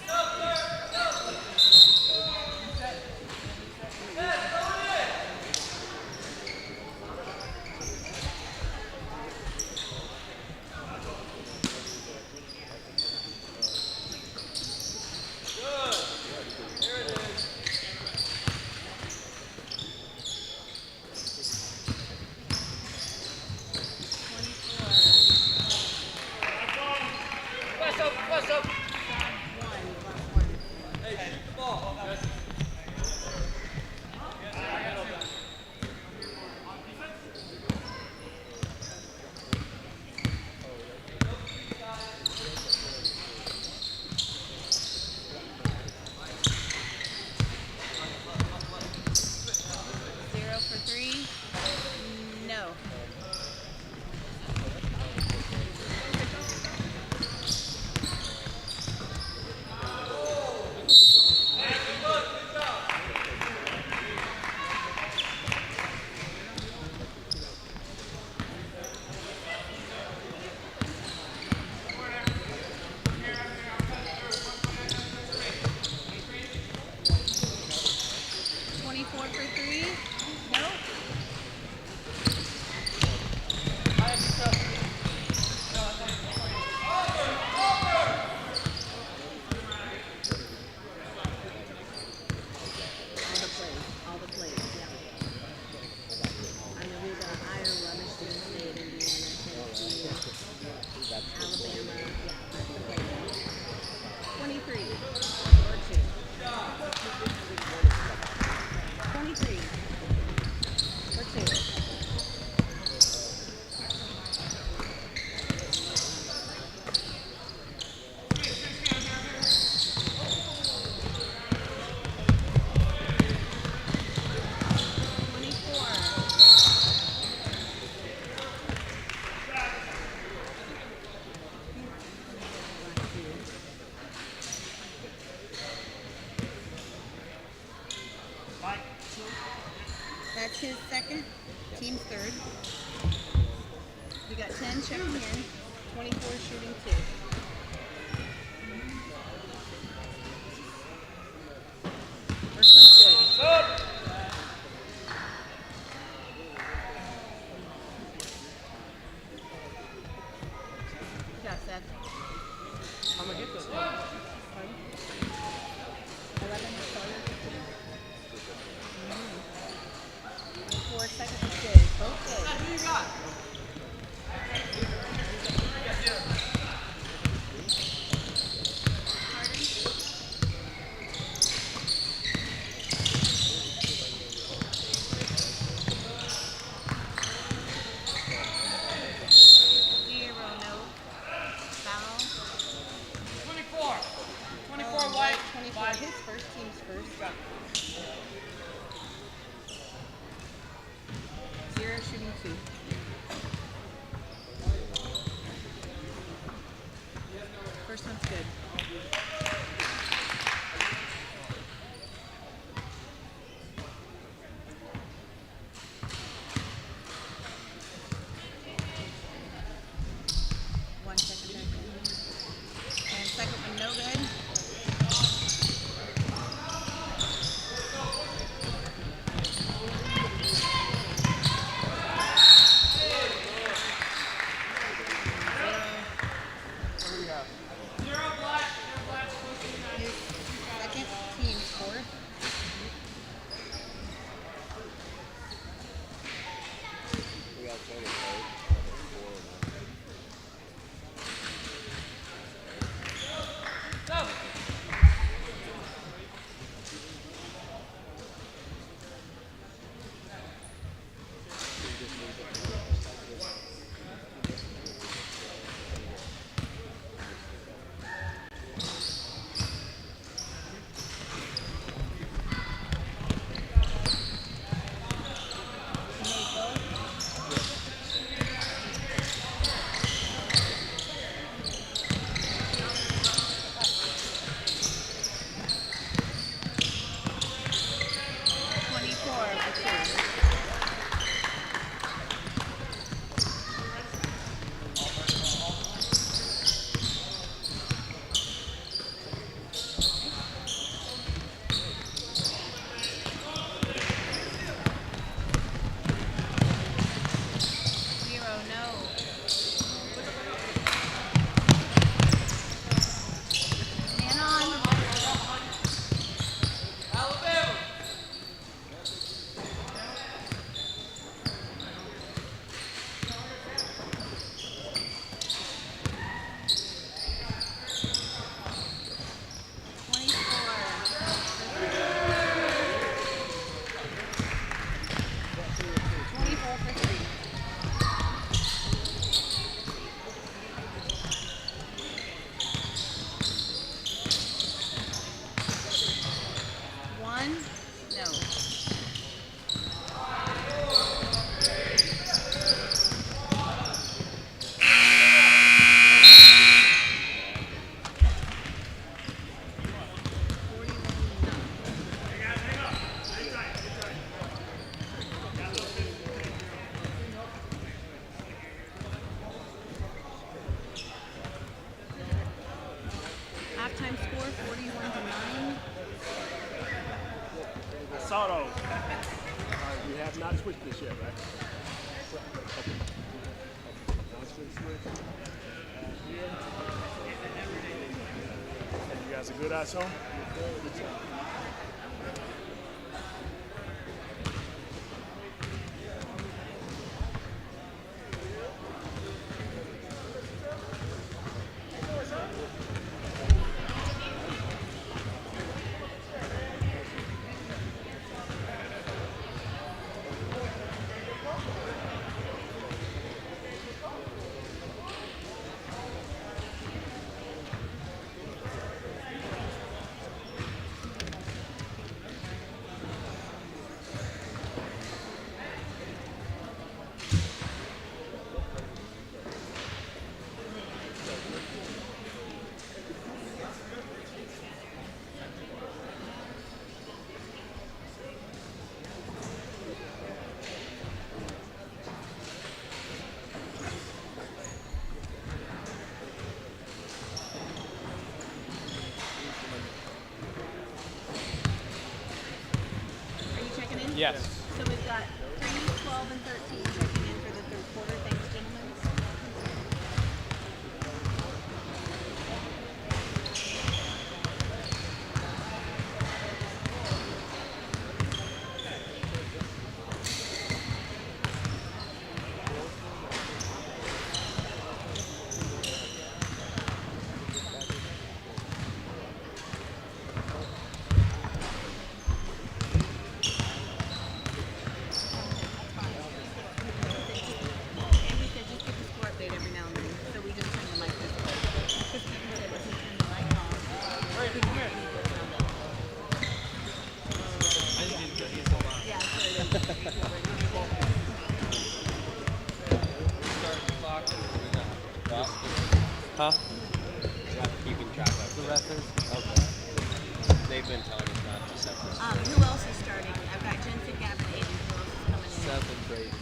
No. That's his second, team's third. We got 10 checking in, 24 shooting 2. First one's good. Good job, Seth. I'm gonna get this. 11 4 seconds is good. Both good. switch this yet, right? Okay. Once we switch, here. And you guys are good eyes home? Good job. Are you checking in? Yes. So we've got 3, 12, and 13 checking in for the third quarter. Thanks, gentlemen. And we said just give the score update every now and then. So we just turn the mic this way. Because people said if we turn the mic off, we can hear it. Yeah, so it is. Huh? Keeping track of the reference. Okay. They've been telling us not to set this. Who else is starting? I've got Jensen, Gavin, Aiden. Who else is coming in? Seventh grade.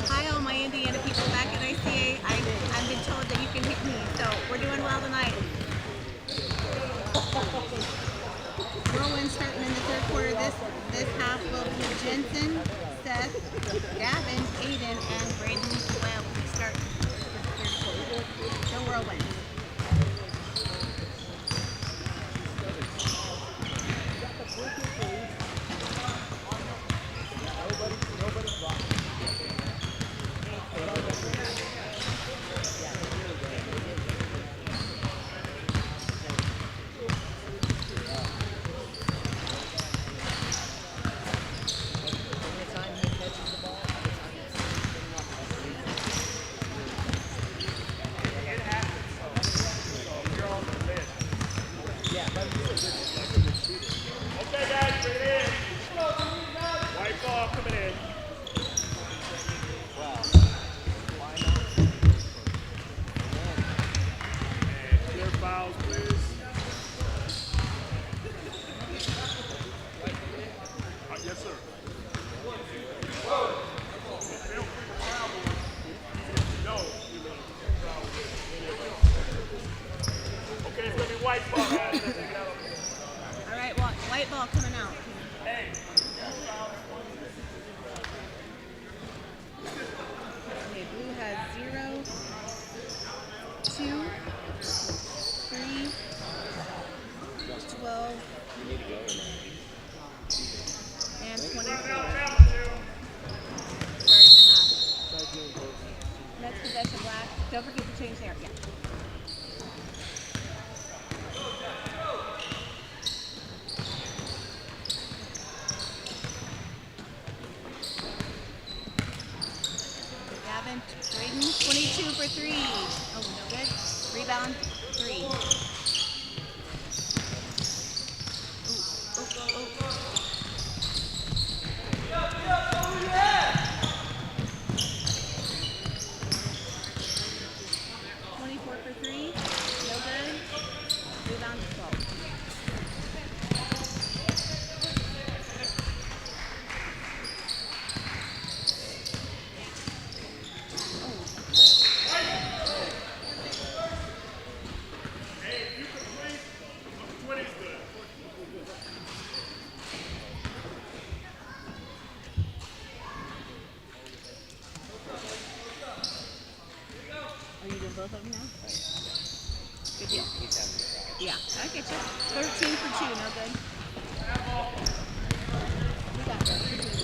Hi, all my Indiana people back at ICA. I've been told that you can hit me, so we're doing well tonight. Whirlwind starting in the third quarter. This half will be Jensen, Seth, Gavin, Aiden, and Braden. Well, we start the third quarter. The Whirlwind. forget to change there. Yeah. Gavin, Braden, 22 for 3. Oh, no good. Rebound, 3. Ooh, ooh, ooh. 24 for 3. No good. Rebound, 12. Are you doing both of them now? Good deal. Yeah, I get you. 13 for 2, no good. We got that. 13 for 2.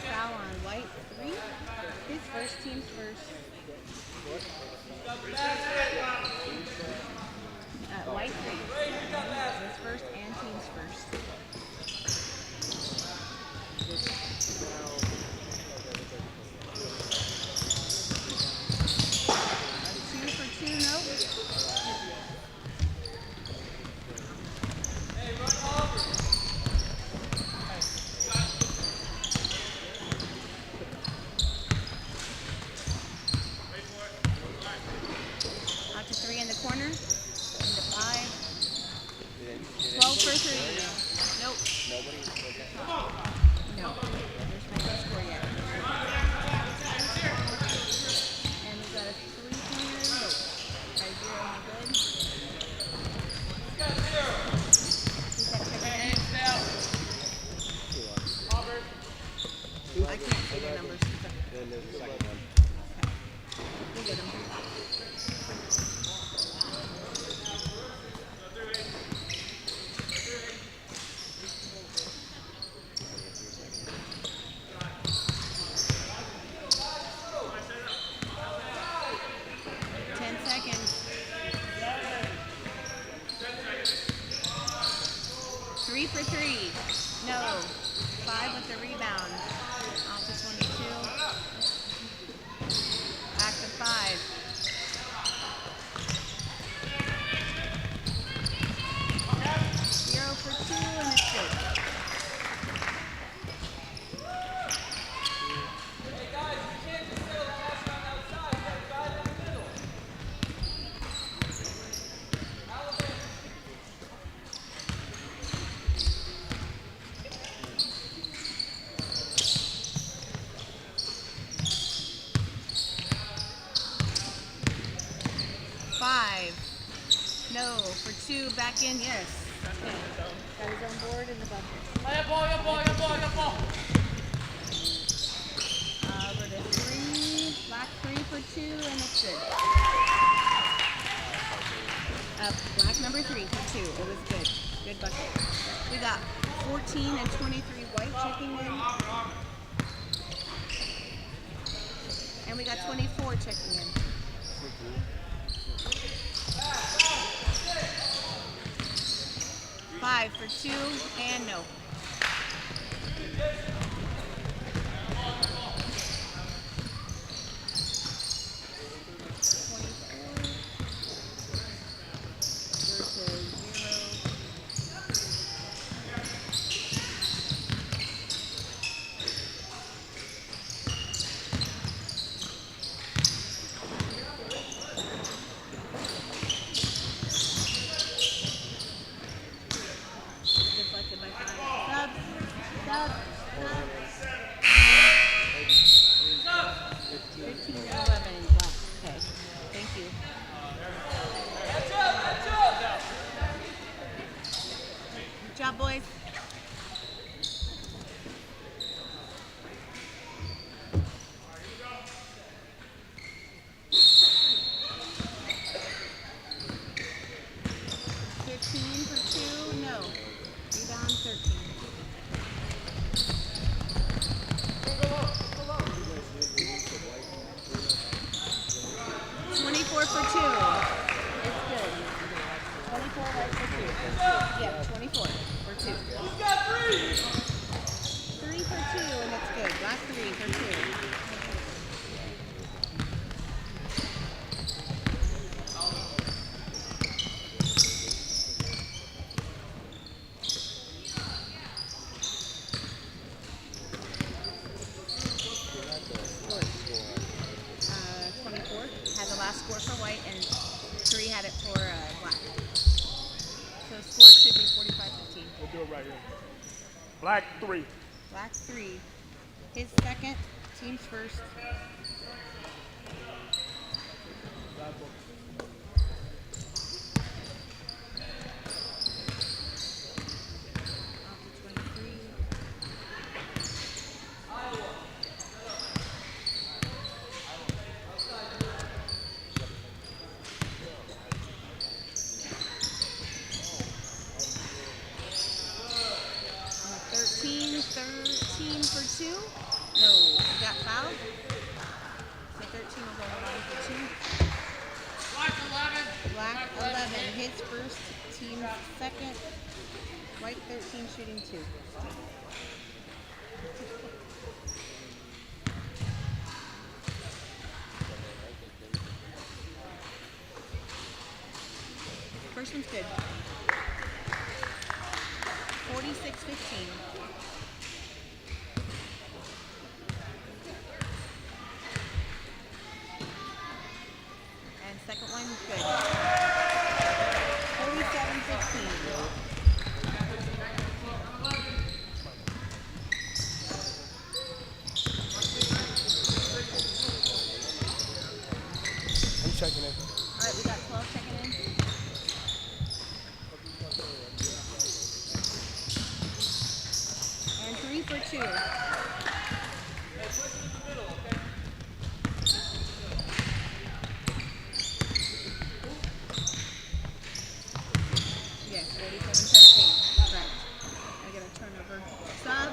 Foul on White, 3. His first, team's first. White, 3. His first and team's first. 2 for 2, nope. Out to 3 in the corner. Into 5. 12 for 3. Nope. No. There's no score yet. And we got a 3-pointer. Nope. By 0, no good. Who's that checking in? I can't see your numbers. Then there's the second one. We'll get them. 10 seconds. 3 for 3. No. 5 with the rebound. Off to 22. Back to 5. 0 for 2 and it's good. No, for 2, back in, yes. Okay. Got his own board in the bucket. Over to 3, black 3 for 2, and it's good. Black number 3 for 2, it was good. Good bucket. We got 14 and 23 white checking in. And we got 24 checking in. 5 for 2 and no. Deflected by 5. score for white, and 3 had it for black. So score should be 45-15. We'll do it right here. Black 3. Black 3. His second, team's first. Off to 23. On 13 for 2. No, he got fouled. So 13 will go on for 2. Black 11, his first, team's second. White 13 shooting 2. First one's good. 46-15. And second one, good. 47-15. I'm checking it. All right, we got 12 checking in. And 3 for 2. Yes, 47-17. Right. I get a turnover. Sub.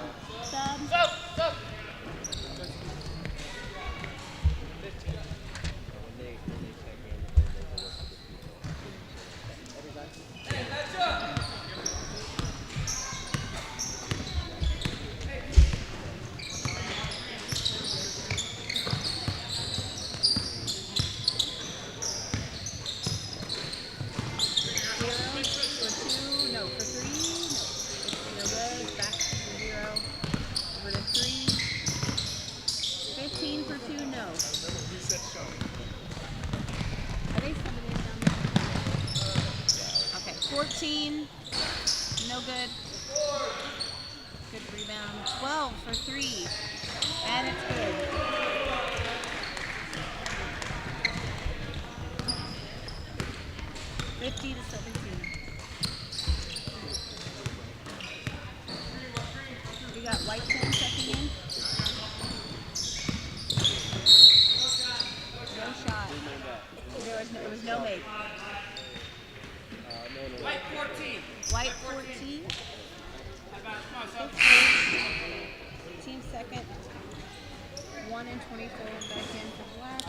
Okay, 14, no good. Good rebound. 12 for 3, and it's good. $50 to 17. We got white 10 checking in. No shot. There was no make. White 14. White 14. Team second. 1 and 24 back in for black.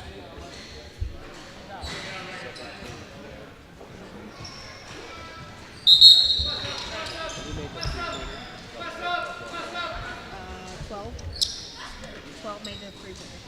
Uh, 12. 12 made the three-pointer.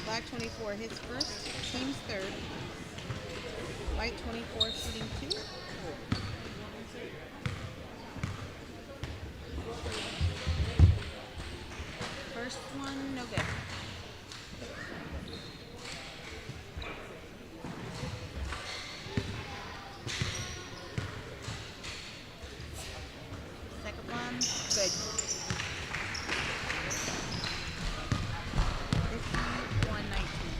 Black 24 hits first, team's third. White 24 shooting 2. First one, no good. Second one, good. 51-19.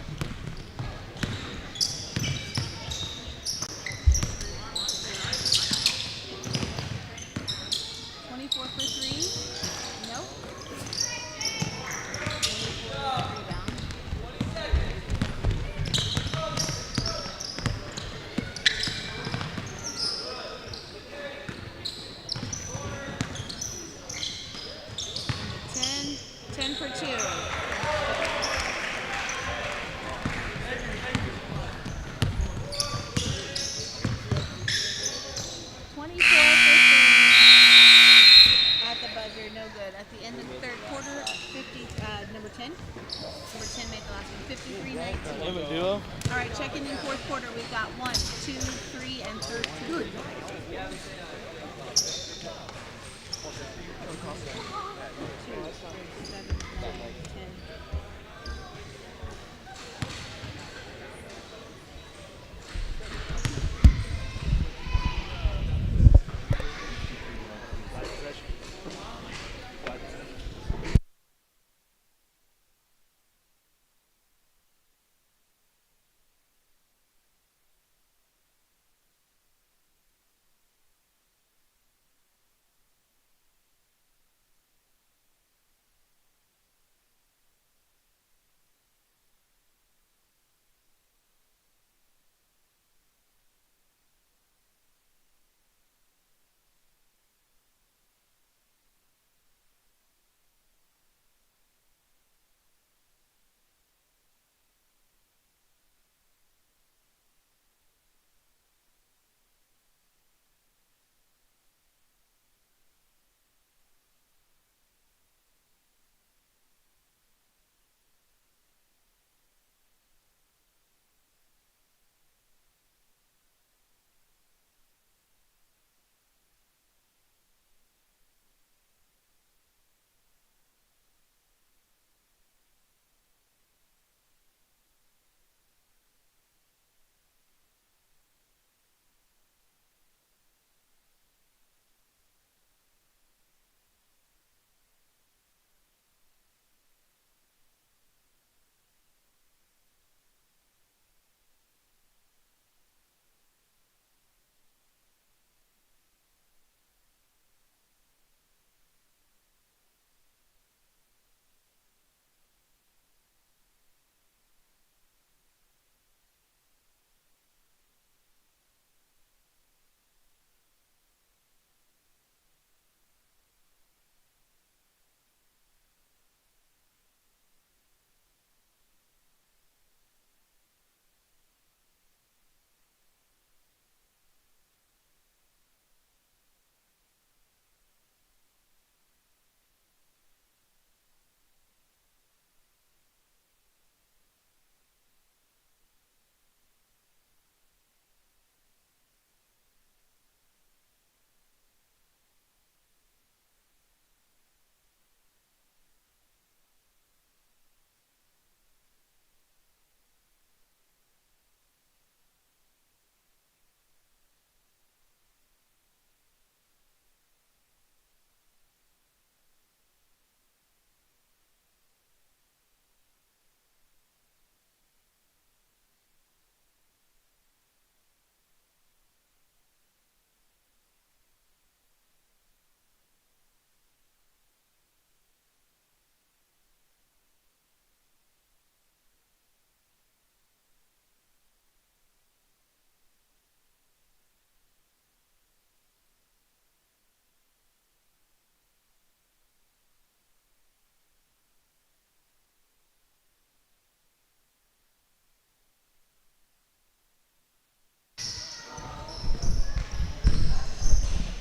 checking in fourth quarter. We've got 1, 2, 3, and 13.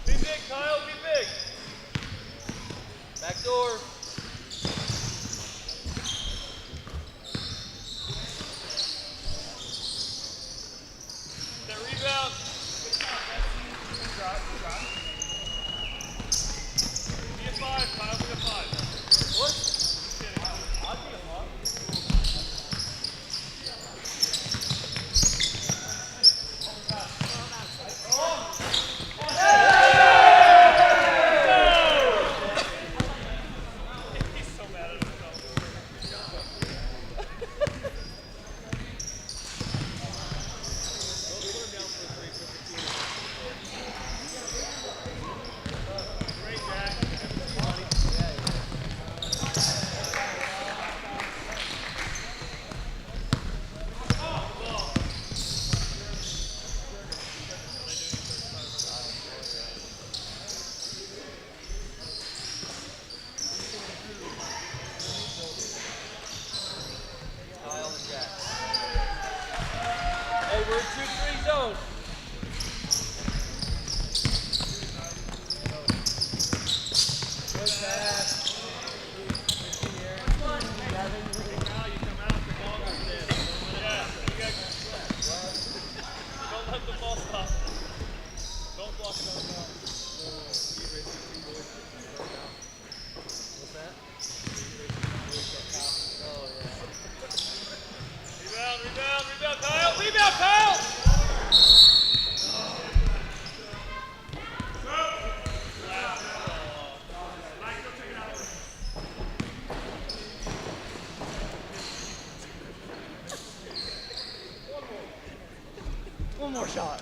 Be big, Kyle, be big. Back door. That rebound. Be a 5, Kyle, be a 5. What? Just kidding. I'll be a 5. He's so mad at himself. Great, Jack. Hey, we're in 2-3 zone. Now you come out, the ball goes in. Yeah, you got one more shot.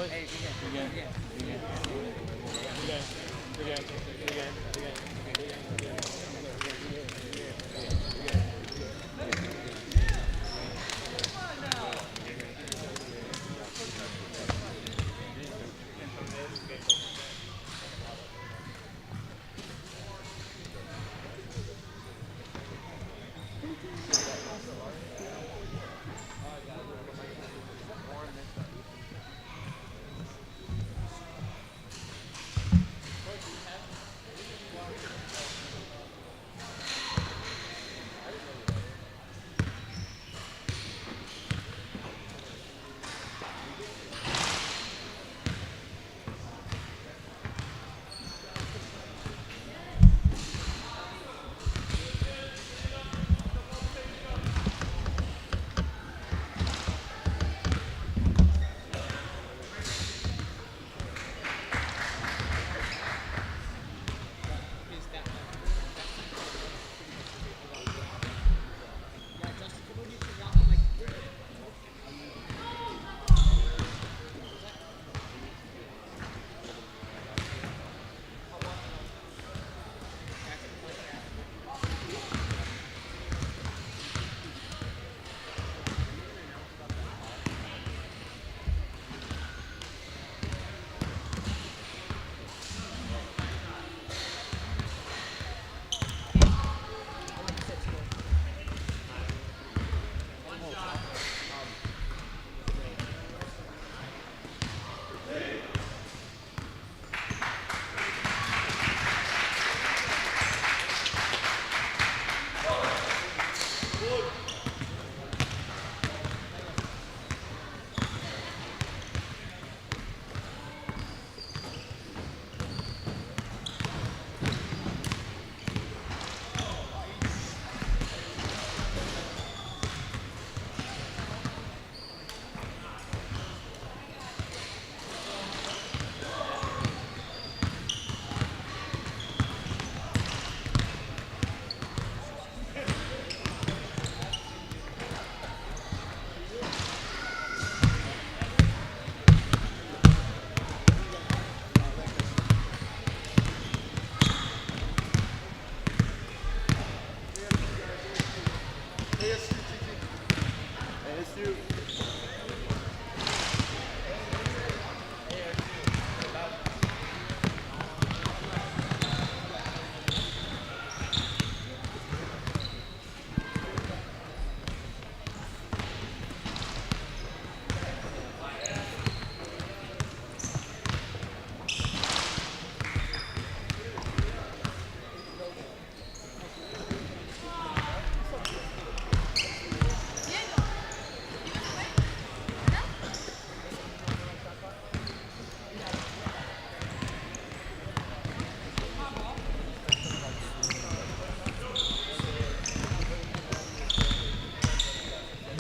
boys?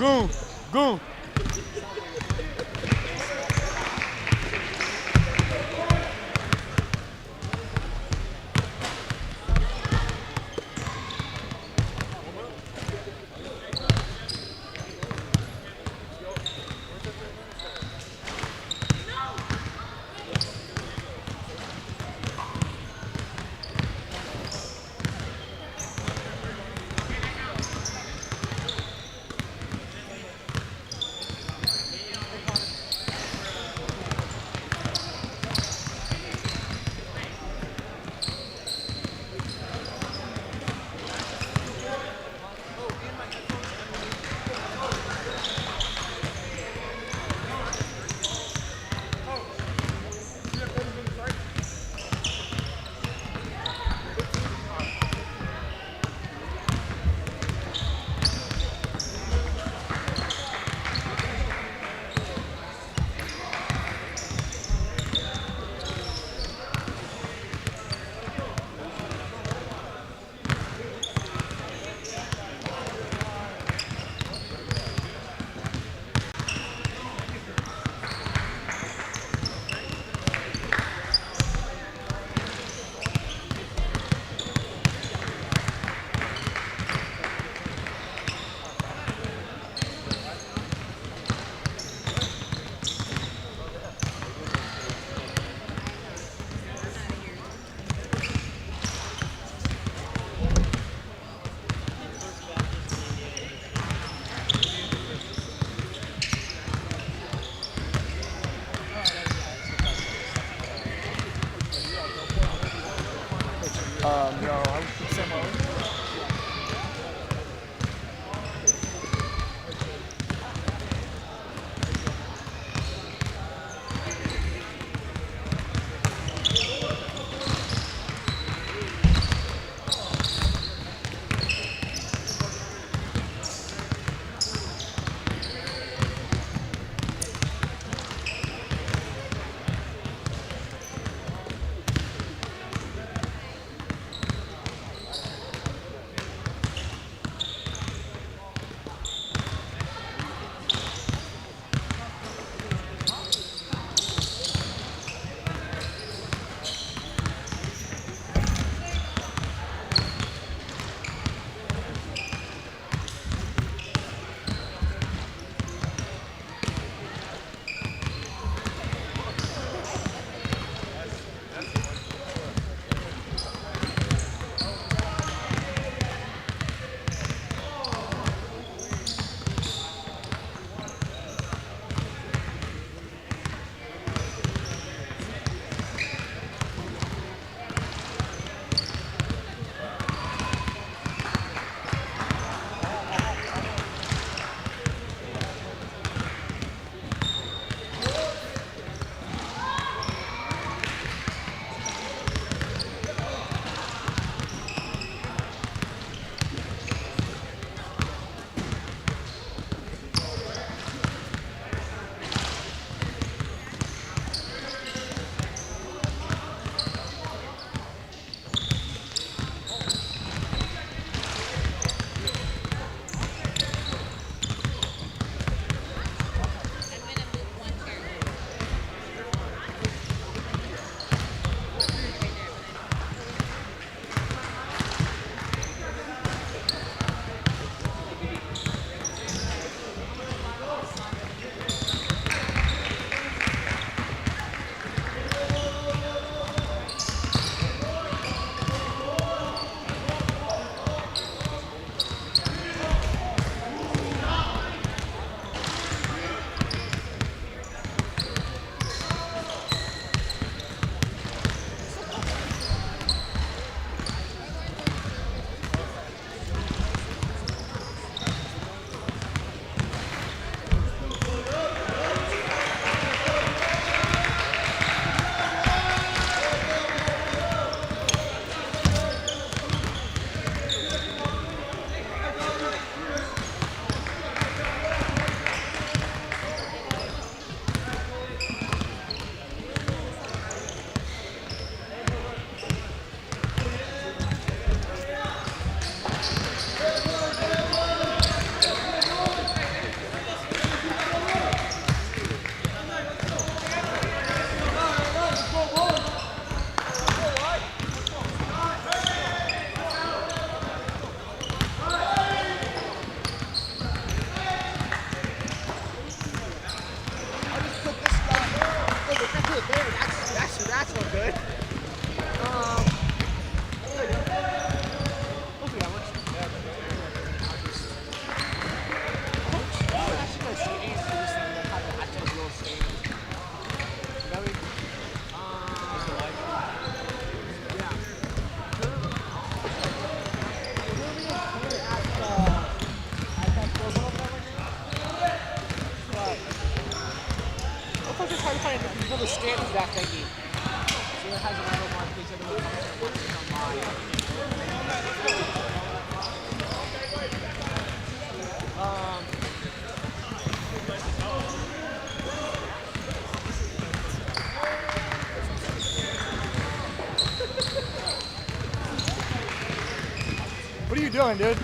Goon, goon. No, I was semi. What are you doing, dude?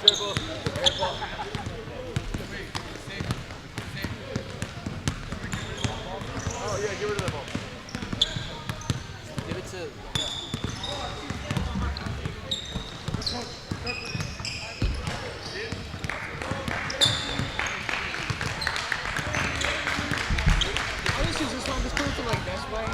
Give it to. Oh, this is just on this cool to like this way.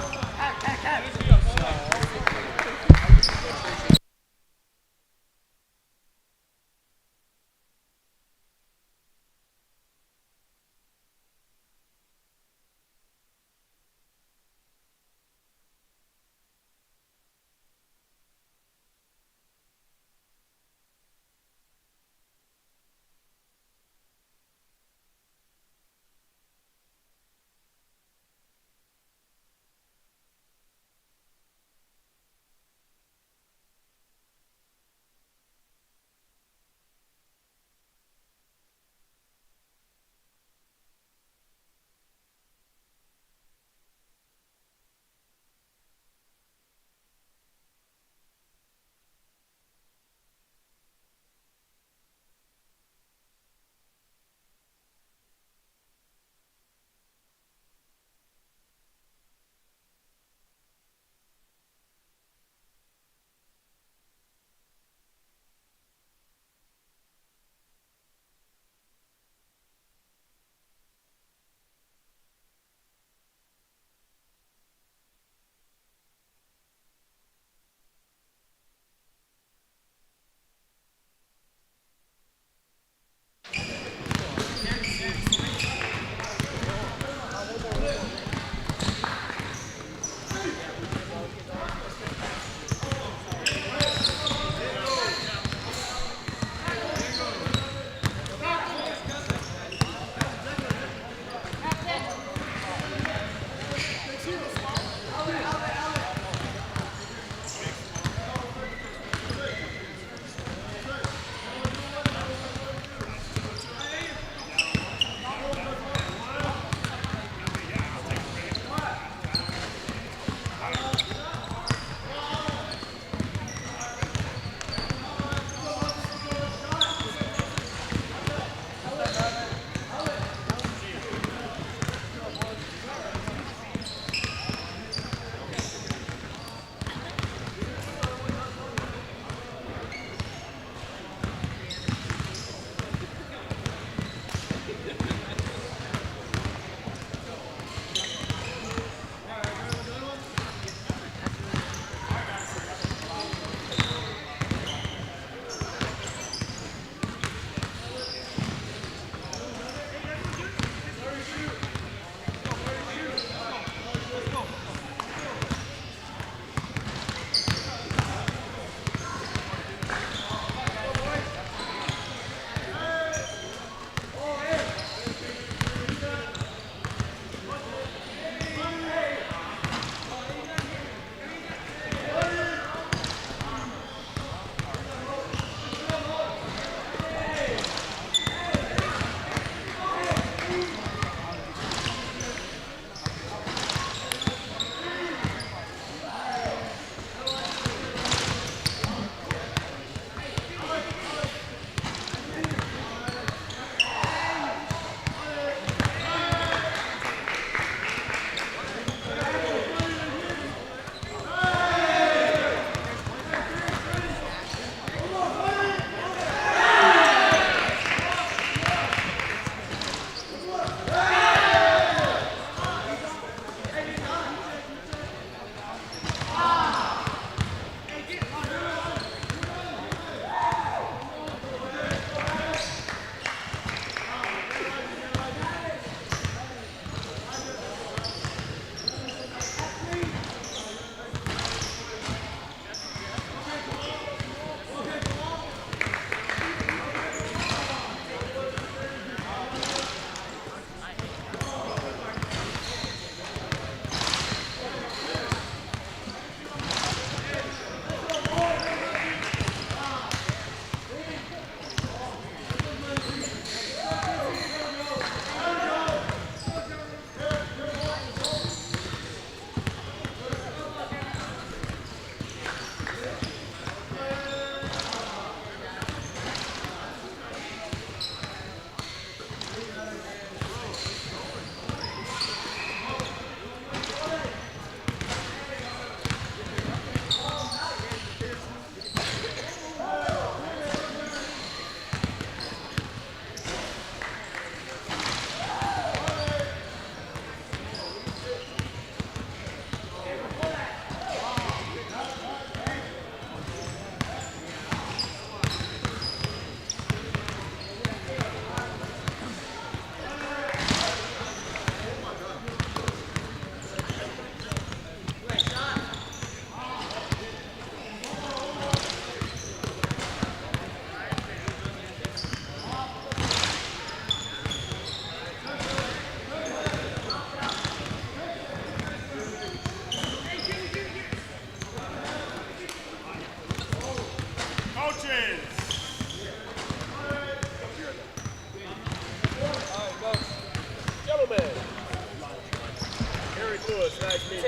Tim. You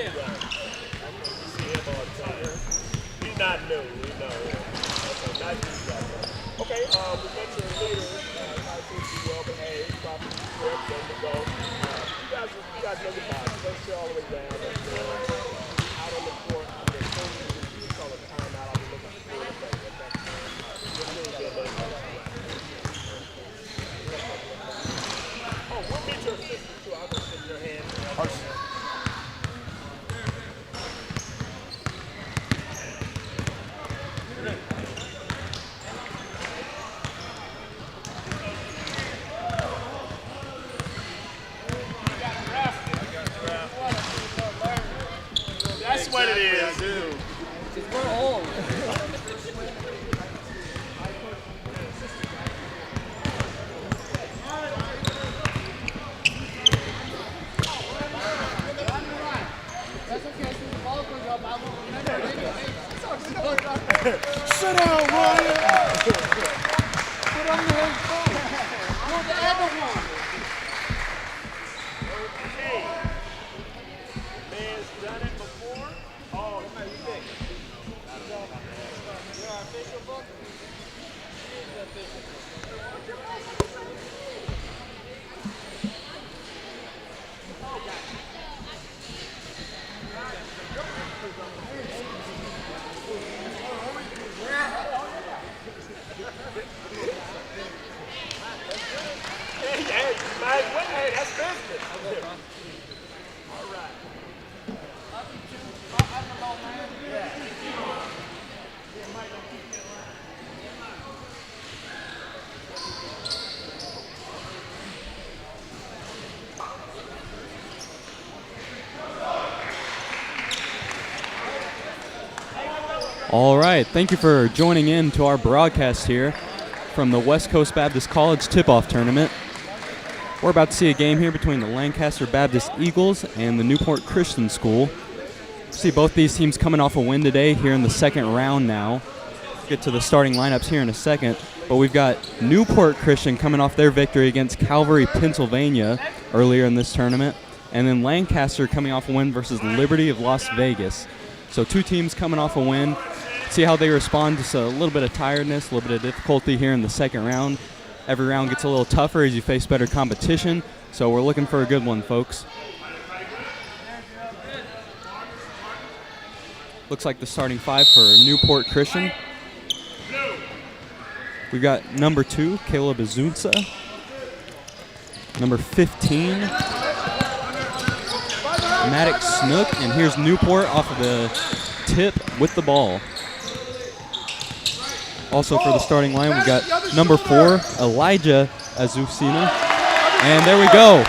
see him all the time. He's not new. We know him. Okay, not you guys. Okay, we met your leader. I think you well behaved. Probably correct. There you go. You guys know the body. Let's show all the way down. Out on the court. I'm going to call a timeout. I'll be looking for the court. Oh, we'll meet your assistant too. I'll go shake your hand. That's what it is. We're old. That's okay. So the ball goes up. I won't remember it. Sit down, Ryan. Put on the whole phone. You're the other one. Okay. Man's done it before. Oh, you think? You're our official book? Hey, might as well. Hey, that's business. All right. All right, thank you for joining in to our broadcast here from the West Coast Baptist College Tip-Off Tournament. We're about to see a game here between the Lancaster Baptist Eagles and the Newport Christian School. See both these teams coming off a win today here in the second round now. Get to the starting lineups here in a second, but we've got Newport Christian coming off their victory against Calvary, Pennsylvania earlier in this tournament, and then Lancaster coming off a win versus Liberty of Las Vegas. So two teams coming off a win. See how they respond. Just a little bit of tiredness, a little bit of difficulty here in the second round. Every round gets a little tougher as you face better competition. So we're looking for a good one, folks. Looks like the starting five for Newport Christian. We've got number 2, Caleb Azunza. Number 15, Maddox Snook. And here's Newport off of the tip with the ball. Also for the starting line, we've got number 4, Elijah Azucena. And there we go.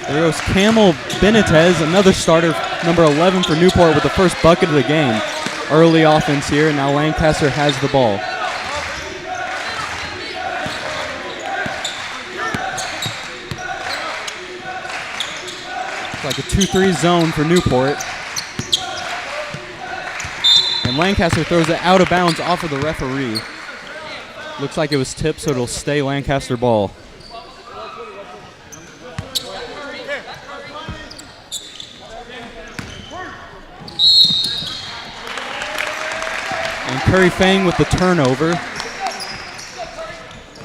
There goes Camel Benitez, another starter, number 11 for Newport with the first bucket of the game. Early offense here, and now Lancaster has the ball. It's like a 2-3 zone for Newport. And Lancaster throws it out of bounds off of the referee. Looks like it was tipped, so it'll stay Lancaster ball. And Curry Fang with the turnover.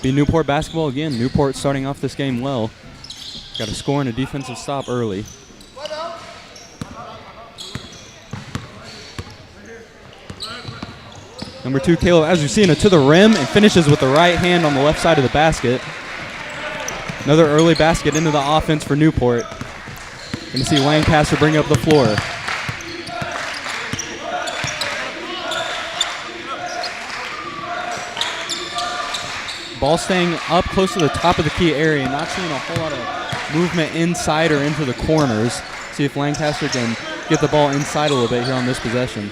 Be Newport basketball again. Newport starting off this game well. Got a score and a defensive stop early. Number 2, Caleb Azucena to the rim and finishes with the right hand on the left side of the basket. Another early basket into the offense for Newport. Going to see Lancaster bring up the floor. Ball staying up close to the top of the key area, not seeing a whole lot of movement inside or into the corners. See if Lancaster can get the ball inside a little bit here on this possession.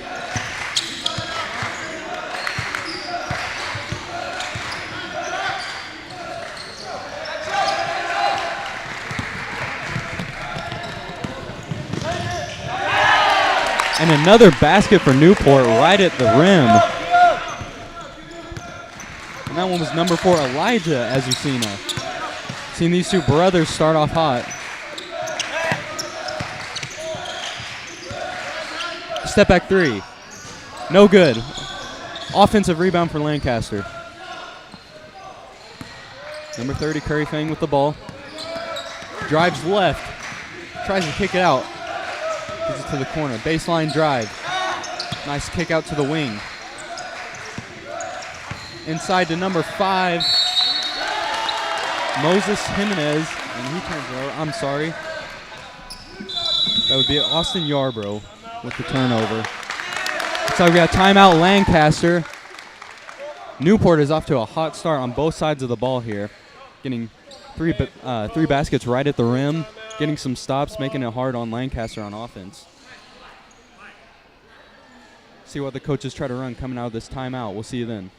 And another basket for Newport right at the rim. And that one was number 4, Elijah Azucena. Seen these two brothers start off hot. Step back three. No good. Offensive rebound for Lancaster. Number 30, Curry Fang with the ball. Drives left. Tries to kick it out. Gives it to the corner. Baseline drive. Nice kick out to the wing. Inside to number 5. Moses Jimenez. And he turns it over. I'm sorry. That would be Austin Yarbrough with the turnover. So we got timeout Lancaster. Newport is off to a hot start on both sides of the ball here. Getting three baskets right at the rim. Getting some stops, making it hard on Lancaster on offense. See what the coaches try to run coming out of this timeout. We'll see you then.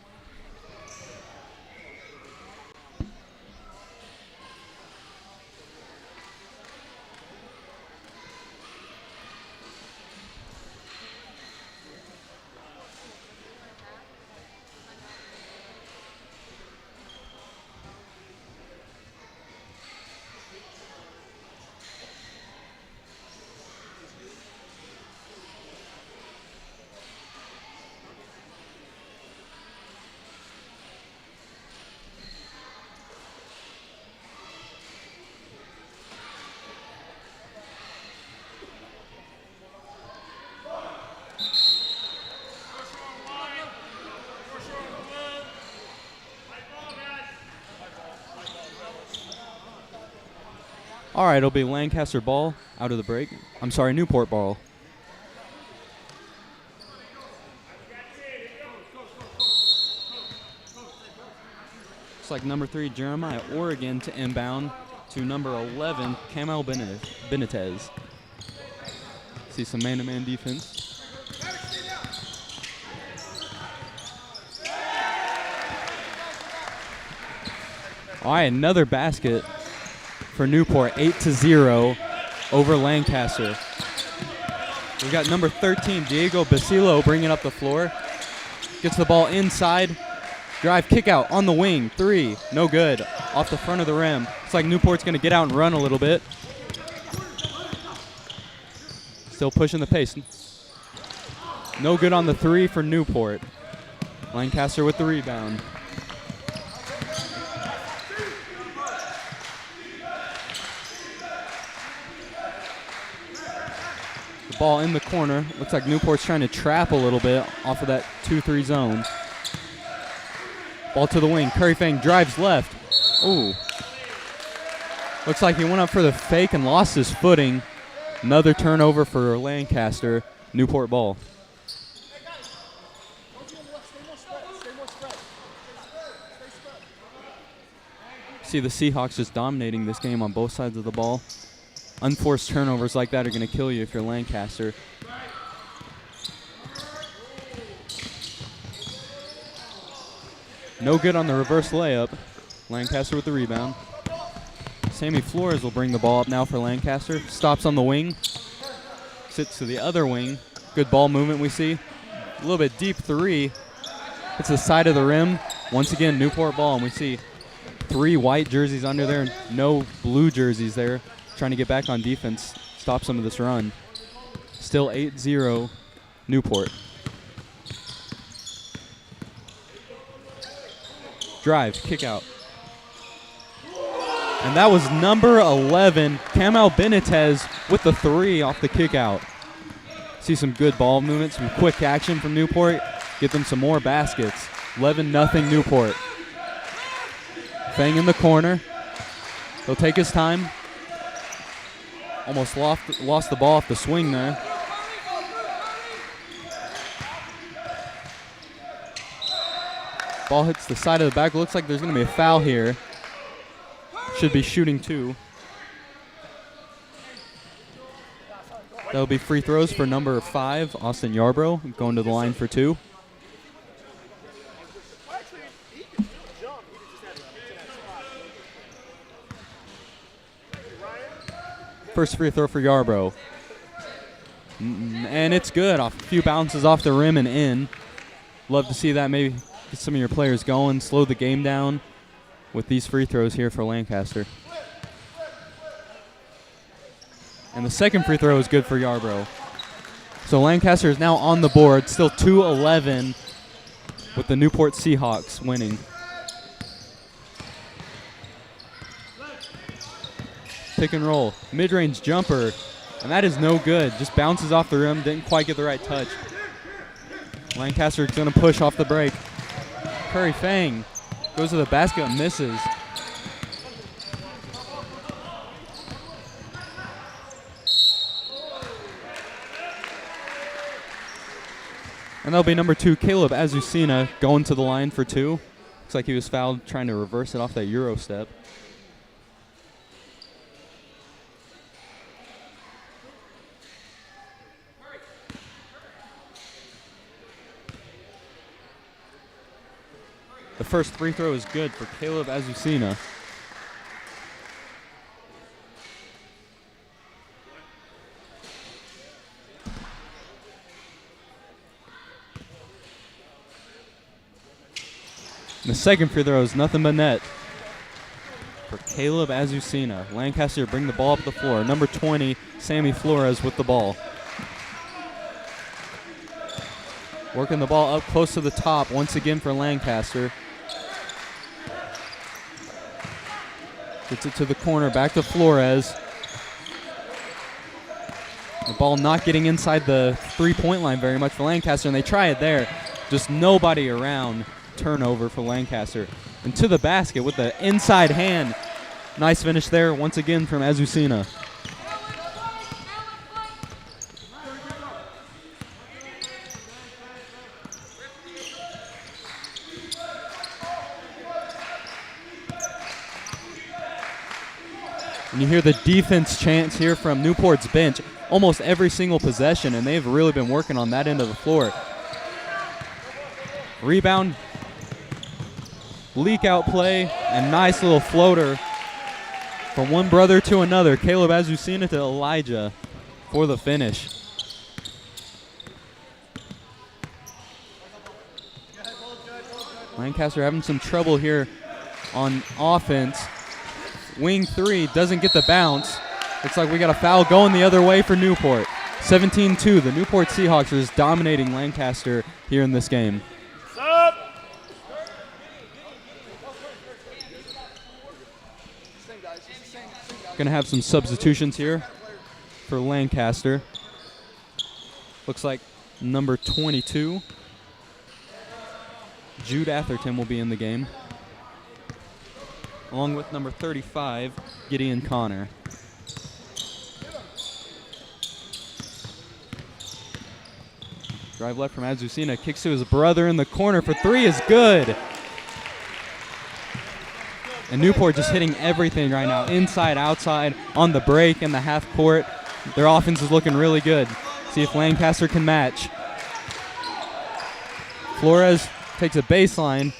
All right, it'll be Lancaster ball out of the break. I'm sorry, Newport ball. Looks like number 3, Jeremiah Oregon to inbound to number 11, Camel Benitez. See some man-to-man defense. All right, another basket for Newport, 8-0 over Lancaster. We've got number 13, Diego Basilo, bringing up the floor. Gets the ball inside. Drive, kick out on the wing. 3, no good. Off the front of the rim. It's like Newport's going to get out and run a little bit. Still pushing the pace. No good on the 3 for Newport. Lancaster with the rebound. Ball in the corner. Looks like Newport's trying to trap a little bit off of that 2-3 zone. Ball to the wing. Curry Fang drives left. Ooh. Looks like he went up for the fake and lost his footing. Another turnover for Lancaster. Newport ball. See the Seahawks just dominating this game on both sides of the ball. Unforced turnovers like that are going to kill you if you're Lancaster. No good on the reverse layup. Lancaster with the rebound. Sammy Flores will bring the ball up now for Lancaster. Stops on the wing. Sits to the other wing. Good ball movement we see. A little bit deep 3. It's the side of the rim. Once again, Newport ball, and we see 3 white jerseys under there, no blue jerseys there. Trying to get back on defense, stop some of this run. Still 8-0 Newport. Drive, kick out. And that was number 11, Camel Benitez with the 3 off the kick out. See some good ball movement, some quick action from Newport. Get them some more baskets. 11-0 Newport. Fang in the corner. He'll take his time. Almost lost the ball off the swing there. Ball hits the side of the back. Looks like there's going to be a foul here. Should be shooting 2. That'll be free throws for number 5, Austin Yarbrough, going to the line for 2. First free throw for Yarbrough. And it's good. Off a few bounces off the rim and in. Love to see that. Maybe get some of your players going, slow the game down with these free throws here for Lancaster. And the second free throw is good for Yarbrough. So Lancaster is now on the board, still 2-11 with the Newport Seahawks winning. Pick and roll, mid-range jumper, and that is no good. Just bounces off the rim, didn't quite get the right touch. Lancaster's gonna push off the break. Curry Fang goes to the basket and misses. And that'll be number 2, Caleb Azucena, going to the line for 2. Looks like he was fouled trying to reverse it off that Euro step. The first free throw is good for Caleb Azucena. And the second free throw is nothing but net for Caleb Azucena. Lancaster bring the ball up the floor. Number 20, Sammy Flores with the ball. Working the ball up close to the top once again for Lancaster. Gets it to the corner, back to Flores. The ball not getting inside the three-point line very much for Lancaster, and they try it there. Just nobody around. Turnover for Lancaster. And to the basket with the inside hand. Nice finish there once again from Azucena. And you hear the defense chants here from Newport's bench almost every single possession, and they've really been working on that end of the floor. Rebound, leak out play, and nice little floater from one brother to another. Caleb Azucena to Elijah for the finish. Lancaster having some trouble here on offense. Wing 3 doesn't get the bounce. Looks like we got a foul going the other way for Newport. 17-2, the Newport Seahawks are just dominating Lancaster here in this game. Going to have some substitutions here for Lancaster. Looks like number 22, Jude Atherton, will be in the game, along with number 35, Gideon Connor. Drive left from Azucena, kicks to his brother in the corner for 3 is good. And Newport just hitting everything right now, inside, outside, on the break, in the half court. Their offense is looking really good. See if Lancaster can match. Flores takes a baseline,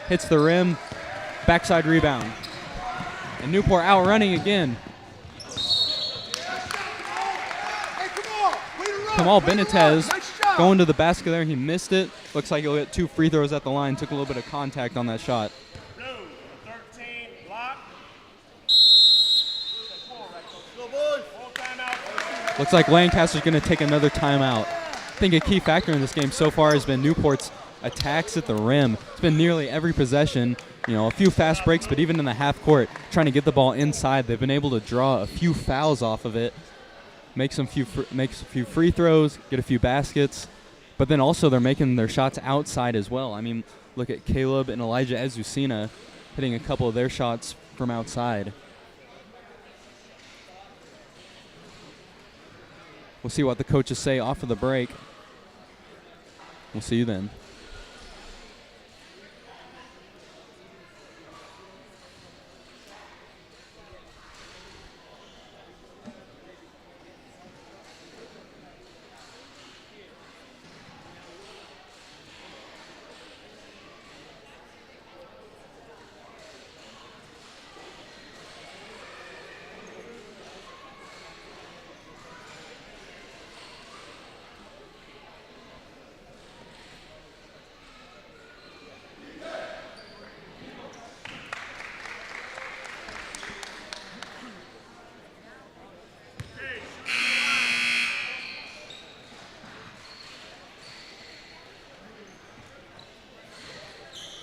hits the rim, backside rebound. And Newport outrunning again. Kamal Benitez going to the basket there. He missed it. Looks like he'll get 2 free throws at the line. Took a little bit of contact on that shot. Looks like Lancaster's going to take another timeout. I think a key factor in this game so far has been Newport's attacks at the rim. It's been nearly every possession, you know, a few fast breaks, but even in the half court, trying to get the ball inside, they've been able to draw a few fouls off of it, make a few free throws, get a few baskets, but then also they're making their shots outside as well. I mean, look at Caleb and Elijah Azucena hitting a couple of their shots from outside. We'll see what the coaches say off of the break. We'll see you then.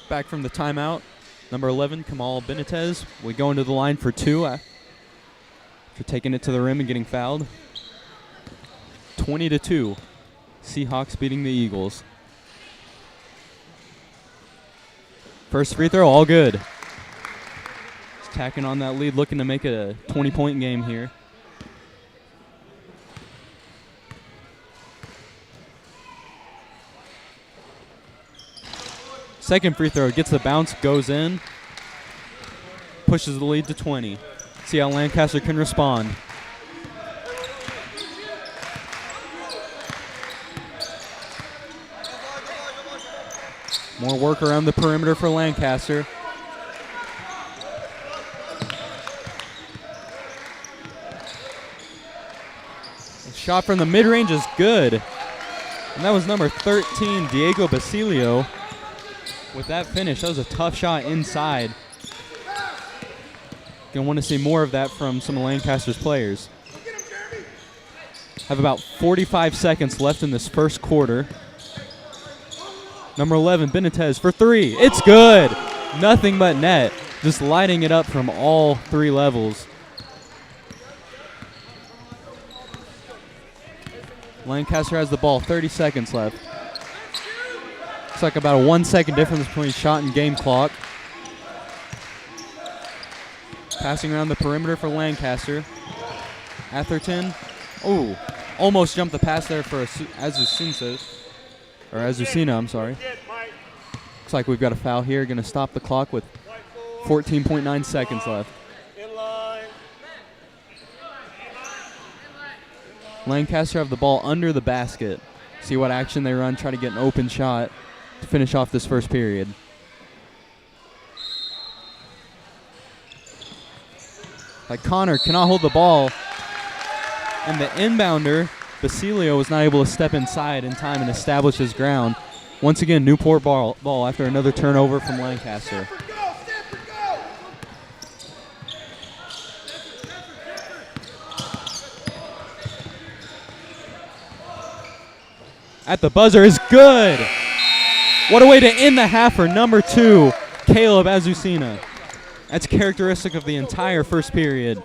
back from the timeout. Number 11, Kamal Benitez, we go into the line for 2 after taking it to the rim and getting fouled. 20-2, Seahawks beating the Eagles. First free throw, all good. Just tacking on that lead, looking to make it a 20-point game here. Second free throw, gets the bounce, goes in, pushes the lead to 20. See how Lancaster can respond. More work around the perimeter for Lancaster. The shot from the mid-range is good. And that was number 13, Diego Basilio. With that finish, that was a tough shot inside. Gonna want to see more of that from some of Lancaster's players. Have about 45 seconds left in this first quarter. Number 11, Benitez for 3. It's good. Nothing but net. Just lighting it up from all 3 levels. Lancaster has the ball, 30 seconds left. Looks like about a 1 second difference between shot and game clock. Passing around the perimeter for Lancaster. Atherton. Oh, almost jumped the pass there for Azucena. Or Azucena, I'm sorry. Looks like we've got a foul here. Going to stop the clock with 14.9 seconds left. Lancaster have the ball under the basket. See what action they run. Try to get an open shot to finish off this first period. Like Connor cannot hold the ball. And the inbounder, Basilio, was not able to step inside in time and establish his ground. Once again, Newport ball after another turnover from Lancaster. At the buzzer is good. What a way to end the half for number 2, Caleb Azucena. That's characteristic of the entire first period.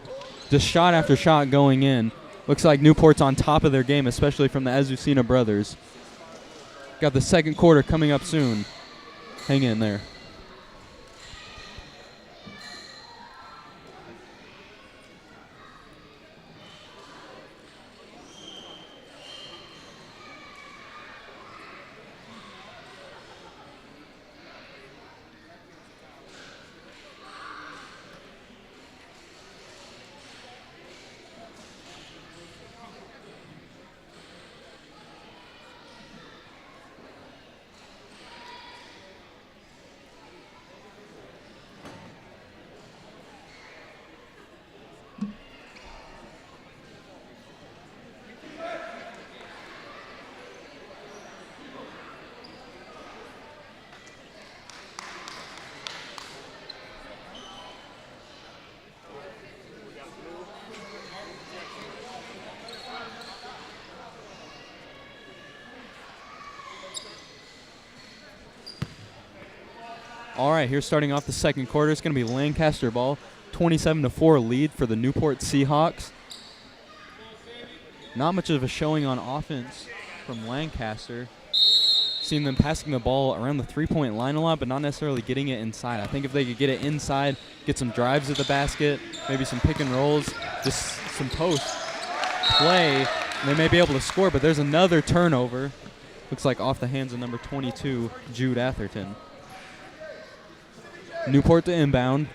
Just shot after shot going in. Looks like Newport's on top of their game, especially from the Azucena brothers. Got the second quarter coming up soon. Hang in there. All right, here starting off the second quarter, it's going to be Lancaster ball. 27-4 lead for the Newport Seahawks. Not much of a showing on offense from Lancaster. Seen them passing the ball around the three-point line a lot, but not necessarily getting it inside. I think if they could get it inside, get some drives at the basket, maybe some pick and rolls, just some post play, they may be able to score, but there's another turnover. Looks like off the hands of number 22, Jude Atherton. Newport to inbound.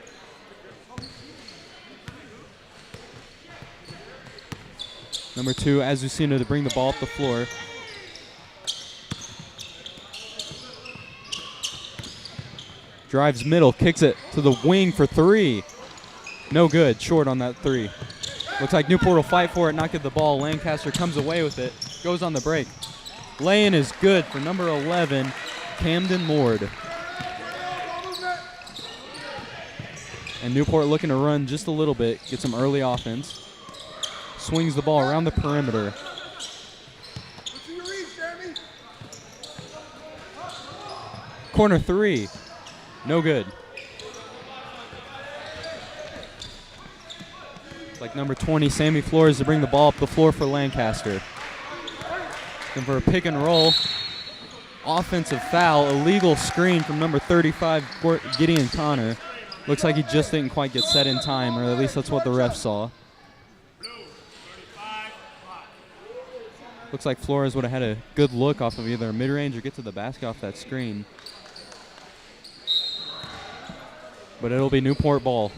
Number 2, Azucena to bring the ball up the floor. Drives middle, kicks it to the wing for 3. No good, short on that 3. Looks like Newport will fight for it, not get the ball. Lancaster comes away with it, goes on the break. Lay-in is good for number 11, Camden Lord. And Newport looking to run just a little bit, get some early offense. Swings the ball around the perimeter. Corner 3. No good. Like number 20, Sammy Flores, to bring the ball up the floor for Lancaster. And for a pick and roll, offensive foul, illegal screen from number 35, Gideon Connor. Looks like he just didn't quite get set in time, or at least that's what the ref saw. Looks like Flores would have had a good look off of either a mid-range or get to the basket off that screen. But it'll be Newport ball.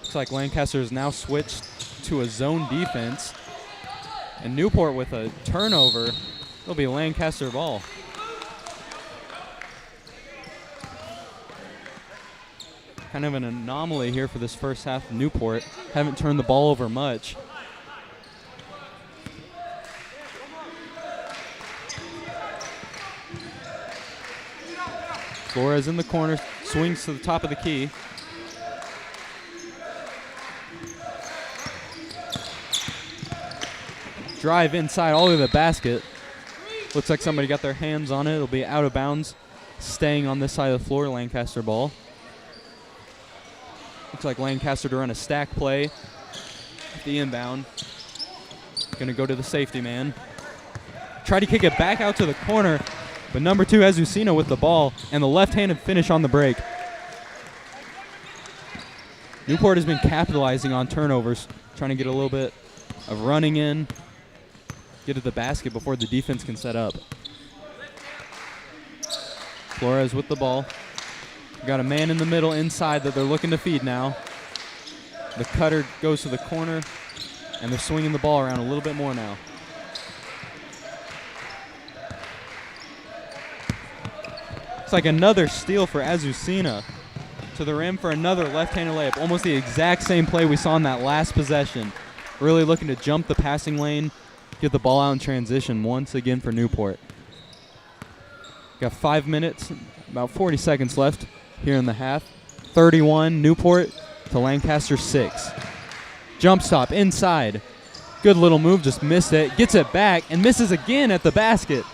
Looks like Lancaster has now switched to a zone defense. And Newport with a turnover. It'll be Lancaster ball. Kind of an anomaly here for this first half of Newport. Haven't turned the ball over much. Flores in the corner, swings to the top of the key. Drive inside all the way to the basket. Looks like somebody got their hands on it. It'll be out of bounds, staying on this side of the floor, Lancaster ball. Looks like Lancaster to run a stack play at the inbound. Going to go to the safety man. Try to kick it back out to the corner, but number 2, Azucena with the ball, and the left-handed finish on the break. Newport has been capitalizing on turnovers, trying to get a little bit of running in, get to the basket before the defense can set up. Flores with the ball. Got a man in the middle inside that they're looking to feed now. The cutter goes to the corner, and they're swinging the ball around a little bit more now. It's like another steal for Azucena to the rim for another left-handed layup. Almost the exact same play we saw in that last possession. Really looking to jump the passing lane, get the ball out in transition once again for Newport. Got 5 minutes, about 40 seconds left here in the half. 31 Newport to Lancaster 6. Jump stop inside. Good little move, just missed it. Gets it back and misses again at the basket.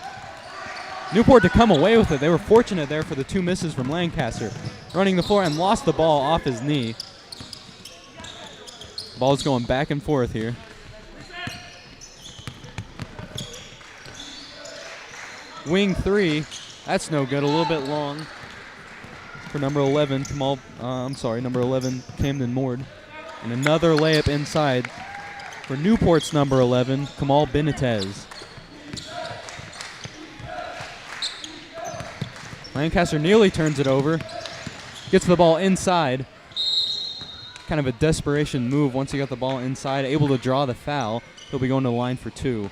Newport to come away with it. They were fortunate there for the 2 misses from Lancaster. Running the floor and lost the ball off his knee. Ball's going back and forth here. Wing 3. That's no good. A little bit long for number 11, number 11, Camden Mord. And another layup inside for Newport's number 11, Kamal Benitez. Lancaster nearly turns it over. Gets the ball inside. Kind of a desperation move once he got the ball inside. Able to draw the foul. He'll be going to the line for 2.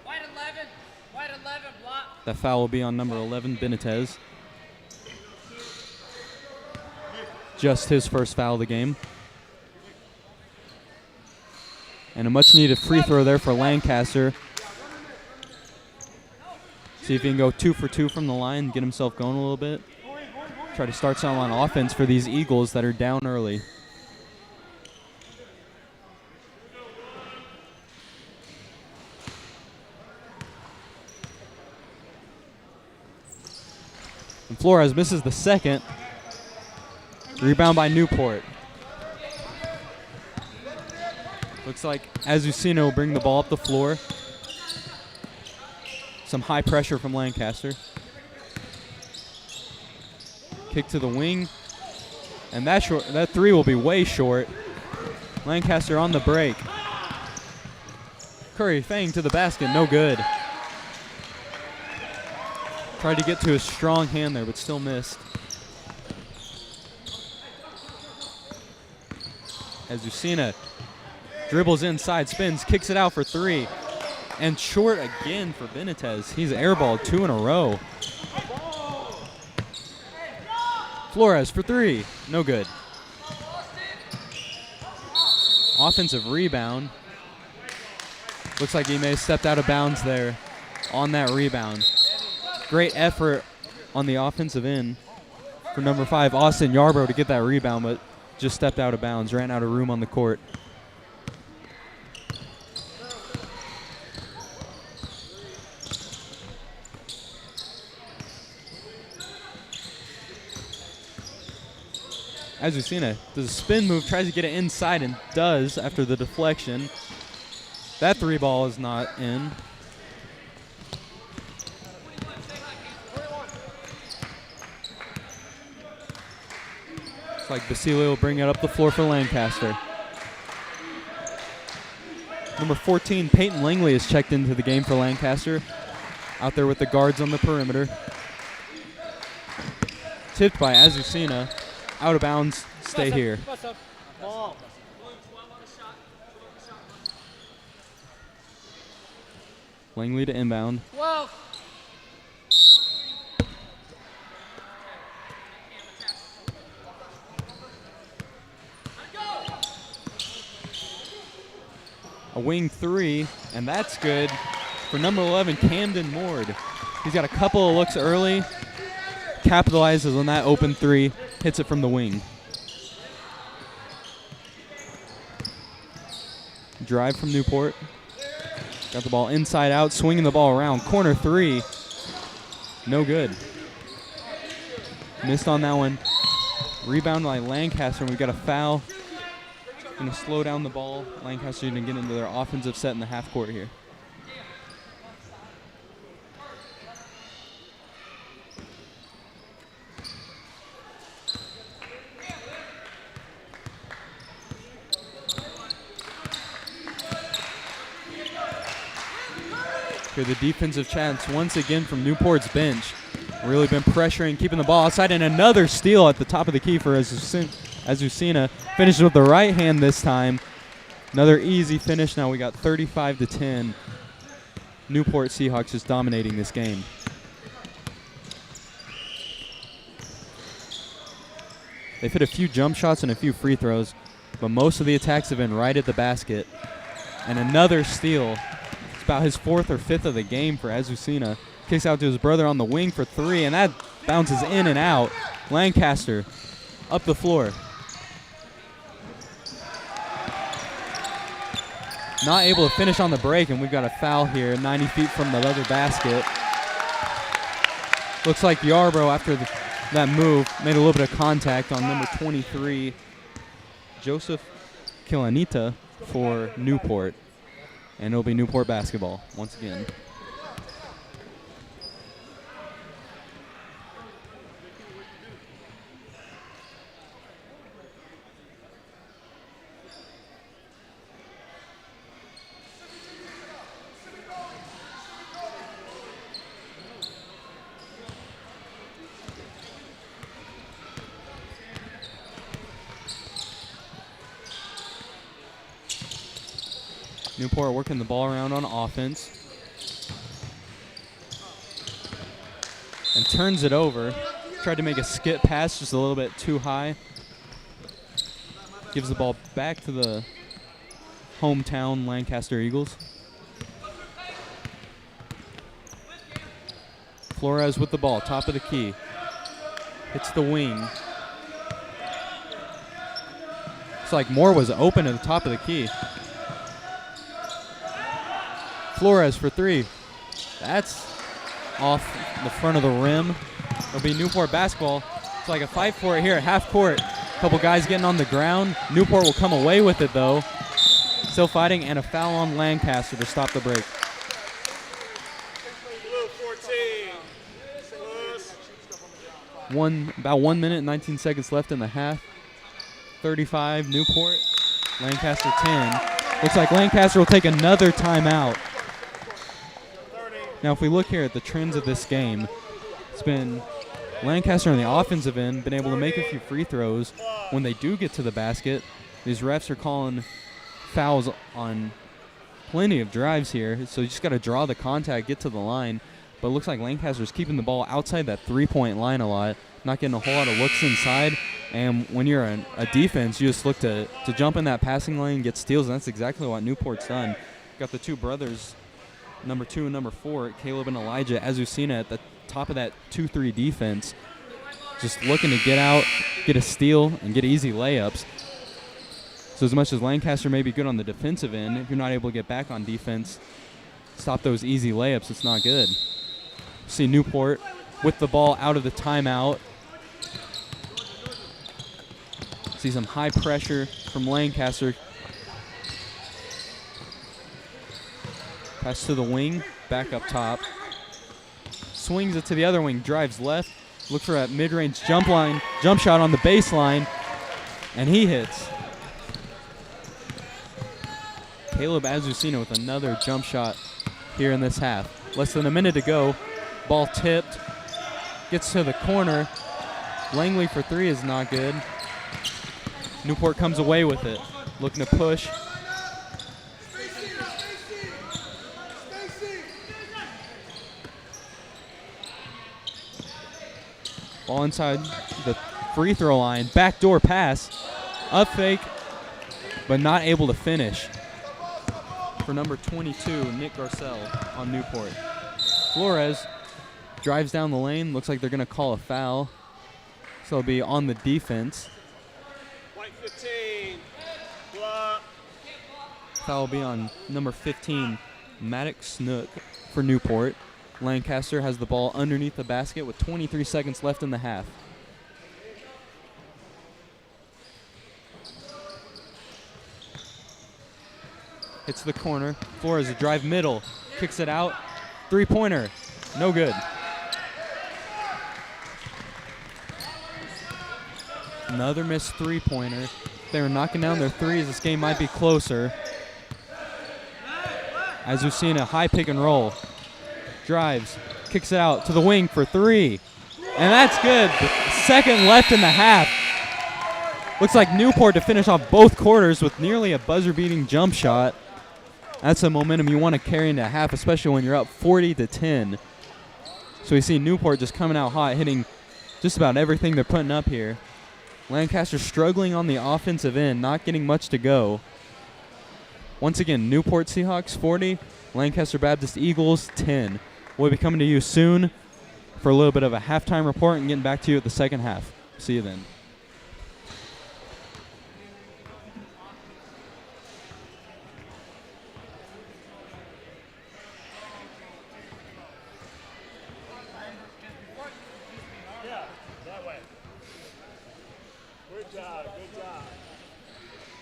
White 11, block. That foul will be on number 11, Benitez. Just his first foul of the game. And a much-needed free throw there for Lancaster. See if he can go 2 for 2 from the line, get himself going a little bit. Try to start some on offense for these Eagles that are down early. And Flores misses the second. Rebound by Newport. Looks like Azucena will bring the ball up the floor. Some high pressure from Lancaster. Kick to the wing. And that 3 will be way short. Lancaster on the break. Curry Fang to the basket, no good. Tried to get to his strong hand there, but still missed. Azucena dribbles inside, spins, kicks it out for 3. And short again for Benitez. He's airballed 2 in a row. Flores for 3. No good. Offensive rebound. Looks like he may have stepped out of bounds there on that rebound. Great effort on the offensive end for number 5, Austin Yarbrough, to get that rebound, but just stepped out of bounds, ran out of room on the court. Azucena does a spin move, tries to get it inside, and does after the deflection. That 3 ball is not in. It's like Basilio will bring it up the floor for Lancaster. Number 14, Peyton Langley, has checked into the game for Lancaster. Out there with the guards on the perimeter. Tipped by Azucena. Out of bounds, stay here. Langley to inbound. Whoa. A wing 3, and that's good for number 11, Camden Ward. He's got a couple of looks early, capitalizes on that open 3, hits it from the wing. Drive from Newport. Got the ball inside out, swinging the ball around. Corner 3, no good. Missed on that one. Rebound by Lancaster, and we've got a foul. Going to slow down the ball. Lancaster going to get into their offensive set in the half court here. Here, the defensive chance once again from Newport's bench. Really been pressuring, keeping the ball outside, and another steal at the top of the key for Azucena. Finishes with the right hand this time. Another easy finish. Now we got 35-10. Newport Seahawks just dominating this game. They've hit a few jump shots and a few free throws, but most of the attacks have been right at the basket. And another steal. It's about his 4th or 5th of the game for Azucena. Kicks out to his brother on the wing for 3, and that bounces in and out. Lancaster up the floor. Not able to finish on the break, and we've got a foul here 90 feet from the other basket. Looks like Yarbrough, after that move, made a little bit of contact on number 23, Joseph Kilanita, for Newport. And it'll be Newport basketball once again. Newport working the ball around on offense. And turns it over. Tried to make a skip pass just a little bit too high. Gives the ball back to the hometown Lancaster Eagles. Flores with the ball, top of the key. Hits the wing. It's like Moore was open at the top of the key. Flores for 3. That's off the front of the rim. It'll be Newport basketball. It's like a fight for it here at half court. A couple guys getting on the ground. Newport will come away with it though. Still fighting, and a foul on Lancaster to stop the break. About 1 minute and 19 seconds left in the half. 35 Newport, Lancaster 10. Looks like Lancaster will take another timeout. Now if we look here at the trends of this game, it's been Lancaster on the offensive end been able to make a few free throws. When they do get to the basket, these refs are calling fouls on plenty of drives here, so you just got to draw the contact, get to the line. But it looks like Lancaster's keeping the ball outside that three-point line a lot, not getting a whole lot of looks inside. And when you're a defense, you just look to jump in that passing lane, get steals, and that's exactly what Newport's done. Got the two brothers, number 2 and number 4, Caleb and Elijah Azucena, at the top of that 2-3 defense, just looking to get out, get a steal, and get easy layups. So as much as Lancaster may be good on the defensive end, if you're not able to get back on defense, stop those easy layups, it's not good. See Newport with the ball out of the timeout. See some high pressure from Lancaster. Pass to the wing, back up top. Swings it to the other wing, drives left. Look for a mid-range jump shot on the baseline, and he hits. Caleb Azucena with another jump shot here in this half. Less than a minute to go. Ball tipped, gets to the corner. Langley for three is not good. Newport comes away with it, looking to push. Ball inside the free throw line. Backdoor pass. Up fake, but not able to finish. For number 22, Nick Garcelle on Newport. Flores drives down the lane. Looks like they're going to call a foul. So it'll be on the defense. White 15. Block. Foul will be on number 15, Maddox Snook for Newport. Lancaster has the ball underneath the basket with 23 seconds left in the half. Hits the corner. Flores a drive middle. Kicks it out. Three-pointer. No good. Another missed three-pointer. They were knocking down their threes. This game might be closer. Azucena, high pick and roll. Drives, kicks it out to the wing for three. And that's good. Second left in the half. Looks like Newport to finish off both quarters with nearly a buzzer-beating jump shot. That's the momentum you want to carry into half, especially when you're up 40-10. So we see Newport just coming out hot, hitting just about everything they're putting up here. Lancaster struggling on the offensive end, not getting much to go. Once again, Newport Seahawks 40, Lancaster Baptist Eagles 10. We'll be coming to you soon for a little bit of a halftime report and getting back to you at the second half. See you then. Yeah, that way. Good job, good job.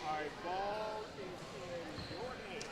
All right, ball is in your hand.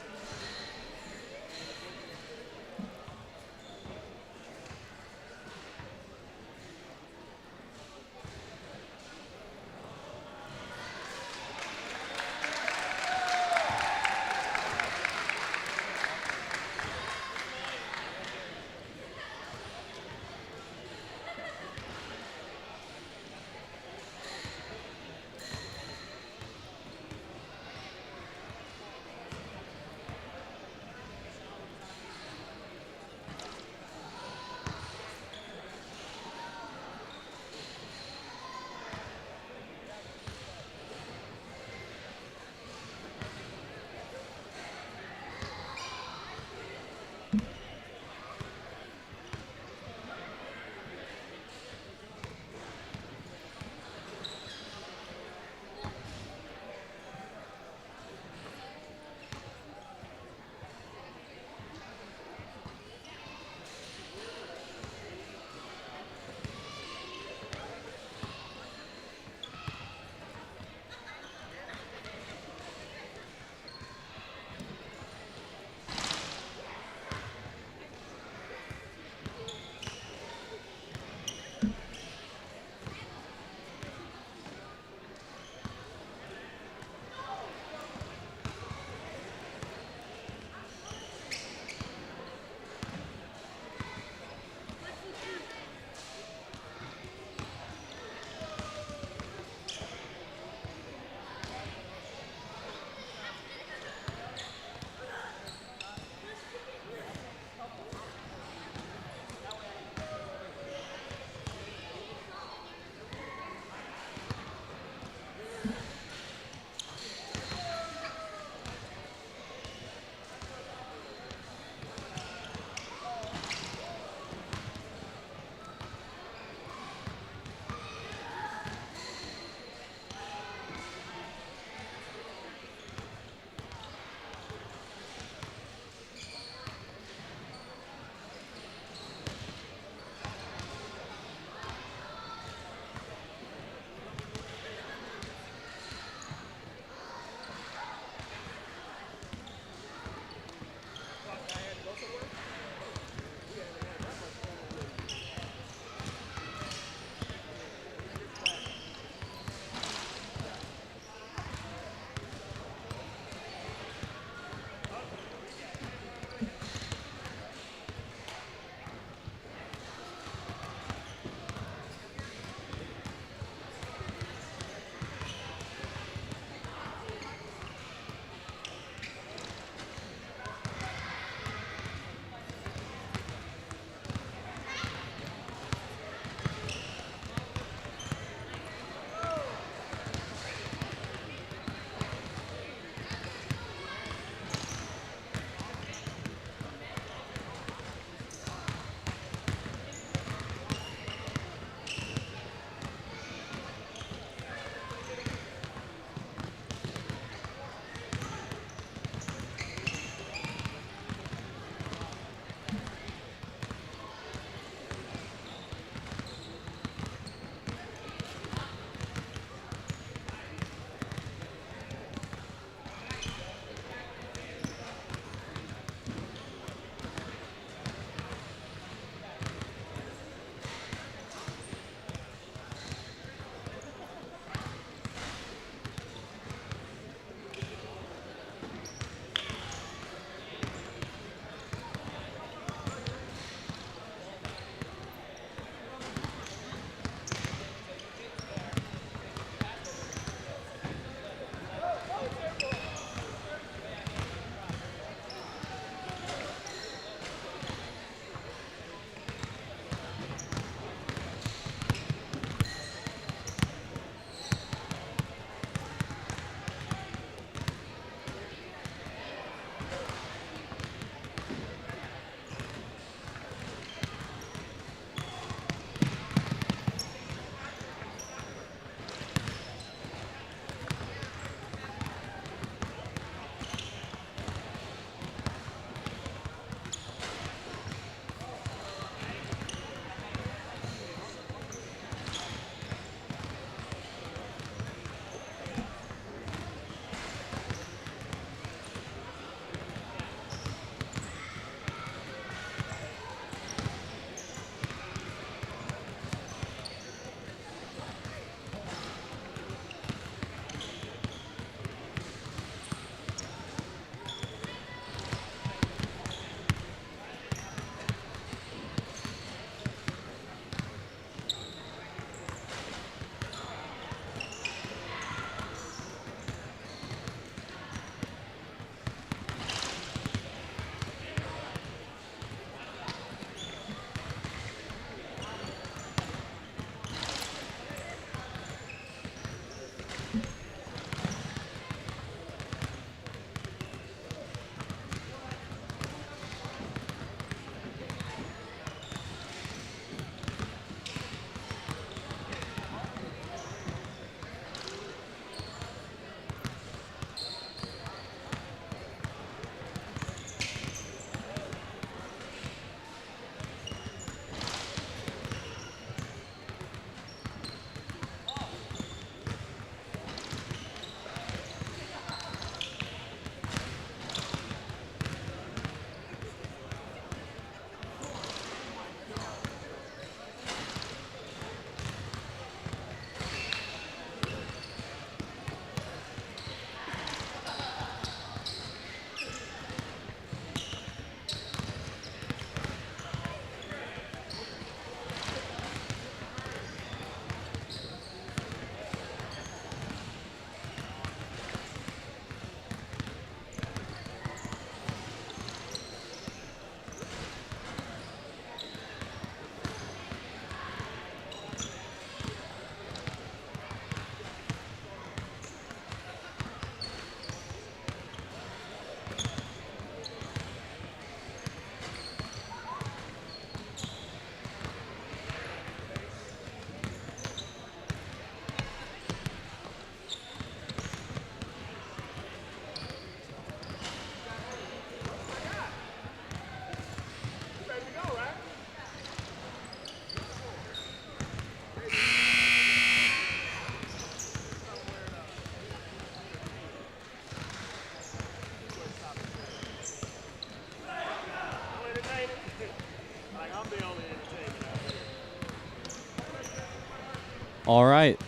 All right.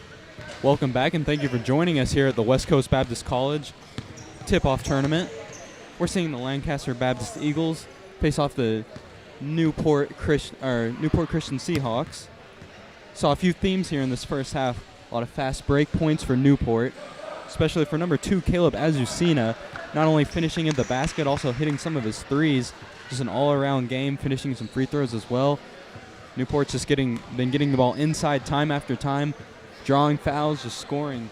Welcome back, and thank you for joining us here at the West Coast Baptist College tip-off tournament. We're seeing the Lancaster Baptist Eagles face off the Newport Christian Seahawks. Saw a few themes here in this first half. A lot of fast break points for Newport, especially for number 2, Caleb Azucena, not only finishing at the basket, also hitting some of his threes. Just an all-around game, finishing some free throws as well. Newport's just been getting the ball inside time after time, drawing fouls, just scoring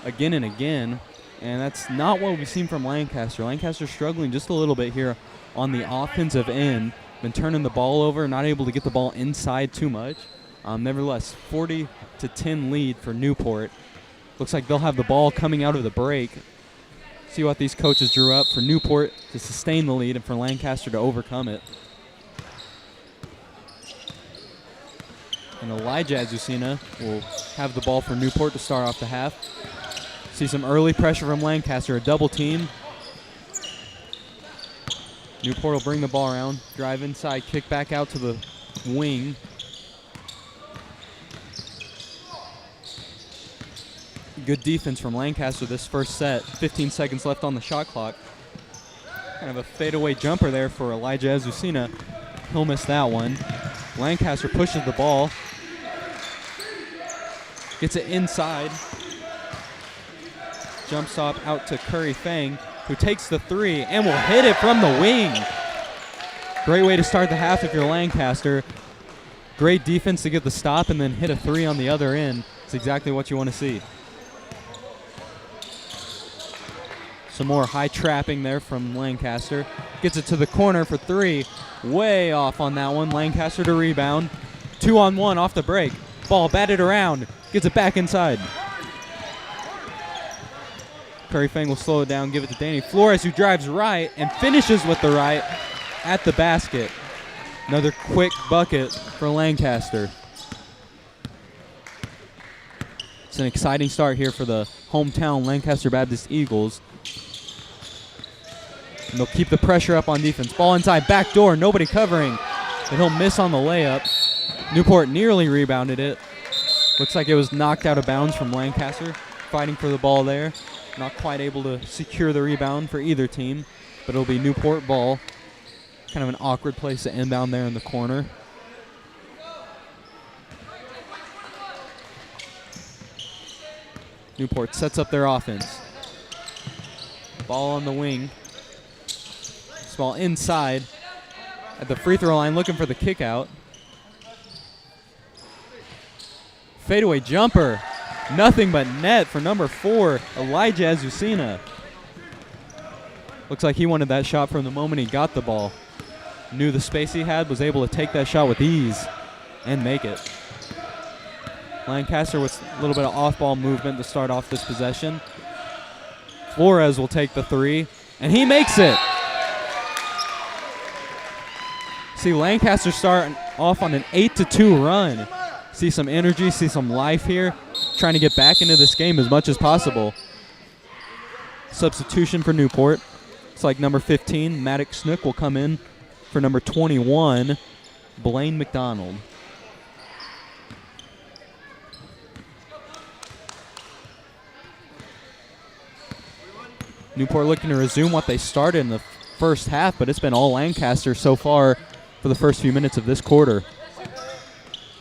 again and again. And that's not what we've seen from Lancaster. Lancaster struggling just a little bit here on the offensive end. Been turning the ball over, not able to get the ball inside too much. Nevertheless, 40-10 lead for Newport. Looks like they'll have the ball coming out of the break. See what these coaches drew up for Newport to sustain the lead and for Lancaster to overcome it. And Elijah Azucena will have the ball for Newport to start off the half. See some early pressure from Lancaster, a double team. Newport will bring the ball around, drive inside, kick back out to the wing. Good defense from Lancaster this first set. 15 seconds left on the shot clock. Kind of a fadeaway jumper there for Elijah Azucena. He'll miss that one. Lancaster pushes the ball. Gets it inside. Jump stop out to Curry Fang, who takes the three and will hit it from the wing. Great way to start the half if you're Lancaster. Great defense to get the stop and then hit a three on the other end. It's exactly what you want to see. Some more high trapping there from Lancaster. Gets it to the corner for three. Way off on that one. Lancaster to rebound. 2-on-1 off the break. Ball batted around. Gets it back inside. Curry Fang will slow it down, give it to Danny Flores, who drives right and finishes with the right at the basket. Another quick bucket for Lancaster. It's an exciting start here for the hometown Lancaster Baptist Eagles. And they'll keep the pressure up on defense. Ball inside, back door, nobody covering. But he'll miss on the layup. Newport nearly rebounded it. Looks like it was knocked out of bounds from Lancaster. Fighting for the ball there. Not quite able to secure the rebound for either team. But it'll be Newport ball. Kind of an awkward place to inbound there in the corner. Newport sets up their offense. Ball on the wing. Ball inside at the free throw line, looking for the kick out. Fadeaway jumper. Nothing but net for number 4, Elijah Azucena. Looks like he wanted that shot from the moment he got the ball. Knew the space he had, was able to take that shot with ease and make it. Lancaster with a little bit of off-ball movement to start off this possession. Flores will take the three, and he makes it. See Lancaster starting off on an 8-2 run. See some energy, see some life here. Trying to get back into this game as much as possible. Substitution for Newport. It's like number 15, Maddox Snook, will come in for number 21, Blaine McDonald. Newport looking to resume what they started in the first half, but it's been all Lancaster so far for the first few minutes of this quarter.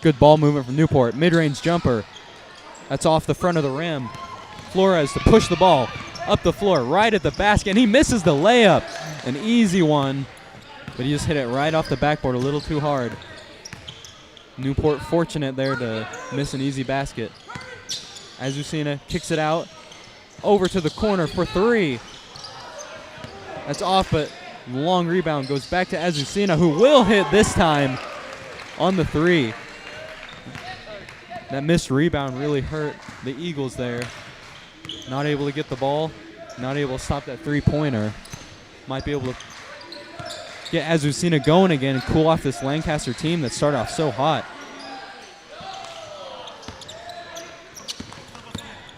Good ball movement from Newport. Mid-range jumper. That's off the front of the rim. Flores to push the ball up the floor, right at the basket, and he misses the layup. An easy one, but he just hit it right off the backboard a little too hard. Newport fortunate there to miss an easy basket. Azucena kicks it out. Over to the corner for three. That's off, but long rebound goes back to Azucena, who will hit this time on the three. That missed rebound really hurt the Eagles there. Not able to get the ball, not able to stop that three-pointer. Might be able to get Azucena going again and cool off this Lancaster team that started off so hot.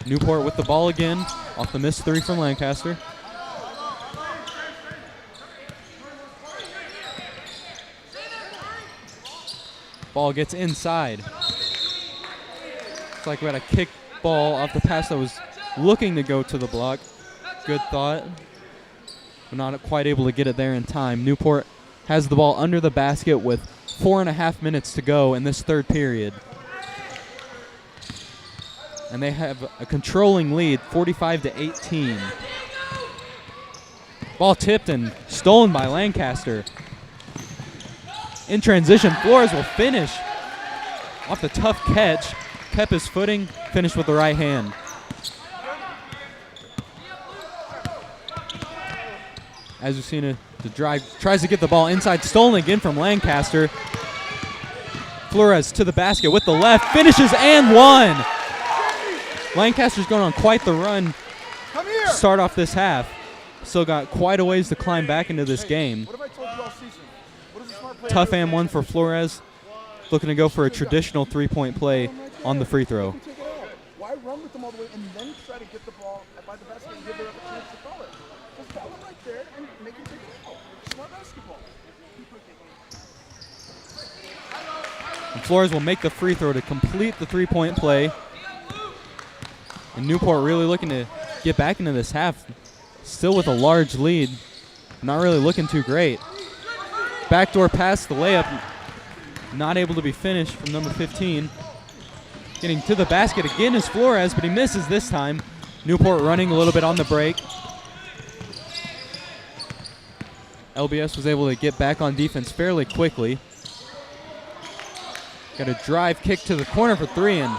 Newport with the ball again, off the missed three from Lancaster. Ball gets inside. Looks like we had a kick ball off the pass that was looking to go to the block. Good thought, but not quite able to get it there in time. Newport has the ball under the basket with 4.5 minutes to go in this third period. And they have a controlling lead, 45-18. Ball tipped and stolen by Lancaster. In transition, Flores will finish off the tough catch. Kept his footing, finished with the right hand. As we've seen the drive, tries to get the ball inside, stolen again from Lancaster. Flores to the basket with the left, finishes and one. Lancaster's going on quite the run to start off this half. Still got quite a ways to climb back into this game. What have I told you all season? What is a smart player? Tough and one for Flores. Looking to go for a traditional three-point play on the free throw. Take it out. Why run with them all the way and then try to get the ball by the basket and give their other chance to call it? Just follow right there and make him take it out. Smart basketball. And Flores will make the free throw to complete the three-point play. And Newport really looking to get back into this half. Still with a large lead. Not really looking too great. Backdoor pass, the layup. Not able to be finished from number 15. Getting to the basket again is Flores, but he misses this time. Newport running a little bit on the break. LBS was able to get back on defense fairly quickly. Got a drive kick to the corner for three, and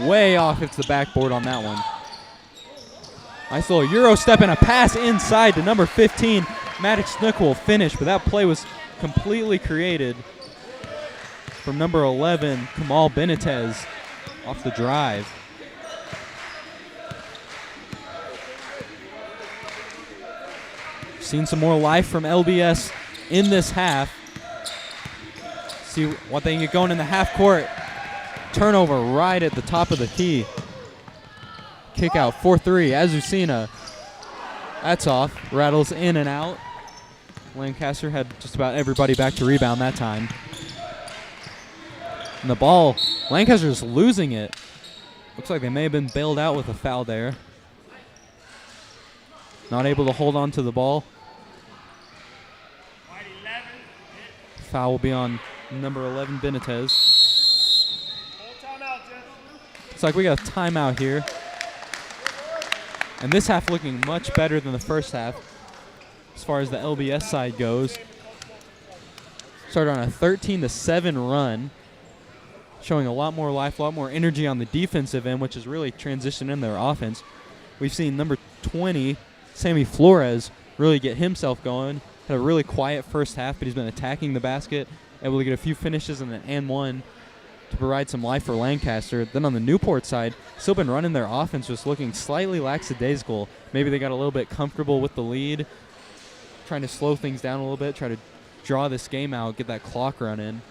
way off hits the backboard on that one. Nice little Euro step and a pass inside to number 15. Maddox Snook will finish, but that play was completely created from number 11, Kamal Benitez, off the drive. Seen some more life from LBS in this half. See what they can get going in the half court. Turnover right at the top of the key. Kick out 4-3. Azucena, that's off. Rattles in and out. Lancaster had just about everybody back to rebound that time. And the ball, Lancaster's losing it. Looks like they may have been bailed out with a foul there. Not able to hold on to the ball. Foul will be on number 11, Benitez. Looks like we got a timeout here. And this half looking much better than the first half as far as the LBS side goes. Started on a 13-7 run, showing a lot more life, a lot more energy on the defensive end, which has really transitioned in their offense. We've seen number 20, Sammy Flores, really get himself going. Had a really quiet first half, but he's been attacking the basket, able to get a few finishes and an and one to provide some life for Lancaster. Then on the Newport side, still been running their offense, just looking slightly lackadaisical. Maybe they got a little bit comfortable with the lead, trying to slow things down a little bit, try to draw this game out, get that clock running.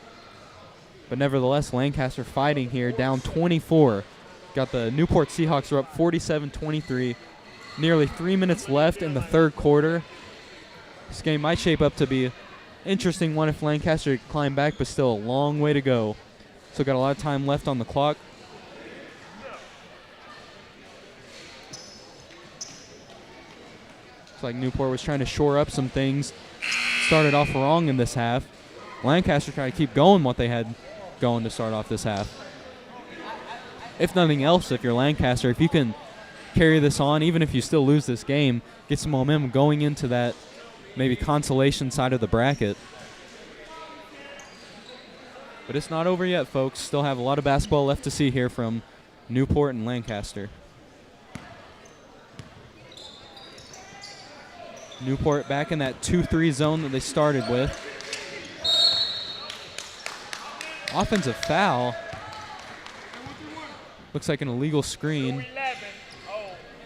But nevertheless, Lancaster fighting here, down 24. Got the Newport Seahawks are up 47-23. Nearly 3 minutes left in the third quarter. This game might shape up to be an interesting one if Lancaster can climb back, but still a long way to go. Still got a lot of time left on the clock. Looks like Newport was trying to shore up some things. Started off wrong in this half. Lancaster trying to keep going what they had going to start off this half. If nothing else, if you're Lancaster, if you can carry this on, even if you still lose this game, get some momentum going into that maybe consolation side of the bracket. But it's not over yet, folks. Still have a lot of basketball left to see here from Newport and Lancaster. Newport back in that 2-3 zone that they started with. Offensive foul. Looks like an illegal screen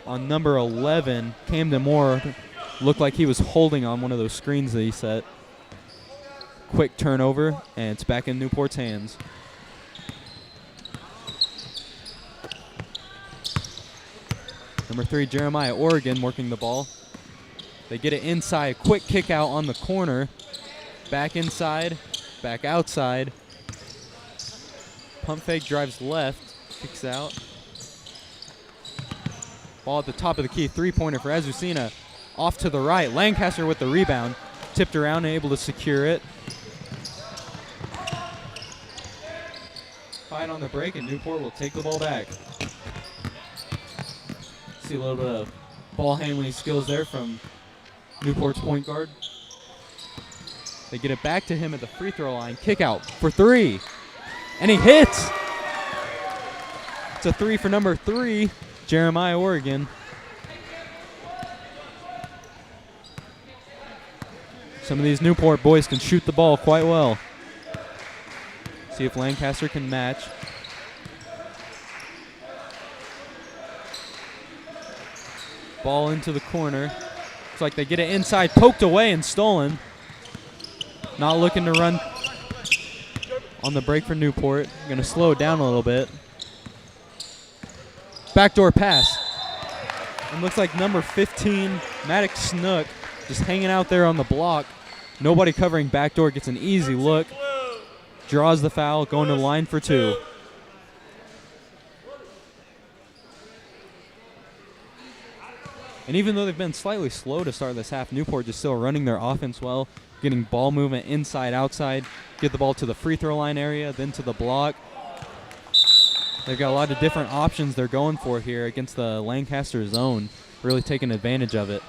on number 11. Camden Moore looked like he was holding on one of those screens that he set. Quick turnover, and it's back in Newport's hands. Number 3, Jeremiah Oregon working the ball. They get it inside. Quick kick out on the corner. Back inside, back outside. Pump fake drives left, kicks out. Ball at the top of the key. Three-pointer for Azucena. Off to the right. Lancaster with the rebound. Tipped around and able to secure it. Fine on the break, and Newport will take the ball back. See a little bit of ball handling skills there from Newport's point guard. They get it back to him at the free throw line. Kick out for three. And he hits. It's a three for number 3, Jeremiah Oregon. Some of these Newport boys can shoot the ball quite well. See if Lancaster can match. Ball into the corner. Looks like they get it inside, poked away and stolen. Not looking to run on the break for Newport. Going to slow it down a little bit. Backdoor pass. And looks like number 15, Maddox Snook, just hanging out there on the block. Nobody covering backdoor, gets an easy look. Draws the foul, going to the line for 2. And even though they've been slightly slow to start this half, Newport just still running their offense well, getting ball movement inside, outside, get the ball to the free throw line area, then to the block. They've got a lot of different options they're going for here against the Lancaster zone, really taking advantage of it.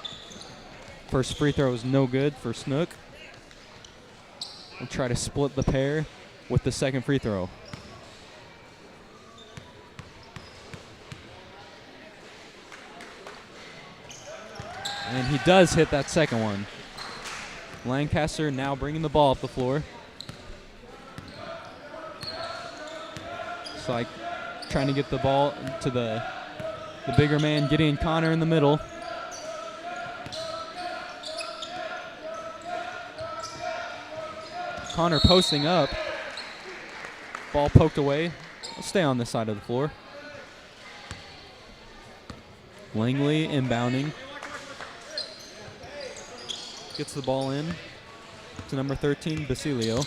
First free throw is no good for Snook. We'll try to split the pair with the second free throw. And he does hit that second one. Lancaster now bringing the ball up the floor. It's like trying to get the ball to the bigger man, Gideon Connor in the middle. Connor posting up. Ball poked away. We'll stay on this side of the floor. Langley inbounding. Gets the ball in to number 13, Basilio.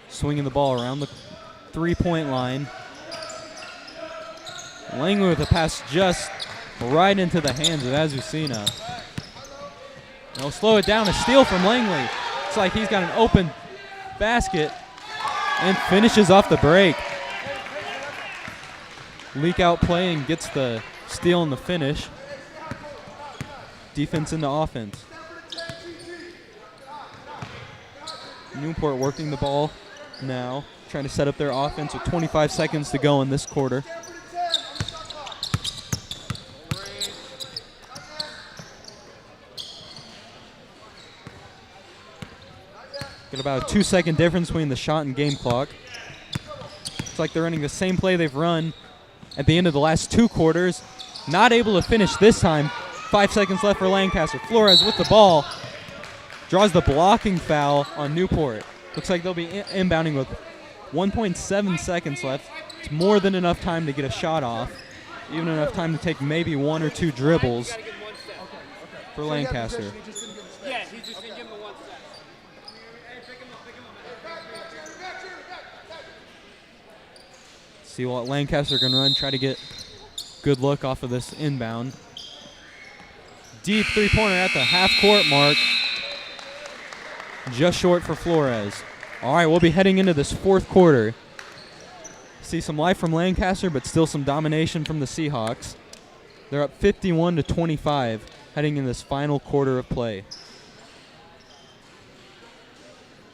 Swinging the ball around the three-point line. Langley with a pass just right into the hands of Azucena. They'll slow it down. A steal from Langley. It's like he's got an open basket and finishes off the break. Leak out play and gets the steal and the finish. Defense into offense. Newport working the ball now, trying to set up their offense with 25 seconds to go in this quarter. Got about a 2-second difference between the shot and game clock. It's like they're running the same play they've run at the end of the last 2 quarters. Not able to finish this time. 5 seconds left for Lancaster. Flores with the ball. Draws the blocking foul on Newport. Looks like they'll be inbounding with 1.7 seconds left. It's more than enough time to get a shot off. Even enough time to take maybe 1 or 2 dribbles for Lancaster. Yeah, he just didn't give him the 1 step. See what Lancaster can run. Try to get good look off of this inbound. Deep three-pointer at the half-court mark. Just short for Flores. All right, we'll be heading into this 4th quarter. See some life from Lancaster, but still some domination from the Seahawks. They're up 51-25 heading in this final quarter of play.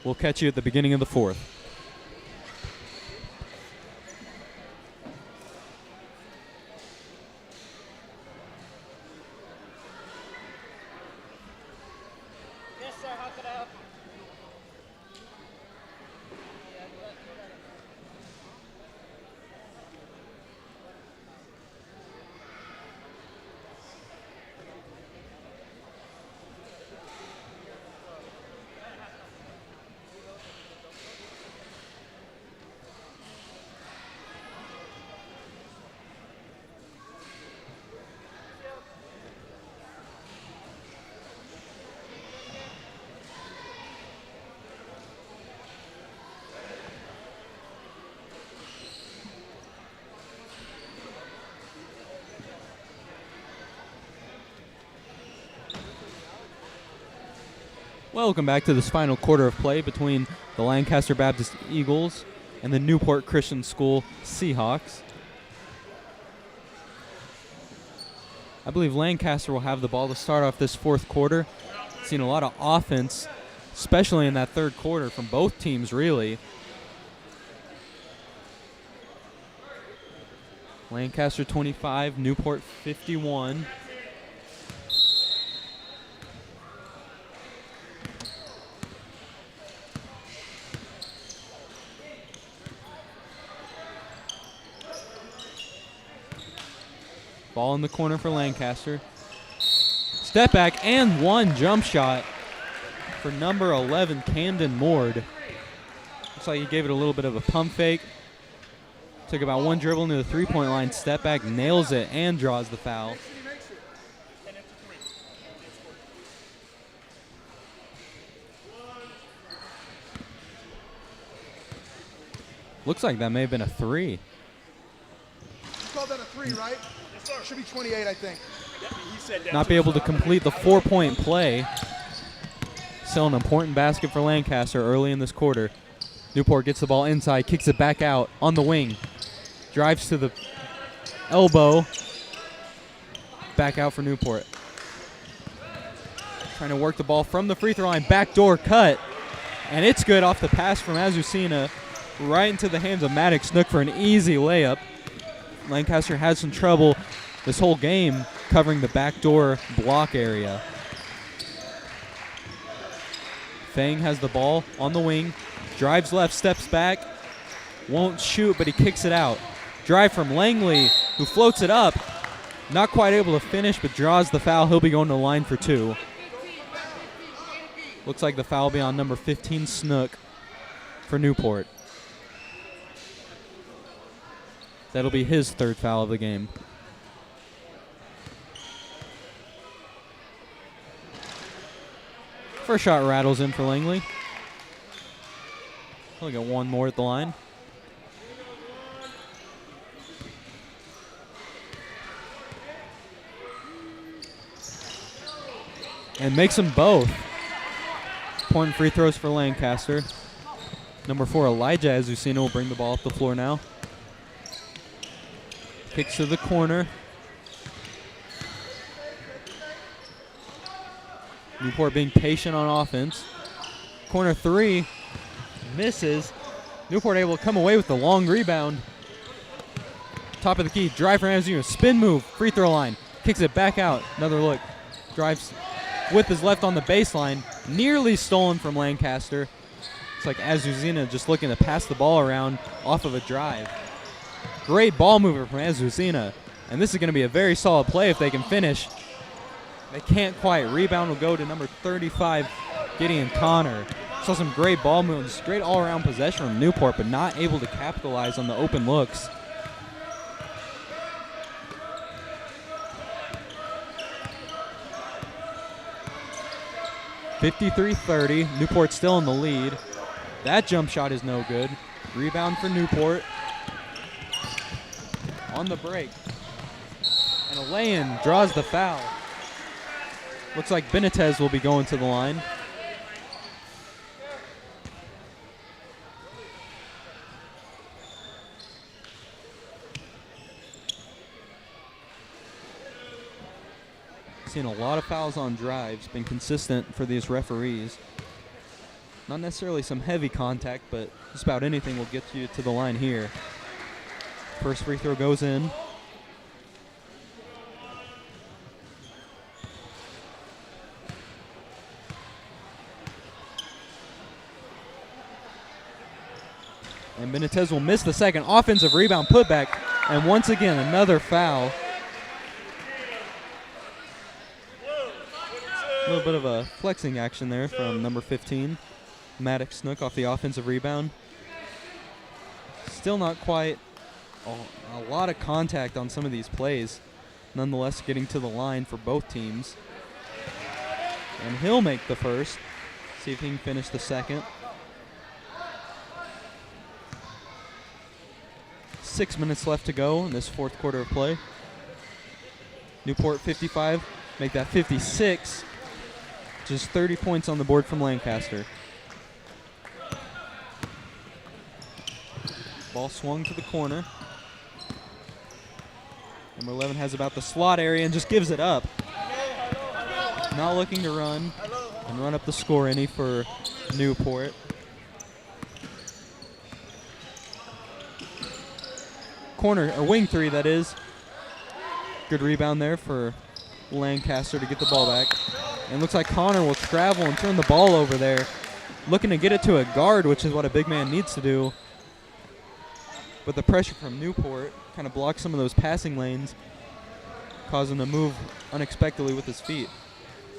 We'll catch you at the beginning of the 4th. Yes, sir. How could I help you? Welcome back to this final quarter of play between the Lancaster Baptist Eagles and the Newport Christian School Seahawks. I believe Lancaster will have the ball to start off this fourth quarter. Seen a lot of offense, especially in that third quarter from both teams, really. Lancaster 25, Newport 51. Ball in the corner for Lancaster. Step back and one jump shot for number 11, Camden Mord. Looks like he gave it a little bit of a pump fake. Took about one dribble into the three-point line, step back, nails it, and draws the foul. Looks like that may have been a three. You called that a three, right? Yes, sir. Should be 28, I think. He said that. Not be able to complete the 4-point play. Still an important basket for Lancaster early in this quarter. Newport gets the ball inside, kicks it back out on the wing. Drives to the elbow. Back out for Newport. Trying to work the ball from the free throw line. Backdoor cut. And it's good off the pass from Azucena. Right into the hands of Maddox Snook for an easy layup. Lancaster had some trouble this whole game covering the backdoor block area. Fang has the ball on the wing. Drives left, steps back. Won't shoot, but he kicks it out. Drive from Langley, who floats it up. Not quite able to finish, but draws the foul. He'll be going to the line for two. Looks like the foul will be on number 15, Snook, for Newport. That'll be his third foul of the game. First shot rattles in for Langley. He'll get one more at the line. And makes them both. Point free throws for Lancaster. Number 4, Elijah Azucena will bring the ball up the floor now. Kicks to the corner. Newport being patient on offense. Corner 3 misses. Newport able to come away with the long rebound. Top of the key, drive for Azucena, spin move, free throw line. Kicks it back out, another look. Drives with his left on the baseline. Nearly stolen from Lancaster. It's like Azucena just looking to pass the ball around off of a drive. Great ball mover from Azucena. And this is going to be a very solid play if they can finish. They can't quite. Rebound will go to number 35, Gideon Connor. Saw some great ball moves, great all-around possession from Newport, but not able to capitalize on the open looks. (53-30). Newport still in the lead. That jump shot is no good. Rebound for Newport. On the break. And a lay-in draws the foul. Looks like Benitez will be going to the line. Seen a lot of fouls on drives, been consistent for these referees. Not necessarily some heavy contact, but just about anything will get you to the line here. First free throw goes in. And Benitez will miss the second. Offensive rebound putback. And once again, another foul. A little bit of a flexing action there from number 15. Maddox Snook off the offensive rebound. Still not quite a lot of contact on some of these plays. Nonetheless, getting to the line for both teams. And he'll make the first. See if he can finish the second. 6 minutes left to go in this fourth quarter of play. Newport 55, make that 56. Just 30 points on the board from Lancaster. Ball swung to the corner. Number 11 has about the slot area and just gives it up. Not looking to run and run up the score any for Newport. Corner, or wing three, that is. Good rebound there for Lancaster to get the ball back. And looks like Connor will travel and turn the ball over there. Looking to get it to a guard, which is what a big man needs to do. But the pressure from Newport kind of blocks some of those passing lanes, causing him to move unexpectedly with his feet.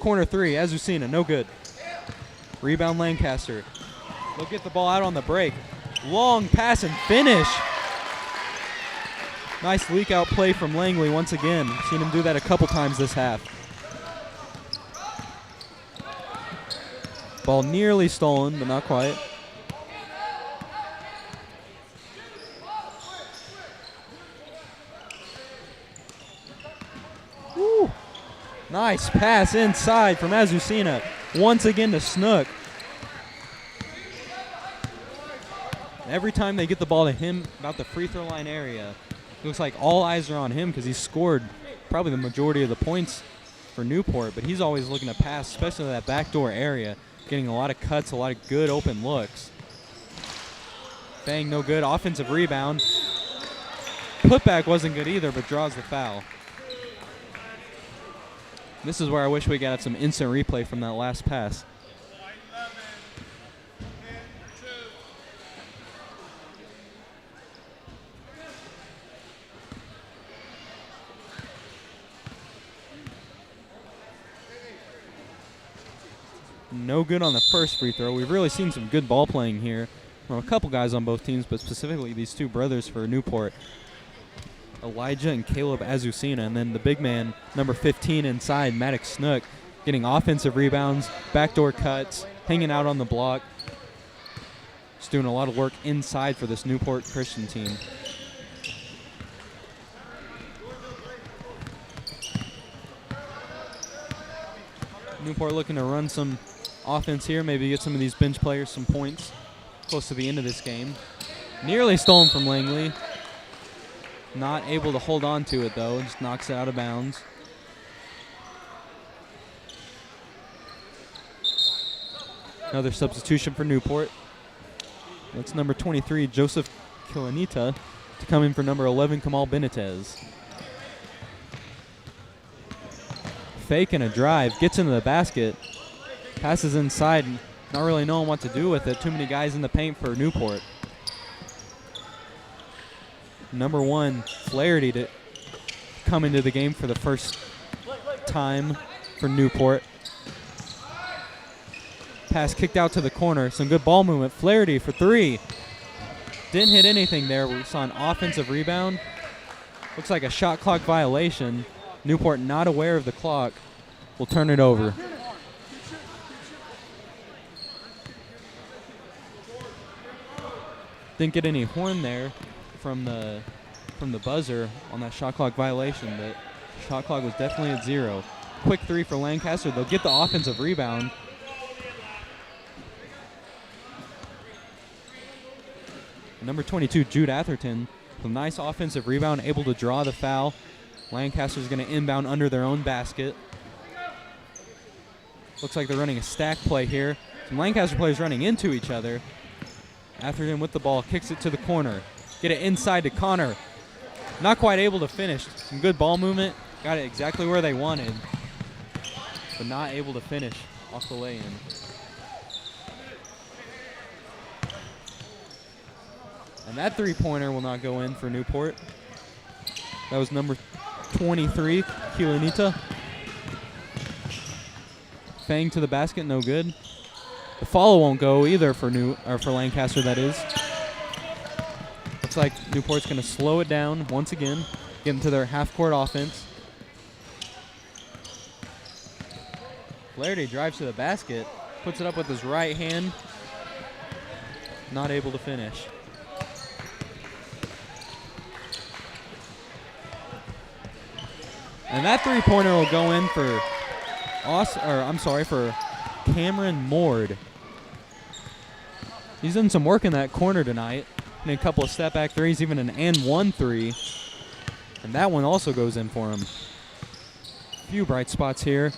Corner three, Azucena, no good. Rebound Lancaster. They'll get the ball out on the break. Long pass and finish. Nice leak out play from Langley once again. Seen him do that a couple times this half. Ball nearly stolen, but not quite. Woo. Nice pass inside from Azucena. Once again to Snook. Every time they get the ball to him about the free throw line area, it looks like all eyes are on him because he's scored probably the majority of the points for Newport, but he's always looking to pass, especially that backdoor area, getting a lot of cuts, a lot of good open looks. Bang, no good. Offensive rebound. Putback wasn't good either, but draws the foul. This is where I wish we got some instant replay from that last pass. No good on the first free throw. We've really seen some good ball playing here from a couple guys on both teams, but specifically these two brothers for Newport, Elijah and Caleb Azucena, and then the big man, number 15 inside, Maddox Snook, getting offensive rebounds, backdoor cuts, hanging out on the block. Just doing a lot of work inside for this Newport Christian team. Newport looking to run some offense here, maybe get some of these bench players some points close to the end of this game. Nearly stolen from Langley. Not able to hold on to it, though. Just knocks it out of bounds. Another substitution for Newport. That's number 23, Joseph Kilanita, to come in for number 11, Kamal Benitez. Fake and a drive. Gets into the basket. Passes inside. Not really knowing what to do with it. Too many guys in the paint for Newport. Number 1, Flaherty, to come into the game for the first time for Newport. Pass kicked out to the corner. Some good ball movement. Flaherty for 3. Didn't hit anything there. We saw an offensive rebound. Looks like a shot clock violation. Newport, not aware of the clock, will turn it over. Didn't get any horn there from the buzzer on that shot clock violation, but shot clock was definitely at 0. Quick 3 for Lancaster. They'll get the offensive rebound. Number 22, Jude Atherton, with a nice offensive rebound, able to draw the foul. Lancaster's going to inbound under their own basket. Looks like they're running a stack play here. Some Lancaster players running into each other. Atherton with the ball, kicks it to the corner. Get it inside to Connor. Not quite able to finish. Some good ball movement. Got it exactly where they wanted, but not able to finish off the lay-in. And that three-pointer will not go in for Newport. That was number 23, Kilanita. Fang to the basket, no good. The follow won't go either for Lancaster, that is. Looks like Newport's going to slow it down once again, get into their half-court offense. Flaherty drives to the basket, puts it up with his right hand. Not able to finish. And that three-pointer will go in for Cameron Mord. He's done some work in that corner tonight. And a couple of step back threes, even an and one three. And that one also goes in for him. A few bright spots here,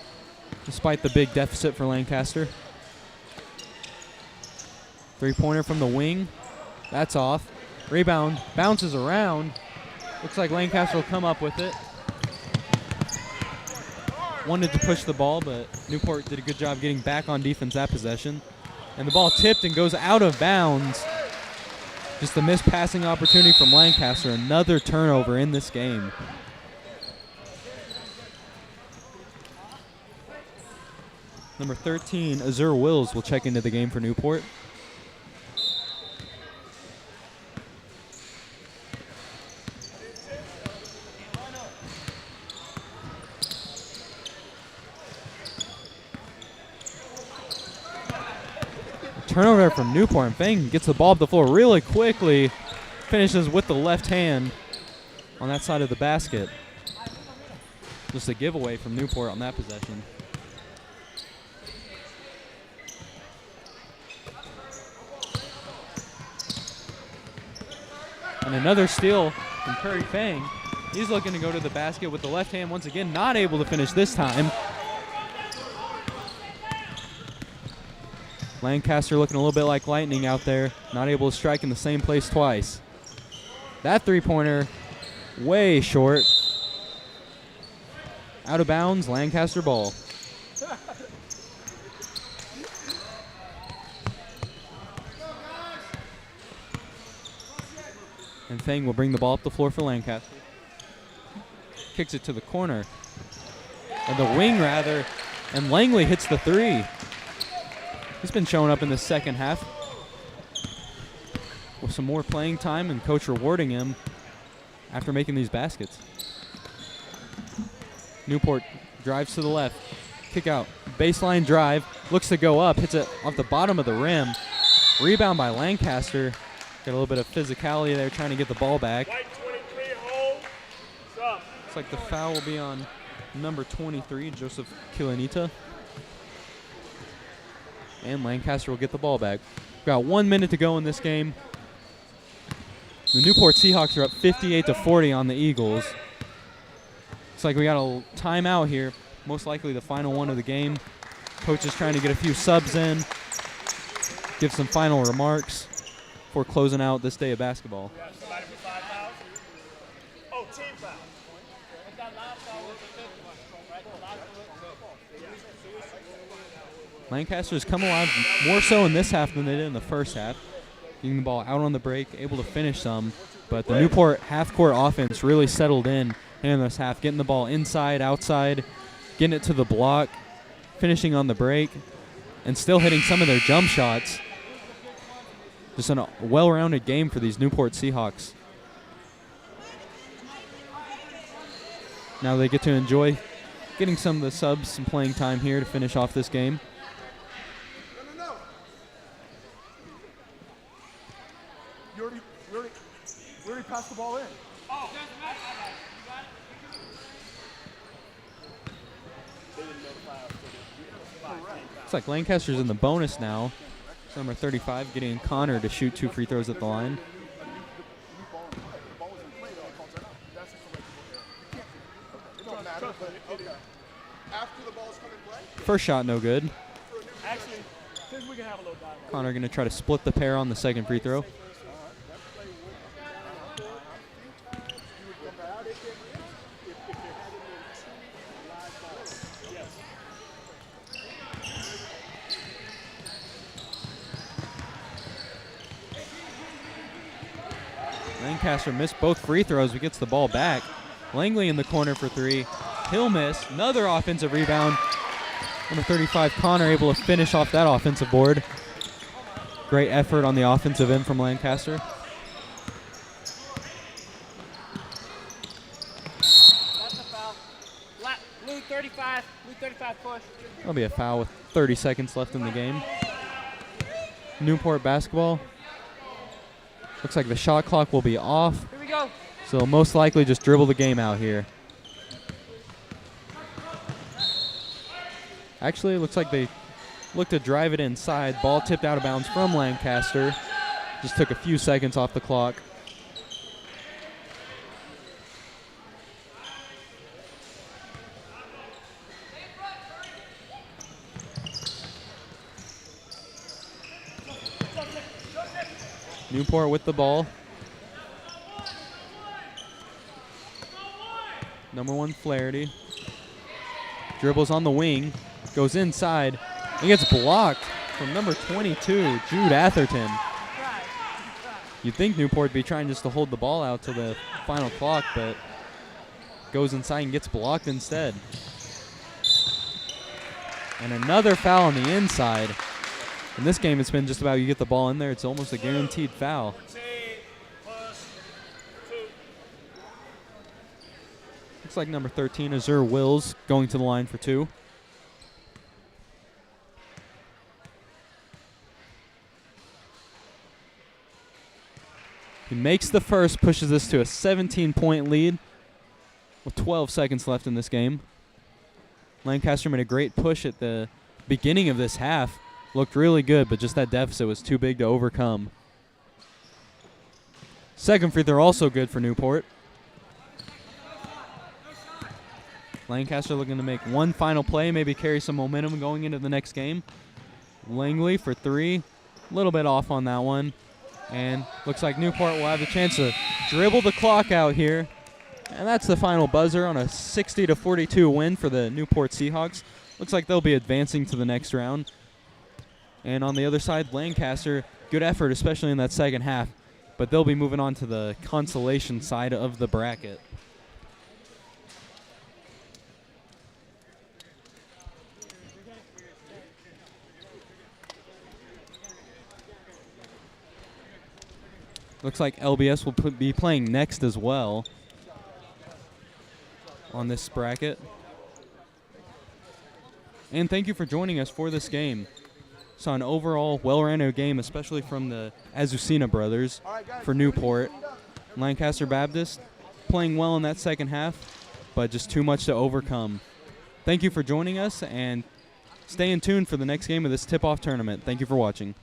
despite the big deficit for Lancaster. Three-pointer from the wing. That's off. Rebound bounces around. Looks like Lancaster will come up with it. Wanted to push the ball, but Newport did a good job getting back on defense that possession. And the ball tipped and goes out of bounds. Just a missed passing opportunity from Lancaster. Another turnover in this game. Number 13, Azur Wills, will check into the game for Newport. Turnover there from Newport, and Fang gets the ball up the floor really quickly. Finishes with the left hand on that side of the basket. Just a giveaway from Newport on that possession. And another steal from Curry Fang. He's looking to go to the basket with the left hand once again, not able to finish this time. Lancaster looking a little bit like lightning out there, not able to strike in the same place twice. That three-pointer, way short. Out of bounds, Lancaster ball. And Fang will bring the ball up the floor for Lancaster. Kicks it to the corner. And the wing, rather. And Langley hits the three. He's been showing up in the second half with some more playing time and coach rewarding him after making these baskets. Newport drives to the left. Kick out. Baseline drive. Looks to go up. Hits it off the bottom of the rim. Rebound by Lancaster. Got a little bit of physicality there trying to get the ball back. Looks like the foul will be on number 23, Joseph Kilanita. And Lancaster will get the ball back. We've got 1 minute to go in this game. The Newport Seahawks are up 58-40 on the Eagles. Looks like we got a timeout here, most likely the final one of the game. Coach is trying to get a few subs in, give some final remarks before closing out this day of basketball. Lancaster's come alive more so in this half than they did in the first half. Getting the ball out on the break, able to finish some. But the Newport half-court offense really settled in this half, getting the ball inside, outside, getting it to the block, finishing on the break, and still hitting some of their jump shots. Just a well-rounded game for these Newport Seahawks. Now they get to enjoy getting some of the subs, some playing time here to finish off this game. We already passed the ball in. Looks like Lancaster's in the bonus now. Number 35 getting Connor to shoot 2 free throws at the line. First shot no good. Connor going to try to split the pair on the second free throw. Lancaster missed both free throws, but gets the ball back. Langley in the corner for three. He'll miss. Another offensive rebound. Number 35, Connor, able to finish off that offensive board. Great effort on the offensive end from Lancaster. That's a foul. Blue 35 push. That'll be a foul with 30 seconds left in the game. Newport basketball. Looks like the shot clock will be off. Here we go. So they'll most likely just dribble the game out here. Actually, it looks like they looked to drive it inside. Ball tipped out of bounds from Lancaster. Just took a few seconds off the clock. Newport with the ball. Number 1, Flaherty. Dribbles on the wing. Goes inside. And gets blocked from number 22, Jude Atherton. You'd think Newport would be trying just to hold the ball out to the final clock, but goes inside and gets blocked instead. And another foul on the inside. In this game, it's been just about you get the ball in there, it's almost a guaranteed foul. Looks like number 13, Azur Wills, going to the line for 2. He makes the first, pushes this to a 17-point lead with 12 seconds left in this game. Lancaster made a great push at the beginning of this half. Looked really good, but just that deficit was too big to overcome. Second free throw also good for Newport. Lancaster looking to make one final play, maybe carry some momentum going into the next game. Langley for 3. A little bit off on that one. And looks like Newport will have the chance to dribble the clock out here. And that's the final buzzer on a 60-42 win for the Newport Seahawks. Looks like they'll be advancing to the next round. And on the other side, Lancaster, good effort, especially in that second half. But they'll be moving on to the consolation side of the bracket. Looks like LBS will be playing next as well on this bracket. And thank you for joining us for this game. Saw an overall well-ran game, especially from the Azucena brothers for Newport. Lancaster Baptist playing well in that second half, but just too much to overcome. Thank you for joining us, and stay in tune for the next game of this tip-off tournament. Thank you for watching.